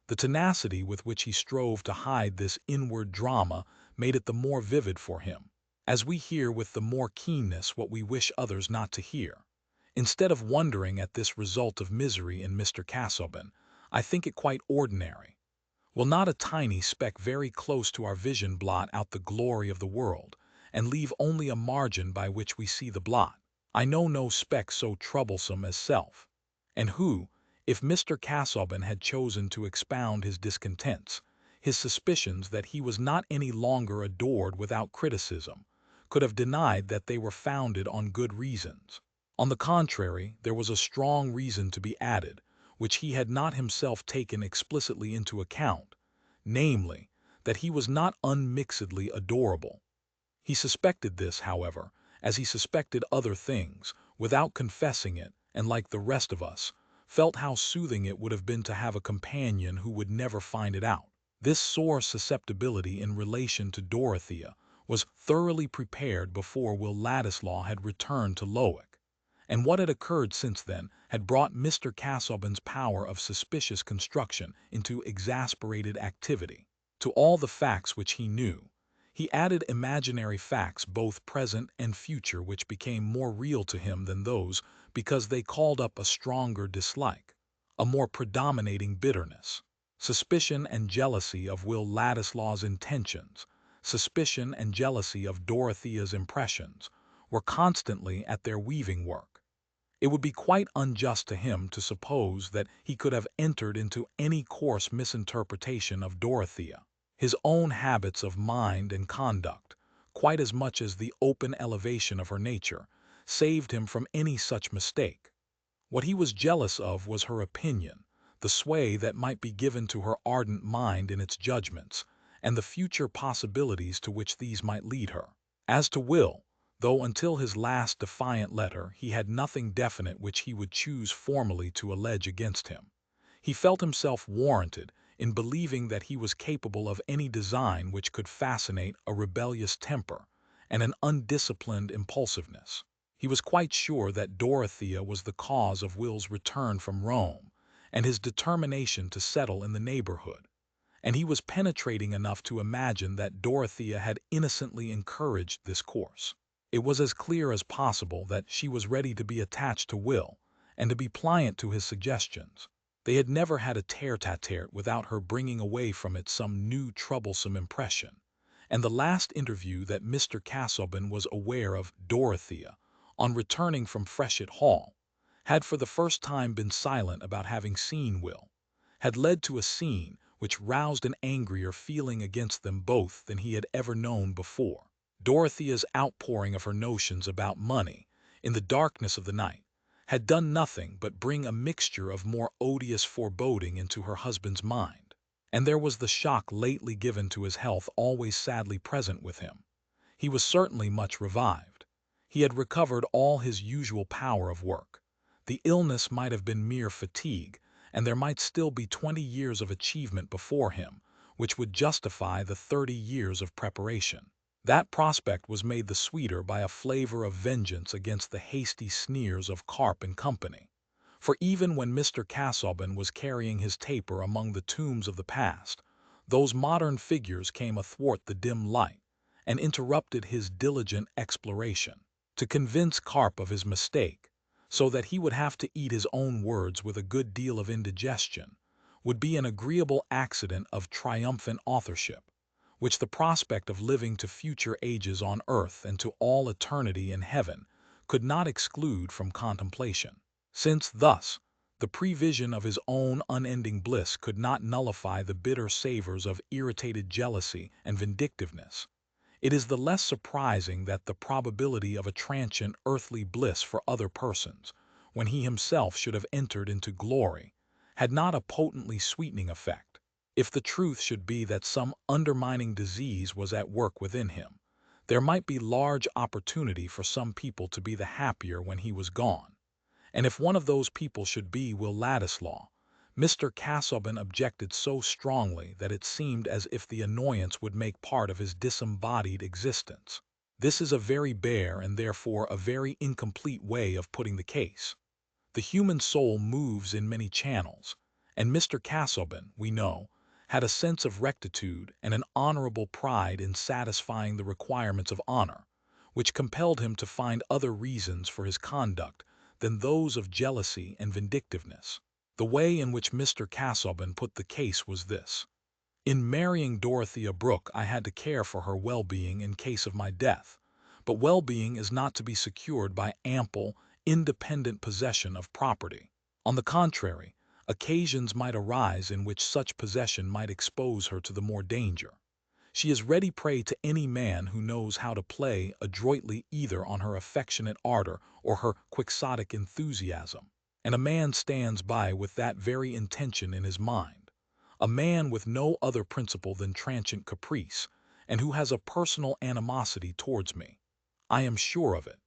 The tenacity with which he strove to hide this inward drama made it the more vivid for him, as we hear with the more keenness what we wish others not to hear. Instead of wondering at this result of misery in Mr. Casaubon, I think it quite ordinary. Will not a tiny speck very close to our vision blot out the glory of the world, and leave only a margin by which we see the blot? I know no speck so troublesome as self. And who, if Mr. Casaubon had chosen to expound his discontents, his suspicions that he was not any longer adored without criticism, could have denied that they were founded on good reasons? On the contrary, there was a strong reason to be added, which he had not himself taken explicitly into account, namely, that he was not unmixedly adorable. He suspected this, however, as he suspected other things, without confessing it, and like the rest of us, felt how soothing it would have been to have a companion who would never find it out. This sore susceptibility in relation to Dorothea was thoroughly prepared before Will Ladislaw had returned to Lowick, and what had occurred since then had brought Mr. Casaubon's power of suspicious construction into exasperated activity. To all the facts which he knew, he added imaginary facts both present and future which became more real to him than those because they called up a stronger dislike, a more predominating bitterness. Suspicion and jealousy of Will Ladislaw's intentions, suspicion and jealousy of Dorothea's impressions, were constantly at their weaving work. It would be quite unjust to him to suppose that he could have entered into any coarse misinterpretation of Dorothea. His own habits of mind and conduct, quite as much as the open elevation of her nature, saved him from any such mistake. What he was jealous of was her opinion, the sway that might be given to her ardent mind in its judgments, and the future possibilities to which these might lead her. As to Will, though until his last defiant letter he had nothing definite which he would choose formally to allege against him, he felt himself warranted in believing that he was capable of any design which could fascinate a rebellious temper and an undisciplined impulsiveness. He was quite sure that Dorothea was the cause of Will's return from Rome and his determination to settle in the neighborhood, and he was penetrating enough to imagine that Dorothea had innocently encouraged this course. It was as clear as possible that she was ready to be attached to Will and to be pliant to his suggestions. They had never had a tete-a-tete without her bringing away from it some new troublesome impression, and the last interview that Mr. Casaubon was aware of Dorothea, on returning from Freshitt Hall, had for the first time been silent about having seen Will, had led to a scene which roused an angrier feeling against them both than he had ever known before. Dorothea's outpouring of her notions about money, in the darkness of the night, had done nothing but bring a mixture of more odious foreboding into her husband's mind. And there was the shock lately given to his health always sadly present with him. He was certainly much revived. He had recovered all his usual power of work. The illness might have been mere fatigue, and there might still be 20 years of achievement before him, which would justify the 30 years of preparation. That prospect was made the sweeter by a flavor of vengeance against the hasty sneers of Carp and Company. For even when Mr. Casaubon was carrying his taper among the tombs of the past, those modern figures came athwart the dim light and interrupted his diligent exploration. To convince Carp of his mistake, so that he would have to eat his own words with a good deal of indigestion, would be an agreeable accident of triumphant authorship, which the prospect of living to future ages on earth and to all eternity in heaven could not exclude from contemplation. Since thus, the prevision of his own unending bliss could not nullify the bitter savors of irritated jealousy and vindictiveness, it is the less surprising that the probability of a transient earthly bliss for other persons, when he himself should have entered into glory, had not a potently sweetening effect. If the truth should be that some undermining disease was at work within him, there might be large opportunity for some people to be the happier when he was gone. And if one of those people should be Will Ladislaw, Mr. Casaubon objected so strongly that it seemed as if the annoyance would make part of his disembodied existence. This is a very bare and therefore a very incomplete way of putting the case. The human soul moves in many channels, and Mr. Casaubon, we know, had a sense of rectitude and an honorable pride in satisfying the requirements of honor, which compelled him to find other reasons for his conduct than those of jealousy and vindictiveness. The way in which Mr. Casaubon put the case was this. In marrying Dorothea Brooke, I had to care for her well-being in case of my death, but well-being is not to be secured by ample, independent possession of property. On the contrary, occasions might arise in which such possession might expose her to the more danger. She is ready prey to any man who knows how to play adroitly either on her affectionate ardor or her quixotic enthusiasm, and a man stands by with that very intention in his mind, a man with no other principle than transient caprice, and who has a personal animosity towards me. I am sure of it,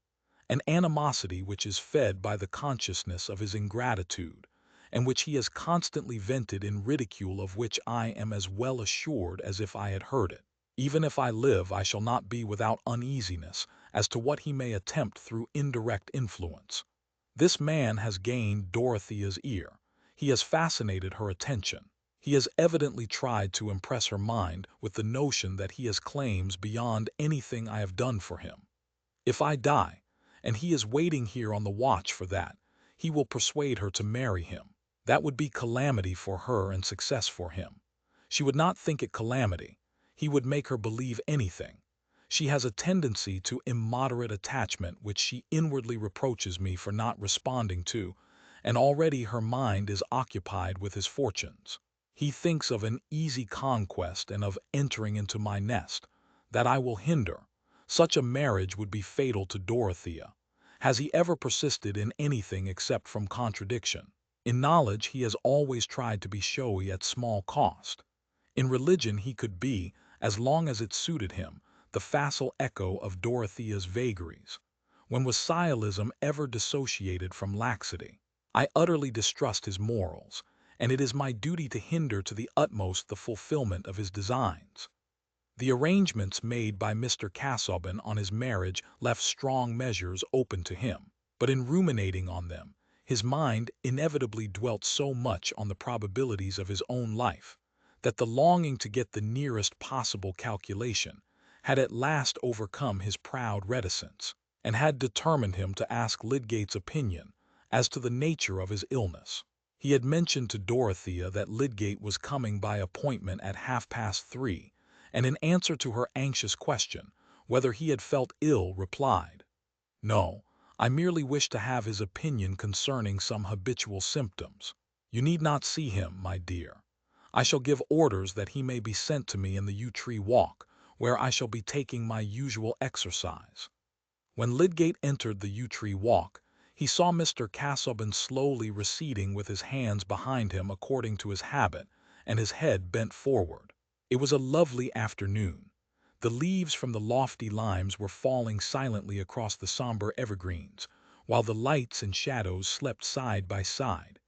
an animosity which is fed by the consciousness of his ingratitude, and which he has constantly vented in ridicule, of which I am as well assured as if I had heard it. Even if I live, I shall not be without uneasiness as to what he may attempt through indirect influence. This man has gained Dorothea's ear. He has fascinated her attention. He has evidently tried to impress her mind with the notion that he has claims beyond anything I have done for him. If I die, and he is waiting here on the watch for that, he will persuade her to marry him. That would be calamity for her and success for him. She would not think it calamity. He would make her believe anything. She has a tendency to immoderate attachment which she inwardly reproaches me for not responding to, and already her mind is occupied with his fortunes. He thinks of an easy conquest and of entering into my nest. That I will hinder. Such a marriage would be fatal to Dorothea. Has he ever persisted in anything except from contradiction? In knowledge he has always tried to be showy at small cost. In religion he could be, as long as it suited him, the facile echo of Dorothea's vagaries. When was sciolism ever dissociated from laxity? I utterly distrust his morals, and it is my duty to hinder to the utmost the fulfillment of his designs. The arrangements made by Mr. Casaubon on his marriage left strong measures open to him, but in ruminating on them, his mind inevitably dwelt so much on the probabilities of his own life, that the longing to get the nearest possible calculation had at last overcome his proud reticence, and had determined him to ask Lydgate's opinion as to the nature of his illness. He had mentioned to Dorothea that Lydgate was coming by appointment at 3:30, and in answer to her anxious question whether he had felt ill, replied, "No, I merely wish to have his opinion concerning some habitual symptoms. You need not see him, my dear. I shall give orders that he may be sent to me in the yew tree walk, where I shall be taking my usual exercise." When Lydgate entered the yew tree walk, he saw Mr. Casaubon slowly receding with his hands behind him according to his habit, and his head bent forward. It was a lovely afternoon. The leaves from the lofty limes were falling silently across the somber evergreens, while the lights and shadows slept side by side.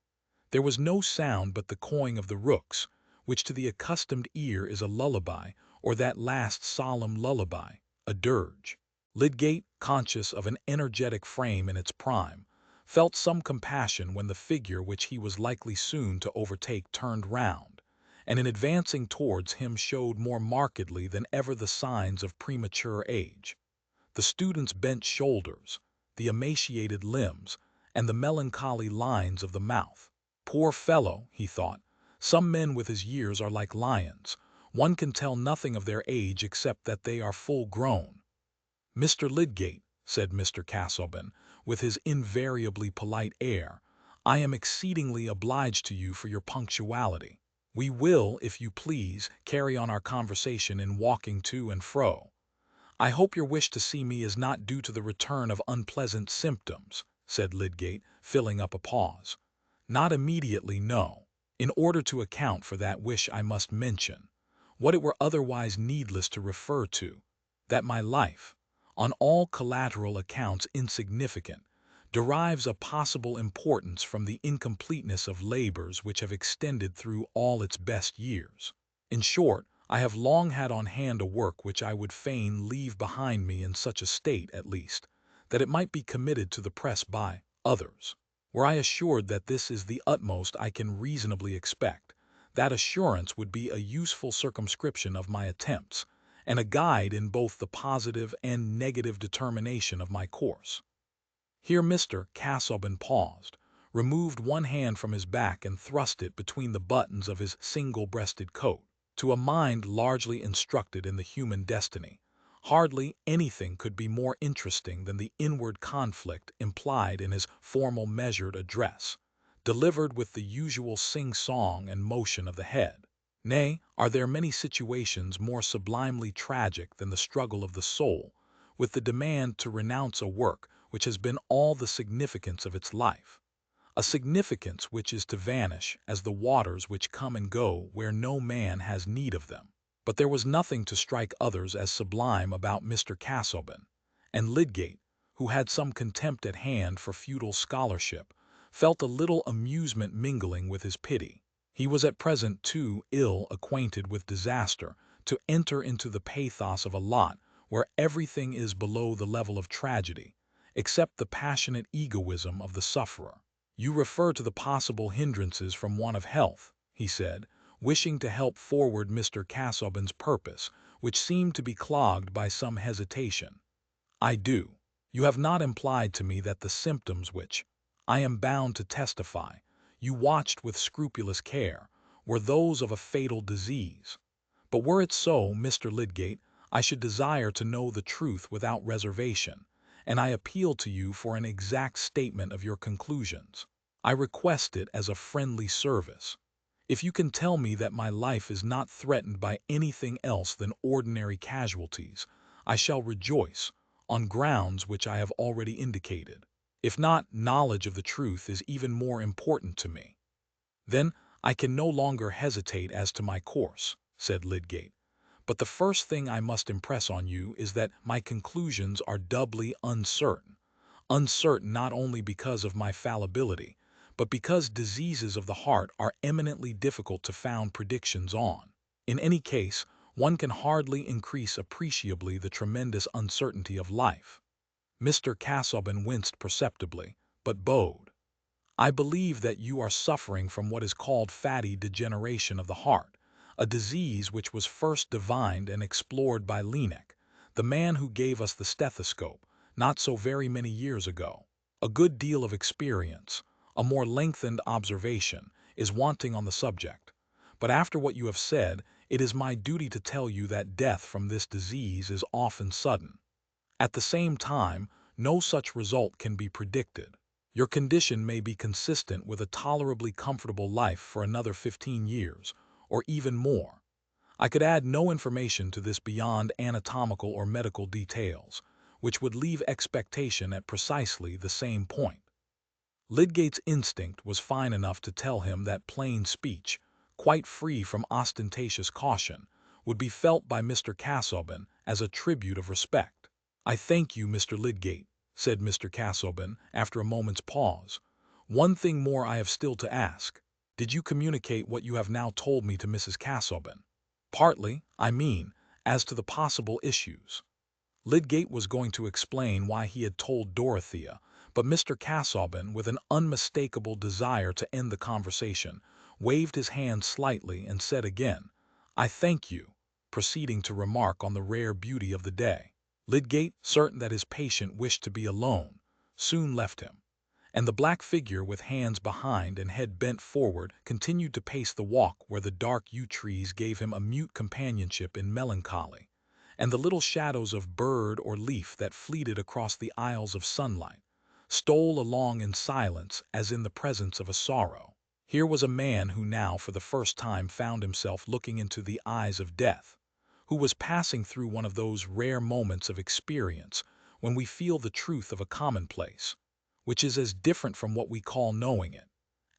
There was no sound but the cawing of the rooks, which to the accustomed ear is a lullaby, or that last solemn lullaby, a dirge. Lydgate, conscious of an energetic frame in its prime, felt some compassion when the figure which he was likely soon to overtake turned round, and in advancing towards him showed more markedly than ever the signs of premature age. The student's bent shoulders, the emaciated limbs, and the melancholy lines of the mouth. Poor fellow, he thought, some men with his years are like lions. One can tell nothing of their age except that they are full grown. "Mr. Lydgate," said Mr. Casaubon, with his invariably polite air, "I am exceedingly obliged to you for your punctuality. We will, if you please, carry on our conversation in walking to and fro. I hope your wish to see me is not due to the return of unpleasant symptoms," said Lydgate, filling up a pause. "Not immediately, no. In order to account for that wish I must mention, what it were otherwise needless to refer to, that my life, on all collateral accounts insignificant, derives a possible importance from the incompleteness of labors which have extended through all its best years. In short, I have long had on hand a work which I would fain leave behind me in such a state, at least, that it might be committed to the press by others. Were I assured that this is the utmost I can reasonably expect, that assurance would be a useful circumscription of my attempts, and a guide in both the positive and negative determination of my course." Here Mr. Casaubon paused, removed one hand from his back and thrust it between the buttons of his single-breasted coat. To a mind largely instructed in the human destiny, hardly anything could be more interesting than the inward conflict implied in his formal measured address, delivered with the usual sing-song and motion of the head. Nay, are there many situations more sublimely tragic than the struggle of the soul with the demand to renounce a work which has been all the significance of its life, a significance which is to vanish as the waters which come and go where no man has need of them? But there was nothing to strike others as sublime about Mr. Casaubon, and Lydgate, who had some contempt at hand for feudal scholarship, felt a little amusement mingling with his pity. He was at present too ill acquainted with disaster to enter into the pathos of a lot where everything is below the level of tragedy, except the passionate egoism of the sufferer. "You refer to the possible hindrances from want of health," he said, wishing to help forward Mr. Casaubon's purpose, which seemed to be clogged by some hesitation. "I do. You have not implied to me that the symptoms which, I am bound to testify, you watched with scrupulous care, were those of a fatal disease. But were it so, Mr. Lydgate, I should desire to know the truth without reservation, and I appeal to you for an exact statement of your conclusions. I request it as a friendly service. If you can tell me that my life is not threatened by anything else than ordinary casualties, I shall rejoice, on grounds which I have already indicated. If not, knowledge of the truth is even more important to me." "Then I can no longer hesitate as to my course," said Lydgate. "But the first thing I must impress on you is that my conclusions are doubly uncertain. Uncertain not only because of my fallibility, but because diseases of the heart are eminently difficult to found predictions on. In any case, one can hardly increase appreciably the tremendous uncertainty of life." Mr. Casaubon winced perceptibly, but bowed. "I believe that you are suffering from what is called fatty degeneration of the heart, a disease which was first divined and explored by Lydgate, the man who gave us the stethoscope, not so very many years ago. A good deal of experience, a more lengthened observation, is wanting on the subject. But after what you have said, it is my duty to tell you that death from this disease is often sudden. At the same time, no such result can be predicted. Your condition may be consistent with a tolerably comfortable life for another 15 years, or even more. I could add no information to this beyond anatomical or medical details, which would leave expectation at precisely the same point. Lydgate's instinct was fine enough to tell him that plain speech, quite free from ostentatious caution, would be felt by Mr. Casaubon as a tribute of respect. "I thank you, Mr. Lydgate," said Mr. Casaubon, after a moment's pause. "One thing more I have still to ask. Did you communicate what you have now told me to Mrs. Casaubon? Partly, I mean, as to the possible issues." Lydgate was going to explain why he had told Dorothea, but Mr. Casaubon, with an unmistakable desire to end the conversation, waved his hand slightly and said again, "I thank you," proceeding to remark on the rare beauty of the day. Lydgate, certain that his patient wished to be alone, soon left him, and the black figure with hands behind and head bent forward continued to pace the walk where the dark yew trees gave him a mute companionship in melancholy, and the little shadows of bird or leaf that fleeted across the aisles of sunlight stole along in silence as in the presence of a sorrow. Here was a man who now for the first time found himself looking into the eyes of death, who was passing through one of those rare moments of experience when we feel the truth of a commonplace, which is as different from what we call knowing it,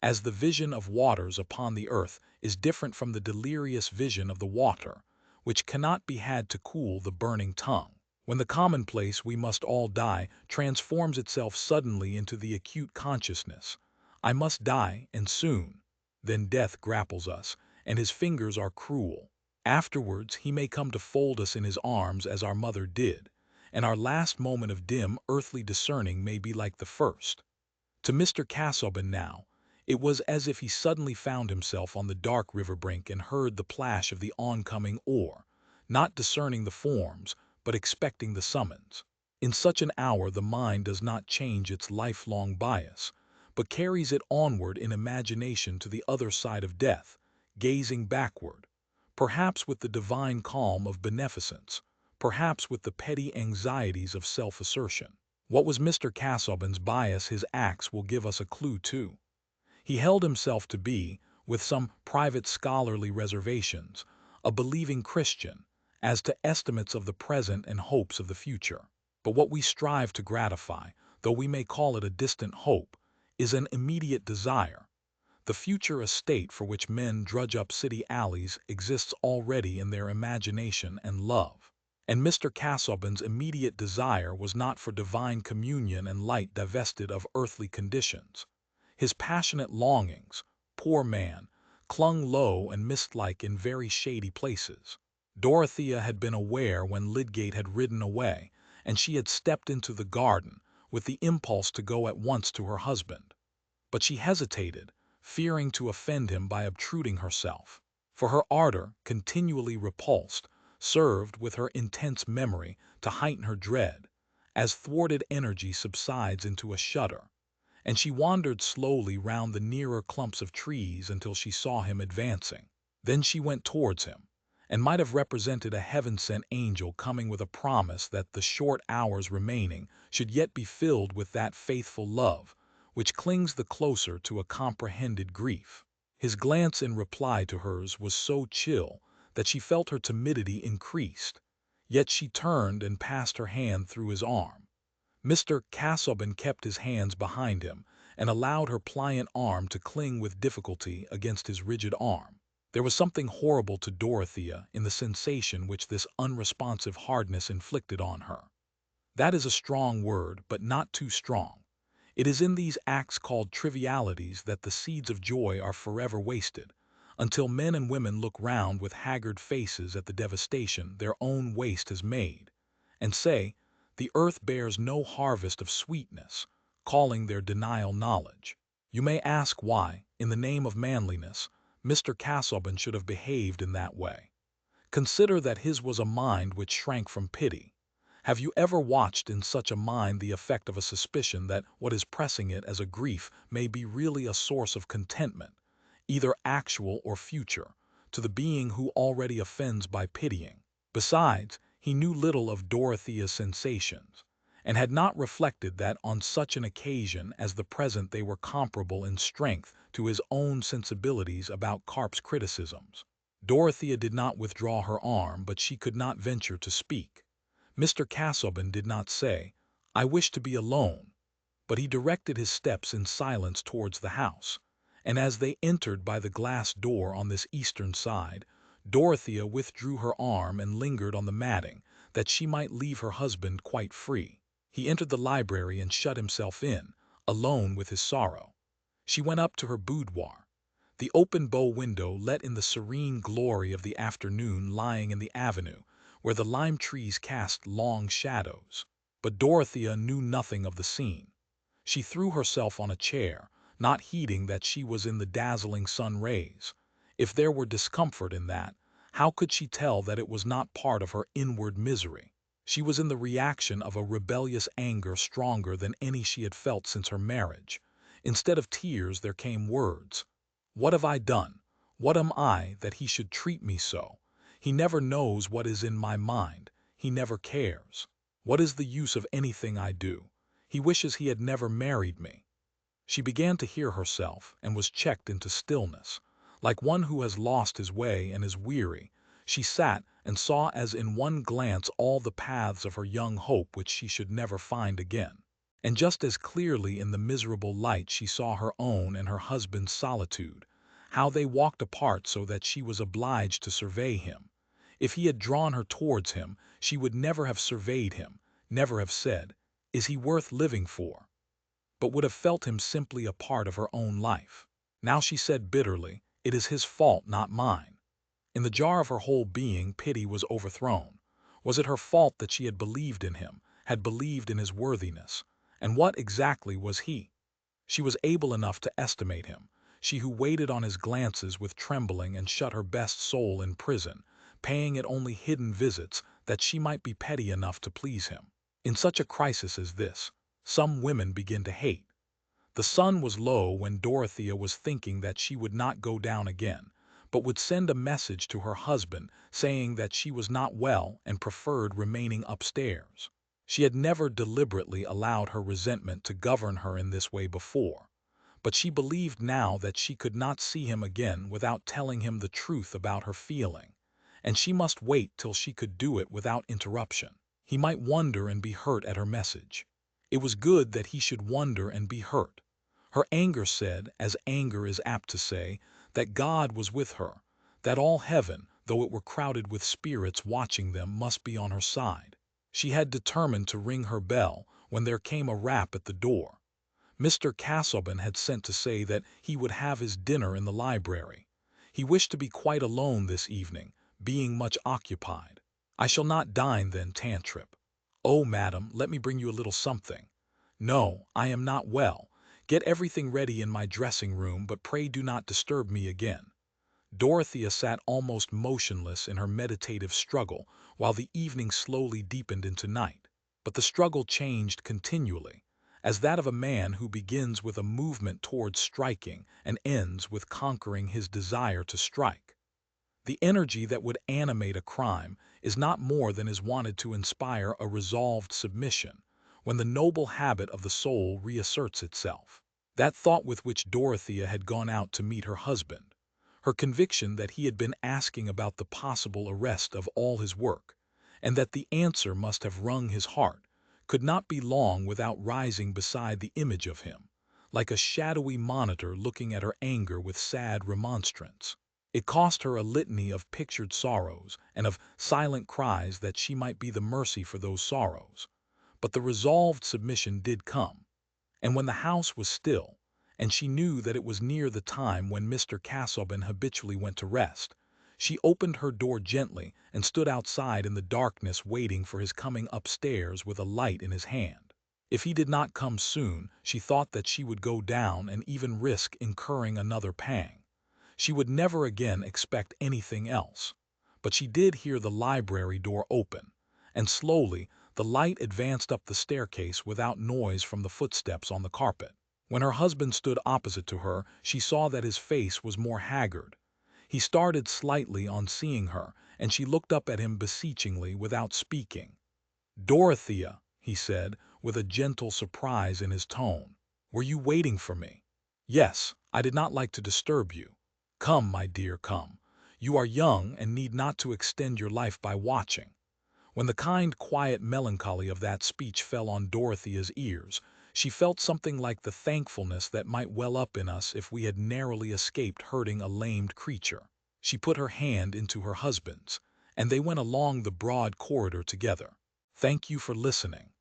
as the vision of waters upon the earth is different from the delirious vision of the water, which cannot be had to cool the burning tongue. When the commonplace "we must all die" transforms itself suddenly into the acute consciousness, "I must die, and soon," then death grapples us, and his fingers are cruel. Afterwards he may come to fold us in his arms as our mother did, and our last moment of dim earthly discerning may be like the first. To Mr. Casaubon now, it was as if he suddenly found himself on the dark river brink and heard the plash of the oncoming oar, not discerning the forms, but expecting the summons. In such an hour the mind does not change its lifelong bias, but carries it onward in imagination to the other side of death, gazing backward, perhaps with the divine calm of beneficence, perhaps with the petty anxieties of self-assertion. What was Mr. Casaubon's bias his acts will give us a clue to. He held himself to be, with some private scholarly reservations, a believing Christian, as to estimates of the present and hopes of the future. But what we strive to gratify, though we may call it a distant hope, is an immediate desire. The future estate for which men drudge up city alleys exists already in their imagination and love. And Mr. Casaubon's immediate desire was not for divine communion and light divested of earthly conditions. His passionate longings, poor man, clung low and mist-like in very shady places. Dorothea had been aware when Lydgate had ridden away, and she had stepped into the garden, with the impulse to go at once to her husband. But she hesitated, fearing to offend him by obtruding herself, for her ardor, continually repulsed, served, with her intense memory, to heighten her dread, as thwarted energy subsides into a shudder, and she wandered slowly round the nearer clumps of trees until she saw him advancing. Then she went towards him, and might have represented a heaven-sent angel coming with a promise that the short hours remaining should yet be filled with that faithful love which clings the closer to a comprehended grief. His glance in reply to hers was so chill that she felt her timidity increased, yet she turned and passed her hand through his arm. Mr. Casaubon kept his hands behind him and allowed her pliant arm to cling with difficulty against his rigid arm. There was something horrible to Dorothea in the sensation which this unresponsive hardness inflicted on her. That is a strong word, but not too strong. It is in these acts called trivialities that the seeds of joy are forever wasted, until men and women look round with haggard faces at the devastation their own waste has made, and say, "The earth bears no harvest of sweetness," calling their denial knowledge. You may ask why, in the name of manliness, Mr. Casaubon should have behaved in that way. Consider that his was a mind which shrank from pity. Have you ever watched in such a mind the effect of a suspicion that what is pressing it as a grief may be really a source of contentment, either actual or future, to the being who already offends by pitying? Besides, he knew little of Dorothea's sensations, and had not reflected that on such an occasion as the present they were comparable in strength to his own sensibilities about Carp's criticisms. Dorothea did not withdraw her arm, but she could not venture to speak. Mr. Casaubon did not say, "I wish to be alone," but he directed his steps in silence towards the house, and as they entered by the glass door on this eastern side, Dorothea withdrew her arm and lingered on the matting, that she might leave her husband quite free. He entered the library and shut himself in, alone with his sorrow. She went up to her boudoir. The open bow window let in the serene glory of the afternoon lying in the avenue, where the lime trees cast long shadows. But Dorothea knew nothing of the scene. She threw herself on a chair, not heeding that she was in the dazzling sun rays. If there were discomfort in that, how could she tell that it was not part of her inward misery? She was in the reaction of a rebellious anger stronger than any she had felt since her marriage. Instead of tears there came words. "What have I done? What am I that he should treat me so? He never knows what is in my mind. He never cares. What is the use of anything I do? He wishes he had never married me." She began to hear herself, and was checked into stillness. Like one who has lost his way and is weary, she sat and saw as in one glance all the paths of her young hope which she should never find again. And just as clearly in the miserable light she saw her own and her husband's solitude, how they walked apart so that she was obliged to survey him. If he had drawn her towards him, she would never have surveyed him, never have said, "Is he worth living for?" but would have felt him simply a part of her own life. Now she said bitterly, "It is his fault, not mine." In the jar of her whole being pity was overthrown. Was it her fault that she had believed in him, had believed in his worthiness? And what exactly was he? She was able enough to estimate him, she who waited on his glances with trembling and shut her best soul in prison, paying it only hidden visits that she might be petty enough to please him. In such a crisis as this, some women begin to hate. The sun was low when Dorothea was thinking that she would not go down again, but would send a message to her husband saying that she was not well and preferred remaining upstairs. She had never deliberately allowed her resentment to govern her in this way before, but she believed now that she could not see him again without telling him the truth about her feeling, and she must wait till she could do it without interruption. He might wonder and be hurt at her message. It was good that he should wonder and be hurt. Her anger said, as anger is apt to say, that God was with her, that all heaven, though it were crowded with spirits watching them, must be on her side. She had determined to ring her bell when there came a rap at the door. Mr. Casaubon had sent to say that he would have his dinner in the library. He wished to be quite alone this evening, being much occupied. "I shall not dine then, Tantripp." "Oh, madam, let me bring you a little something." "No, I am not well. Get everything ready in my dressing-room, but pray do not disturb me again." Dorothea sat almost motionless in her meditative struggle while the evening slowly deepened into night. But the struggle changed continually, as that of a man who begins with a movement towards striking and ends with conquering his desire to strike. The energy that would animate a crime is not more than is wanted to inspire a resolved submission, when the noble habit of the soul reasserts itself. That thought with which Dorothea had gone out to meet her husband, her conviction that he had been asking about the possible arrest of all his work, and that the answer must have wrung his heart, could not be long without rising beside the image of him, like a shadowy monitor looking at her anger with sad remonstrance. It cost her a litany of pictured sorrows and of silent cries that she might be the mercy for those sorrows. But the resolved submission did come, and when the house was still, and she knew that it was near the time when Mr. Casaubon habitually went to rest, she opened her door gently and stood outside in the darkness waiting for his coming upstairs with a light in his hand. If he did not come soon, she thought that she would go down and even risk incurring another pang. She would never again expect anything else. But she did hear the library door open, and slowly the light advanced up the staircase without noise from the footsteps on the carpet. When her husband stood opposite to her, she saw that his face was more haggard. He started slightly on seeing her, and she looked up at him beseechingly without speaking. "Dorothea," he said, with a gentle surprise in his tone, "were you waiting for me?" "Yes, I did not like to disturb you. Come, my dear, come. You are young and need not to extend your life by watching." When the kind, quiet melancholy of that speech fell on Dorothea's ears, she felt something like the thankfulness that might well up in us if we had narrowly escaped hurting a lamed creature. She put her hand into her husband's, and they went along the broad corridor together. Thank you for listening.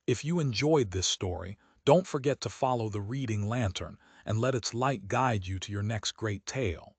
If you enjoyed this story, don't forget to follow the reading lantern and let its light guide you to your next great tale.